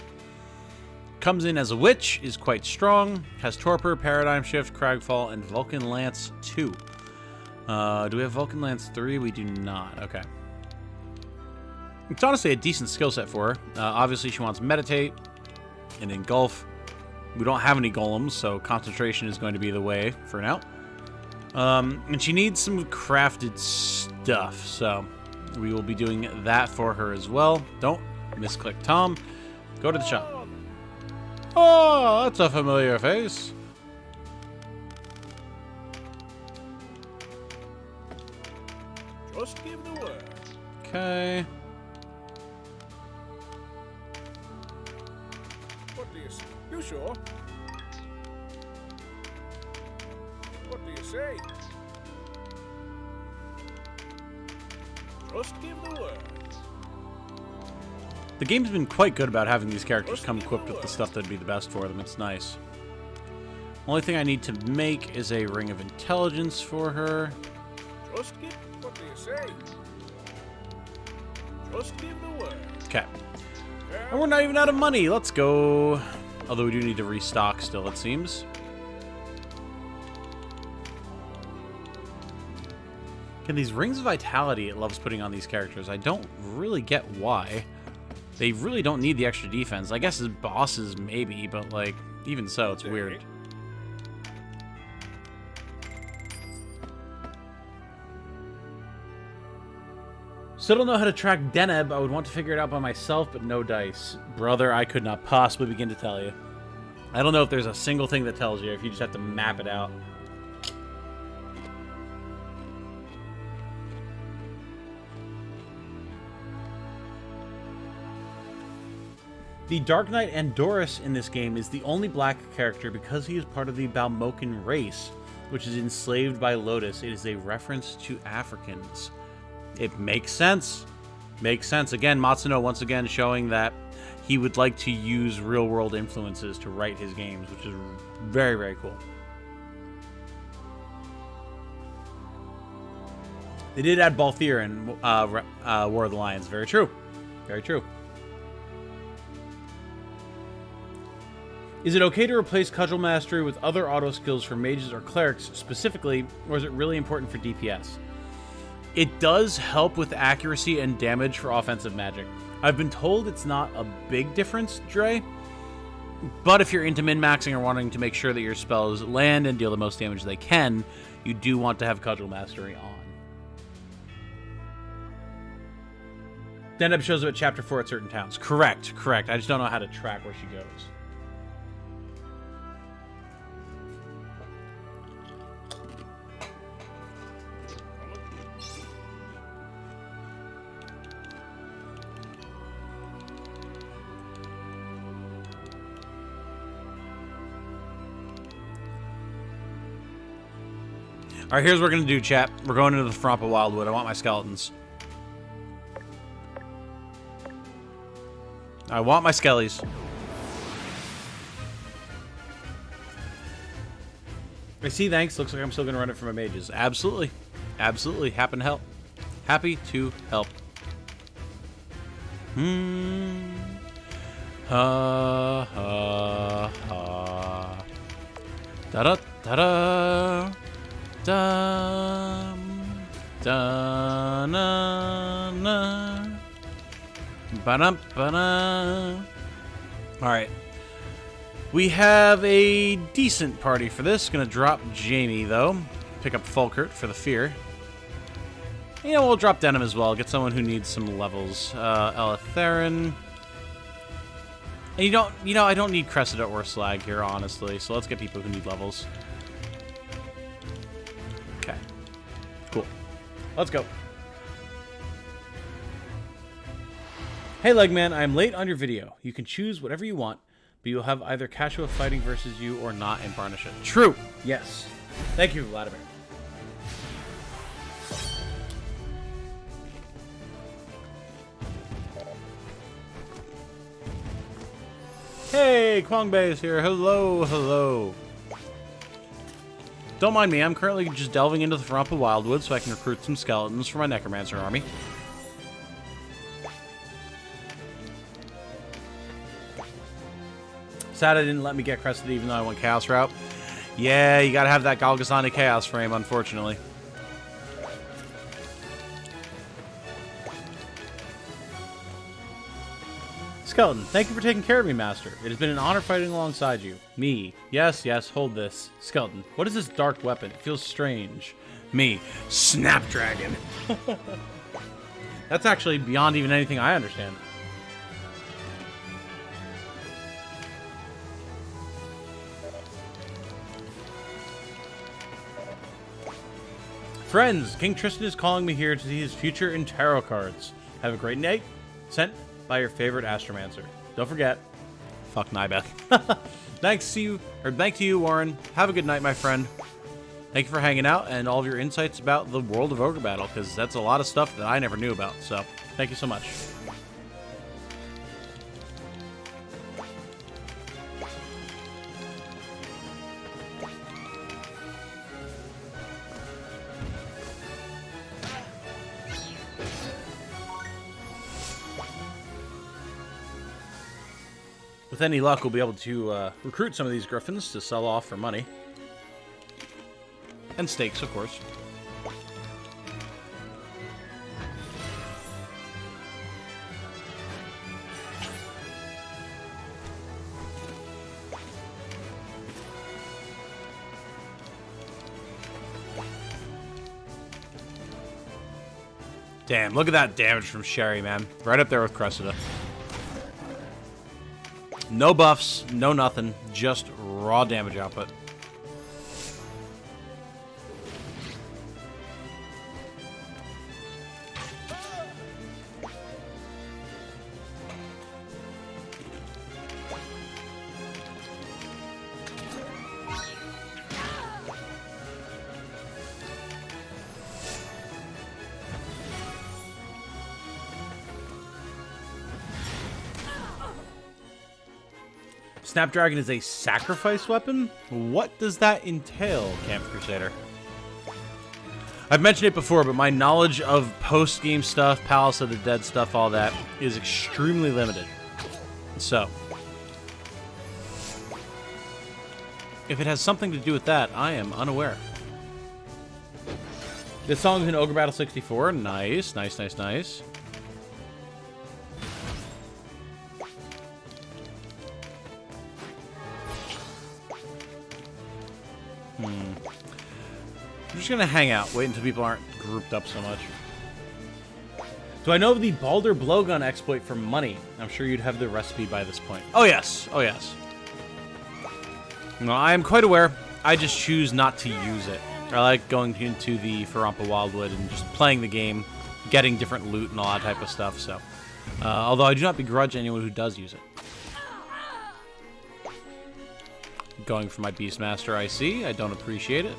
Comes in as a witch, is quite strong, has Torpor, Paradigm Shift, Cragfall, and Vulcan Lance 2. Do we have Vulcan Lance 3? We do not. Okay. It's honestly a decent skill set for her. Obviously, she wants Meditate and Engulf. We don't have any golems, so concentration is going to be the way for now. And she needs some crafted stuff, so we will be doing that for her as well. Don't misclick Tom. Go to the shop. Oh, that's a familiar face. Just give the word. Okay. What do you say? You sure? What do you say? Just give the word. The game's been quite good about having these characters come equipped with the stuff that'd be the best for them. It's nice. Only thing I need to make is a Ring of Intelligence for her. Just give. What do you say? Just give the word. Okay. And we're not even out of money. Let's go. Although we do need to restock still, it seems. Again, these Rings of Vitality it loves putting on these characters. I don't really get why. They really don't need the extra defense. I guess as bosses, maybe, but, like, even so, it's weird. Still don't know how to track Deneb. I would want to figure it out by myself, but no dice. Brother, I could not possibly begin to tell you. I don't know if there's a single thing that tells you, if you just have to map it out. The Dark Knight Andorus in this game is the only black character because he is part of the Balmocan race, which is enslaved by Lotus. It is a reference to Africans. It makes sense. Makes sense. Again, Matsuno once again showing that he would like to use real-world influences to write his games, which is very, very cool. They did add Balthier in War of the Lions. Very true. Very true. Is it okay to replace Cudgel Mastery with other auto skills for mages or clerics specifically, or is it really important for DPS? It does help with accuracy and damage for offensive magic. I've been told it's not a big difference, Dre, but if you're into min-maxing or wanting to make sure that your spells land and deal the most damage they can, you do want to have Cudgel Mastery on. Deneb shows up at Chapter 4 at certain towns. Correct, correct. I just don't know how to track where she goes. Alright, here's what we're going to do, chat. We're going into the Frompa Wildwood. I want my skeletons. I want my skellies. I see, thanks. Looks like I'm still going to run it for my mages. Absolutely. Absolutely. Happy to help. Happy to help. Ha, ha, ha. Da-da-da-da. Dum, da, na, na. Ba-dum, ba-dum. Alright. We have a decent party for this. Gonna drop Jamie, though. Pick up Falkert for the fear. Yeah, we'll drop Denim as well. Get someone who needs some levels. Eletherin. And you know, I don't need Cressida or Slag here, honestly. So let's get people who need levels. Okay. Cool. Let's go. Hey, Legman, I am late on your video. You can choose whatever you want, but you'll have either Kashua fighting versus you or not in Varnisha. True. Yes. Thank you, Vladimir. Hey, Kwongbei is here. Hello, hello. Don't mind me. I'm currently just delving into the Frompa Wildwood so I can recruit some skeletons for my Necromancer army. Sad I didn't let me get Cressida even though I went Chaos route. Yeah, you gotta have that Galgasani Chaos frame, unfortunately. Skeleton, thank you for taking care of me, Master. It has been an honor fighting alongside you. Me. Yes, yes, hold this. Skeleton, what is this dark weapon? It feels strange. Me. Snapdragon. That's actually beyond even anything I understand. Friends, King Tristan is calling me here to see his future in tarot cards. Have a great night. Sent by your favorite astromancer. Don't forget, fuck Nybeth. Thanks to you, Warren. Have a good night, my friend. Thank you for hanging out and all of your insights about the world of Ogre Battle, because that's a lot of stuff that I never knew about. So, thank you so much. With any luck, we'll be able to recruit some of these griffins to sell off for money. And stakes, of course. Damn, look at that damage from Sherry, man. Right up there with Cressida. No buffs, no nothing, just raw damage output. Snapdragon is a sacrifice weapon? What does that entail, Camp Crusader? I've mentioned it before, but my knowledge of post-game stuff, Palace of the Dead stuff, all that, is extremely limited. So, if it has something to do with that, I am unaware. This song's in Ogre Battle 64. Nice, nice, nice, nice. I'm just gonna hang out, wait until people aren't grouped up so much. Do I know of the Balder blowgun exploit for money? I'm sure you'd have the recipe by this point. Oh yes, oh yes. No, I am quite aware. I just choose not to use it. I like going into the Farampa Wildwood and just playing the game, getting different loot and all that type of stuff. So, although I do not begrudge anyone who does use it. Going for my Beastmaster, I see. I don't appreciate it.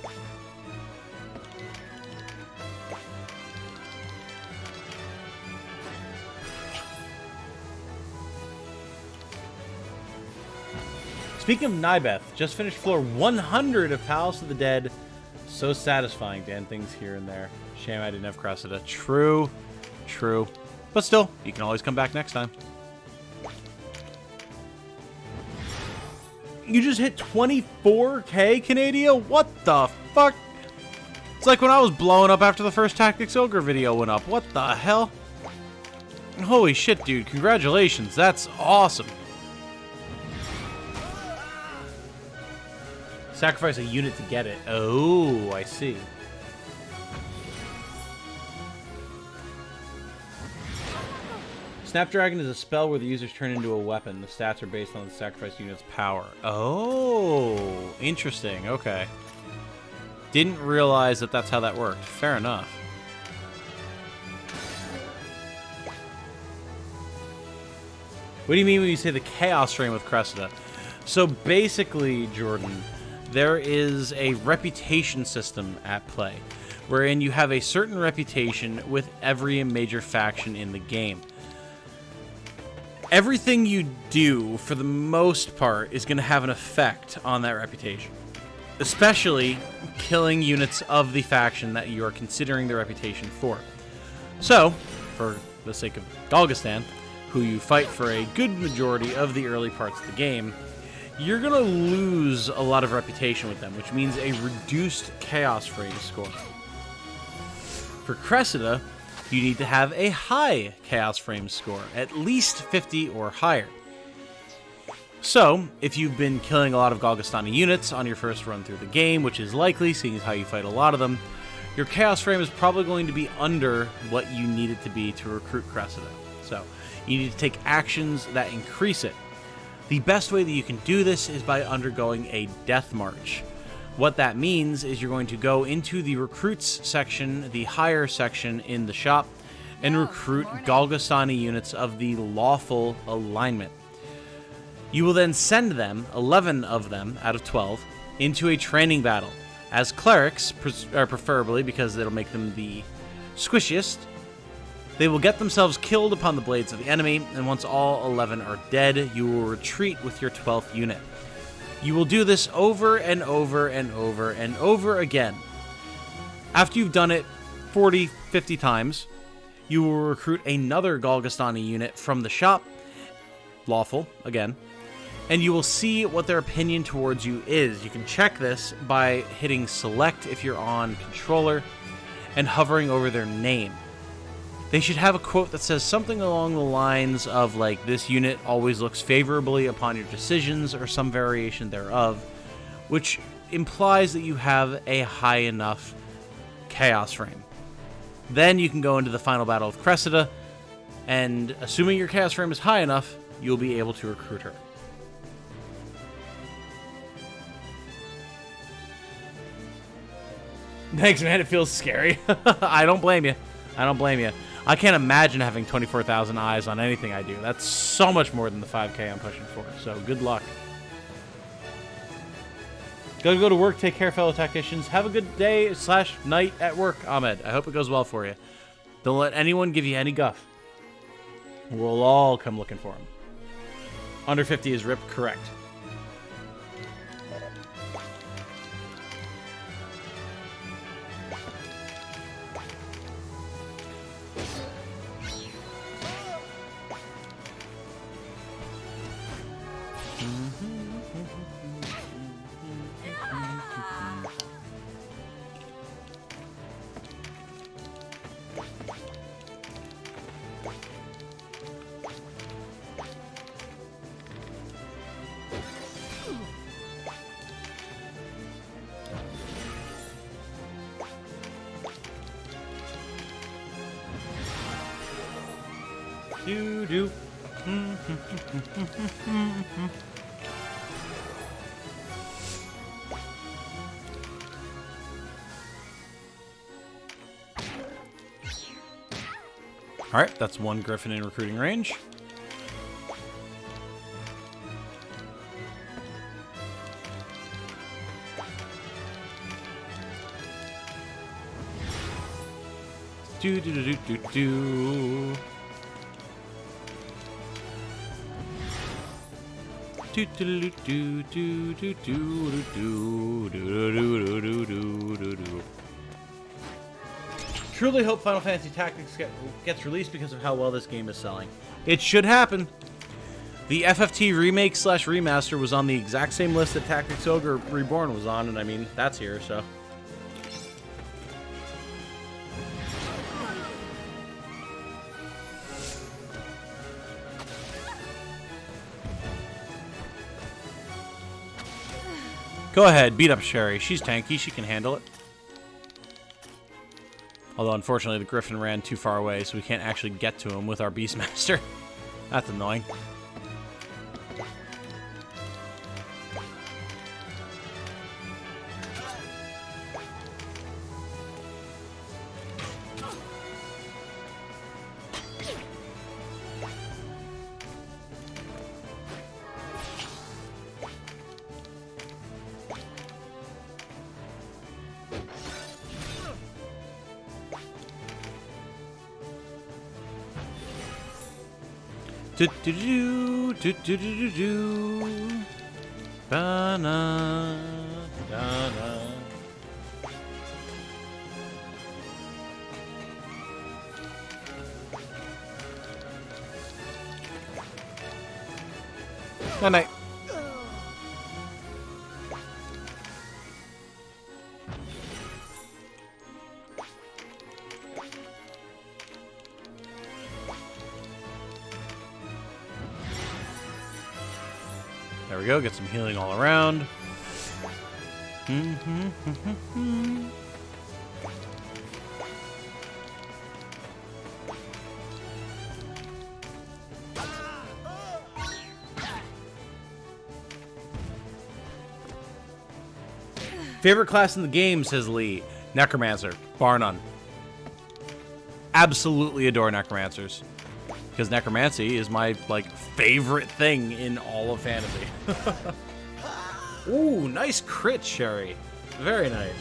Speaking of Nybeth, just finished floor 100 of Palace of the Dead. So satisfying to end things here and there. Shame I didn't have Cressida. True, true. But still, you can always come back next time. You just hit 24k, Canada? What the fuck? It's like when I was blowing up after the first Tactics Ogre video went up. What the hell? Holy shit, dude. Congratulations. That's awesome. Sacrifice a unit to get it. Oh, I see. Snapdragon is a spell where the users turn into a weapon. The stats are based on the sacrifice unit's power. Oh, interesting. Okay. Didn't realize that that's how that worked. Fair enough. What do you mean when you say the Chaos Frame with Cressida? So basically, Jordan, there is a reputation system at play, wherein you have a certain reputation with every major faction in the game. Everything you do, for the most part, is going to have an effect on that reputation. Especially killing units of the faction that you are considering the reputation for. So, for the sake of Galgastan, who you fight for a good majority of the early parts of the game, you're going to lose a lot of reputation with them, which means a reduced Chaos Frame score. For Cressida, you need to have a high Chaos Frame score, at least 50 or higher. So, if you've been killing a lot of Galgastani units on your first run through the game, which is likely, seeing as how you fight a lot of them, your Chaos Frame is probably going to be under what you need it to be to recruit Cressida. So, you need to take actions that increase it. The best way that you can do this is by undergoing a Death March. What that means is you're going to go into the recruits section, the higher section in the shop, and recruit Galgastani units of the lawful alignment. You will then send them, 11 of them out of 12, into a training battle. As clerics, preferably because it'll make them the squishiest. They will get themselves killed upon the blades of the enemy, and once all 11 are dead, you will retreat with your 12th unit. You will do this over and over and over and over again. After you've done it 40, 50 times, you will recruit another Galgastani unit from the shop, lawful, again, and you will see what their opinion towards you is. You can check this by hitting select if you're on controller and hovering over their name. They should have a quote that says something along the lines of, like, this unit always looks favorably upon your decisions, or some variation thereof, which implies that you have a high enough Chaos Frame. Then you can go into the final battle of Cressida, and assuming your chaos frame is high enough, you'll be able to recruit her. Thanks, man. It feels scary. I don't blame you. I don't blame you. I can't imagine having 24,000 eyes on anything I do. That's so much more than the 5K I'm pushing for. So good luck. Gotta go to work. Take care, fellow tacticians. Have a good day / night at work, Ahmed. I hope it goes well for you. Don't let anyone give you any guff. We'll all come looking for him. Under 50 is ripped, correct. Do. All right, that's one Griffin in recruiting range. Do. Truly hope Final Fantasy Tactics gets released because of how well this game is selling. It should happen. The FFT remake / remaster was on the exact same list that Tactics Ogre Reborn was on, and I mean, that's here, so. Go ahead, beat up Sherry. She's tanky. She can handle it. Although, unfortunately, the Griffin ran too far away, so we can't actually get to him with our Beastmaster. That's annoying. Banana. Night. There we go, get some healing all around. Favorite class in the game, says Lee. Necromancer, bar none. Absolutely adore Necromancers. Because necromancy is my, favorite thing in all of fantasy. Ooh, nice crit, Sherry. Very nice.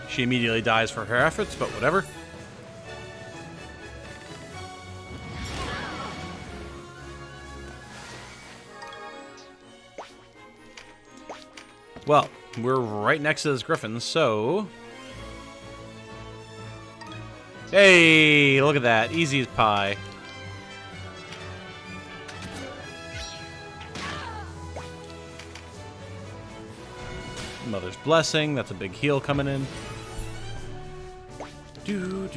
She immediately dies for her efforts, but whatever. Well, we're right next to this griffin, so... Hey, look at that. Easy as pie. Mother's Blessing. That's a big heal coming in. To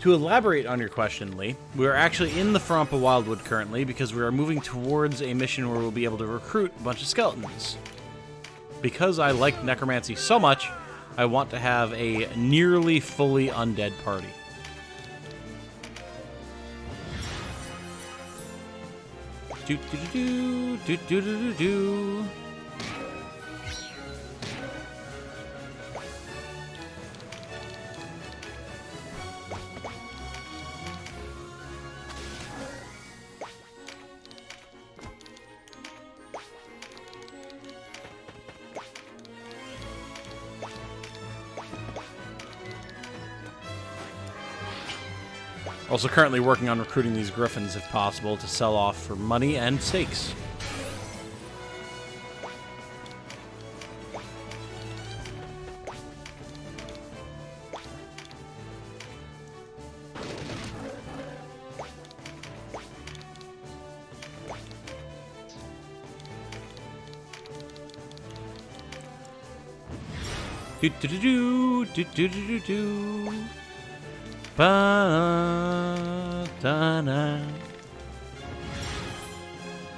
elaborate on your question, Lee, we are actually in the Frompa Wildwood currently because we are moving towards a mission where we'll be able to recruit a bunch of skeletons. because I like necromancy so much, I want to have a nearly fully undead party. Do do do do do do do do. Also currently working on recruiting these griffins, if possible, to sell off for money and stakes. Do do do do do do do do. Ba-da-da.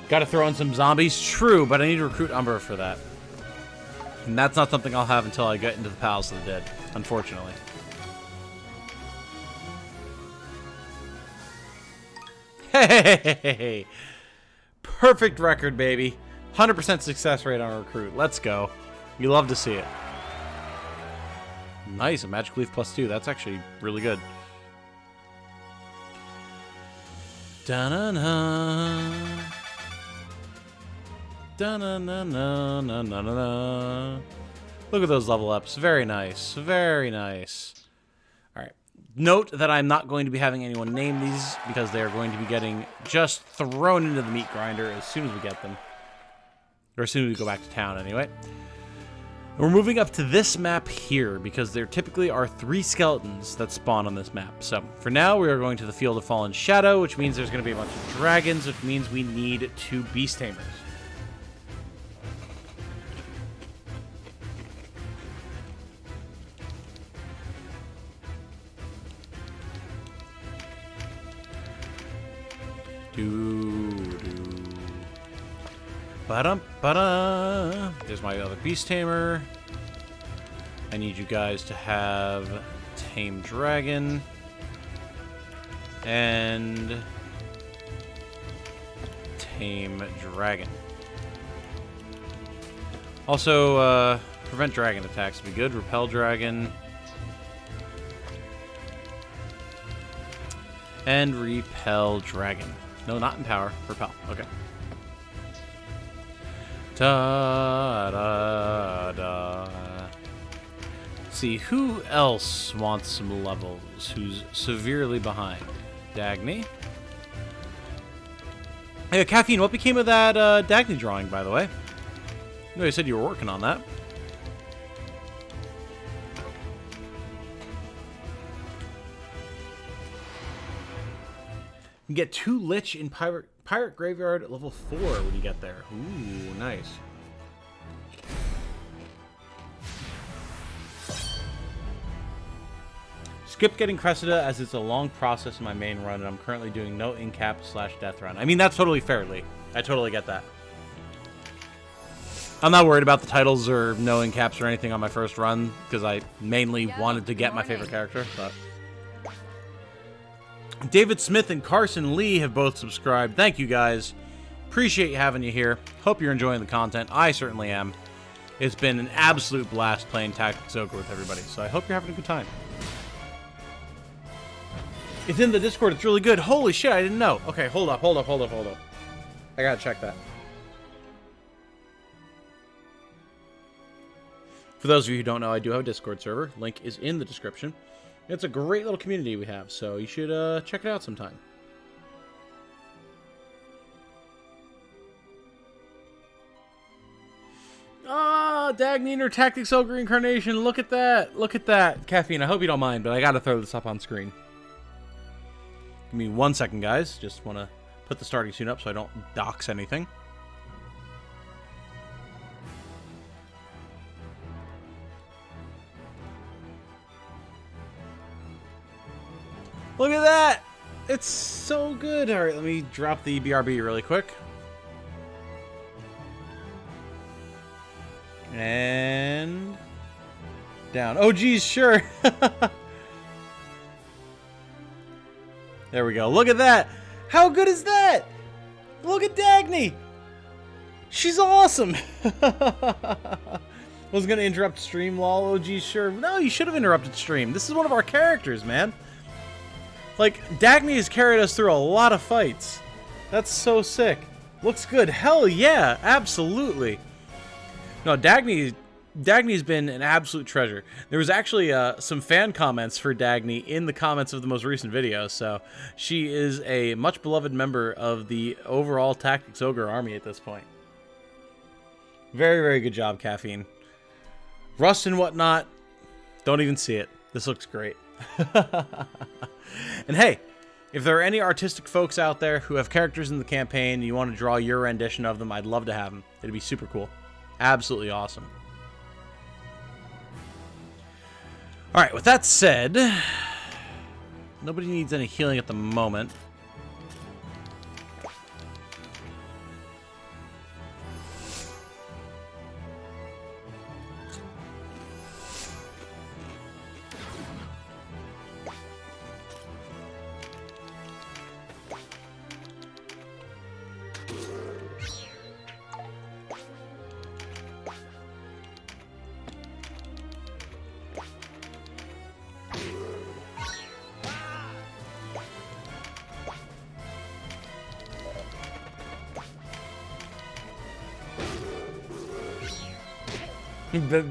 Gotta throw in some zombies. True, but I need to recruit Umbra for that. And that's not something I'll have until I get into the Palace of the Dead, unfortunately. Hey! Perfect record, baby. 100% success rate on a recruit. Let's go. You love to see it. Nice, a Magic Leaf +2. That's actually really good. Da-na-na. Da-na-na-na-na-na-na. Look at those level ups. Very nice. Very nice. Alright. Note that I'm not going to be having anyone name these because they are going to be getting just thrown into the meat grinder as soon as we get them. Or as soon as we go back to town, anyway. We're moving up to this map here because there typically are 3 skeletons that spawn on this map. So for now, we are going to the Field of Fallen Shadow, which means there's going to be a bunch of dragons, which means we need 2 beast tamers. Ba-dum-ba-da. There's my other beast tamer. I need you guys to have Tame Dragon and Tame Dragon. Also, prevent dragon attacks would be good. Repel Dragon. And Repel Dragon. No, not Empower. Repel. Okay. Da-da-da. See, who else wants some levels? Who's severely behind? Dagny? Hey, Caffeine, what became of that Dagny drawing, by the way? No, you said you were working on that. You get 2 Lich in Pirate Graveyard at level 4 when you get there. Ooh, nice. Skip getting Cressida as it's a long process in my main run, and I'm currently doing no incap/death run. I mean, that's totally fair, Lee. I totally get that. I'm not worried about the titles or no incaps or anything on my first run, because I mainly wanted to get my favorite character, but... David Smith and Carson Lee have both subscribed. Thank you, guys. Appreciate having you here. Hope you're enjoying the content. I certainly am. It's been an absolute blast playing Tactics Ogre with everybody, so I hope you're having a good time. It's in the Discord. It's really good. Holy shit, I didn't know. Okay, hold up. I gotta check that. For those of you who don't know, I do have a Discord server. Link is in the description. It's a great little community we have, so you should check it out sometime. Ah, Dagny and her Tactics Ogre Incarnation. Look at that. Look at that. Caffeine, I hope you don't mind, but I gotta throw this up on screen. Give me 1 second, guys. Just want to put the starting tune up so I don't dox anything. Look at that! It's so good! Alright, let me drop the BRB really quick. And down. Oh, geez, sure. There we go. Look at that. How good is that? Look at Dagny. She's awesome. Was going to interrupt stream, lol. Oh, geez, sure. No, you should have interrupted stream. This is one of our characters, man. Like, Dagny has carried us through a lot of fights. That's so sick. Looks good. Hell yeah, absolutely. No, Dagny's been an absolute treasure. There was actually some fan comments for Dagny in the comments of the most recent video, so she is a much beloved member of the overall Tactics Ogre army at this point. Very, very good job, Caffeine. Rust and whatnot, don't even see it. This looks great. And hey, if there are any artistic folks out there who have characters in the campaign and you want to draw your rendition of them, I'd love to have them. It'd be super cool. Absolutely awesome. Alright, with that said, nobody needs any healing at the moment.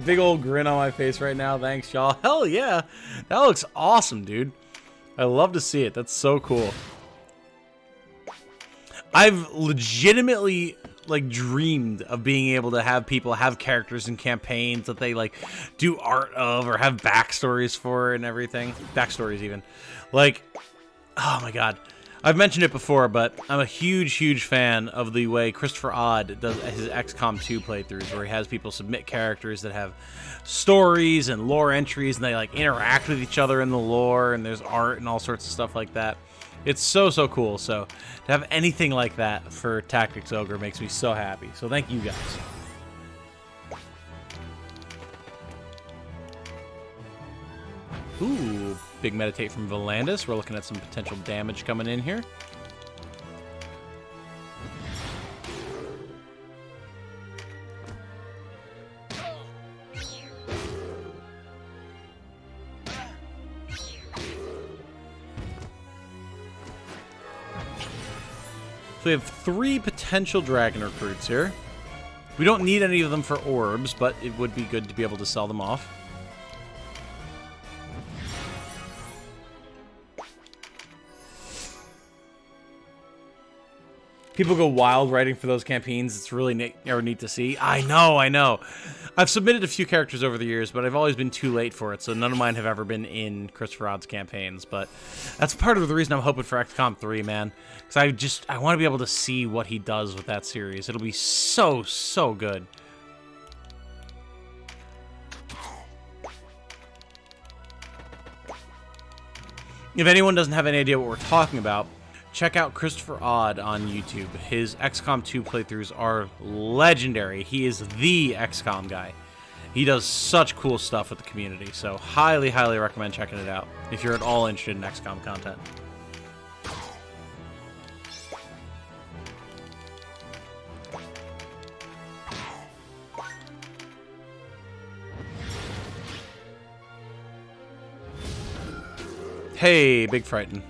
Big old grin on my face right now. Thanks, y'all. Hell yeah. That looks awesome, dude. I love to see it. That's so cool. I've legitimately, like, dreamed of being able to have people have characters in campaigns that they, like, do art of or have backstories for and everything. Backstories, even. Like, oh my god. I've mentioned it before, but I'm a huge, huge fan of the way Christopher Odd does his XCOM 2 playthroughs, where he has people submit characters that have stories and lore entries, and they like interact with each other in the lore, and there's art and all sorts of stuff like that. It's so, so cool. So to have anything like that for Tactics Ogre makes me so happy. So thank you guys. Ooh, big meditate from Volandis. We're looking at some potential damage coming in here. So we have 3 potential dragon recruits here. We don't need any of them for orbs, but it would be good to be able to sell them off. People go wild writing for those campaigns. It's really neat to see. I know. I've submitted a few characters over the years, but I've always been too late for it, so none of mine have ever been in Christopher Odd's campaigns. But that's part of the reason I'm hoping for XCOM 3, man. Because I want to be able to see what he does with that series. It'll be so, so good. If anyone doesn't have any idea what we're talking about, check out Christopher Odd on YouTube. His XCOM 2 playthroughs are legendary. He is the XCOM guy. He does such cool stuff with the community, so highly, highly recommend checking it out if you're at all interested in XCOM content. Hey, Big Frighten.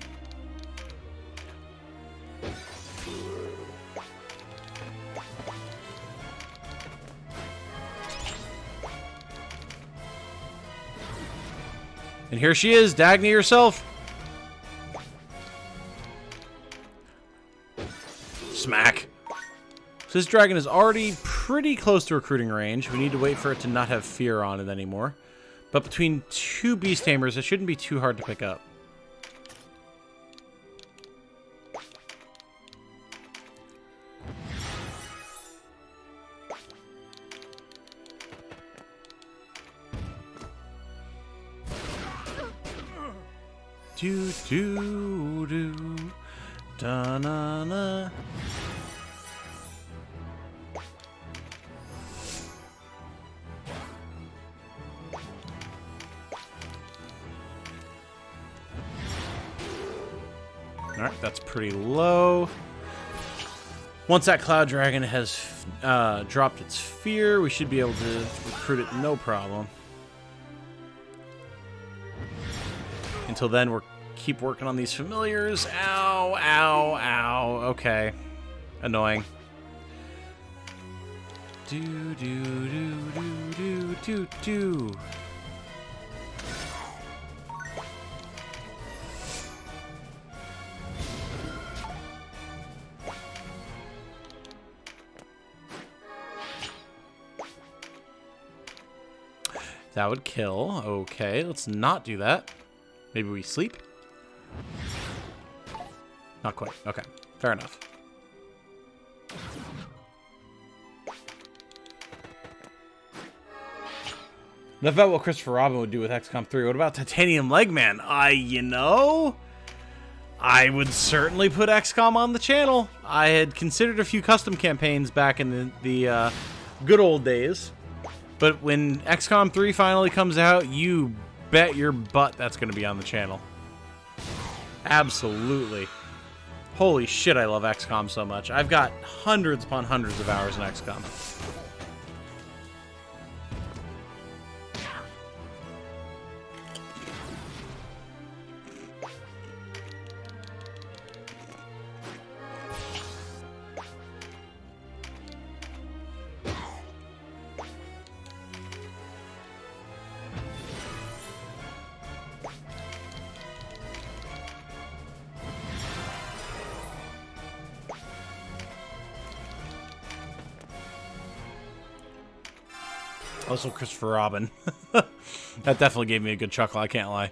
And here she is, Dagny herself. Smack. So this dragon is already pretty close to recruiting range. We need to wait for it to not have fear on it anymore. But between 2 beast tamers, it shouldn't be too hard to pick up. Do do do da na na. Alright, that's pretty low. Once that Cloud Dragon has dropped its fear, we should be able to recruit it no problem. Until then, we'll keep working on these familiars. Ow, ow, ow. Okay. Annoying. Do, do, do, do, do, do, do. That would kill. Okay, let's not do that. Maybe we sleep? Not quite. Okay, fair enough. Enough about what Christopher Robin would do with XCOM 3. What about Titanium Legman? You know, I would certainly put XCOM on the channel. I had considered a few custom campaigns back in the good old days. But when XCOM 3 finally comes out, you bet your butt that's going to be on the channel. Absolutely. Holy shit, I love XCOM so much. I've got hundreds upon hundreds of hours in XCOM. Also, Christopher Robin. That definitely gave me a good chuckle, I can't lie.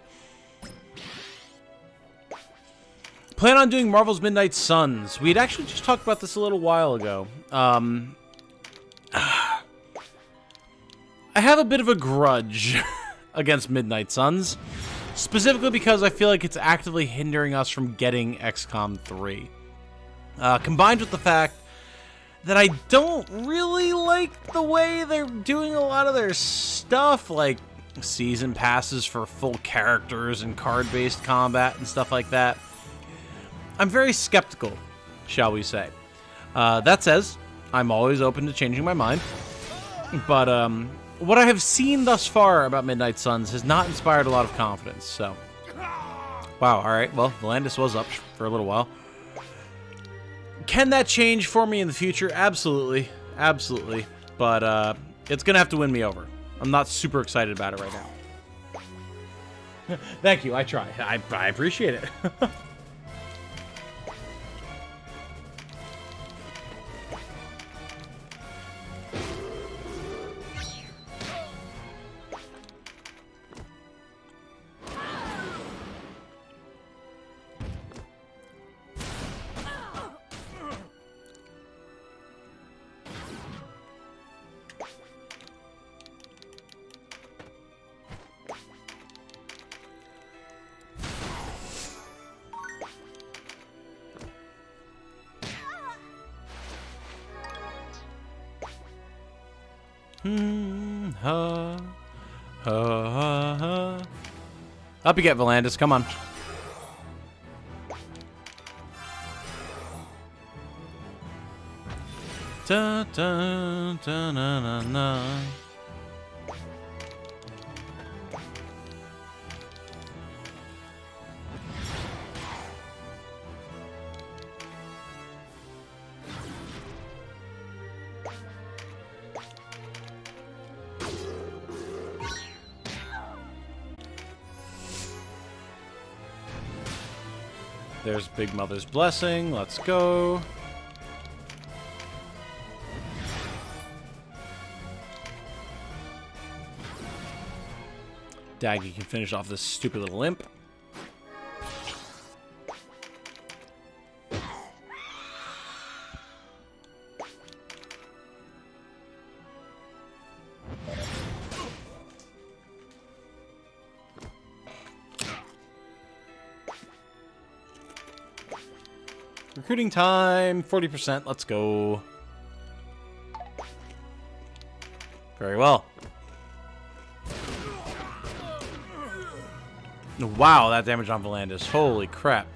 Plan on doing Marvel's Midnight Suns. We had actually just talked about this a little while ago. I have a bit of a grudge against Midnight Suns. Specifically because I feel like it's actively hindering us from getting XCOM 3. Combined with the fact that I don't really like the way they're doing a lot of their stuff, like season passes for full characters and card-based combat and stuff like that. I'm very skeptical, shall we say. That says, I'm always open to changing my mind. But what I have seen thus far about Midnight Suns has not inspired a lot of confidence, so... Wow, alright, well, Volandis was up for a little while. Can that change for me in the future? Absolutely. Absolutely. But it's going to have to win me over. I'm not super excited about it right now. Thank you. I try. I appreciate it. Up you get, Volandis. Come on. Da, da, da, na, na, na. There's Big Mother's Blessing. Let's go. Daggy can finish off this stupid little imp. Recruiting time, 40%. Let's go. Very well. Wow, that damage on Volandis. Holy crap.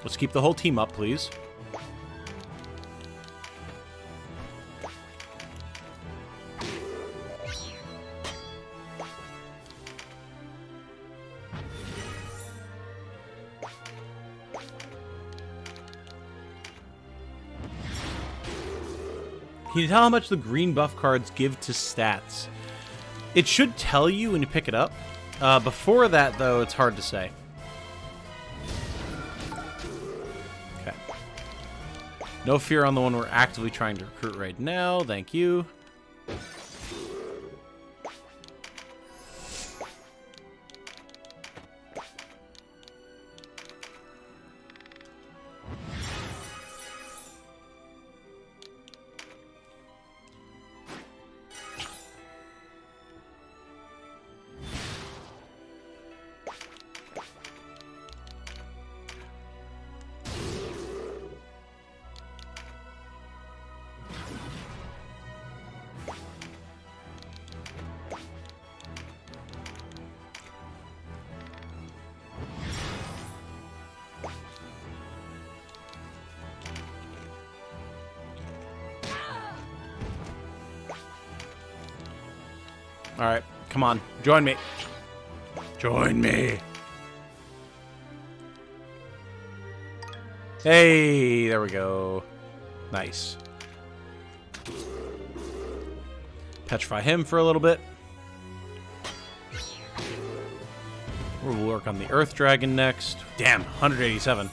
Let's keep the whole team up, please. Can you tell how much the green buff cards give to stats? It should tell you when you pick it up. Before that, though, it's hard to say. Okay. No fear on the one we're actively trying to recruit right now. Thank you. Alright, come on. Join me. Join me. Hey, there we go. Nice. Petrify him for a little bit. We'll work on the Earth Dragon next. Damn, 187.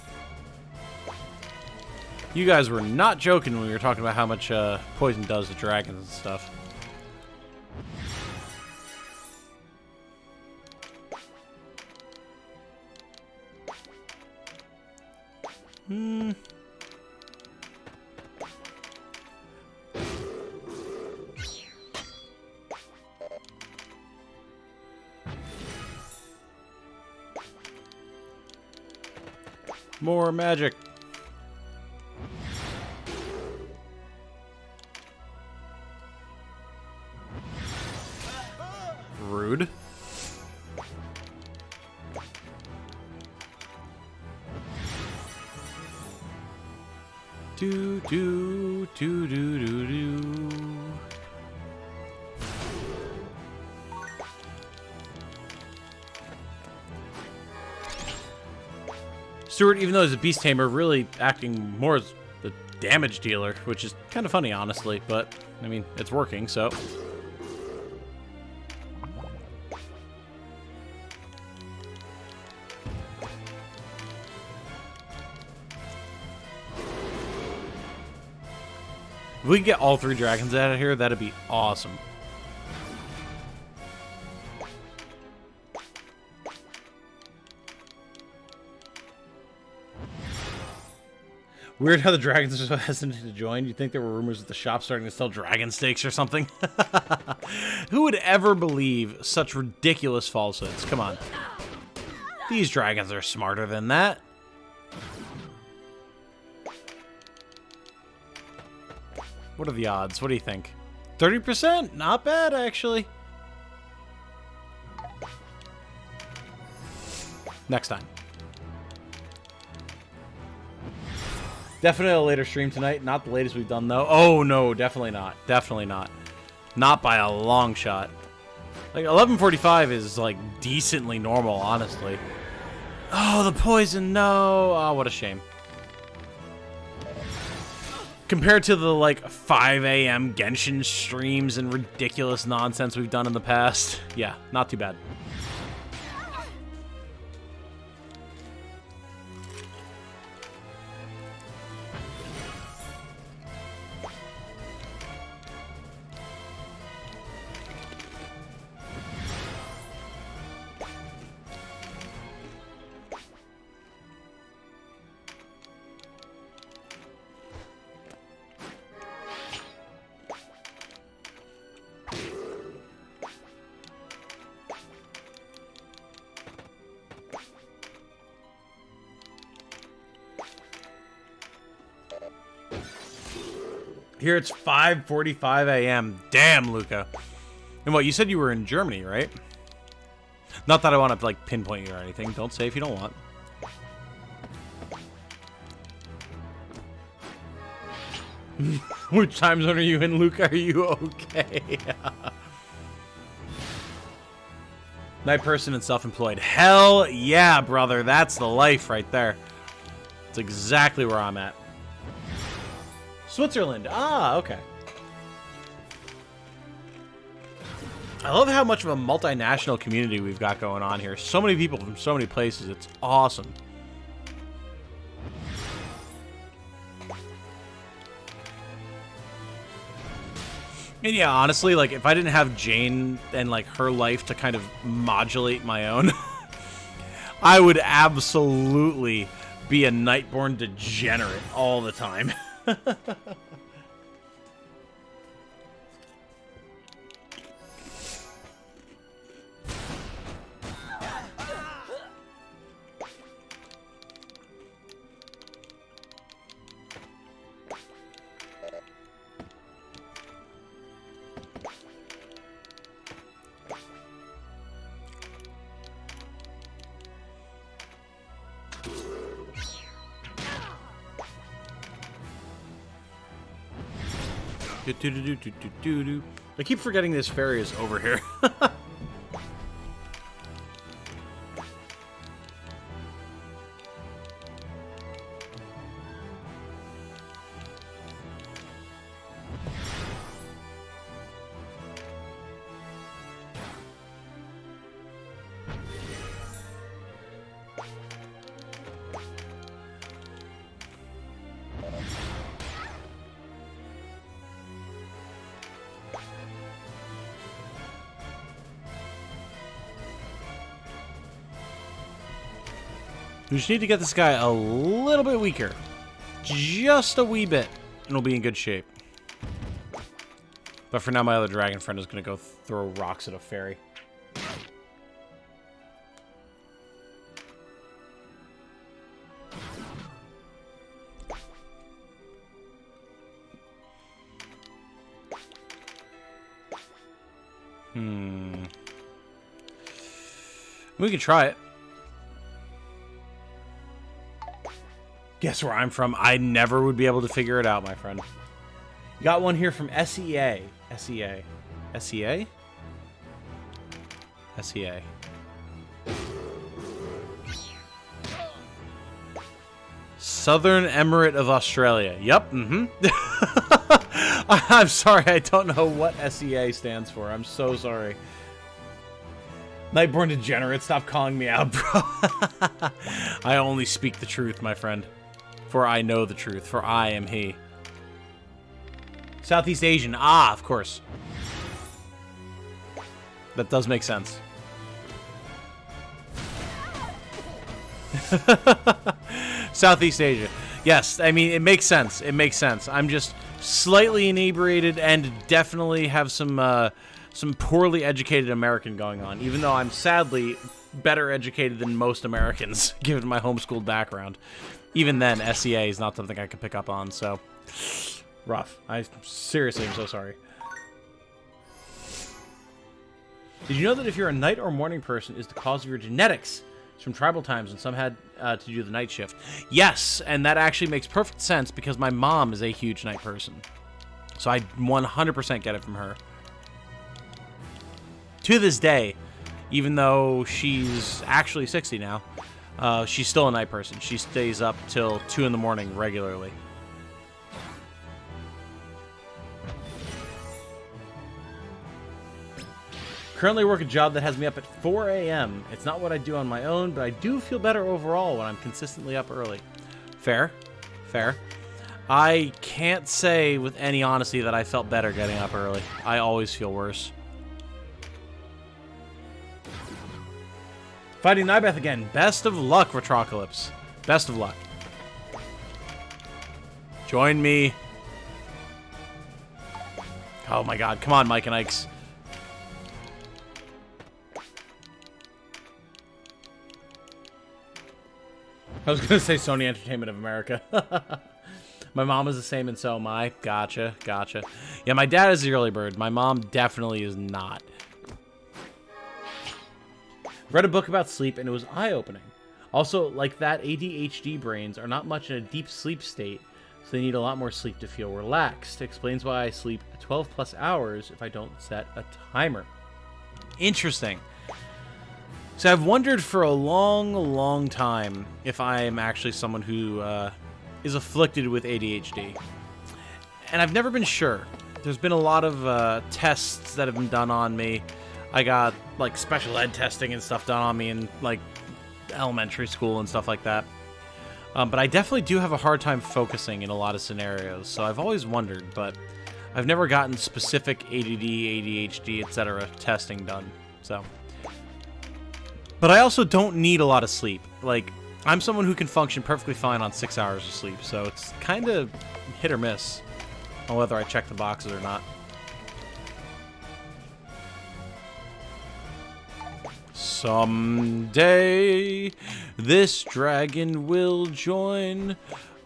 You guys were not joking when we were talking about how much poison does to dragons and stuff. More magic. Rude. Do do do do do do. Stuart, even though he's a beast tamer, really acting more as the damage dealer, which is kind of funny, honestly. But I mean, it's working, so. If we could get all 3 dragons out of here, that'd be awesome. Weird how the dragons are so hesitant to join. You'd think there were rumors that the shop's starting to sell dragon steaks or something. Who would ever believe such ridiculous falsehoods? Come on. These dragons are smarter than that. What are the odds? What do you think? 30%? Not bad, actually. Next time. Definitely a later stream tonight. Not the latest we've done, though. Oh, no, definitely not. Definitely not. Not by a long shot. Like, 11:45 is, like, decently normal, honestly. Oh, the poison, no. Oh, what a shame. Compared to the, like, 5 a.m. Genshin streams and ridiculous nonsense we've done in the past. Yeah, not too bad. Here it's 5:45 a.m. Damn, Luca. And what, you said you were in Germany, right? Not that I want to, like, pinpoint you or anything. Don't say if you don't want. Which time zone are you in, Luke? Are you okay? Night person and self-employed. Hell yeah, brother. That's the life right there. That's exactly where I'm at. Switzerland. Ah, okay. I love how much of a multinational community we've got going on here. So many people from so many places. It's awesome. And yeah, honestly, like, if I didn't have Jane and, like, her life to kind of modulate my own, I would absolutely be a Nightborn degenerate all the time. I keep forgetting this ferry is over here. We just need to get this guy a little bit weaker. Just a wee bit. And we'll be in good shape. But for now, my other dragon friend is going to go throw rocks at a ferry. We can try it. Guess where I'm from? I never would be able to figure it out, my friend. Got one here from SEA. SEA. SEA? SEA. Southern Emirate of Australia. Yep, I'm sorry, I don't know what SEA stands for. I'm so sorry. Nightborn degenerate, stop calling me out, bro. I only speak the truth, my friend. For I know the truth, for I am he. Southeast Asian. Ah, of course. That does make sense. Southeast Asia. Yes, I mean, it makes sense. It makes sense. I'm just slightly inebriated and definitely have some poorly educated American going on, even though I'm sadly better educated than most Americans, given my homeschooled background. Even then, SEA is not something I could pick up on, so rough. I seriously am so sorry. Did you know that if you're a night or morning person is the cause of your genetics? It's from tribal times, and some had to do the night shift. Yes, and that actually makes perfect sense because my mom is a huge night person. So I 100% get it from her. To this day, even though she's actually 60 now, she's still a night person. She stays up till 2 in the morning regularly. Currently work a job that has me up at 4 a.m. It's not what I do on my own, but I do feel better overall when I'm consistently up early. Fair. Fair. I can't say with any honesty that I felt better getting up early. I always feel worse. Fighting Nybeth again. Best of luck, Retrocalypse. Best of luck. Join me. Oh my god. Come on, Mike and Ikes. I was going to say Sony Entertainment of America. My mom is the same, and so am I. Gotcha, gotcha. Yeah, my dad is the early bird. My mom definitely is not. Read a book about sleep, and it was eye-opening. Also, like that, ADHD brains are not much in a deep sleep state, So they need a lot more sleep to feel relaxed. Explains why I sleep 12 plus hours if I don't set a timer. Interesting. So I've wondered for a long time if I am actually someone who is afflicted with ADHD. And I've never been sure. There's been a lot of tests that have been done on me. I got like special ed testing and stuff done on me in like elementary school and stuff like that. But I definitely do have a hard time focusing in a lot of scenarios. So I've always wondered, but I've never gotten specific ADD, ADHD, etc. testing done. So, but I also don't need a lot of sleep. Like, I'm someone who can function perfectly fine on 6 hours of sleep. So it's kind of hit or miss on whether I check the boxes or not. Someday, this dragon will join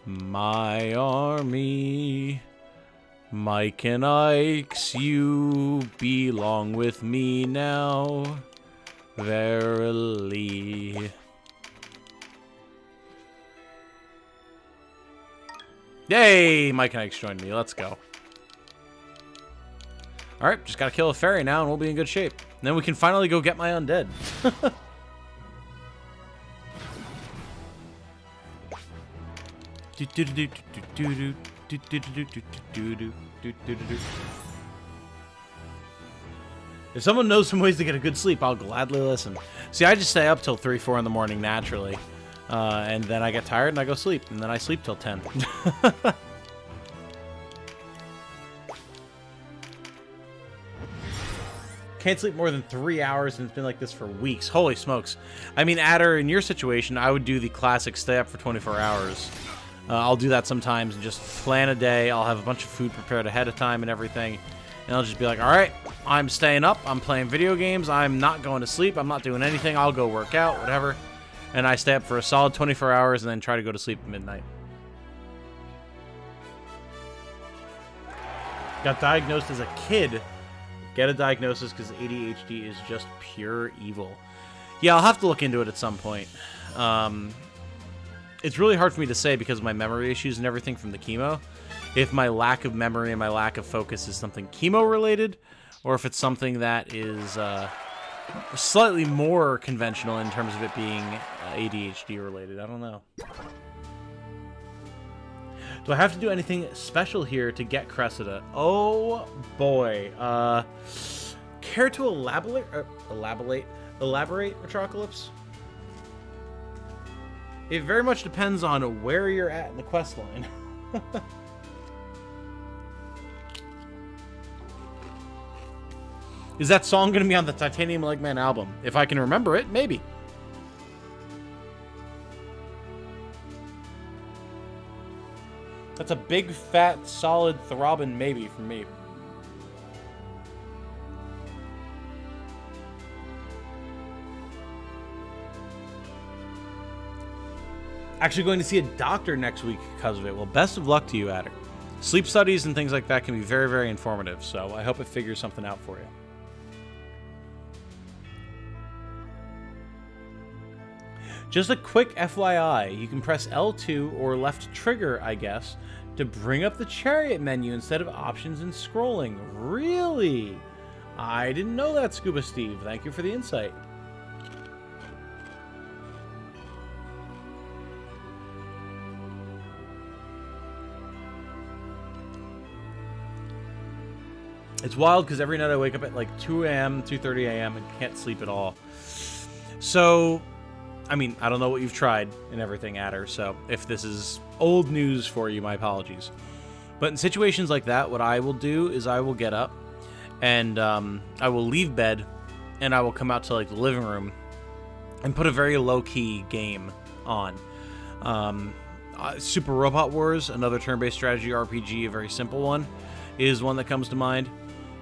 my army. Mike and Ike's, you belong with me now, verily. Yay! Mike and Ike's joined me. Let's go. Alright, just gotta kill a fairy now and we'll be in good shape. And then we can finally go get my undead. If someone knows some ways to get a good sleep, I'll gladly listen. See, I just stay up till 3, 4 in the morning naturally. And then I get tired and I go sleep. And then I sleep till 10. Can't sleep more than 3 hours, and it's been like this for weeks. Holy smokes. I mean, Adder, in your situation, I would do the classic stay up for 24 hours. I'll do that sometimes and just plan a day. I'll have a bunch of food prepared ahead of time and everything. And I'll just be like, all right, I'm staying up. I'm playing video games. I'm not going to sleep. I'm not doing anything. I'll go work out, whatever. And I stay up for a solid 24 hours and then try to go to sleep at midnight. Got diagnosed as a kid. Get a diagnosis because ADHD is just pure evil. Yeah, I'll have to look into it at some point. It's really hard for me to say because of my memory issues and everything from the chemo. If my lack of memory and my lack of focus is something chemo-related, or if it's something that is slightly more conventional in terms of it being ADHD-related. I don't know. Do I have to do anything special here to get Cressida? Oh, boy. Care to elaborate, Metrocalypse? It very much depends on where you're at in the quest line. Is that song going to be on the Titanium Legman album? If I can remember it, maybe. That's a big, fat, solid, throbbing maybe from me. Actually going to see a doctor next week because of it. Well, best of luck to you, Adder. Sleep studies and things like that can be very, very informative, so I hope it figures something out for you. Just a quick FYI, you can press L2 or left trigger, I guess, to bring up the chariot menu instead of options and scrolling. Really? I didn't know that, Scuba Steve. Thank you for the insight. It's wild because every night I wake up at like 2 a.m., 2:30 a.m. and can't sleep at all. So, I mean, I don't know what you've tried and everything, Adder, so if this is old news for you, my apologies. But in situations like that, what I will do is I will get up and I will leave bed and I will come out to like the living room and put a very low-key game on. Super Robot Wars, another turn-based strategy RPG, a very simple one, is one that comes to mind.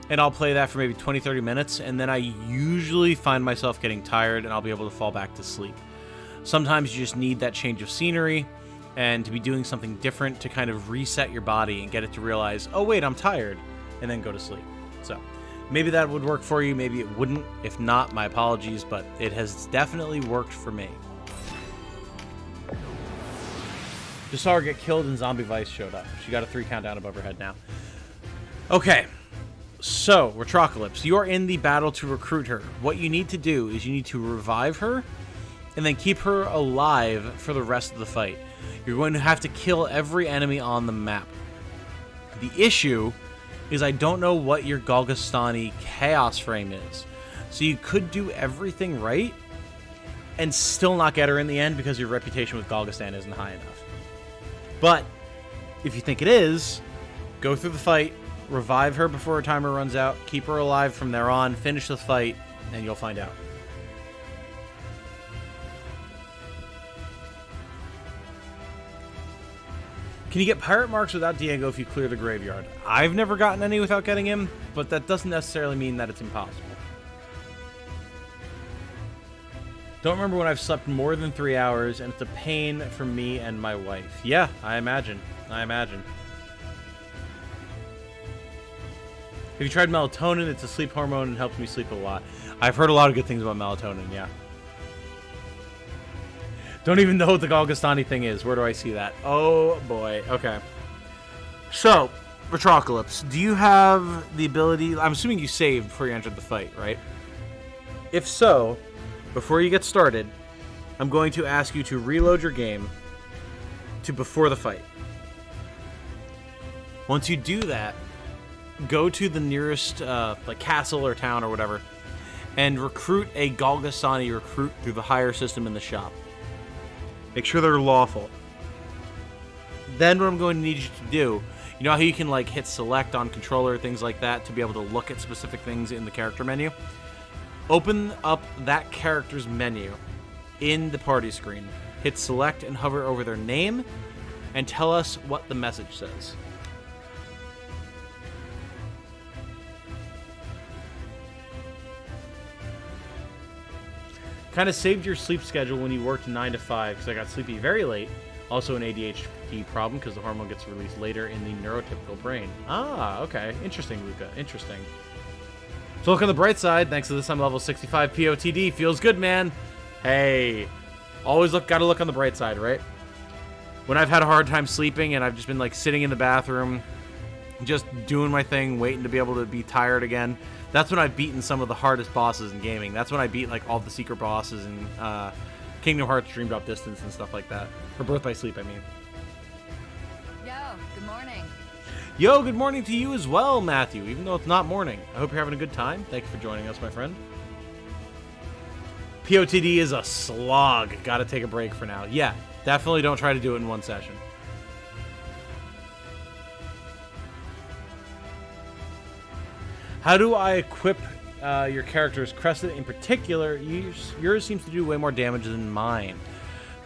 And I'll play that for maybe 20-30 minutes, and then I usually find myself getting tired and I'll be able to fall back to sleep. Sometimes you just need that change of scenery and to be doing something different to kind of reset your body and get it to realize, oh wait, I'm tired, and then go to sleep. So maybe that would work for you, maybe it wouldn't. If not, my apologies, but it has definitely worked for me. Just saw her get killed and Zombie Vice showed up. She got a 3 countdown above her head now. Okay. So, Retrocalypse, you are in the battle to recruit her. What you need to do is you need to revive her and then keep her alive for the rest of the fight. You're going to have to kill every enemy on the map. The issue is I don't know what your Golgostani Chaos Frame is. So you could do everything right and still not get her in the end because your reputation with Golgostan isn't high enough. But if you think it is, go through the fight, revive her before her timer runs out, keep her alive from there on, finish the fight, and you'll find out. Can you get pirate marks without Diego if you clear the graveyard? I've never gotten any without getting him, but that doesn't necessarily mean that it's impossible. Don't remember when I've slept more than 3 hours, and it's a pain for me and my wife. Yeah, I imagine. I imagine. Have you tried melatonin? It's a sleep hormone and helps me sleep a lot. I've heard a lot of good things about melatonin, yeah. Don't even know what the Golgostani thing is. Where do I see that? Oh, boy. Okay. So, Retrocalypse, do you have the ability... I'm assuming you saved before you entered the fight, right? If so, before you get started, I'm going to ask you to reload your game to before the fight. Once you do that, go to the nearest like castle or town or whatever and recruit a Golgostani recruit through the hire system in the shop. Make sure they're lawful. Then what I'm going to need you to do, you know how you can like hit select on controller, things like that, to be able to look at specific things in the character menu? Open up that character's menu in the party screen. Hit select and hover over their name and tell us what the message says. Kind of saved your sleep schedule when you worked 9 to 5 because I got sleepy very late. Also an ADHD problem because the hormone gets released later in the neurotypical brain. Ah, okay. Interesting, Luca. Interesting. So look on the bright side. Thanks to this, I'm level 65 POTD. Feels good, man. Hey, always gotta look on the bright side, right? When I've had a hard time sleeping and I've just been like sitting in the bathroom, just doing my thing, waiting to be able to be tired again, that's when I've beaten some of the hardest bosses in gaming. That's when I beat like all the secret bosses in Kingdom Hearts Dream Drop Distance and stuff like that. Or Birth by Sleep, I mean. Yo, good morning. Yo, good morning to you as well, Matthew, even though it's not morning. I hope you're having a good time. Thank you for joining us, my friend. POTD is a slog. Gotta take a break for now. Yeah, definitely don't try to do it in one session. How do I equip your character's Cressida in particular? Yours seems to do way more damage than mine.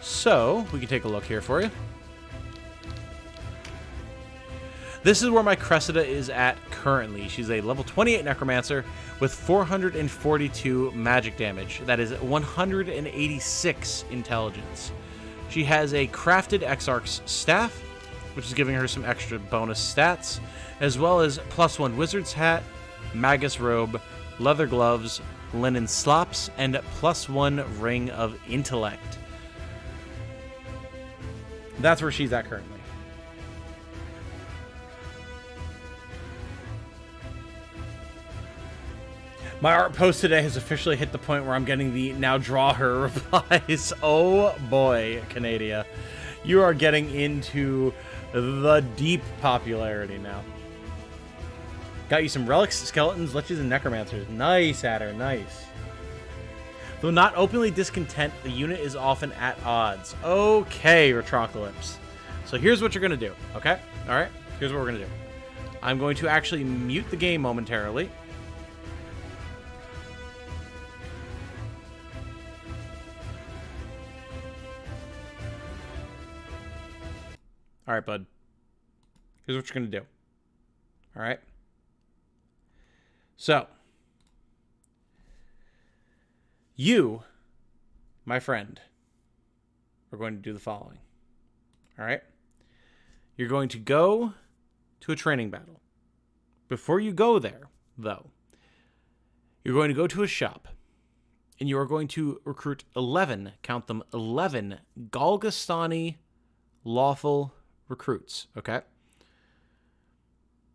So, we can take a look here for you. This is where my Cressida is at currently. She's a level 28 Necromancer with 442 magic damage. That is 186 intelligence. She has a crafted Exarch's Staff, which is giving her some extra bonus stats, as well as +1 Wizard's Hat, Magus Robe, Leather Gloves, Linen Slops, and +1 Ring of Intellect. That's where she's at currently. My art post today has officially hit the point where I'm getting the now draw her replies. Oh boy, Canadia. You are getting into the deep popularity now. Got you some relics, skeletons, liches, and necromancers. Nice, Adder, nice. Though not openly discontent, the unit is often at odds. Okay, Retrocalypse. So here's what you're going to do, okay? Alright, here's what we're going to do. I'm going to actually mute the game momentarily. Alright, bud. Here's what you're going to do. Alright? So, you, my friend, are going to do the following. All right? You're going to go to a training battle. Before you go there, though, you're going to go to a shop, and you are going to recruit 11, count them, 11 Golgostani lawful recruits, okay?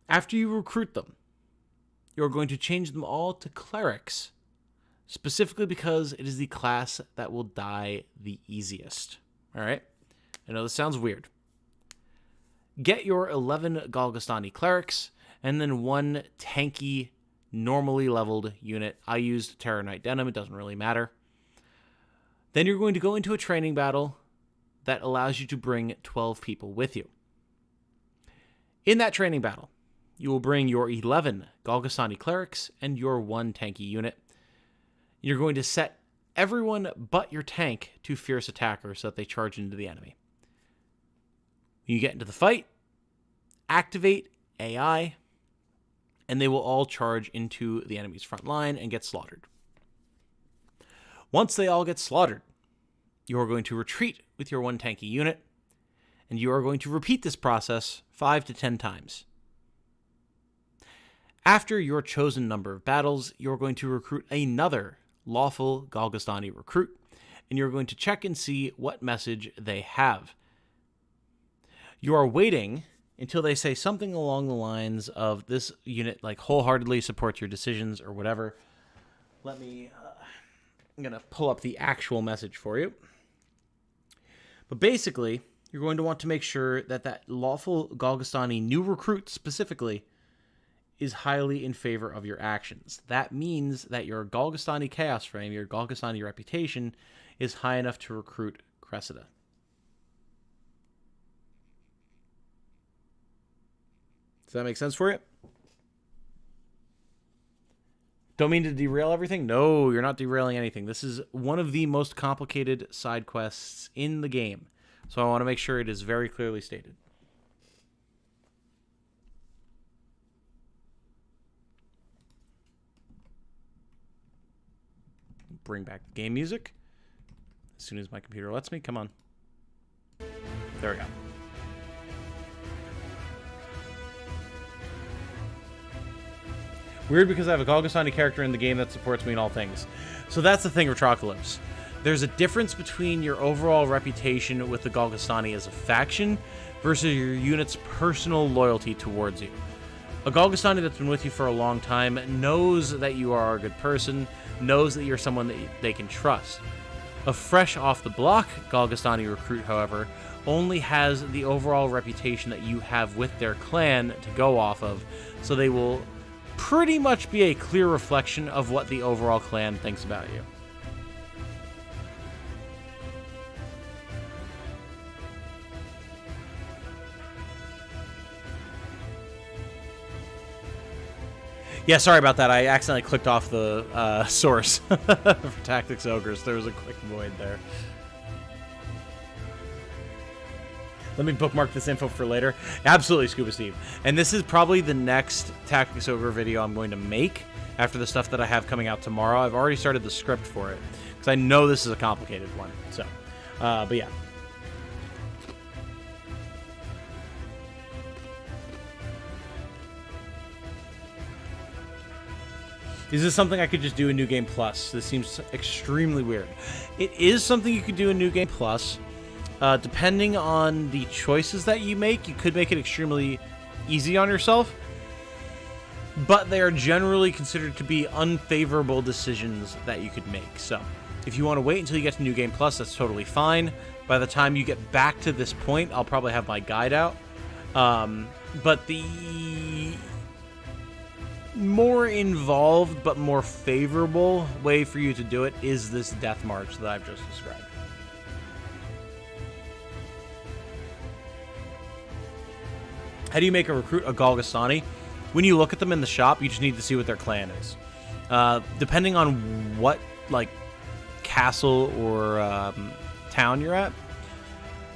After you recruit them, you're going to change them all to clerics, specifically because it is the class that will die the easiest, all right? I know this sounds weird. Get your 11 Golgostani clerics, and then 1 tanky, normally leveled unit. I used Terror Knight Denim, it doesn't really matter. Then you're going to go into a training battle that allows you to bring 12 people with you. In that training battle, you will bring your 11 Golgostani clerics and your 1 tanky unit. You're going to set everyone but your tank to fierce attacker so that they charge into the enemy. When you get into the fight, activate AI, and they will all charge into the enemy's front line and get slaughtered. Once they all get slaughtered, you are going to retreat with your 1 tanky unit, and you are going to repeat this process 5 to 10 times. After your chosen number of battles, you're going to recruit another lawful Golgostani recruit, and you're going to check and see what message they have. You are waiting until they say something along the lines of this unit like wholeheartedly supports your decisions or whatever. I'm going to pull up the actual message for you. But basically, you're going to want to make sure that that lawful Golgostani new recruit specifically is highly in favor of your actions. That means that your Golgostani Chaos Frame, your Golgostani reputation, is high enough to recruit Cressida. Does that make sense for you? Don't mean to derail everything. No, you're not derailing anything. This is one of the most complicated side quests in the game. So I want to make sure it is very clearly stated. Bring back the game music as soon as my computer lets me. Come on. There we go. Weird because I have a Golgostani character in the game that supports me in all things. So that's the thing, Retrocalypse. There's a difference between your overall reputation with the Golgostani as a faction versus your unit's personal loyalty towards you. A Golgostani that's been with you for a long time knows that you are a good person, knows that you're someone that they can trust. A fresh off the block Golgostani recruit, however, only has the overall reputation that you have with their clan to go off of, so they will pretty much be a clear reflection of what the overall clan thinks about you. Yeah, sorry about that. I accidentally clicked off the source for Tactics Ogres. There was a quick void there. Let me bookmark this info for later. Absolutely, Scuba Steve. And this is probably the next Tactics Ogre video I'm going to make after the stuff that I have coming out tomorrow. I've already started the script for it because I know this is a complicated one. So, but yeah. Is this something I could just do in New Game Plus? This seems extremely weird. It is something you could do in New Game Plus. Depending on the choices that you make, you could make it extremely easy on yourself. But they are generally considered to be unfavorable decisions that you could make. So, if you want to wait until you get to New Game Plus, that's totally fine. By the time you get back to this point, I'll probably have my guide out. But the more involved but more favorable way for you to do it is this death march that I've just described. How do you make a recruit a Golgostani? When you look at them in the shop, you just need to see what their clan is. Depending on what castle or town you're at,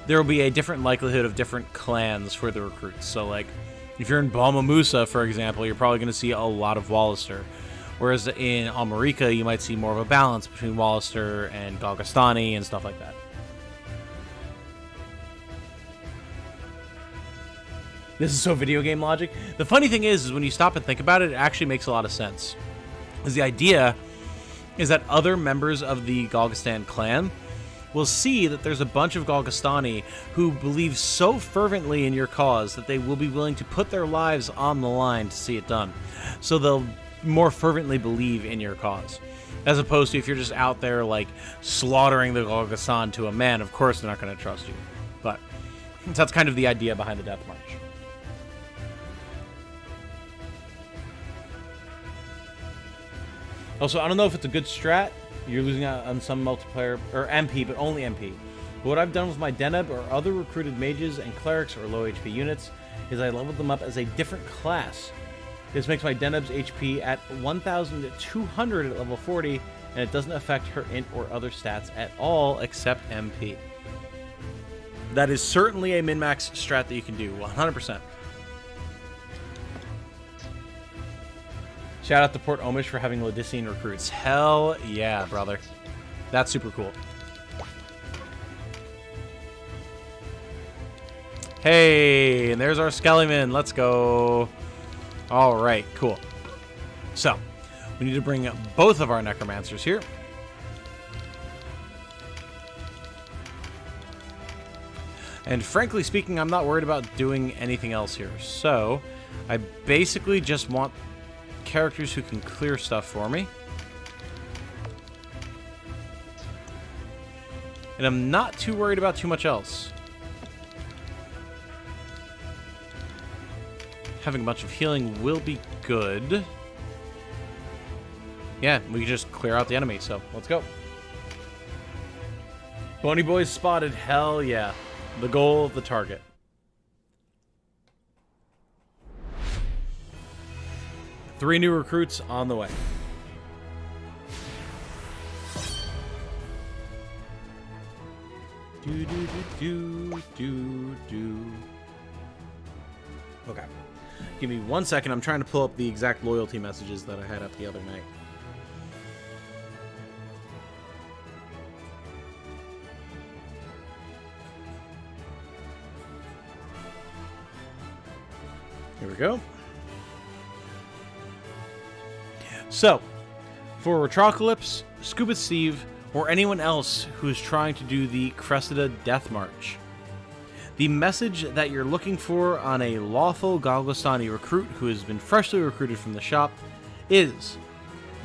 there will be a different likelihood of different clans for the recruits. So if you're in Balmamusa, for example, you're probably going to see a lot of Wallister. Whereas in Almerica, you might see more of a balance between Wallister and Golgostani and stuff like that. This is so video game logic. The funny thing is when you stop and think about it, it actually makes a lot of sense. Because the idea is that other members of the Golgostan clan will see that there's a bunch of Golgostani who believe so fervently in your cause that they will be willing to put their lives on the line to see it done. So they'll more fervently believe in your cause. As opposed to if you're just out there, like, slaughtering the Golgostan to a man, of course they're not going to trust you. But that's kind of the idea behind the Death March. Also, I don't know if it's a good strat. You're losing out on some multiplayer, or MP, but only MP. But what I've done with my Deneb or other recruited mages and clerics or low HP units is I leveled them up as a different class. This makes my Deneb's HP at 1,200 at level 40, and it doesn't affect her int or other stats at all except MP. That is certainly a min-max strat that you can do, 100%. Shout out to Port Omish for having Ladician recruits. Hell yeah, brother. That's super cool. Hey, and there's our Skellyman. Let's go. All right, cool. So, we need to bring both of our Necromancers here. And frankly speaking, I'm not worried about doing anything else here. So, I basically just want characters who can clear stuff for me. And I'm not too worried about too much else. Having a bunch of healing will be good. Yeah, we can just clear out the enemy, so let's go. Bony boys spotted, hell yeah. The goal, the target. 3 new recruits on the way. Okay. Give me 1 second. I'm trying to pull up the exact loyalty messages that I had up the other night. Here we go. So, for Retrocalypse, Scuba Steve, or anyone else who is trying to do the Cressida Death March, the message that you're looking for on a lawful Golgostani recruit who has been freshly recruited from the shop is,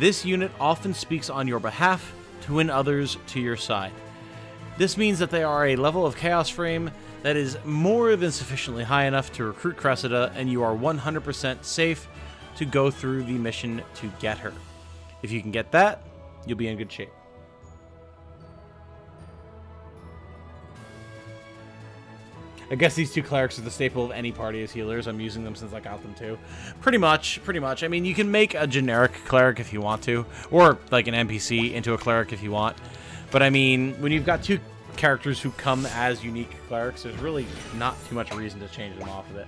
this unit often speaks on your behalf to win others to your side. This means that they are a level of Chaos Frame that is more than sufficiently high enough to recruit Cressida, and you are 100% safe to go through the mission to get her. If you can get that, you'll be in good shape. I guess these 2 clerics are the staple of any party as healers. I'm using them since I got them too. Pretty much. I mean, you can make a generic cleric if you want to, or like an NPC into a cleric if you want. But I mean, when you've got 2 characters who come as unique clerics, there's really not too much reason to change them off of it.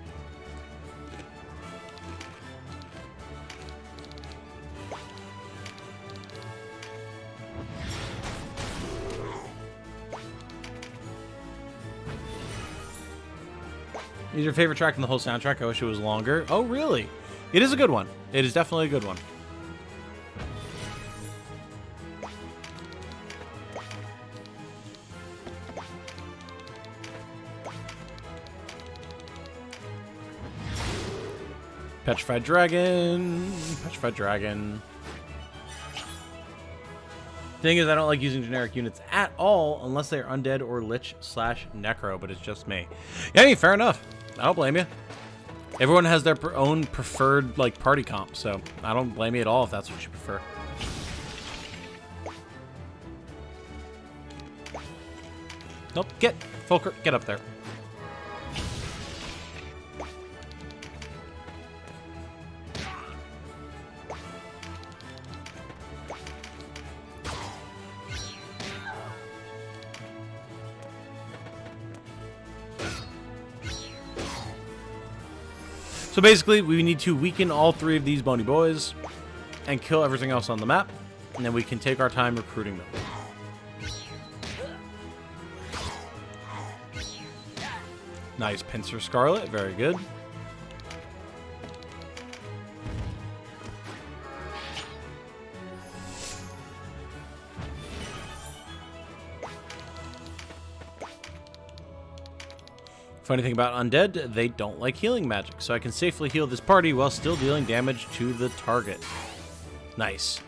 Is your favorite track in the whole soundtrack? I wish it was longer. Oh, really? It is a good one. It is definitely a good one. Petrified Dragon. Petrified Dragon. Thing is, I don't like using generic units at all unless they're undead or lich/necro, but it's just me. Yeah, I mean, fair enough. I don't blame you. Everyone has their own preferred, like, party comp, so I don't blame you at all if that's what you prefer. Nope, get Fulker, get up there. So basically, we need to weaken all 3 of these bony boys and kill everything else on the map, and then we can take our time recruiting them. Nice Pincer Scarlet, very good. Funny thing about undead, they don't like healing magic, so I can safely heal this party while still dealing damage to the target. Nice.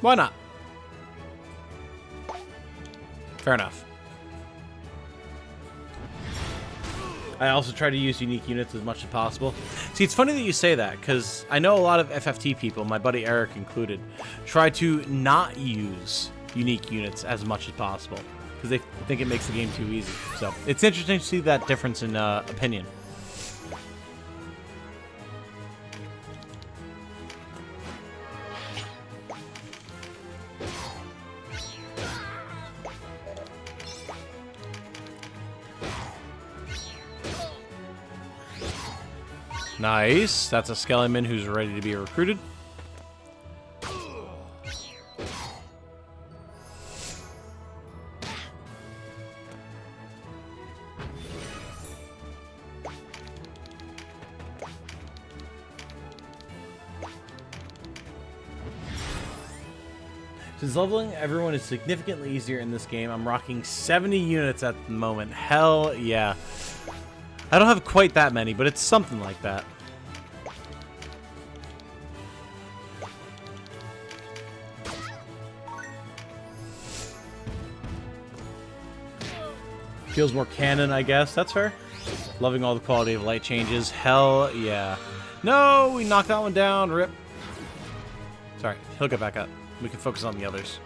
Why not? Fair enough. I also try to use unique units as much as possible. See, it's funny that you say that, because I know a lot of FFT people, my buddy Eric included, try to not use unique units as much as possible, because they think it makes the game too easy. So, it's interesting to see that difference in opinion. Nice. That's a skeleton who's ready to be recruited. Since leveling everyone is significantly easier in this game, I'm rocking 70 units at the moment. Hell yeah. I don't have quite that many, but it's something like that. Feels more canon, I guess. That's fair. Loving all the quality of light changes. Hell yeah. No, we knocked that one down. Rip. Sorry, he'll get back up. We can focus on the others.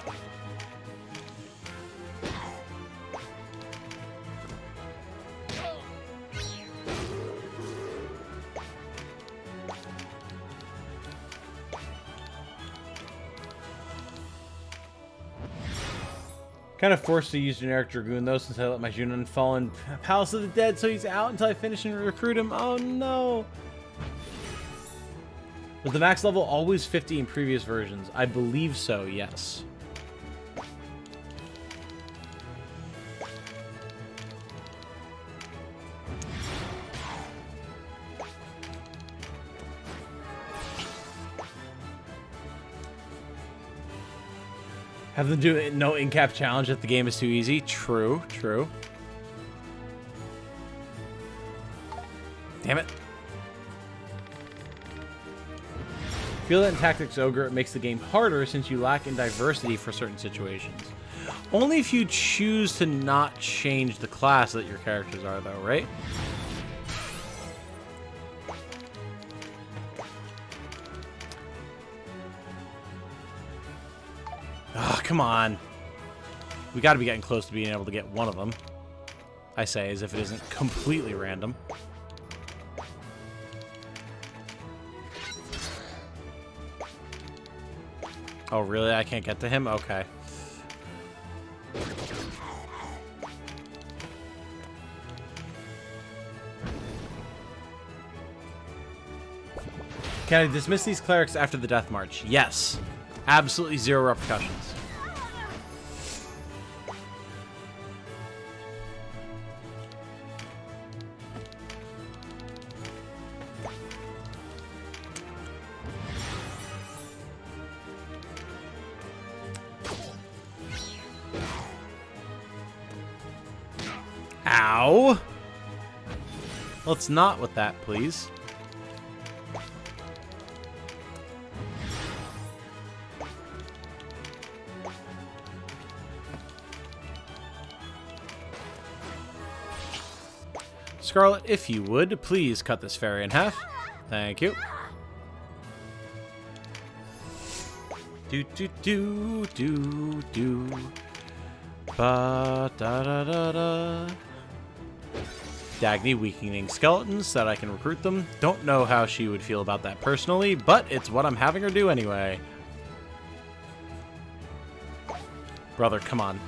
Kind of forced to use generic Dragoon though, since I let my Junon fall in Palace of the Dead, so he's out until I finish and recruit him. Oh no! Was the max level always 50 in previous versions? I believe so, yes. Have them do no in-cap challenge if the game is too easy. True, true. Damn it. Feel that in Tactics Ogre, it makes the game harder since you lack in diversity for certain situations. Only if you choose to not change the class that your characters are, though, right? Oh, come on. We gotta be getting close to being able to get one of them. I say, as if it isn't completely random. Oh, really? I can't get to him? Okay. Can I dismiss these clerics after the Death March? Yes. Absolutely zero repercussions. Ow! Let's not with that, please. Scarlet, if you would, please cut this fairy in half. Thank you. Do do do do do. Ba da da da da. Dagny weakening skeletons so that I can recruit them. Don't know how she would feel about that personally, but it's what I'm having her do anyway. Brother, come on.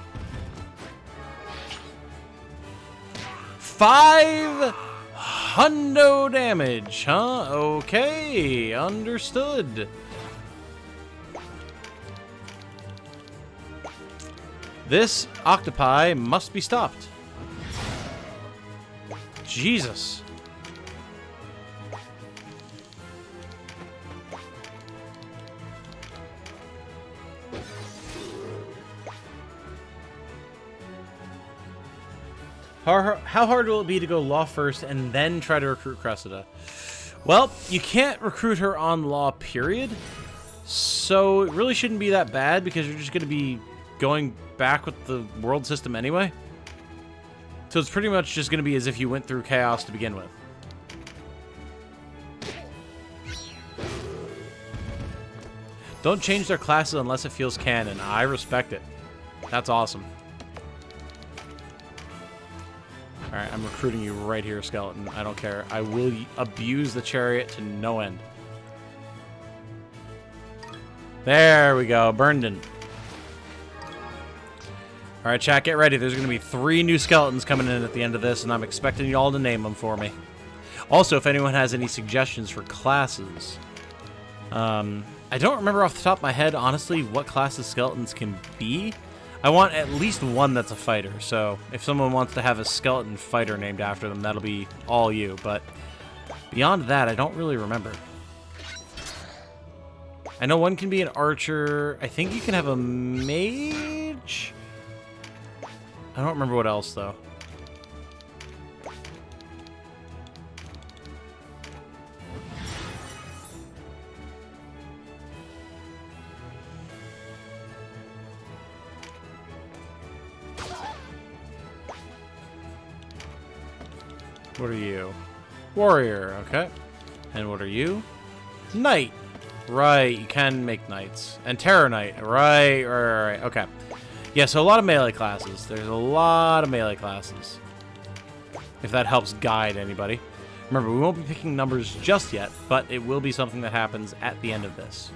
500 damage, huh? Okay, understood. This octopi must be stopped. Jesus. How hard will it be to go law first and then try to recruit Cressida? Well, you can't recruit her on law, period. So it really shouldn't be that bad because you're just going to be going back with the world system anyway. So it's pretty much just going to be as if you went through chaos to begin with. Don't change their classes unless it feels canon. I respect it. That's awesome. Alright, I'm recruiting you right here, Skeleton. I don't care. I will abuse the chariot to no end. There we go. Burnden. Alright, chat, get ready. There's going to be 3 new skeletons coming in at the end of this, and I'm expecting you all to name them for me. Also, if anyone has any suggestions for classes... I don't remember off the top of my head, honestly, what classes skeletons can be. I want at least one that's a fighter, so if someone wants to have a skeleton fighter named after them, that'll be all you. But beyond that, I don't really remember. I know one can be an archer. I think you can have a mage. I don't remember what else, though. What are you? Warrior, okay. And what are you? Knight. Right, you can make knights. And Terror Knight. Right, okay. Yeah, so a lot of melee classes. There's a lot of melee classes. If that helps guide anybody. Remember, we won't be picking numbers just yet, but it will be something that happens at the end of this.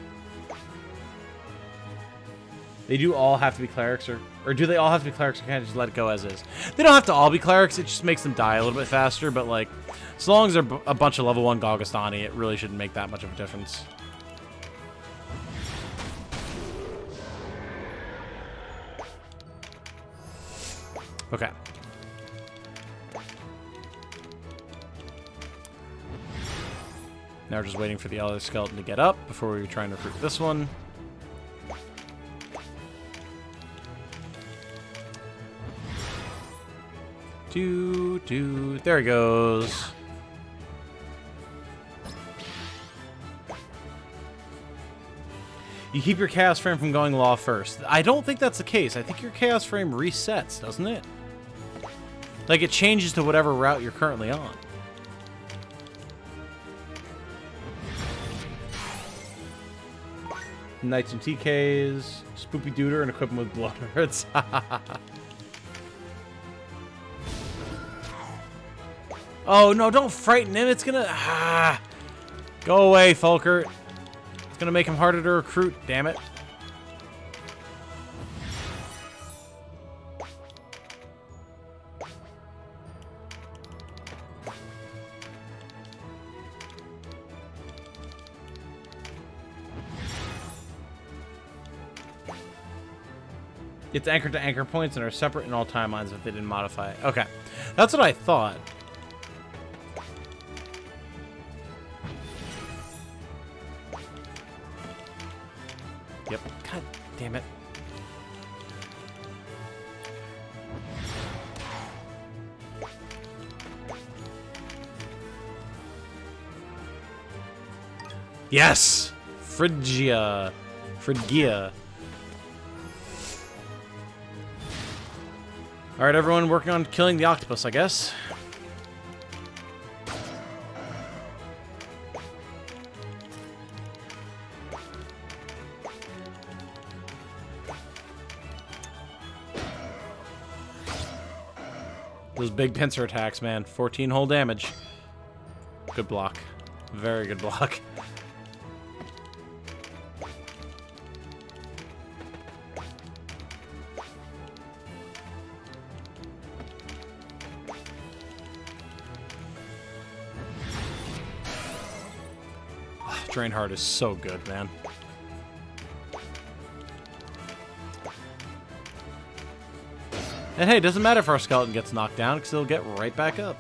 They do all have to be clerics, or do they all have to be clerics, or can I just let it go as is? They don't have to all be clerics, it just makes them die a little bit faster, but like, as long as they're a bunch of level 1 Galgastani, it really shouldn't make that much of a difference. Okay. Now we're just waiting for the other skeleton to get up before we try and recruit this one. There he goes. You keep your chaos frame from going law first. I don't think that's the case. I think your chaos frame resets, doesn't it? Like, it changes to whatever route you're currently on. Knights and TKs, Spoopy Dooter, and equip them with Bloodwords. Oh, no, don't frighten him. It's gonna... Go away, Fulkert. It's gonna make him harder to recruit, damn it. It's anchored to anchor points and are separate in all timelines if they didn't modify it. Okay. That's what I thought. Yep. God damn it. Yes! Phrygia. Alright, everyone working on killing the octopus, I guess. Those big pincer attacks, man. 14 whole damage. Good block. Very good block. Drainheart is so good, man. And hey, it doesn't matter if our skeleton gets knocked down, because he'll get right back up.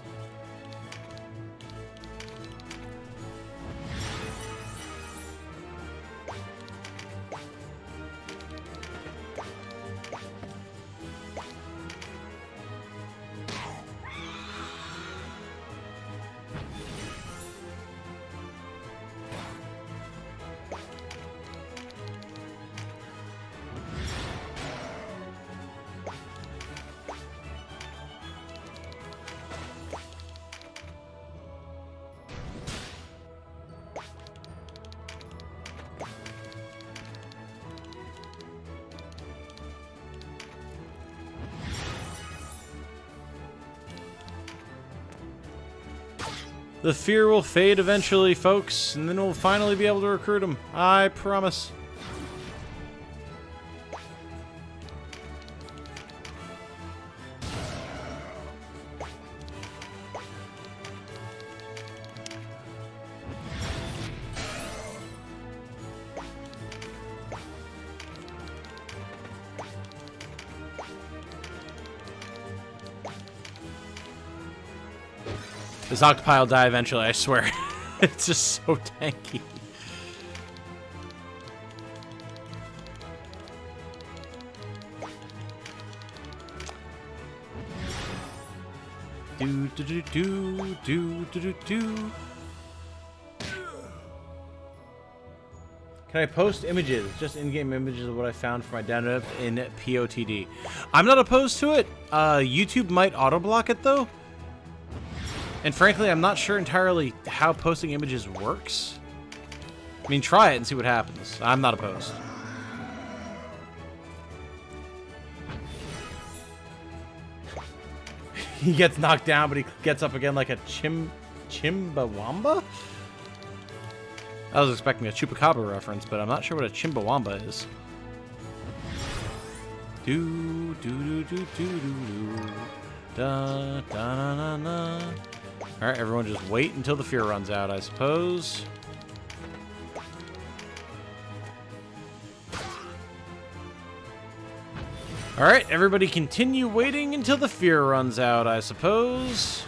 The fear will fade eventually, folks, and then we'll finally be able to recruit them. I promise. This octopi will die eventually, I swear. It's just so tanky. Do do do do do do do do. Can I post images? Just in-game images of what I found for my download in POTD. I'm not opposed to it. YouTube might auto-block it though. And frankly, I'm not sure entirely how posting images works. I mean, try it and see what happens. I'm not opposed. He gets knocked down, but he gets up again like a Chimbawamba? I was expecting a Chupacabra reference, but I'm not sure what a Chimbawamba is. Do do do do do do da da da da da. Alright, everyone just wait until the fear runs out, I suppose. Alright, everybody continue waiting until the fear runs out, I suppose.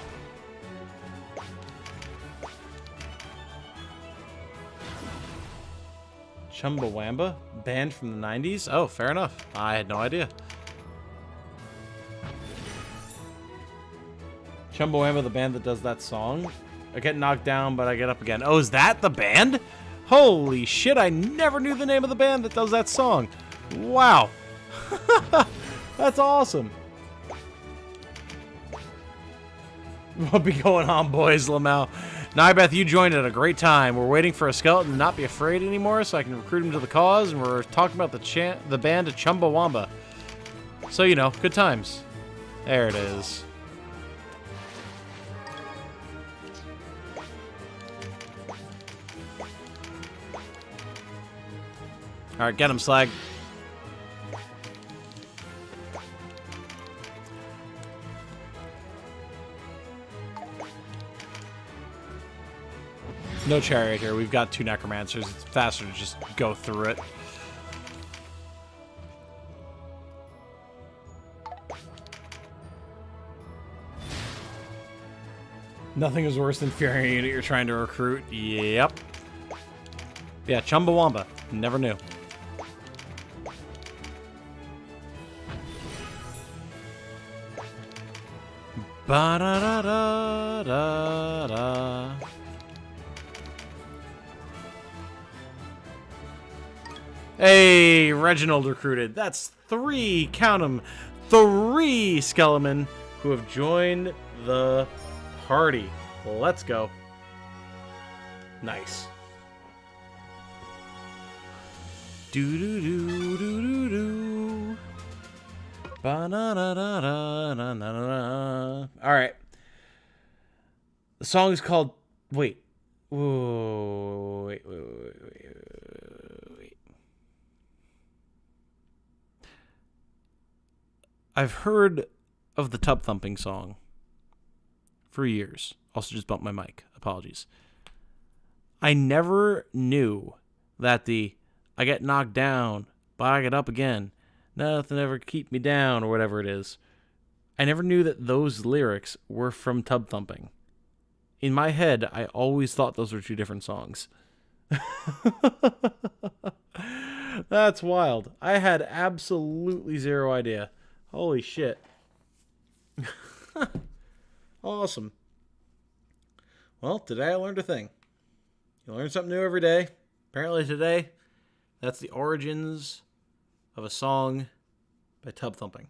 Chumbawamba? Band from the 90s? Oh, fair enough. I had no idea. Chumbawamba, the band that does that song. I get knocked down, but I get up again. Oh, is that the band? Holy shit, I never knew the name of the band that does that song. Wow. That's awesome. What be going on, boys, Lamau? Nybeth, you joined at a great time. We're waiting for a skeleton to not be afraid anymore so I can recruit him to the cause, and we're talking about the band of Chumbawamba. So, you know, good times. There it is. Alright, get him, Slag. No chariot here. We've got 2 necromancers. It's faster to just go through it. Nothing is worse than fearing a unit you're trying to recruit. Yep. Yeah, Chumbawamba. Never knew. Ba-da-da-da-da-da. Hey, Reginald recruited. That's 3, count 'em, 3 Skellimen who have joined the party. Let's go. Nice. Do-do-do-do-do-do. Ba-na-na-na-na-na-na-na. All right. The song is called... Wait. Whoa, wait. I've heard of the tub thumping song for years. Also just bumped my mic. Apologies. I never knew that the I get knocked down, but I get up again. Nothing ever keep me down, or whatever it is. I never knew that those lyrics were from tub thumping. In my head, I always thought those were 2 different songs. That's wild. I had absolutely zero idea. Holy shit. Awesome. Well, today I learned a thing. You learn something new every day. Apparently today, that's the origins of a song by Tub Thumping.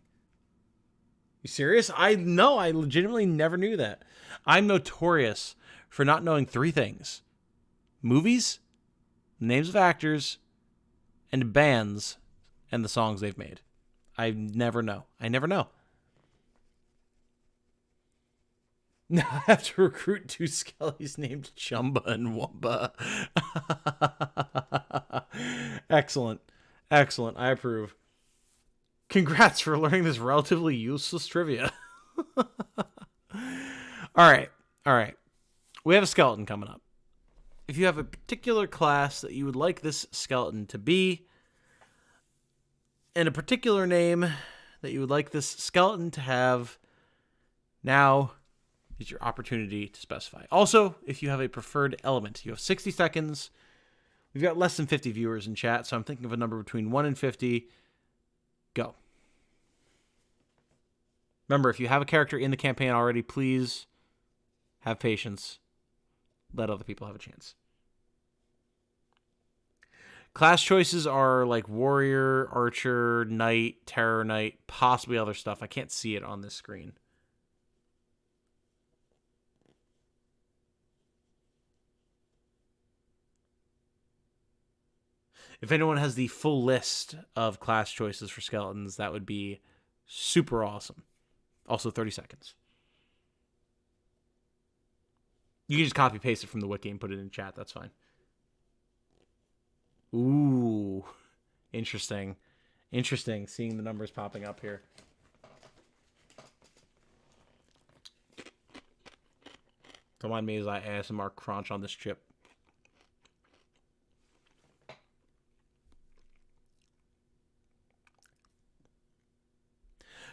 You serious? I legitimately never knew that. I'm notorious for not knowing 3 things. Movies, names of actors, and bands, and the songs they've made. I never know. Now I have to recruit 2 skellies named Chumba and Wumba. Excellent. Excellent. I approve. Congrats for learning this relatively useless trivia. Alright. Alright. We have a skeleton coming up. If you have a particular class that you would like this skeleton to be, and a particular name that you would like this skeleton to have, now is your opportunity to specify. Also, if you have a preferred element, you have 60 seconds. We've got less than 50 viewers in chat, so I'm thinking of a number between 1 and 50. Go. Remember, if you have a character in the campaign already, please have patience. Let other people have a chance. Class choices are like warrior, archer, knight, terror knight, possibly other stuff. I can't see it on this screen. If anyone has the full list of class choices for skeletons, that would be super awesome. Also 30 seconds. You can just copy paste it from the wiki and put it in chat. That's fine. Ooh. Interesting. Interesting seeing the numbers popping up here. Don't mind me as I ASMR crunch on this chip.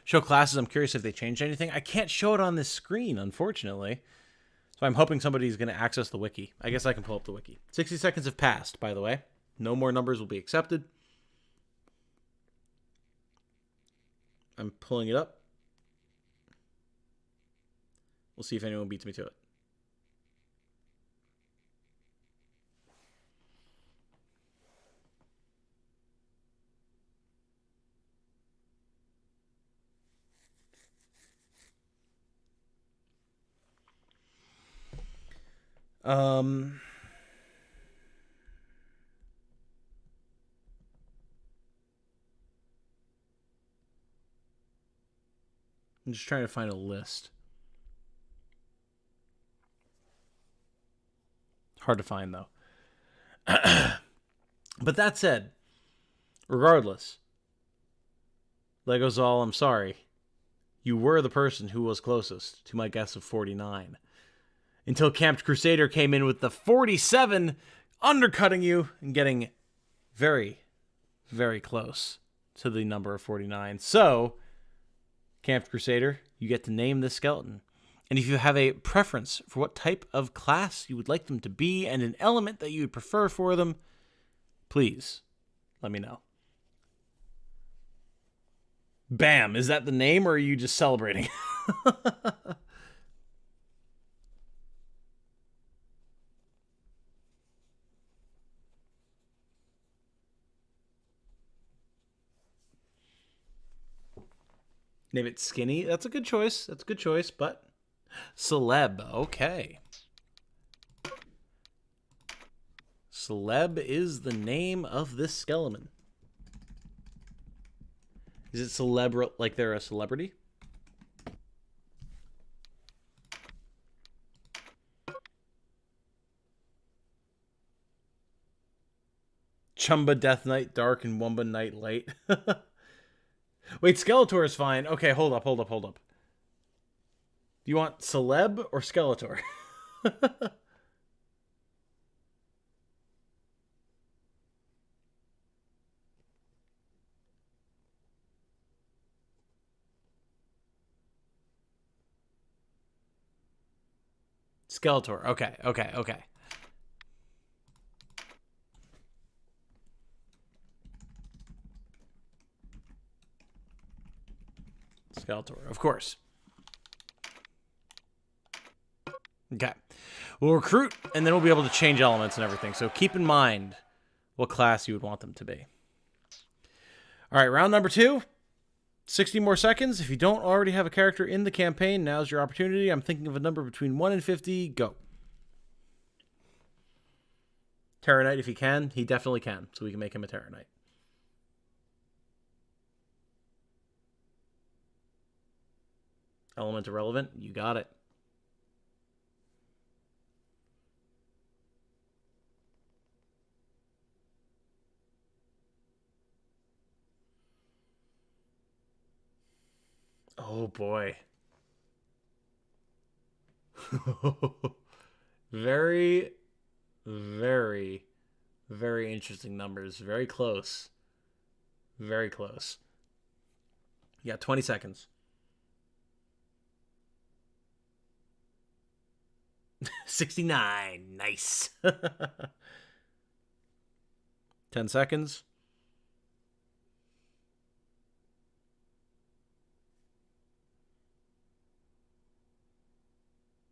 Show classes. I'm curious if they changed anything. I can't show it on this screen, unfortunately. So I'm hoping somebody's going to access the wiki. I guess I can pull up the wiki. 60 seconds have passed, by the way. No more numbers will be accepted. I'm pulling it up. We'll see if anyone beats me to it. I'm just trying to find a list. Hard to find, though. But that said, regardless, Legozol, I'm sorry. You were the person who was closest to my guess of 49. Until Camped Crusader came in with the 47, undercutting you and getting very, very close to the number of 49. So, Camped Crusader, you get to name this skeleton. And if you have a preference for what type of class you would like them to be and an element that you would prefer for them, please let me know. Bam! Is that the name or are you just celebrating? Name it Skinny. That's a good choice. That's a good choice, but Celeb. Okay. Celeb is the name of this skeleton. Is it celebra like they're a celebrity? Chumba Death Knight Dark and Wumba Night Light. Wait, Skeletor is fine. Okay, hold up. Do you want Celeb or Skeletor? Skeletor. Okay. Skeletor, of course. Okay. We'll recruit, and then we'll be able to change elements and everything. So keep in mind what class you would want them to be. All right, round number 2. 60 more seconds. If you don't already have a character in the campaign, now's your opportunity. I'm thinking of a number between 1 and 50. Go. Terror Knight, if he can. He definitely can, so we can make him a Terror Knight. Element irrelevant. You got it. Oh, boy. Very, very, very interesting numbers. Very close. Very close. You got 20 seconds. 69. Nice. 10 seconds.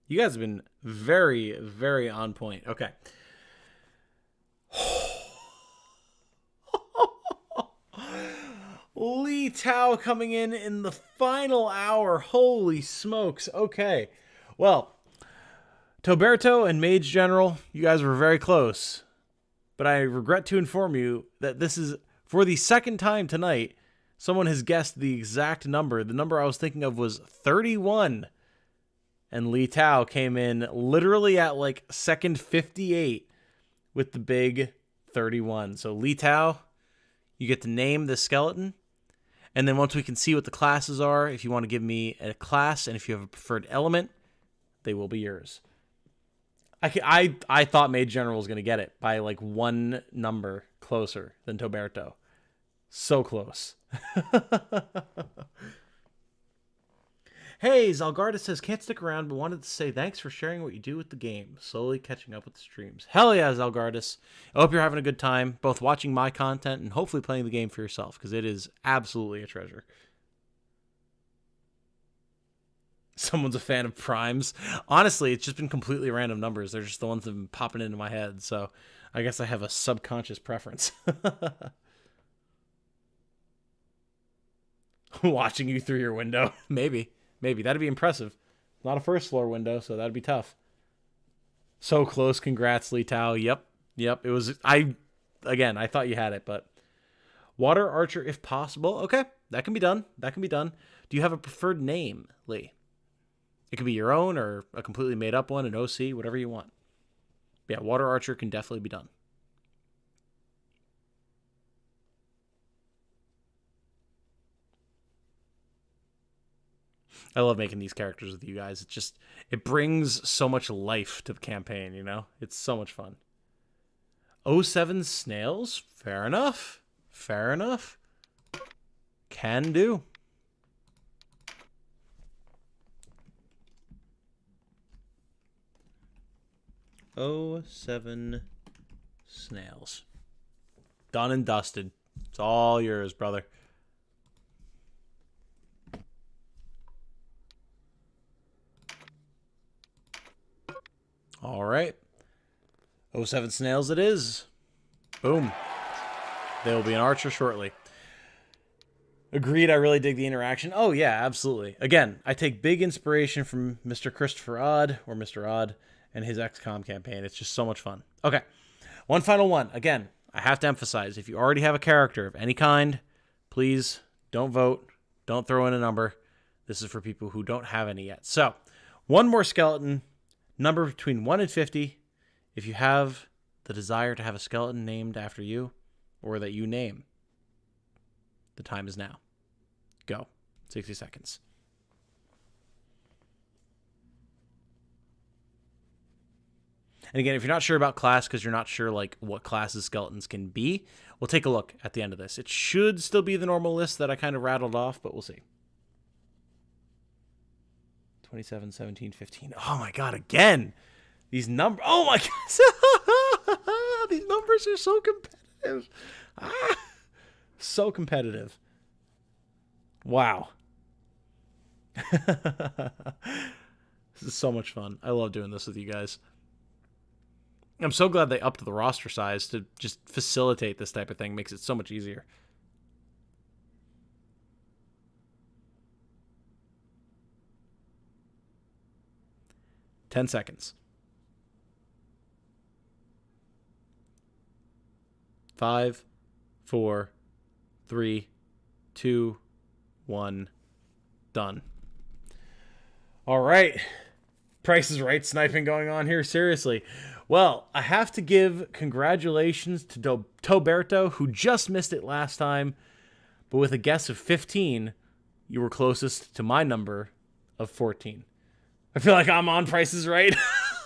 You guys have been very, very on point. Okay. Lee Tao coming in the final hour. Holy smokes. Okay. Well, Toberto and Mage General, you guys were very close. But I regret to inform you that this is, for the second time tonight, someone has guessed the exact number. The number I was thinking of was 31. And Lee Tao came in literally at like second 58 with the big 31. So Lee Tao, you get to name the skeleton. And then once we can see what the classes are, if you want to give me a class and if you have a preferred element, they will be yours. I thought Mage General was going to get it by like one number closer than Toberto. So close. Hey, Zalgarda says, can't stick around, but wanted to say thanks for sharing what you do with the game. Slowly catching up with the streams. Hell yeah, Zalgardis. I hope you're having a good time, both watching my content and hopefully playing the game for yourself, because it is absolutely a treasure. Someone's a fan of primes. Honestly, it's just been completely random numbers. They're just the ones that have been popping into my head, so I guess I have a subconscious preference. Watching you through your window. Maybe. That'd be impressive. Not a first floor window, so that'd be tough. So close. Congrats, Lee Tao. Yep. It was, I thought you had it, but Water Archer if possible. Okay. That can be done. Do you have a preferred name, Lee? It could be your own or a completely made up one, an OC, whatever you want. Yeah, Water Archer can definitely be done. I love making these characters with you guys. It brings so much life to the campaign, you know? It's so much fun. 07 Snails? Fair enough. Can do. '07 Snails. Done and dusted. It's all yours, brother. All right. 07 Snails it is. Boom. They will be an archer shortly. Agreed, I really dig the interaction. Oh, yeah, absolutely. Again, I take big inspiration from Mr. Christopher Odd, or Mr. Odd, and his XCOM campaign. It's just so much fun. Okay, one final one. Again, I have to emphasize, if you already have a character of any kind, please don't vote. Don't throw in a number. This is for people who don't have any yet. So, one more skeleton. Number between 1 and 50. If you have the desire to have a skeleton named after you, or that you name, the time is now. Go. 60 seconds. And again, if you're not sure about class, because you're not sure like what classes skeletons can be, we'll take a look at the end of this. It should still be the normal list that I kind of rattled off, but we'll see. 27, 17, 15. Oh my god, again! These numbers. Oh my god! These numbers are so competitive. So competitive. Wow. This is so much fun. I love doing this with you guys. I'm so glad they upped the roster size to just facilitate this type of thing. Makes it so much easier. Ten seconds. 5, 4, 3, 2, 1. Done. All right. Price is Right sniping going on here. Seriously. Well, I have to give congratulations to Toberto, who just missed it last time, but with a guess of 15, you were closest to my number of 14. I feel like I'm on Price is Right.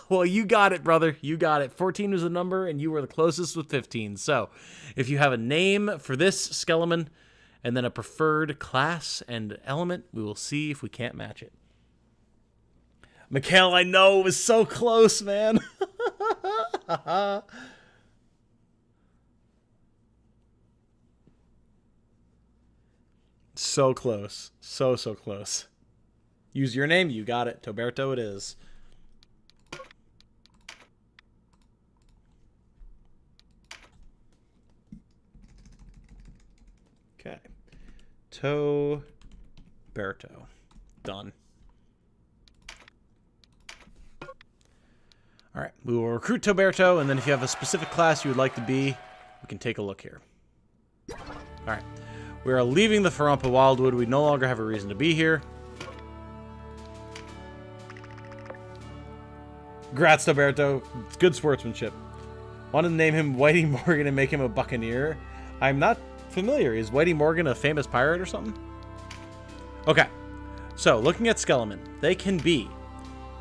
Well, you got it, brother. You got it. 14 was the number, and you were the closest with 15. So, if you have a name for this skeleton, and then a preferred class and element, we will see if we can't match it. Mikhail, I know, it was so close, man. So close. So close. Use your name. You got it. Toberto it is. Okay. Toberto. Done. All right. We will recruit Toberto, and then if you have a specific class you would like to be, we can take a look here. All right. We are leaving the Farumpa Wildwood. We no longer have a reason to be here. Congrats, Toberto. It's good sportsmanship. Wanted to name him Whitey Morgan and make him a buccaneer. I'm not familiar. Is Whitey Morgan a famous pirate or something? Okay. So, looking at Skelemen, they can be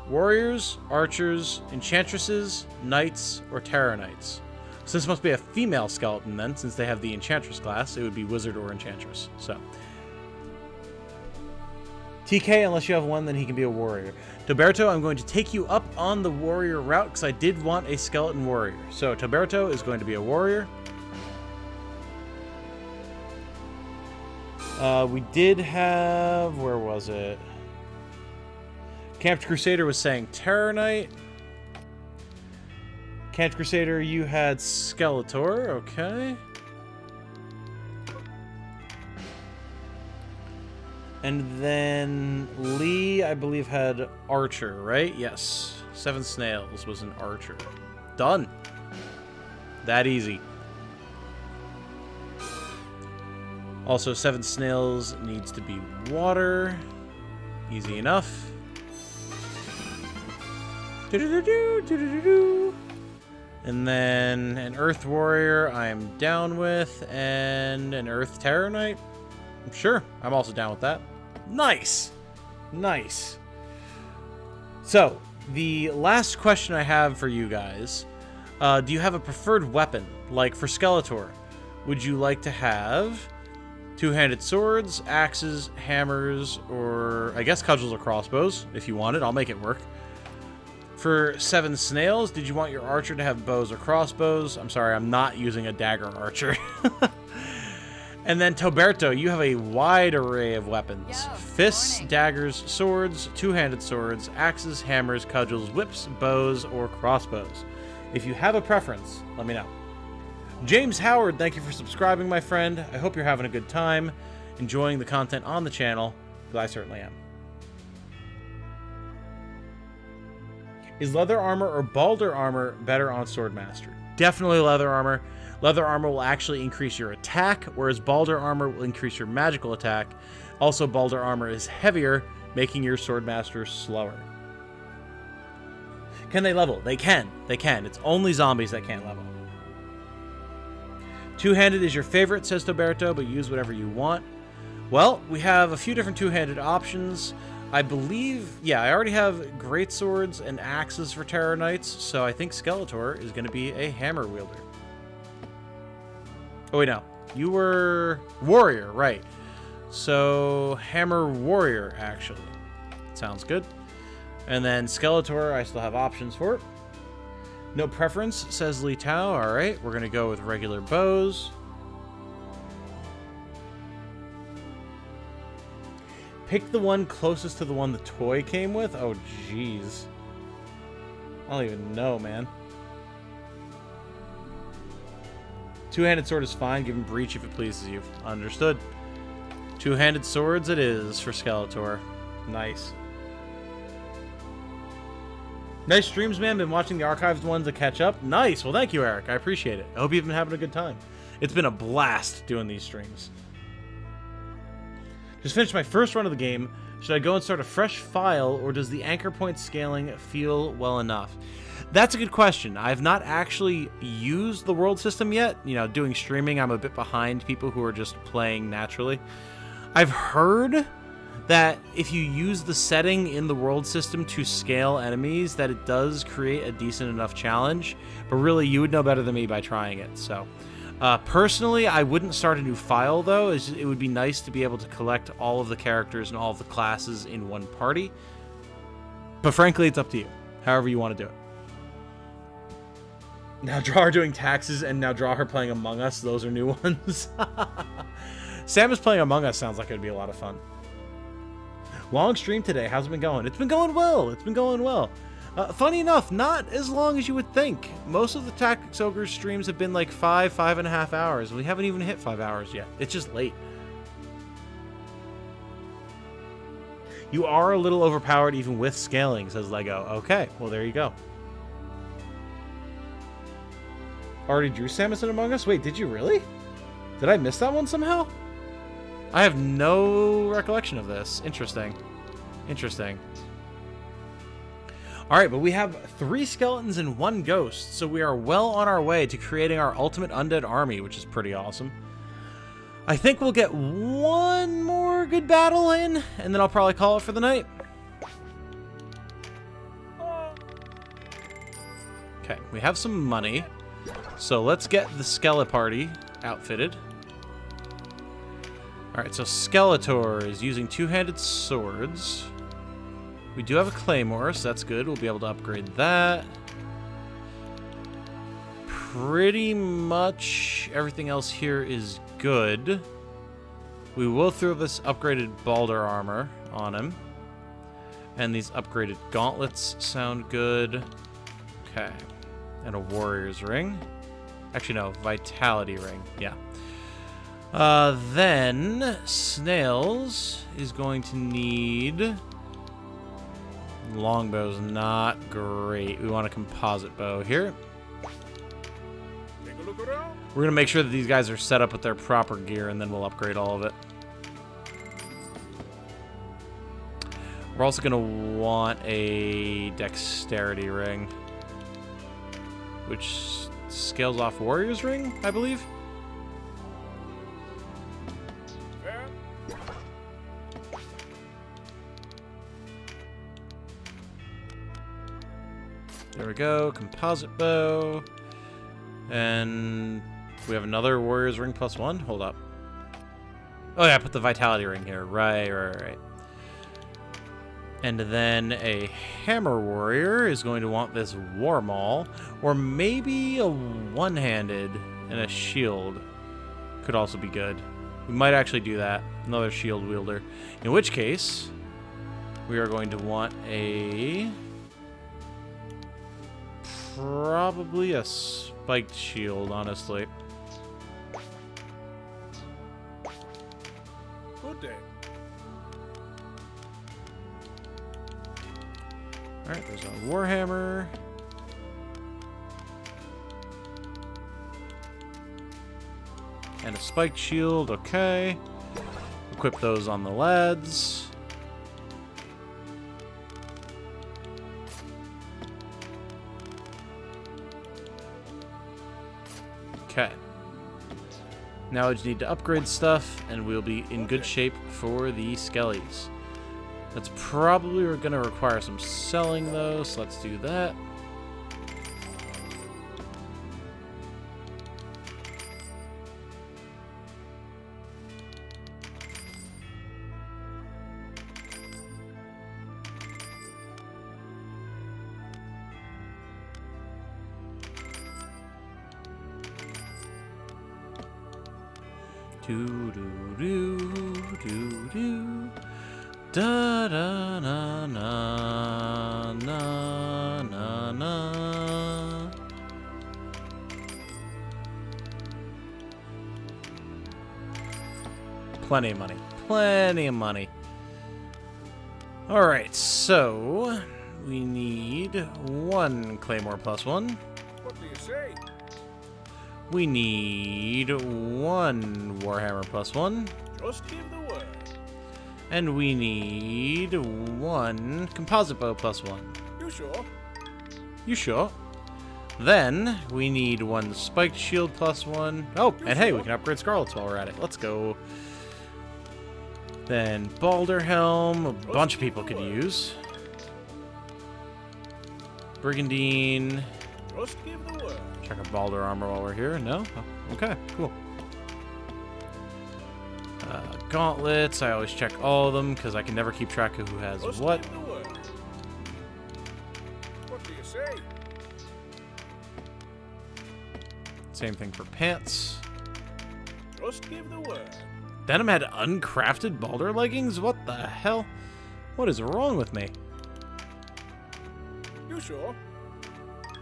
warriors, archers, enchantresses, knights, or terror knights. So this must be a female skeleton then, since they have the enchantress class. It would be wizard or enchantress. So TK, unless you have one, then he can be a warrior. Toberto, I'm going to take you up on the warrior route because I did want a skeleton warrior. So Toberto is going to be a warrior. We did have... Where was it? Camped Crusader was saying Terror Knight. Camped Crusader, you had Skeletor. Okay. And then Lee, I believe, had Archer, right? Yes. Seven Snails was an Archer. Done. That easy. Also, Seven Snails needs to be water. Easy enough. And then an Earth Warrior I'm down with, and an Earth Terror Knight. Sure, I'm also down with that. Nice! Nice. So, the last question I have for you guys, do you have a preferred weapon? Like for Skeletor, would you like to have two-handed swords, axes, hammers, or I guess cudgels or crossbows? If you want it, I'll make it work. For Seven Snails, did you want your archer to have bows or crossbows? I'm sorry, I'm not using a dagger archer. And then Toberto, you have a wide array of weapons. Fists, daggers, swords, two-handed swords, axes, hammers, cudgels, whips, bows, or crossbows. If you have a preference, let me know. James Howard, thank you for subscribing, my friend. I hope you're having a good time, enjoying the content on the channel, because I certainly am. Is leather armor or balder armor better on Swordmaster? Definitely leather armor. Leather armor will actually increase your attack, whereas balder armor will increase your magical attack. Also, balder armor is heavier, making your Swordmaster slower. Can they level? They can. They can. It's only zombies that can't level. Two-handed is your favorite, says Toberto, but use whatever you want. Well, we have a few different two-handed options. I believe, yeah, I already have greatswords and axes for Terror Knights, so I think Skeletor is going to be a hammer wielder. Oh, wait, no. You were warrior, right. So, hammer warrior, actually. Sounds good. And then Skeletor, I still have options for it. No preference, says Li Tao. All right, we're going to go with regular bows. Pick the one closest to the one the toy came with? Oh, jeez. I don't even know, man. Two-handed sword is fine. Give him breach if it pleases you. Understood. Two-handed swords it is for Skeletor. Nice. Nice streams, man. Been watching the archived ones to catch up. Nice. Well, thank you, Eric. I appreciate it. I hope you've been having a good time. It's been a blast doing these streams. Just finished my first run of the game. Should I go and start a fresh file, or does the anchor point scaling feel well enough? That's a good question. I've not actually used the world system yet. You know, doing streaming, I'm a bit behind people who are just playing naturally. I've heard that if you use the setting in the world system to scale enemies, that it does create a decent enough challenge. But really, you would know better than me by trying it. So, personally, I wouldn't start a new file, though. It would be nice to be able to collect all of the characters and all of the classes in one party. But frankly, it's up to you. However you want to do it. Now draw her doing taxes, and now draw her playing Among Us. Those are new ones. Sam is playing Among Us. Sounds like it would be a lot of fun. Long stream today. How's it been going? It's been going well. It's been going well. Funny enough, not as long as you would think. Most of the Tactics Ogre streams have been like 5.5 hours. We haven't even hit 5 hours yet. It's just late. You are a little overpowered even with scaling, says Lego. Okay, well there you go. Already drew Samus in Among Us? Wait, did you really? Did I miss that one somehow? I have no recollection of this. Interesting. Interesting. Alright, but we have 3 skeletons and 1 ghost, so we are well on our way to creating our ultimate undead army, which is pretty awesome. I think we'll get one more good battle in, and then I'll probably call it for the night. Okay, we have some money. So let's get the Skeleparty outfitted. Alright, so Skeletor is using 2-handed swords. We do have a Claymore, so that's good. We'll be able to upgrade that. Pretty much everything else here is good. We will throw this upgraded Balder armor on him. And these upgraded gauntlets sound good. Okay. And a warrior's ring. Actually, no, vitality ring. Yeah. Then Snails is going to need... Longbow's not great. We want a composite bow here. Take a look around. We're going to make sure that these guys are set up with their proper gear, and then we'll upgrade all of it. We're also going to want a dexterity ring, which scales off Warrior's Ring, I believe. There we go, composite bow. And we have another Warrior's Ring +1. Hold up. Oh yeah, I put the Vitality Ring here. Right. And then a Hammer Warrior is going to want this War Maul, or maybe a one-handed and a shield could also be good. We might actually do that. Another shield wielder. In which case, we are going to want a... probably a spiked shield, honestly. Good day. Alright, there's a Warhammer. And a spiked shield, okay. Equip those on the lads. Okay. Now we just need to upgrade stuff, and we'll be in good shape for the skellies. That's probably going to require some selling, though, so let's do that. Do do do do do. Da da na na na na na. Plenty of money. Plenty of money. All right, so we need 1 Claymore +1. What do you say? We need 1 Warhammer +1. Just give the word. And we need 1 composite bow +1. You sure? You sure? Then we need 1 spiked shield +1. Oh, and hey, we can upgrade Scarlets while we're at it. Let's go. Then Balder Helm, a bunch of people could use. Brigandine. Just give the word. Check our Balder armor while we're here. No? Oh, okay, cool. Gauntlets, I always check all of them because I can never keep track of who has Just what. give the word. What do you say? Same thing for pants. Just give the word. Denim had uncrafted Balder leggings? What the hell? What is wrong with me? You sure?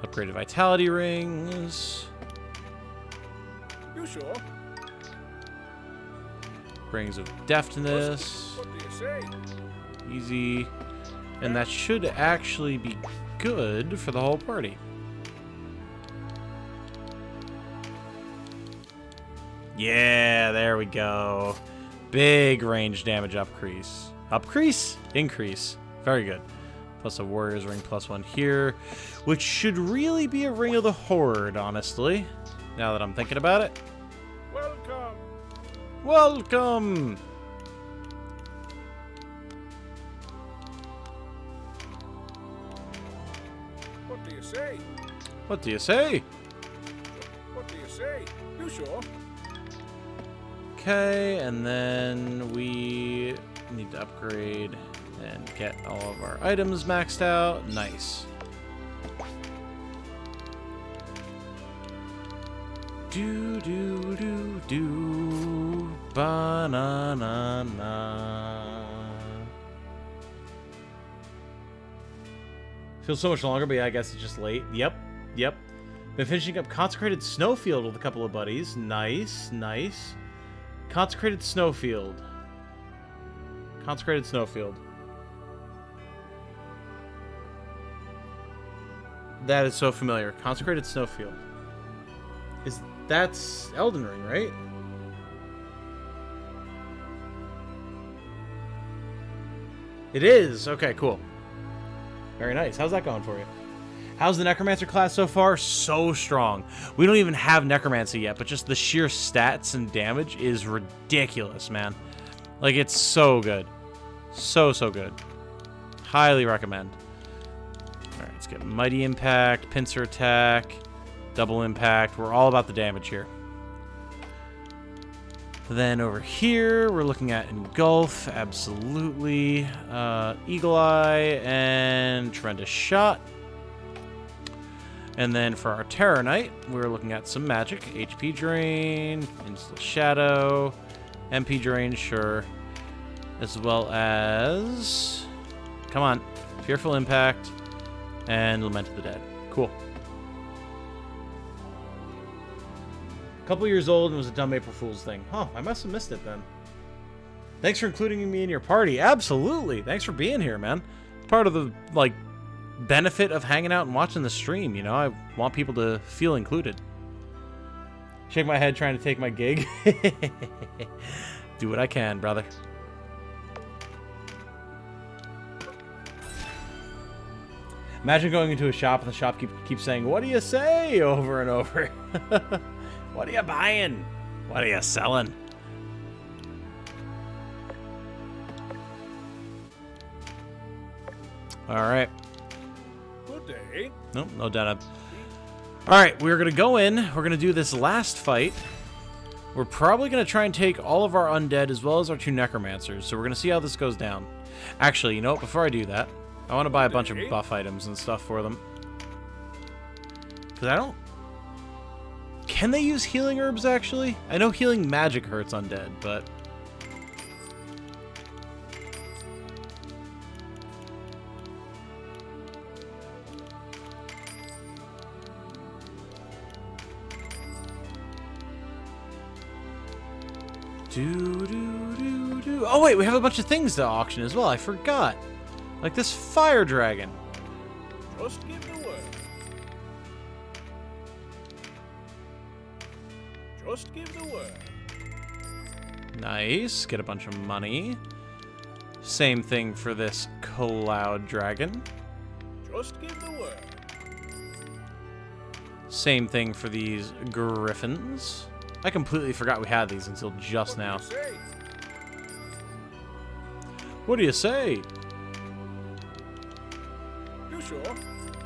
Upgraded vitality rings. You sure? Rings of deftness. What do you say? Easy. And that should actually be good for the whole party. Yeah, there we go. Big range damage increase. Increase. Very good. Plus a warrior's ring +1 here, which should really be a ring of the horde, honestly. Now that I'm thinking about it. Welcome. Welcome! What do you say? What do you say? What do you say? You sure? Okay, and then we need to upgrade and get all of our items maxed out. Nice. Do do do do banana. Feels so much longer, but yeah, I guess it's just late. Yep. Been finishing up Consecrated Snowfield with a couple of buddies. Nice. Consecrated Snowfield. That is so familiar. Consecrated Snowfield. That's Elden Ring, right? It is. Okay, cool. Very nice. How's that going for you? How's the Necromancer class so far? So strong. We don't even have Necromancy yet, but just the sheer stats and damage is ridiculous, man. Like, it's so good. So good. Highly recommend. Alright, let's get Mighty Impact, Pincer Attack, Double Impact. We're all about the damage here. Then over here, we're looking at Engulf, absolutely. Eagle Eye and Tremendous Shot. And then for our Terror Knight, we're looking at some magic. HP Drain, Instant Shadow, MP Drain, sure. As well as... Come on. Fearful Impact and Lament of the Dead. Cool. Couple years old and was a dumb April Fool's thing. Huh, I must have missed it then. Thanks for including me in your party. Absolutely. Thanks for being here, man. Part of the, like, benefit of hanging out and watching the stream, you know? I want people to feel included. Shake my head trying to take my gig. Do what I can, brother. Imagine going into a shop and the shop keeps saying, "What do you say?" over and over. What are you buying? What are you selling? Alright. Good day. Nope, no denim. Alright, we're going to go in. We're going to do this last fight. We're probably going to try and take all of our undead as well as our 2 necromancers. So we're going to see how this goes down. Actually, you know what? Before I do that, I want to buy a bunch of buff items and stuff for them. Because I don't... Can they use healing herbs, actually? I know healing magic hurts undead, but... Oh, wait, we have a bunch of things to auction as well. I forgot. Like this fire dragon. Just give the word. Just give the word. Nice. Get a bunch of money. Same thing for this cloud dragon. Just give the word. Same thing for these griffins. I completely forgot we had these until just now. What do you say? You sure?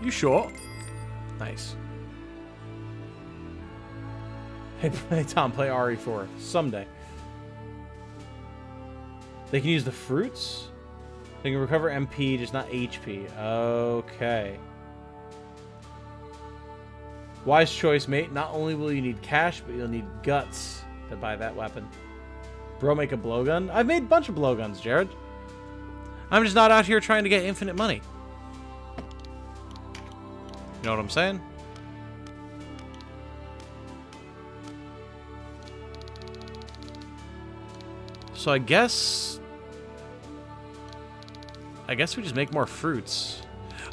You sure? Nice. Hey Tom, play RE4 someday. They can use the fruits? They can recover MP, just not HP. Okay. Wise choice, mate. Not only will you need cash, but you'll need guts to buy that weapon. Bro, make a blowgun? I've made a bunch of blowguns, Jared. I'm just not out here trying to get infinite money. You know what I'm saying? So I guess we just make more fruits.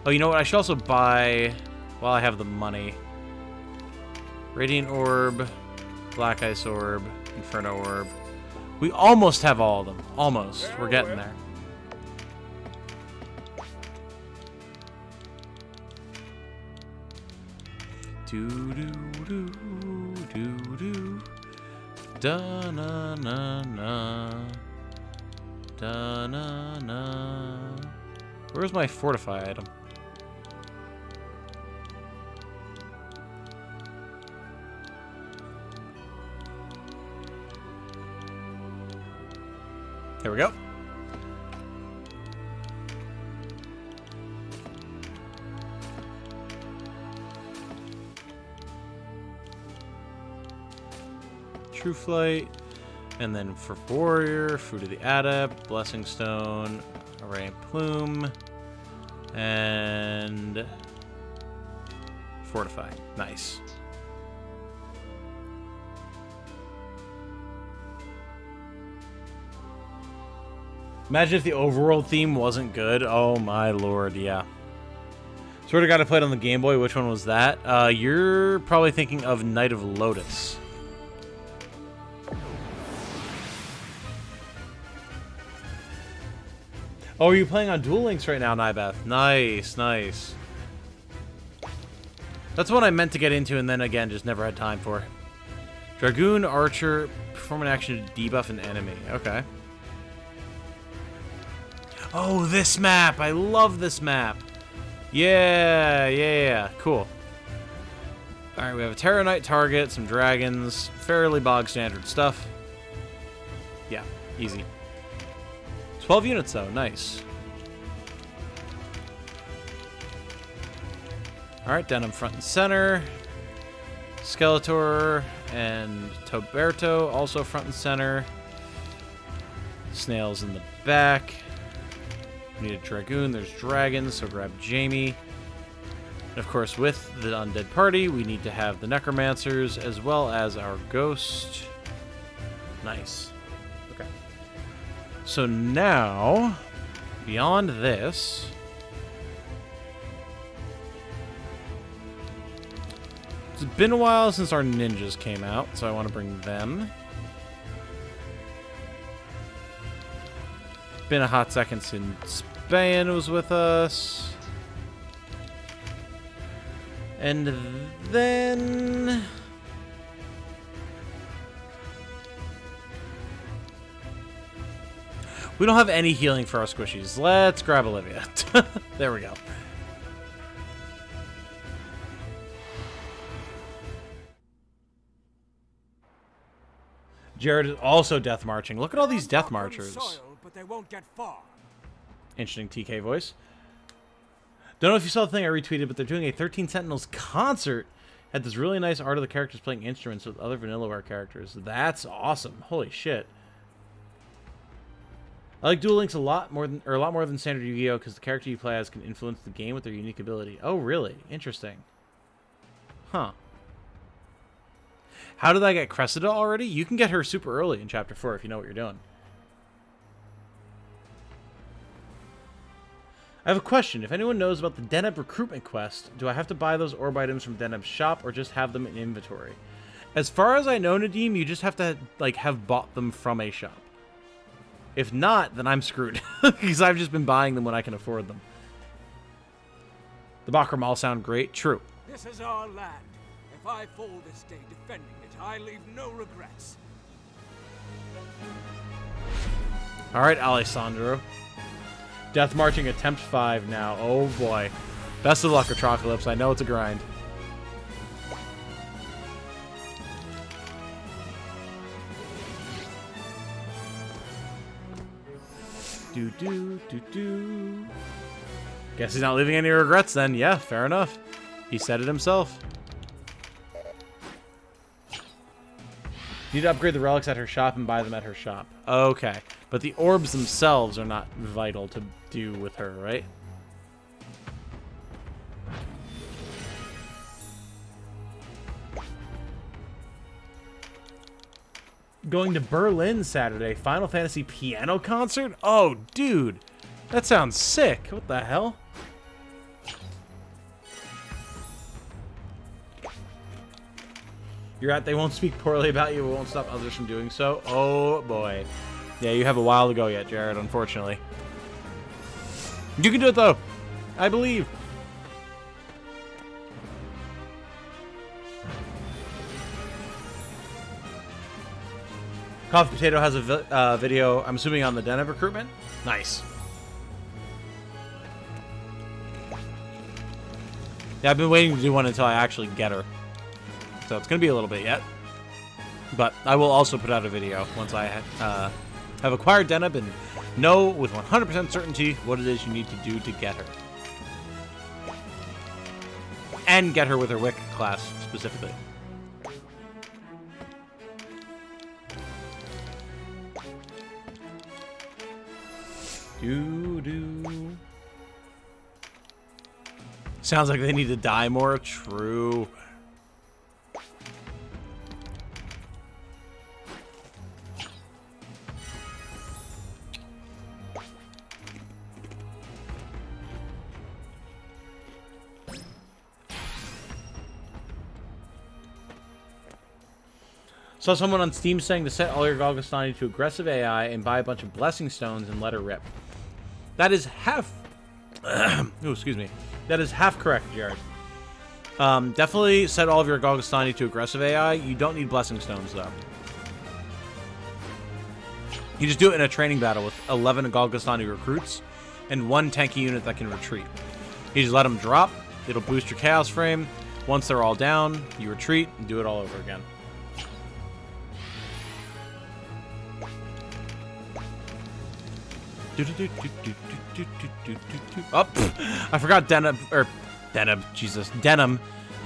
Oh, you know what? I should also buy, while I have the money, Radiant Orb, Black Ice Orb, Inferno Orb. We almost have all of them. Almost. We're getting there. Do do do do do. Da na na na. Da na na. Where's my fortify item? There we go. True Flight, and then for Warrior, Fruit of the Adept, Blessing Stone, Array Plume, and Fortify. Nice. Imagine if the overworld theme wasn't good. Oh my lord, yeah. Swear to God I played on the Game Boy. Which one was that? You're probably thinking of Knight of Lotus. Oh, are you playing on Duel Links right now, Nybeth? Nice, nice. That's what I meant to get into and then again just never had time for. Dragoon, Archer, perform an action to debuff an enemy. Okay. Oh, this map! I love this map! Yeah, cool. Alright, we have a Terra Knight target, some dragons, fairly bog standard stuff. Yeah, easy. 12 units though, nice. Alright, Denim front and center. Skeletor and Toberto also front and center. Snails in the back. We need a Dragoon, there's dragons, so grab Jamie. And of course, with the undead party, we need to have the Necromancers as well as our Ghost. Nice. Okay. So now, beyond this, it's been a while since our ninjas came out, so I want to bring them. Been a hot second since Bayan was with us. And then we don't have any healing for our squishies. Let's grab Olivia. There we go. Jared is also death marching. Look at all these death marchers. But they won't get far. Interesting TK voice. Don't know if you saw the thing I retweeted, but they're doing a 13 Sentinels concert. Had this really nice art of the characters playing instruments with other Vanillaware characters. That's awesome. Holy shit. I like Duel Links a lot more than standard Yu-Gi-Oh! Because the character you play as can influence the game with their unique ability. Oh, really? Interesting. Huh. How did I get Cressida already? You can get her super early in Chapter 4 if you know what you're doing. I have a question. If anyone knows about the Deneb recruitment quest, do I have to buy those orb items from Deneb's shop or just have them in inventory? As far as I know, Nadim, you just have to have bought them from a shop. If not, then I'm screwed. Because I've just been buying them when I can afford them. The Bakram all sound great. True. This is our land. If I fall this day defending it, I leave no regrets. Alright, Alessandro. Death Marching Attempt 5 now. Oh boy. Best of luck, Atroclips. I know it's a grind. Do. Guess he's not leaving any regrets then. Yeah, fair enough. He said it himself. Need to upgrade the relics at her shop and buy them at her shop. Okay. But the orbs themselves are not vital to do with her, right? Going to Berlin Saturday. Final Fantasy piano concert? Oh, dude. That sounds sick. What the hell? You're right. They won't speak poorly about you. It won't stop others from doing so. Oh, boy. Yeah, you have a while to go yet, Jared, unfortunately. You can do it, though. I believe. Coffee Potato has a video, I'm assuming, on the Den of Recruitment. Nice. Yeah, I've been waiting to do one until I actually get her. So it's going to be a little bit yet. But I will also put out a video once I have acquired Deneb and know with 100% certainty what it is you need to do to get her. And get her with her Wicca class, specifically. Sounds like they need to die more. True. Saw someone on Steam saying to set all your Golgostani to aggressive AI and buy a bunch of blessing stones and let her rip. That is half... oh, excuse me. That is half correct, Jared. Definitely set all of your Golgostani to aggressive AI. You don't need blessing stones, though. You just do it in a training battle with 11 Golgostani recruits and one tanky unit that can retreat. You just let them drop. It'll boost your Chaos frame. Once they're all down, you retreat and do it all over again. Oh, I forgot Denim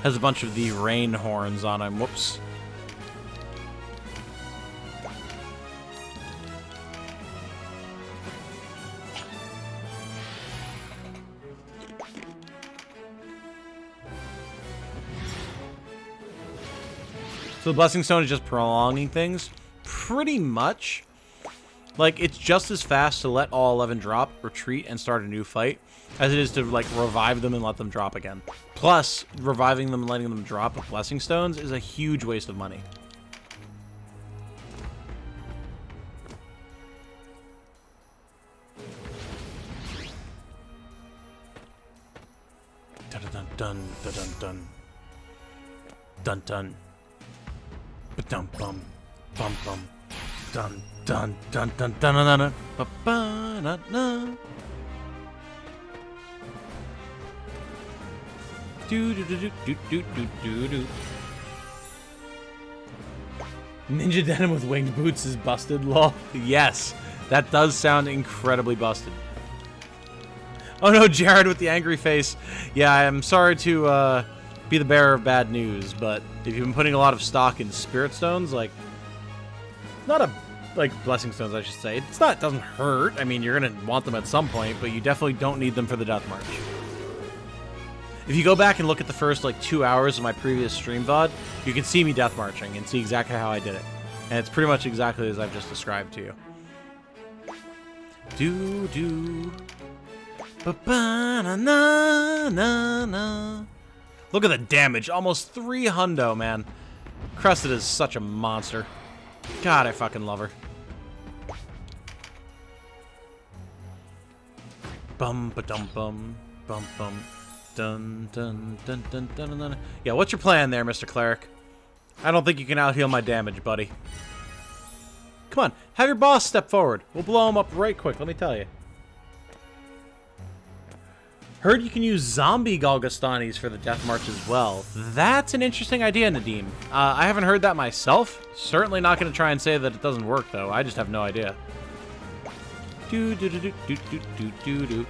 has a bunch of the rain horns on him. Whoops. So the Blessing Stone is just prolonging things? Pretty much. Like, it's just as fast to let all 11 drop, retreat, and start a new fight, as it is to, like, revive them and let them drop again. Plus, reviving them and letting them drop with Blessing Stones is a huge waste of money. Dun-dun-dun, dun-dun-dun. Dun-dun. Ba-dum-bum. Bum-bum. Dun dun dun dun dun dun dun ba ba na na. Do do do do do do do do. Ninja Denim with winged boots is busted, lol. Yes, that does sound incredibly busted. Oh no, Jared with the angry face. Yeah, I'm sorry to be the bearer of bad news, but if you've been putting a lot of stock in Spirit Stones, like, not a, like, Blessing Stones, I should say. It's not, it doesn't hurt. I mean, you're going to want them at some point, but you definitely don't need them for the Death March. If you go back and look at the first, like, 2 hours of my previous stream VOD, you can see me Death Marching and see exactly how I did it. And it's pretty much exactly as I've just described to you. Do-do. Ba-ba-na-na-na-na. Look at the damage. Almost 3 hundo, man. Crested is such a monster. God, I fucking love her. Bum ba dum bum bum bum dun dun dun dun dun dun. Yeah, what's your plan there, Mr. Cleric? I don't think you can out-heal my damage, buddy. Come on, have your boss step forward. We'll blow him up right quick, let me tell you. Heard you can use zombie Golgostanis for the Death March as well. That's an interesting idea, Nadim. I haven't heard that myself. Certainly not going to try and say that it doesn't work, though. I just have no idea. Do do do do do do do do do.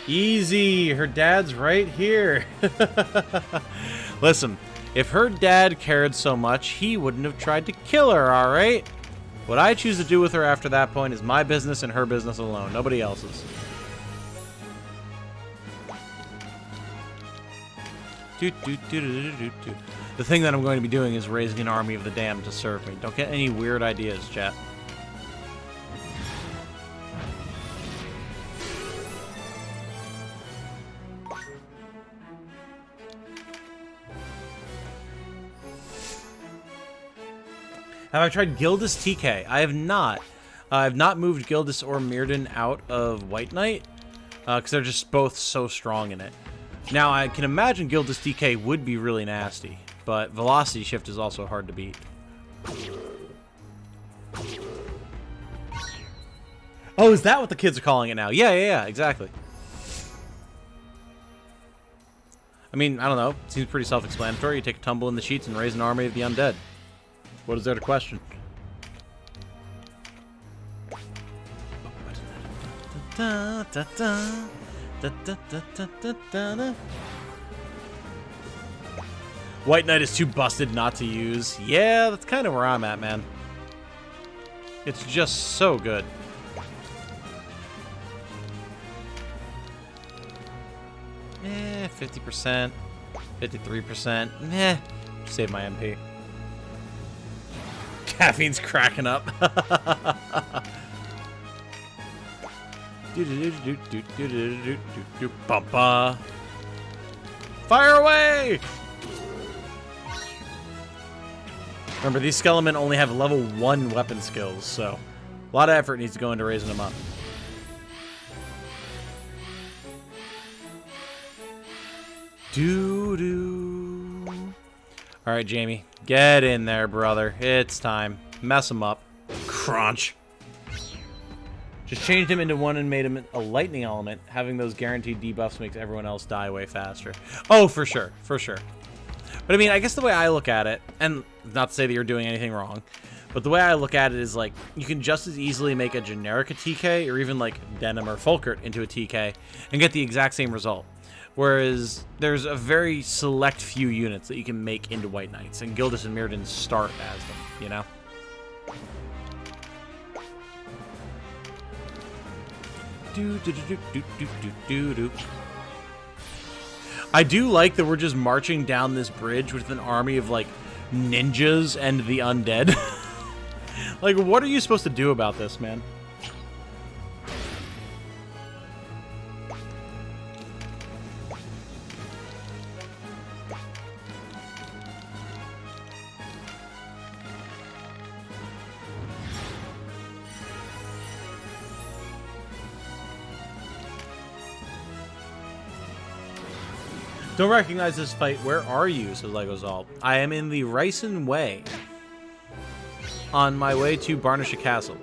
Easy. Her dad's right here. Listen, if her dad cared so much, he wouldn't have tried to kill her, all right? What I choose to do with her after that point is my business and her business alone, nobody else's. The thing that I'm going to be doing is raising an army of the damned to serve me. Don't get any weird ideas, chat. Have I tried Gildas TK? I have not. I've not moved Gildas or Mirrodin out of White Knight, because they're just both so strong in it. Now, I can imagine Gildas TK would be really nasty, but Velocity Shift is also hard to beat. Oh, is that what the kids are calling it now? Yeah, exactly. I mean, I don't know. It seems pretty self-explanatory. You take a tumble in the sheets and raise an army of the undead. What is there to question? White Knight is too busted not to use. Yeah, that's kind of where I'm at, man. It's just so good. Eh, 50%, 53%. Eh, save my MP. Caffeine's cracking up. Fire away! Remember, these Skelemen only have level 1 weapon skills, so a lot of effort needs to go into raising them up. Alright, Jamie. Get in there, brother. It's time. Mess him up. Crunch. Just changed him into one and made him a lightning element. Having those guaranteed debuffs makes everyone else die way faster. Oh, for sure. For sure. But I mean, I guess the way I look at it, and not to say that you're doing anything wrong, but the way I look at it is like, you can just as easily make a generic a TK, or even like Denim or Folkert into a TK, and get the exact same result. Whereas there's a very select few units that you can make into White Knights, and Gildas and Mirrodin start as them, you know? I do like that we're just marching down this bridge with an army of, like, ninjas and the undead. Like, what are you supposed to do about this, man? Don't recognize this fight. Where are you? Says Legozal. I am in the Ryson Way. On my way to Varnisha Castle.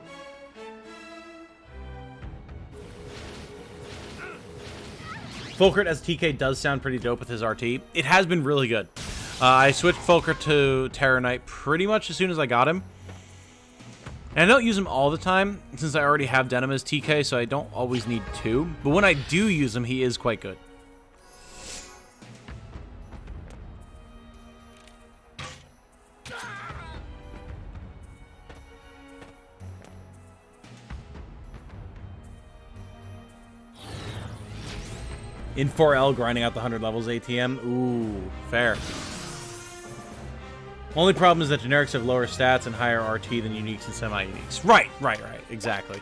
Folkert as TK does sound pretty dope with his RT. It has been really good. I switched Folkert to Terror Knight pretty much as soon as I got him. And I don't use him all the time, since I already have Denim as TK, so I don't always need two. But when I do use him, he is quite good. In 4L, grinding out the 100 levels ATM. Ooh, fair. Only problem is that generics have lower stats and higher RT than uniques and semi-uniques. Right. Exactly.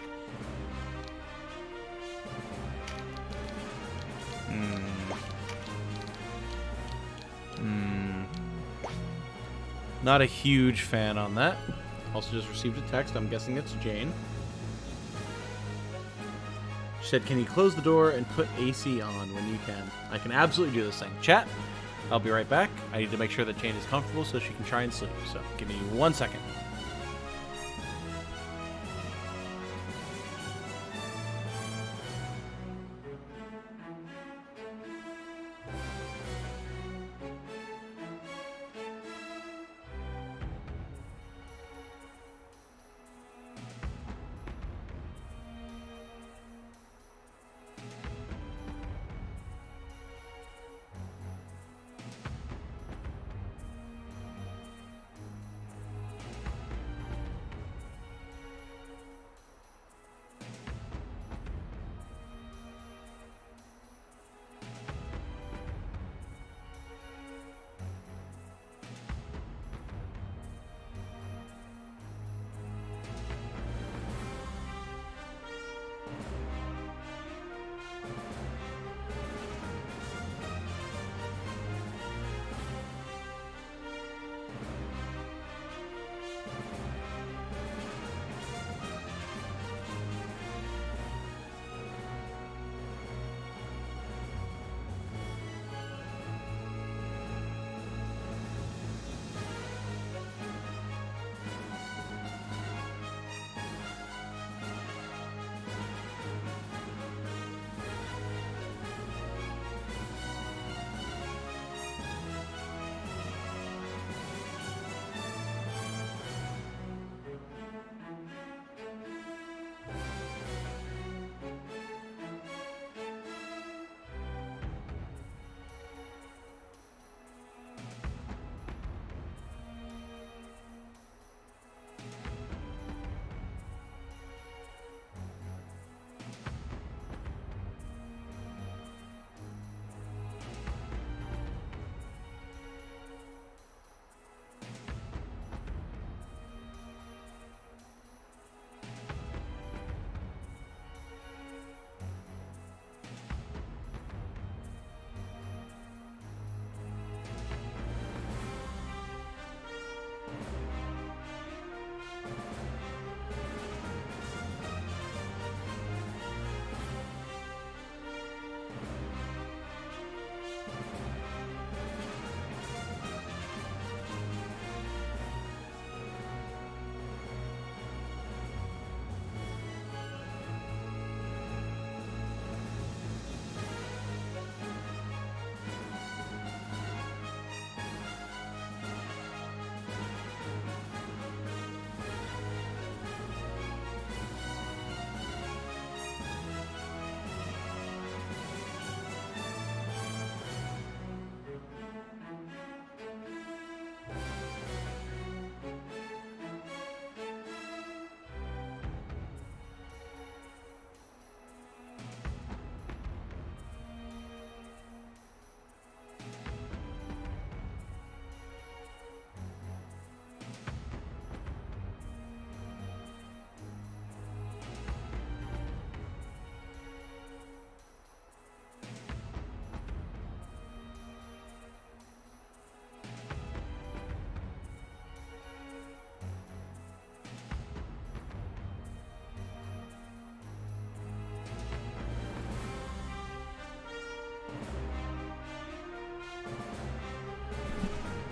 Not a huge fan on that. Also just received a text. I'm guessing it's Jane. She said, can you close the door and put AC on when you can? I can absolutely do this thing. Chat, I'll be right back. I need to make sure that Jane is comfortable so she can try and sleep. So give me 1 second.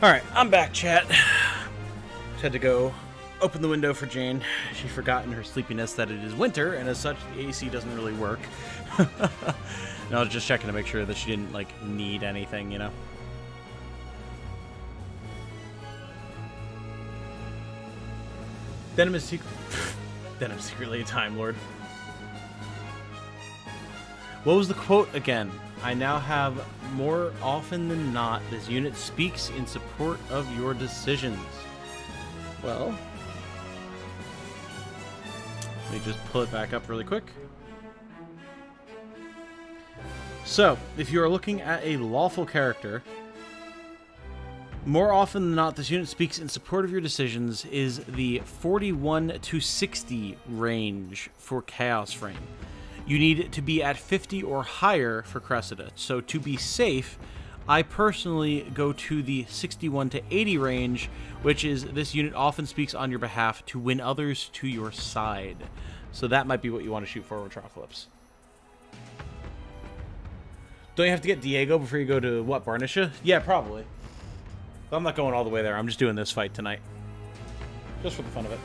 Alright, I'm back, chat. Just had to go open the window for Jane. She forgot in her sleepiness that it is winter, and as such, the AC doesn't really work. And I was just checking to make sure that she didn't, like, need anything, you know? Denim is secretly a Time Lord. What was the quote again? I now have, more often than not, this unit speaks in support of your decisions. Well, let me just pull it back up really quick. So, if you are looking at a lawful character, more often than not, this unit speaks in support of your decisions is the 41 to 60 range for Chaos Frame. You need to be at 50 or higher for Cressida. So to be safe, I personally go to the 61 to 80 range, which is this unit often speaks on your behalf to win others to your side. So that might be what you want to shoot for with Metropolis. Don't you have to get Diego before you go to, what, Varnisha? Yeah, probably. But I'm not going all the way there. I'm just doing this fight tonight. Just for the fun of it.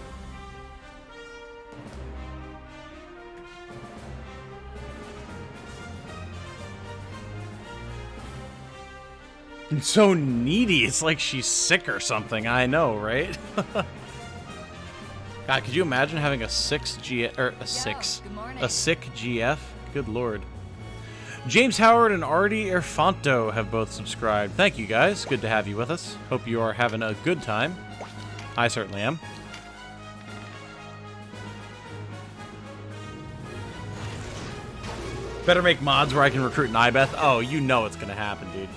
And so needy. It's like she's sick or something. I know, right? God, could you imagine having a 6 GF or a 6, a sick GF? Good lord. James Howard and Artie Erfanto have both subscribed. Thank you guys. Good to have you with us. Hope you are having a good time. I certainly am. Better make mods where I can recruit Nibeth. Oh, you know it's gonna happen, dude.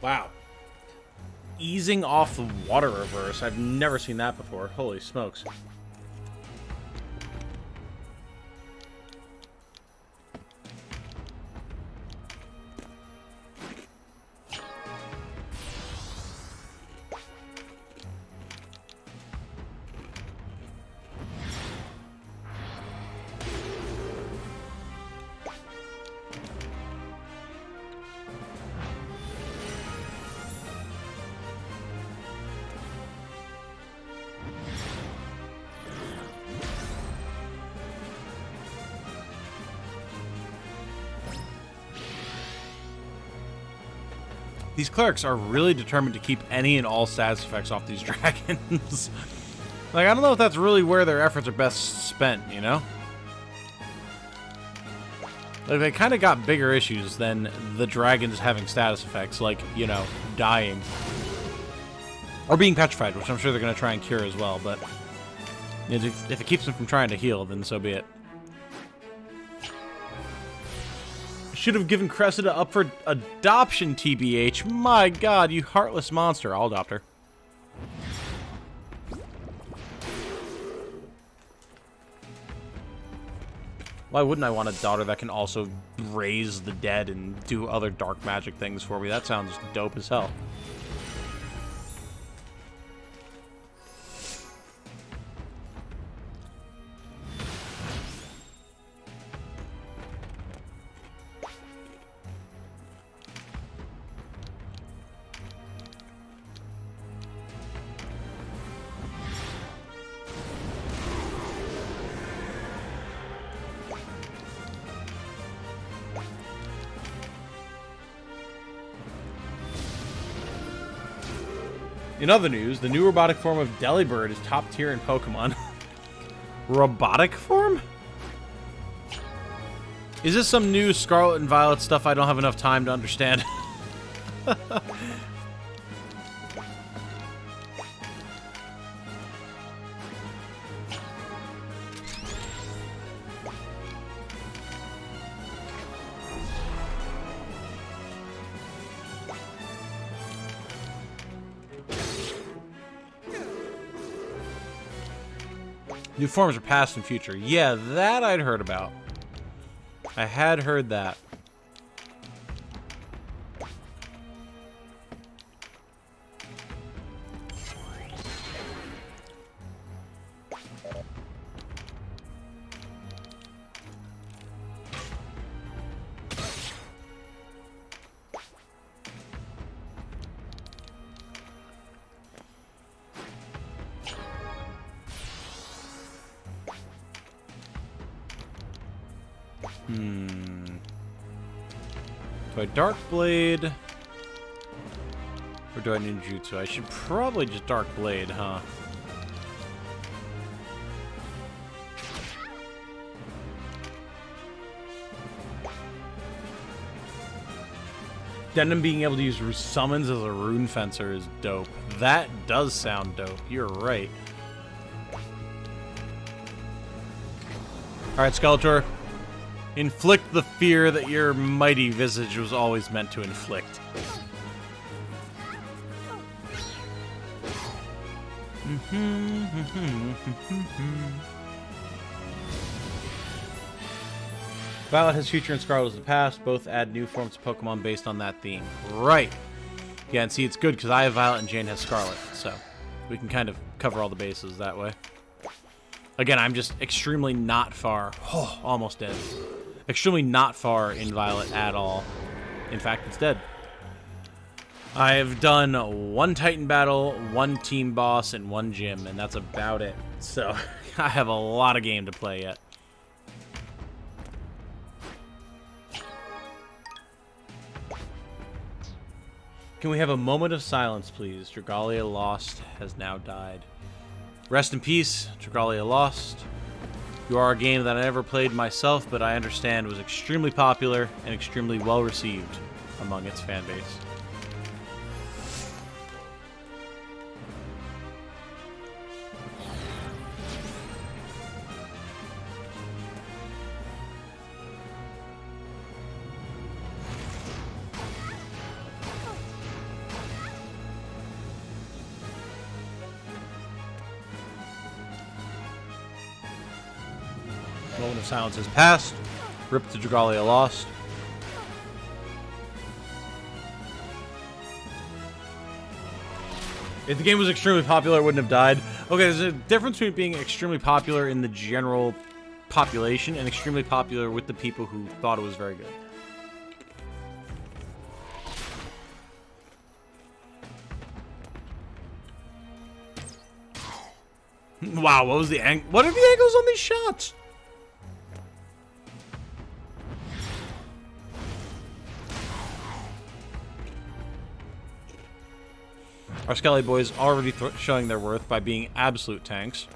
Wow. Easing off the water reverse. I've never seen that before. Holy smokes. These clerics are really determined to keep any and all status effects off these dragons. Like, I don't know if that's really where their efforts are best spent, you know? Like, they kind of got bigger issues than the dragons having status effects, like, you know, dying. Or being petrified, which I'm sure they're going to try and cure as well, but if it keeps them from trying to heal, then so be it. Should have given Cressida up for adoption, TBH. My god, you heartless monster. I'll adopt her. Why wouldn't I want a daughter that can also raise the dead and do other dark magic things for me? That sounds dope as hell. In other news, the new robotic form of Delibird is top tier in Pokemon. Robotic form? Is this some new Scarlet and Violet stuff I don't have enough time to understand? New forms are past and future. Yeah, that I'd heard about. I had heard that. Do I Dark Blade? Or do I Ninjutsu? I should probably just Dark Blade, huh? Denim being able to use summons as a rune fencer is dope. That does sound dope. You're right. Alright, Skeletor. Inflict the fear that your mighty visage was always meant to inflict. Violet has future and Scarlet has the past. Both add new forms of Pokemon based on that theme. Right. Yeah, and see, it's good because I have Violet and Jane has Scarlet, so we can kind of cover all the bases that way. Again, I'm just extremely not far. Oh, almost dead. Extremely not far in Violet at all. In fact, it's dead. I have done one Titan battle, one team boss, and one gym, and that's about it. So, I have a lot of game to play yet. Can we have a moment of silence, please? Dragalia Lost has now died. Rest in peace, Dragalia Lost. You are a game that I never played myself, but I understand was extremely popular and extremely well received among its fan base. Moment of silence has passed. Rip to Dragalia Lost. If the game was extremely popular, it wouldn't have died. Okay, there's a difference between being extremely popular in the general population and extremely popular with the people who thought it was very good. Wow, what was the what are the angles on these shots? Our Skelly boys already showing their worth by being absolute tanks.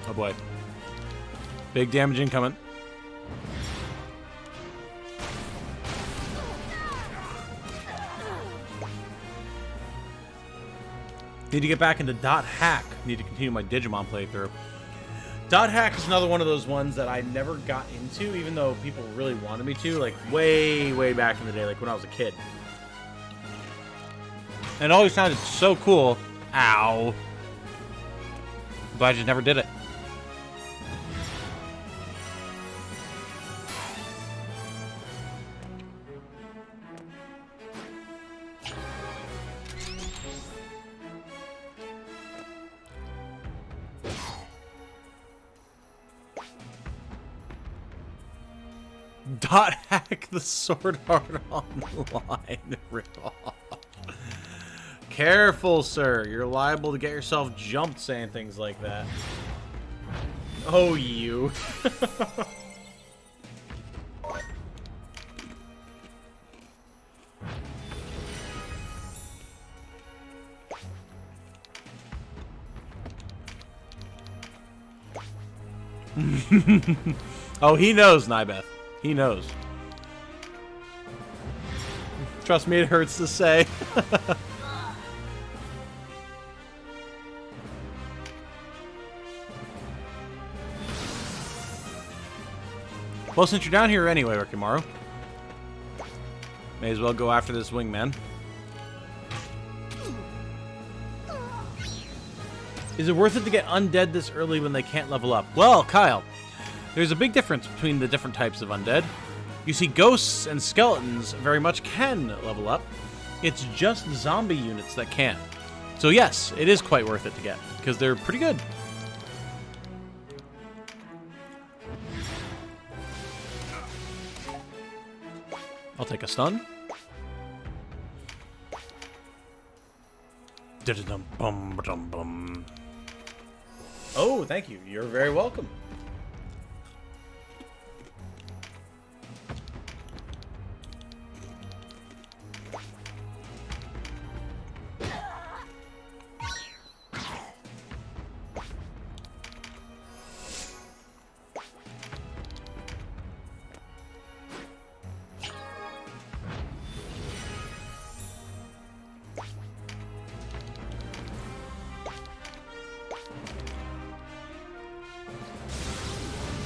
Oh boy. Big damage incoming. Need to get back into Dot Hack. Need to continue my Digimon playthrough. Dot Hack is another one of those ones that I never got into, even though people really wanted me to, like way, way back in the day, like when I was a kid. And it always sounded so cool. Ow. But I just never did it. Dot Hack the Sword Art Online ripoff. Careful, sir. You're liable to get yourself jumped saying things like that. Oh, you. Oh, he knows, Nybeth. He knows. Trust me, it hurts to say. Well, since you're down here anyway, Rikimaru, may as well go after this wingman. Is it worth it to get undead this early when they can't level up? Well, Kyle, there's a big difference between the different types of undead. You see, ghosts and skeletons very much can level up. It's just zombie units that can't. So yes, it is quite worth it to get, because they're pretty good. I'll take a stun. Dum-dum-bum-dum-bum. Oh, thank you. You're very welcome.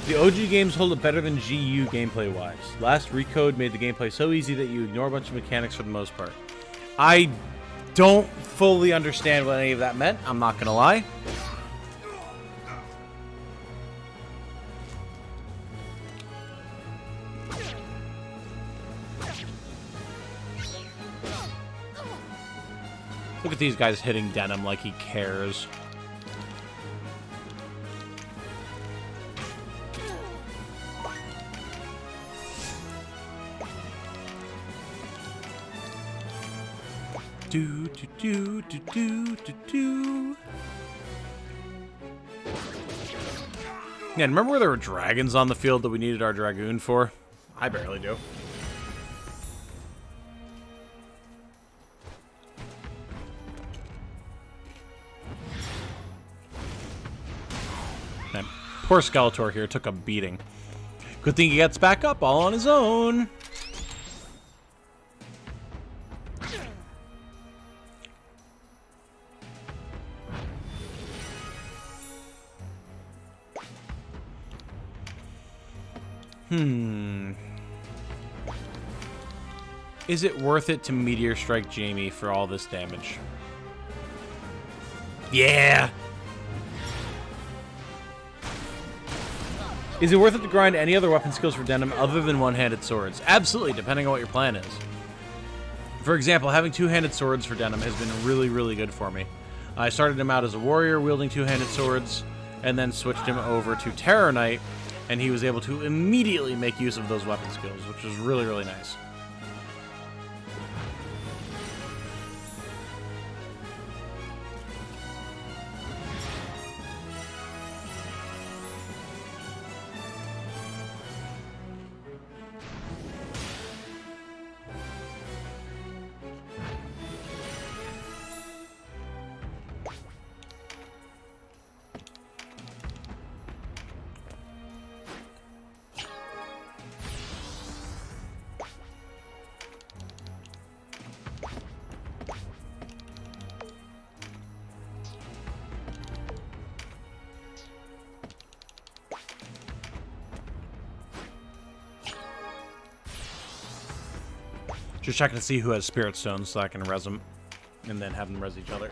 The OG games hold up better than GU gameplay-wise. Last Recode made the gameplay so easy that you ignore a bunch of mechanics for the most part. I don't fully understand what any of that meant, I'm not gonna lie. Look at these guys hitting Denim like he cares. Do do do do do do do. Yeah, remember where there were dragons on the field that we needed our dragoon for? I barely do. Man, poor Skeletor here took a beating. Good thing he gets back up all on his own. Is it worth it to Meteor Strike Jamie for all this damage? Yeah! Is it worth it to grind any other weapon skills for Denim other than one-handed swords? Absolutely, depending on what your plan is. For example, having two-handed swords for Denim has been really, really good for me. I started him out as a warrior wielding two-handed swords, and then switched him over to Terror Knight, and he was able to immediately make use of those weapon skills, which was really, really nice. Just checking to see who has Spirit Stones so I can res them, and then have them res each other.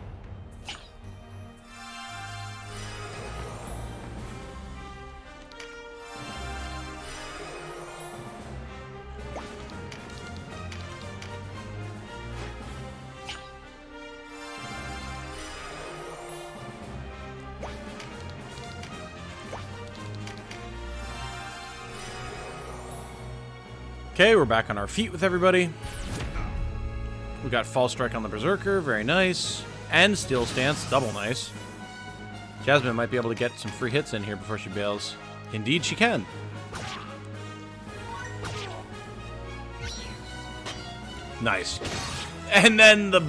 Okay, we're back on our feet with everybody. We got Fall Strike on the Berserker, very nice. And Steel Stance, double nice. Jasmine might be able to get some free hits in here before she bails. Indeed she can. Nice. And then the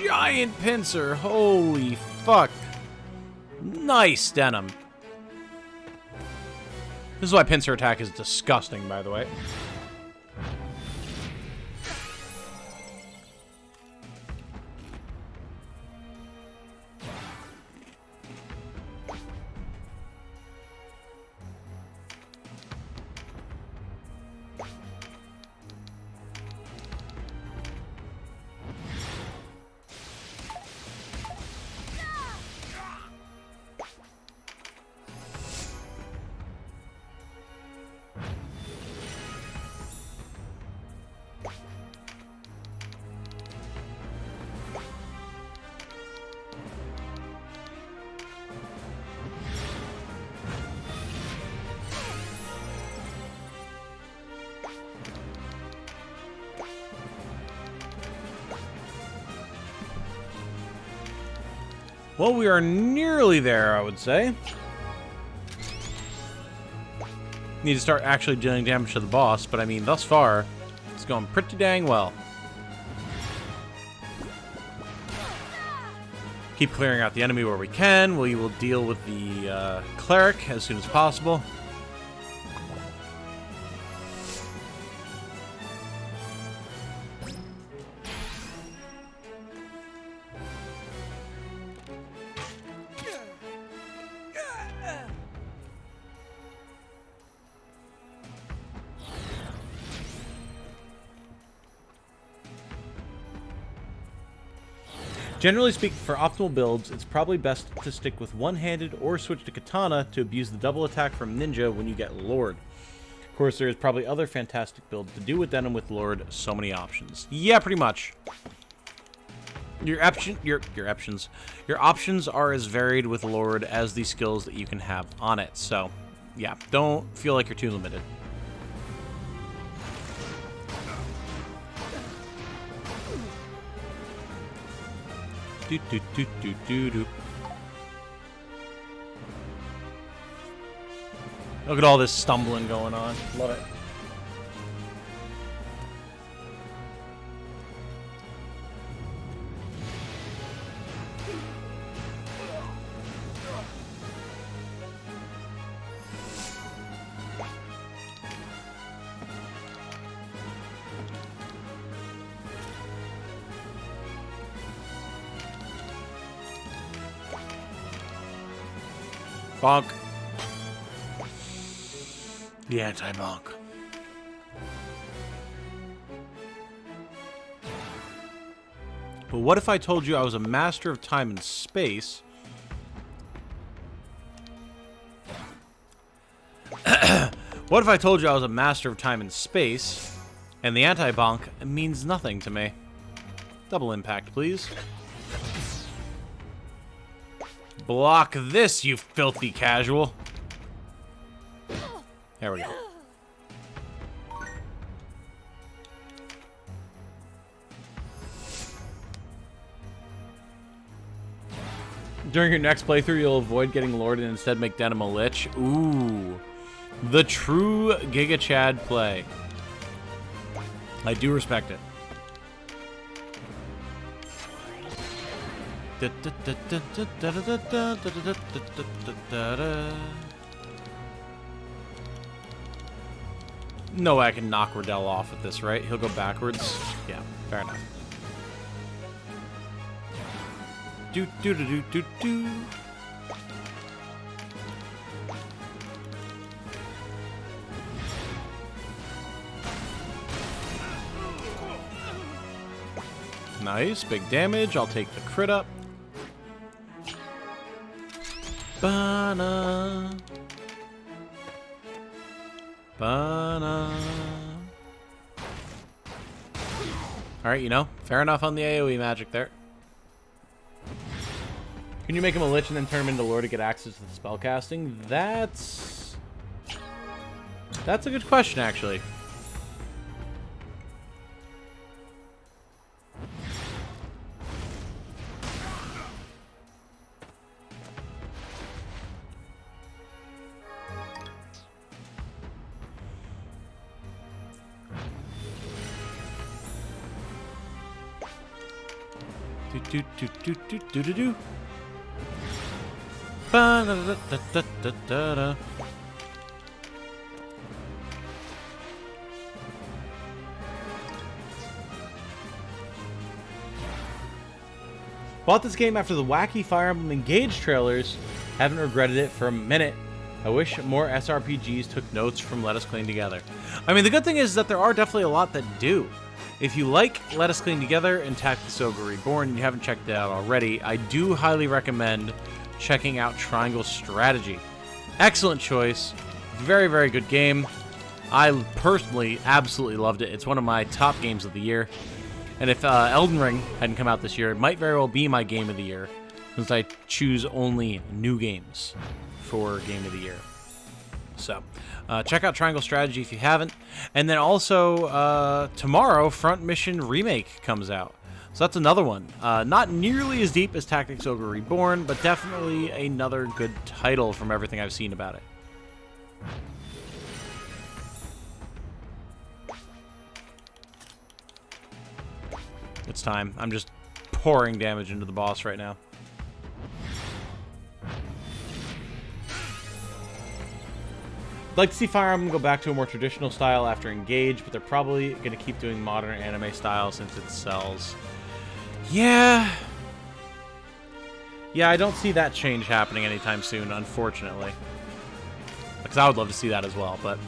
giant pincer, holy fuck. Nice, Denim. This is why pincer attack is disgusting, by the way. Well, we are nearly there, I would say. Need to start actually dealing damage to the boss, but I mean, thus far, it's going pretty dang well. Keep clearing out the enemy where we can. We will deal with the cleric as soon as possible. Generally speaking, for optimal builds, it's probably best to stick with one-handed or switch to katana to abuse the double attack from ninja when you get Lord. Of course, there is probably other fantastic builds to do with denim with Lord. So many options. Yeah, pretty much. Your options are as varied with Lord as the skills that you can have on it. So, yeah, don't feel like you're too limited. Look at all this stumbling going on. Love it. Bonk. The anti-bonk. But what if I told you I was a master of time and space? What if I told you I was a master of time and space, and the anti-bonk means nothing to me? Double impact, please. Block this, you filthy casual. There we go. During your next playthrough, you'll avoid getting Lord and instead make Denim a Lich. Ooh. The true Giga Chad play. I do respect it. No way I can knock Riddell off with this, right? He'll go backwards. Yeah, fair enough. Do do do do do do. Nice, big damage. I'll take the crit up. Bana. Bana. Alright, you know, fair enough on the AoE magic there. Can you make him a Lich and then turn him into Lord to get access to the spellcasting? That's a good question, actually. Do do do do do do do. Ba da da da da da da da. Bought this game after the wacky Fire Emblem Engage trailers. Haven't regretted it for a minute. I wish more SRPGs took notes from Let Us Cling Together. I mean, the good thing is that there are definitely a lot that do. If you like Let Us Cling Together and Tactics Ogre Reborn and you haven't checked it out already, I do highly recommend checking out Triangle Strategy. Excellent choice. Very, very good game. I personally absolutely loved it. It's one of my top games of the year. And if Elden Ring hadn't come out this year, it might very well be my game of the year, since I choose only new games for game of the year. So, check out Triangle Strategy if you haven't. And then also, tomorrow, Front Mission Remake comes out. So that's another one. Not nearly as deep as Tactics Ogre Reborn, but definitely another good title from everything I've seen about it. It's time. I'm just pouring damage into the boss right now. I'd like to see Fire Emblem go back to a more traditional style after Engage, but they're probably going to keep doing modern anime style since it sells. Yeah. Yeah, I don't see that change happening anytime soon, unfortunately. Because I would love to see that as well, but...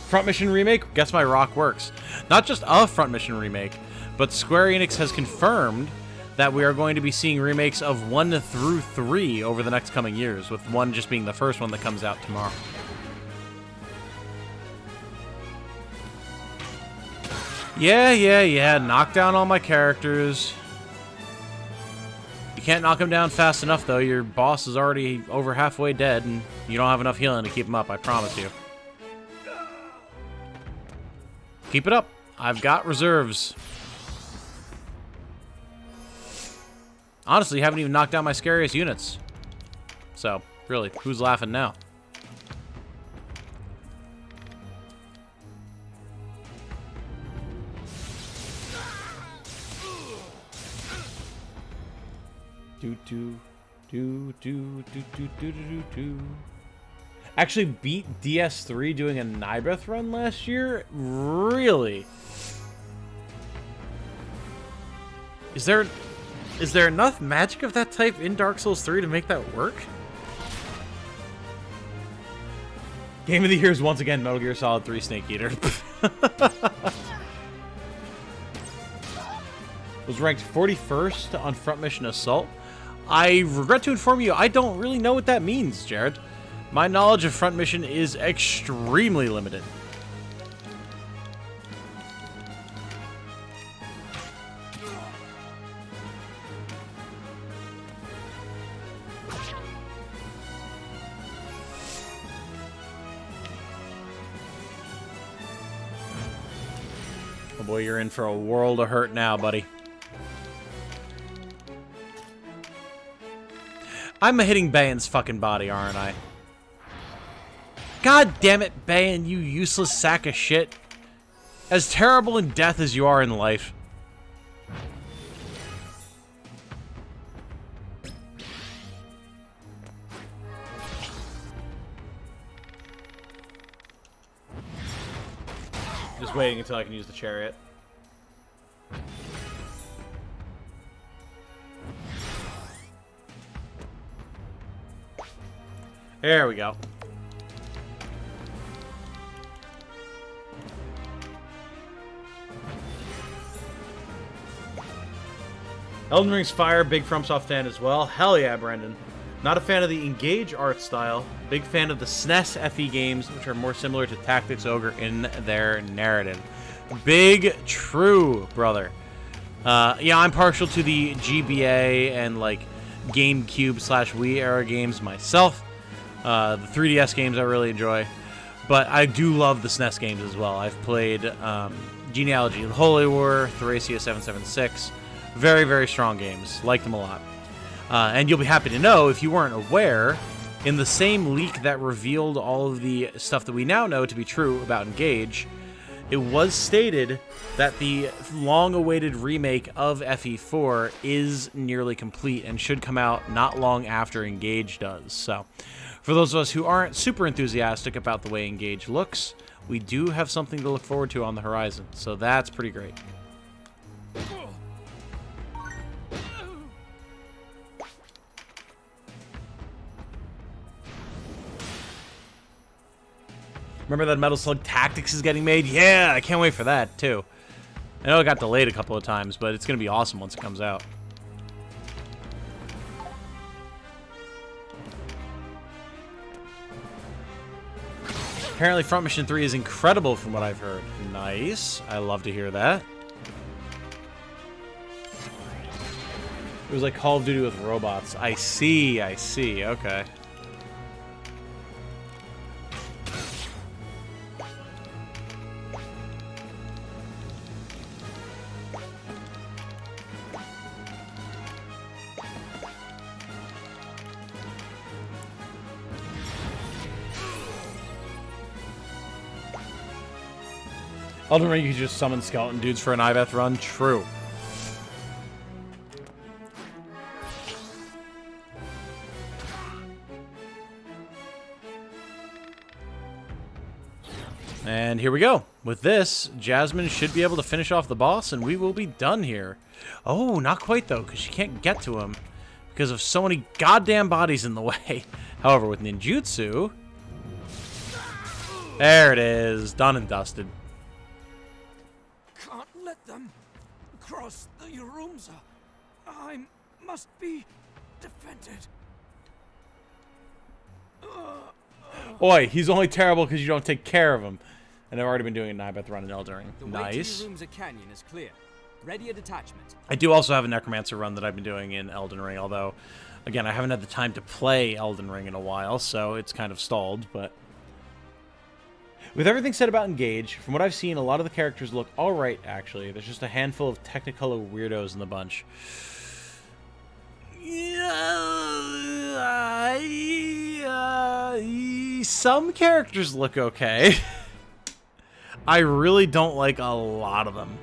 Front Mission Remake? Guess my rock works. Not just a Front Mission Remake, but Square Enix has confirmed that we are going to be seeing remakes of 1 through 3 over the next coming years, with 1 just being the first one that comes out tomorrow. Yeah. Knock down all my characters. You can't knock them down fast enough, though. Your boss is already over halfway dead, and you don't have enough healing to keep him up, I promise you. Keep it up. I've got reserves. Honestly, haven't even knocked down my scariest units. So, really, who's laughing now? Actually beat DS3 doing a Nibeth run last year? Really? Is there enough magic of that type in Dark Souls 3 to make that work? Game of the Year is once again Metal Gear Solid 3 Snake Eater. Was ranked 41st on Front Mission Assault. I regret to inform you, I don't really know what that means, Jared. My knowledge of Front Mission is extremely limited. Oh boy, you're in for a world of hurt now, buddy. I'm hitting Bayan's fucking body, aren't I? God damn it, Bayan, you useless sack of shit. As terrible in death as you are in life. Just waiting until I can use the chariot. There we go. Elden Ring's fire, big FromSoft fan as well. Hell yeah, Brendan. Not a fan of the Engage art style. Big fan of the SNES FE games, which are more similar to Tactics Ogre in their narrative. Big true, brother. Yeah, I'm partial to the GBA and like GameCube / Wii era games myself. The 3DS games I really enjoy, but I do love the SNES games as well. I've played Genealogy of the Holy War, Thracia 776. Very, very strong games. Like them a lot. And you'll be happy to know, if you weren't aware, in the same leak that revealed all of the stuff that we now know to be true about Engage, it was stated that the long-awaited remake of FE4 is nearly complete and should come out not long after Engage does. So, for those of us who aren't super enthusiastic about the way Engage looks, we do have something to look forward to on the horizon. So that's pretty great. Remember that Metal Slug Tactics is getting made? Yeah, I can't wait for that, too. I know it got delayed a couple of times, but it's going to be awesome once it comes out. Apparently Front Mission 3 is incredible from what I've heard. Nice. I love to hear that. It was like Call of Duty with robots. I see, okay. Elden Ring, you can just summon skeleton dudes for an Ibeth run. True. And here we go. With this, Jasmine should be able to finish off the boss, and we will be done here. Oh, not quite, though, because she can't get to him because of so many goddamn bodies in the way. However, with ninjutsu... There it is. Done and dusted. Can't let them cross the Yorumsa. I must be defended. Boy, he's only terrible because you don't take care of him. And I've already been doing a Nibeth run in Elden Ring. Nice. The way to Yorumsa Canyon is clear. Ready a detachment. I do also have a Necromancer run that I've been doing in Elden Ring, although, again, I haven't had the time to play Elden Ring in a while, so it's kind of stalled, but... With everything said about Engage, from what I've seen, a lot of the characters look alright, actually. There's just a handful of Technicolor weirdos in the bunch. Some characters look okay. I really don't like a lot of them.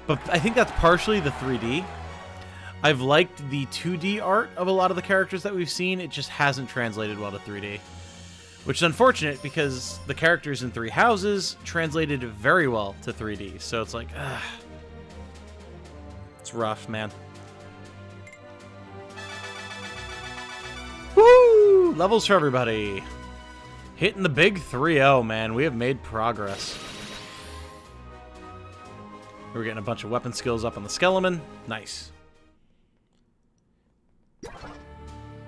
But I think that's partially the 3D. I've liked the 2D art of a lot of the characters that we've seen. It just hasn't translated well to 3D. Which is unfortunate because the characters in Three Houses translated very well to 3D. So it's like, ugh. It's rough, man. Woo! Levels for everybody. Hitting the big 3-0, man. We have made progress. We're getting a bunch of weapon skills up on the Skeleton. Nice.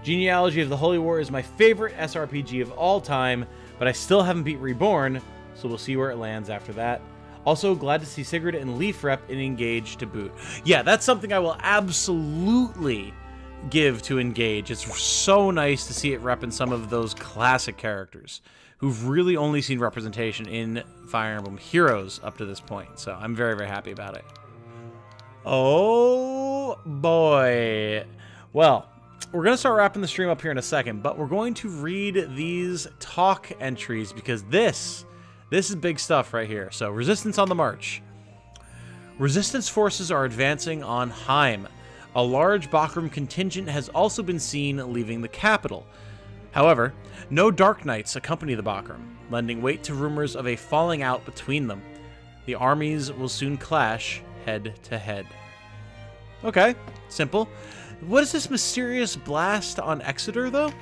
Genealogy of the Holy War is my favorite SRPG of all time, but I still haven't beat Reborn, so we'll see where it lands after that. Also, glad to see Sigurd and Leaf rep in Engage to boot. Yeah, that's something I will absolutely give to Engage. It's so nice to see it rep in some of those classic characters who've really only seen representation in Fire Emblem Heroes up to this point. So I'm very, very happy about it. Oh, boy. Well, we're going to start wrapping the stream up here in a second, but we're going to read these talk entries because this is big stuff right here. So, Resistance on the March. Resistance forces are advancing on Heim. A large Bakram contingent has also been seen leaving the capital. However, no Dark Knights accompany the Bakram, lending weight to rumors of a falling out between them. The armies will soon clash head to head. Okay, simple. What is this mysterious blast on Exeter, though?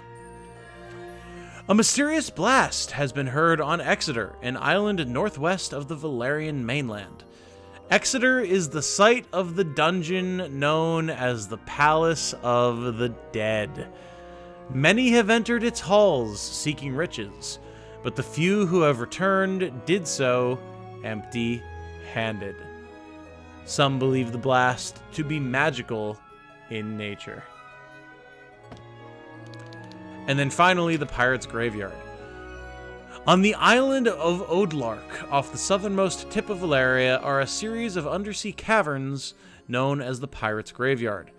A mysterious blast has been heard on Exeter, an island northwest of the Valerian mainland. Exeter is the site of the dungeon known as the Palace of the Dead. Many have entered its halls seeking riches, but the few who have returned did so empty-handed. Some believe the blast to be magical in nature. And then finally, the Pirate's Graveyard. On the island of Odlark, off the southernmost tip of Valeria, are a series of undersea caverns known as the Pirate's Graveyard.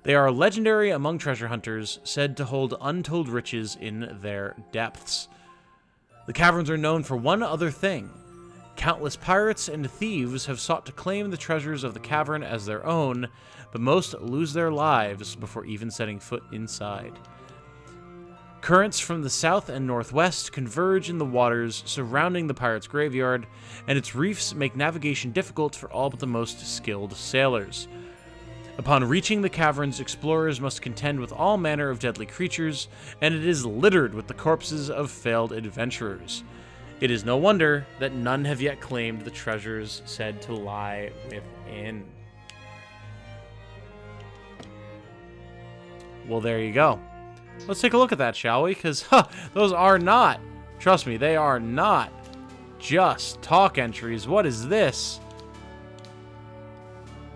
They are legendary among treasure hunters, said to hold untold riches in their depths. The caverns are known for one other thing. Countless pirates and thieves have sought to claim the treasures of the cavern as their own, but most lose their lives before even setting foot inside. Currents from the south and northwest converge in the waters surrounding the Pirate's Graveyard, and its reefs make navigation difficult for all but the most skilled sailors. Upon reaching the caverns, explorers must contend with all manner of deadly creatures, and it is littered with the corpses of failed adventurers. It is no wonder that none have yet claimed the treasures said to lie within. Well, there you go. Let's take a look at that, shall we? Because, those are not, trust me, they are not just talk entries. What is this?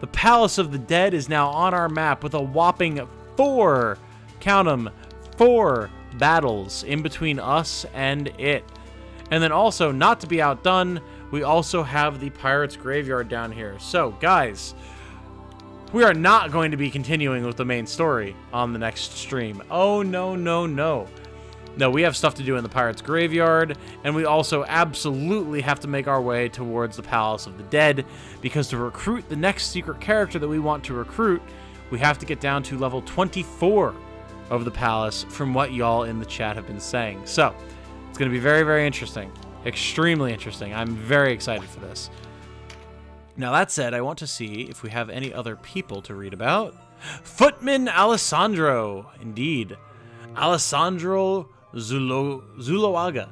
The Palace of the Dead is now on our map with a whopping 4, count 'em, 4 battles in between us and it. And then also, not to be outdone, we also have the Pirate's Graveyard down here. So, guys, we are not going to be continuing with the main story on the next stream. Oh, no, no, no. No, we have stuff to do in the Pirates' Graveyard, and we also absolutely have to make our way towards the Palace of the Dead, because to recruit the next secret character that we want to recruit, we have to get down to level 24 of the Palace, from what y'all in the chat have been saying. So, it's going to be very, very interesting. Extremely interesting. I'm very excited for this. Now, that said, I want to see if we have any other people to read about. Footman Alessandro, indeed. Alessandro Zuloaga.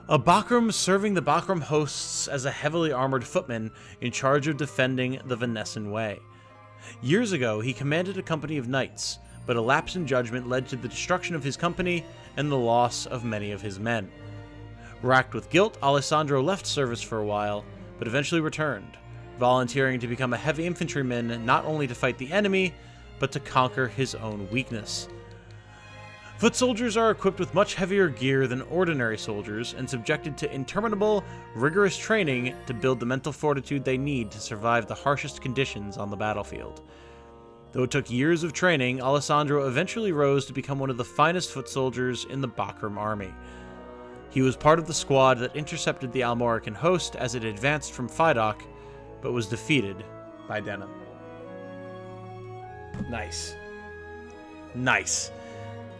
A Bakram serving the Bakram hosts as a heavily armored footman in charge of defending the Venessan Way. Years ago, he commanded a company of knights, but a lapse in judgment led to the destruction of his company and the loss of many of his men. Racked with guilt, Alessandro left service for a while, but eventually returned, volunteering to become a heavy infantryman not only to fight the enemy, but to conquer his own weakness. Foot soldiers are equipped with much heavier gear than ordinary soldiers and subjected to interminable, rigorous training to build the mental fortitude they need to survive the harshest conditions on the battlefield. Though it took years of training, Alessandro eventually rose to become one of the finest foot soldiers in the Bakram army. He was part of the squad that intercepted the Almorican host as it advanced from Fidok, but was defeated by Denim. Nice. Nice.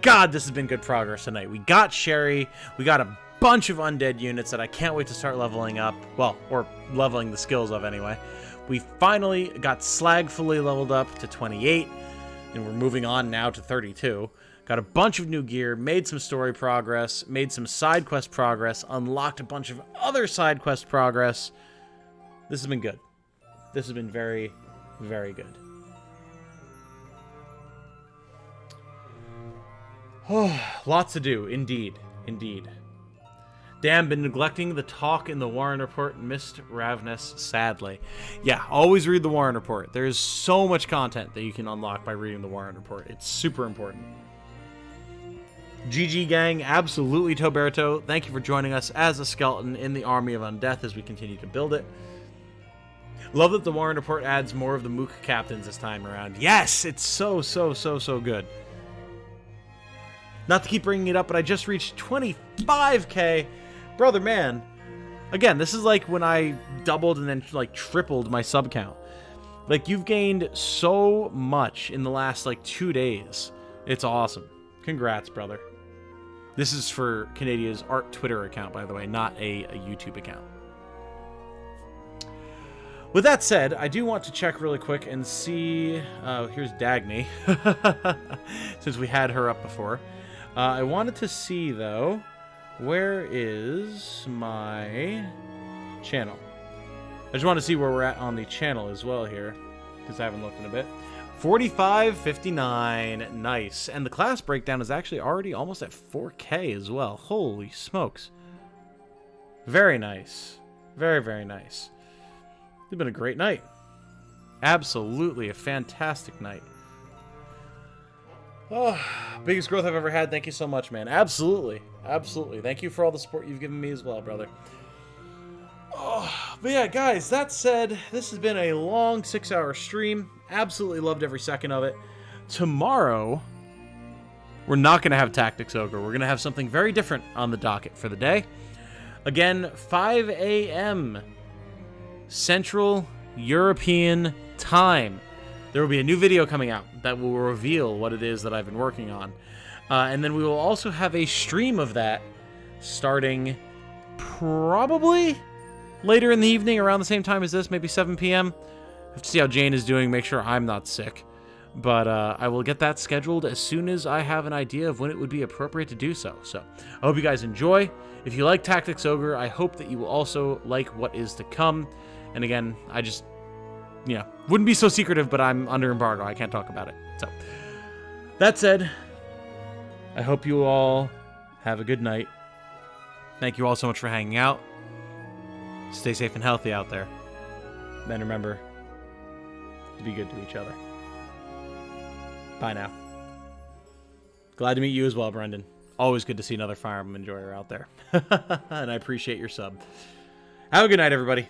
God, this has been good progress tonight. We got Sherry. We got a bunch of undead units that I can't wait to start leveling up. Well, or leveling the skills of anyway. We finally got Slag fully leveled up to 28, and we're moving on now to 32. Got a bunch of new gear, made some story progress, made some side quest progress, unlocked a bunch of other side quest progress. This has been good. This has been very, very good. Oh, lots to do, indeed. Indeed. Damn, been neglecting the talk in the Warren Report and missed Ravnus, sadly. Yeah, always read the Warren Report. There's so much content that you can unlock by reading the Warren Report. It's super important. GG gang, absolutely Toberto. Thank you for joining us as a skeleton in the army of undeath as we continue to build it. Love that the Warren Report adds more of the Mook captains this time around. Yes, it's so good. Not to keep bringing it up, but I just reached 25k. Brother, man. Again, this is like when I doubled and then like tripled my sub count. Like, you've gained so much in the last like 2 days. It's awesome. Congrats, brother. This is for Canadia's art Twitter account, by the way, not a YouTube account. With that said, I do want to check really quick and see... here's Dagny, since we had her up before. I wanted to see, though, where is my channel? I just want to see where we're at on the channel as well here, because I haven't looked in a bit. 45.59, nice. And the class breakdown is actually already almost at 4K as well. Holy smokes. Very nice. Very, very nice. It's been a great night. Absolutely a fantastic night. Oh, biggest growth I've ever had. Thank you so much, man. Absolutely. Absolutely. Thank you for all the support you've given me as well, brother. Oh, but yeah, guys, that said, this has been a long 6-hour stream. Absolutely loved every second of it. Tomorrow, we're not going to have Tactics Ogre. We're going to have something very different on the docket for the day. Again, 5 a.m. Central European Time. There will be a new video coming out that will reveal what it is that I've been working on. And then we will also have a stream of that starting probably later in the evening, around the same time as this, maybe 7 p.m. I have to see how Jane is doing, make sure I'm not sick. But I will get that scheduled as soon as I have an idea of when it would be appropriate to do so. So I hope you guys enjoy. If you like Tactics Ogre, I hope that you will also like what is to come. And again, I just... wouldn't be so secretive, but I'm under embargo. I can't talk about it. So, that said, I hope you all have a good night. Thank you all so much for hanging out. Stay safe and healthy out there. And remember to be good to each other. Bye now. Glad to meet you as well, Brendan. Always good to see another Fire Emblem enjoyer out there. And I appreciate your sub. Have a good night, everybody.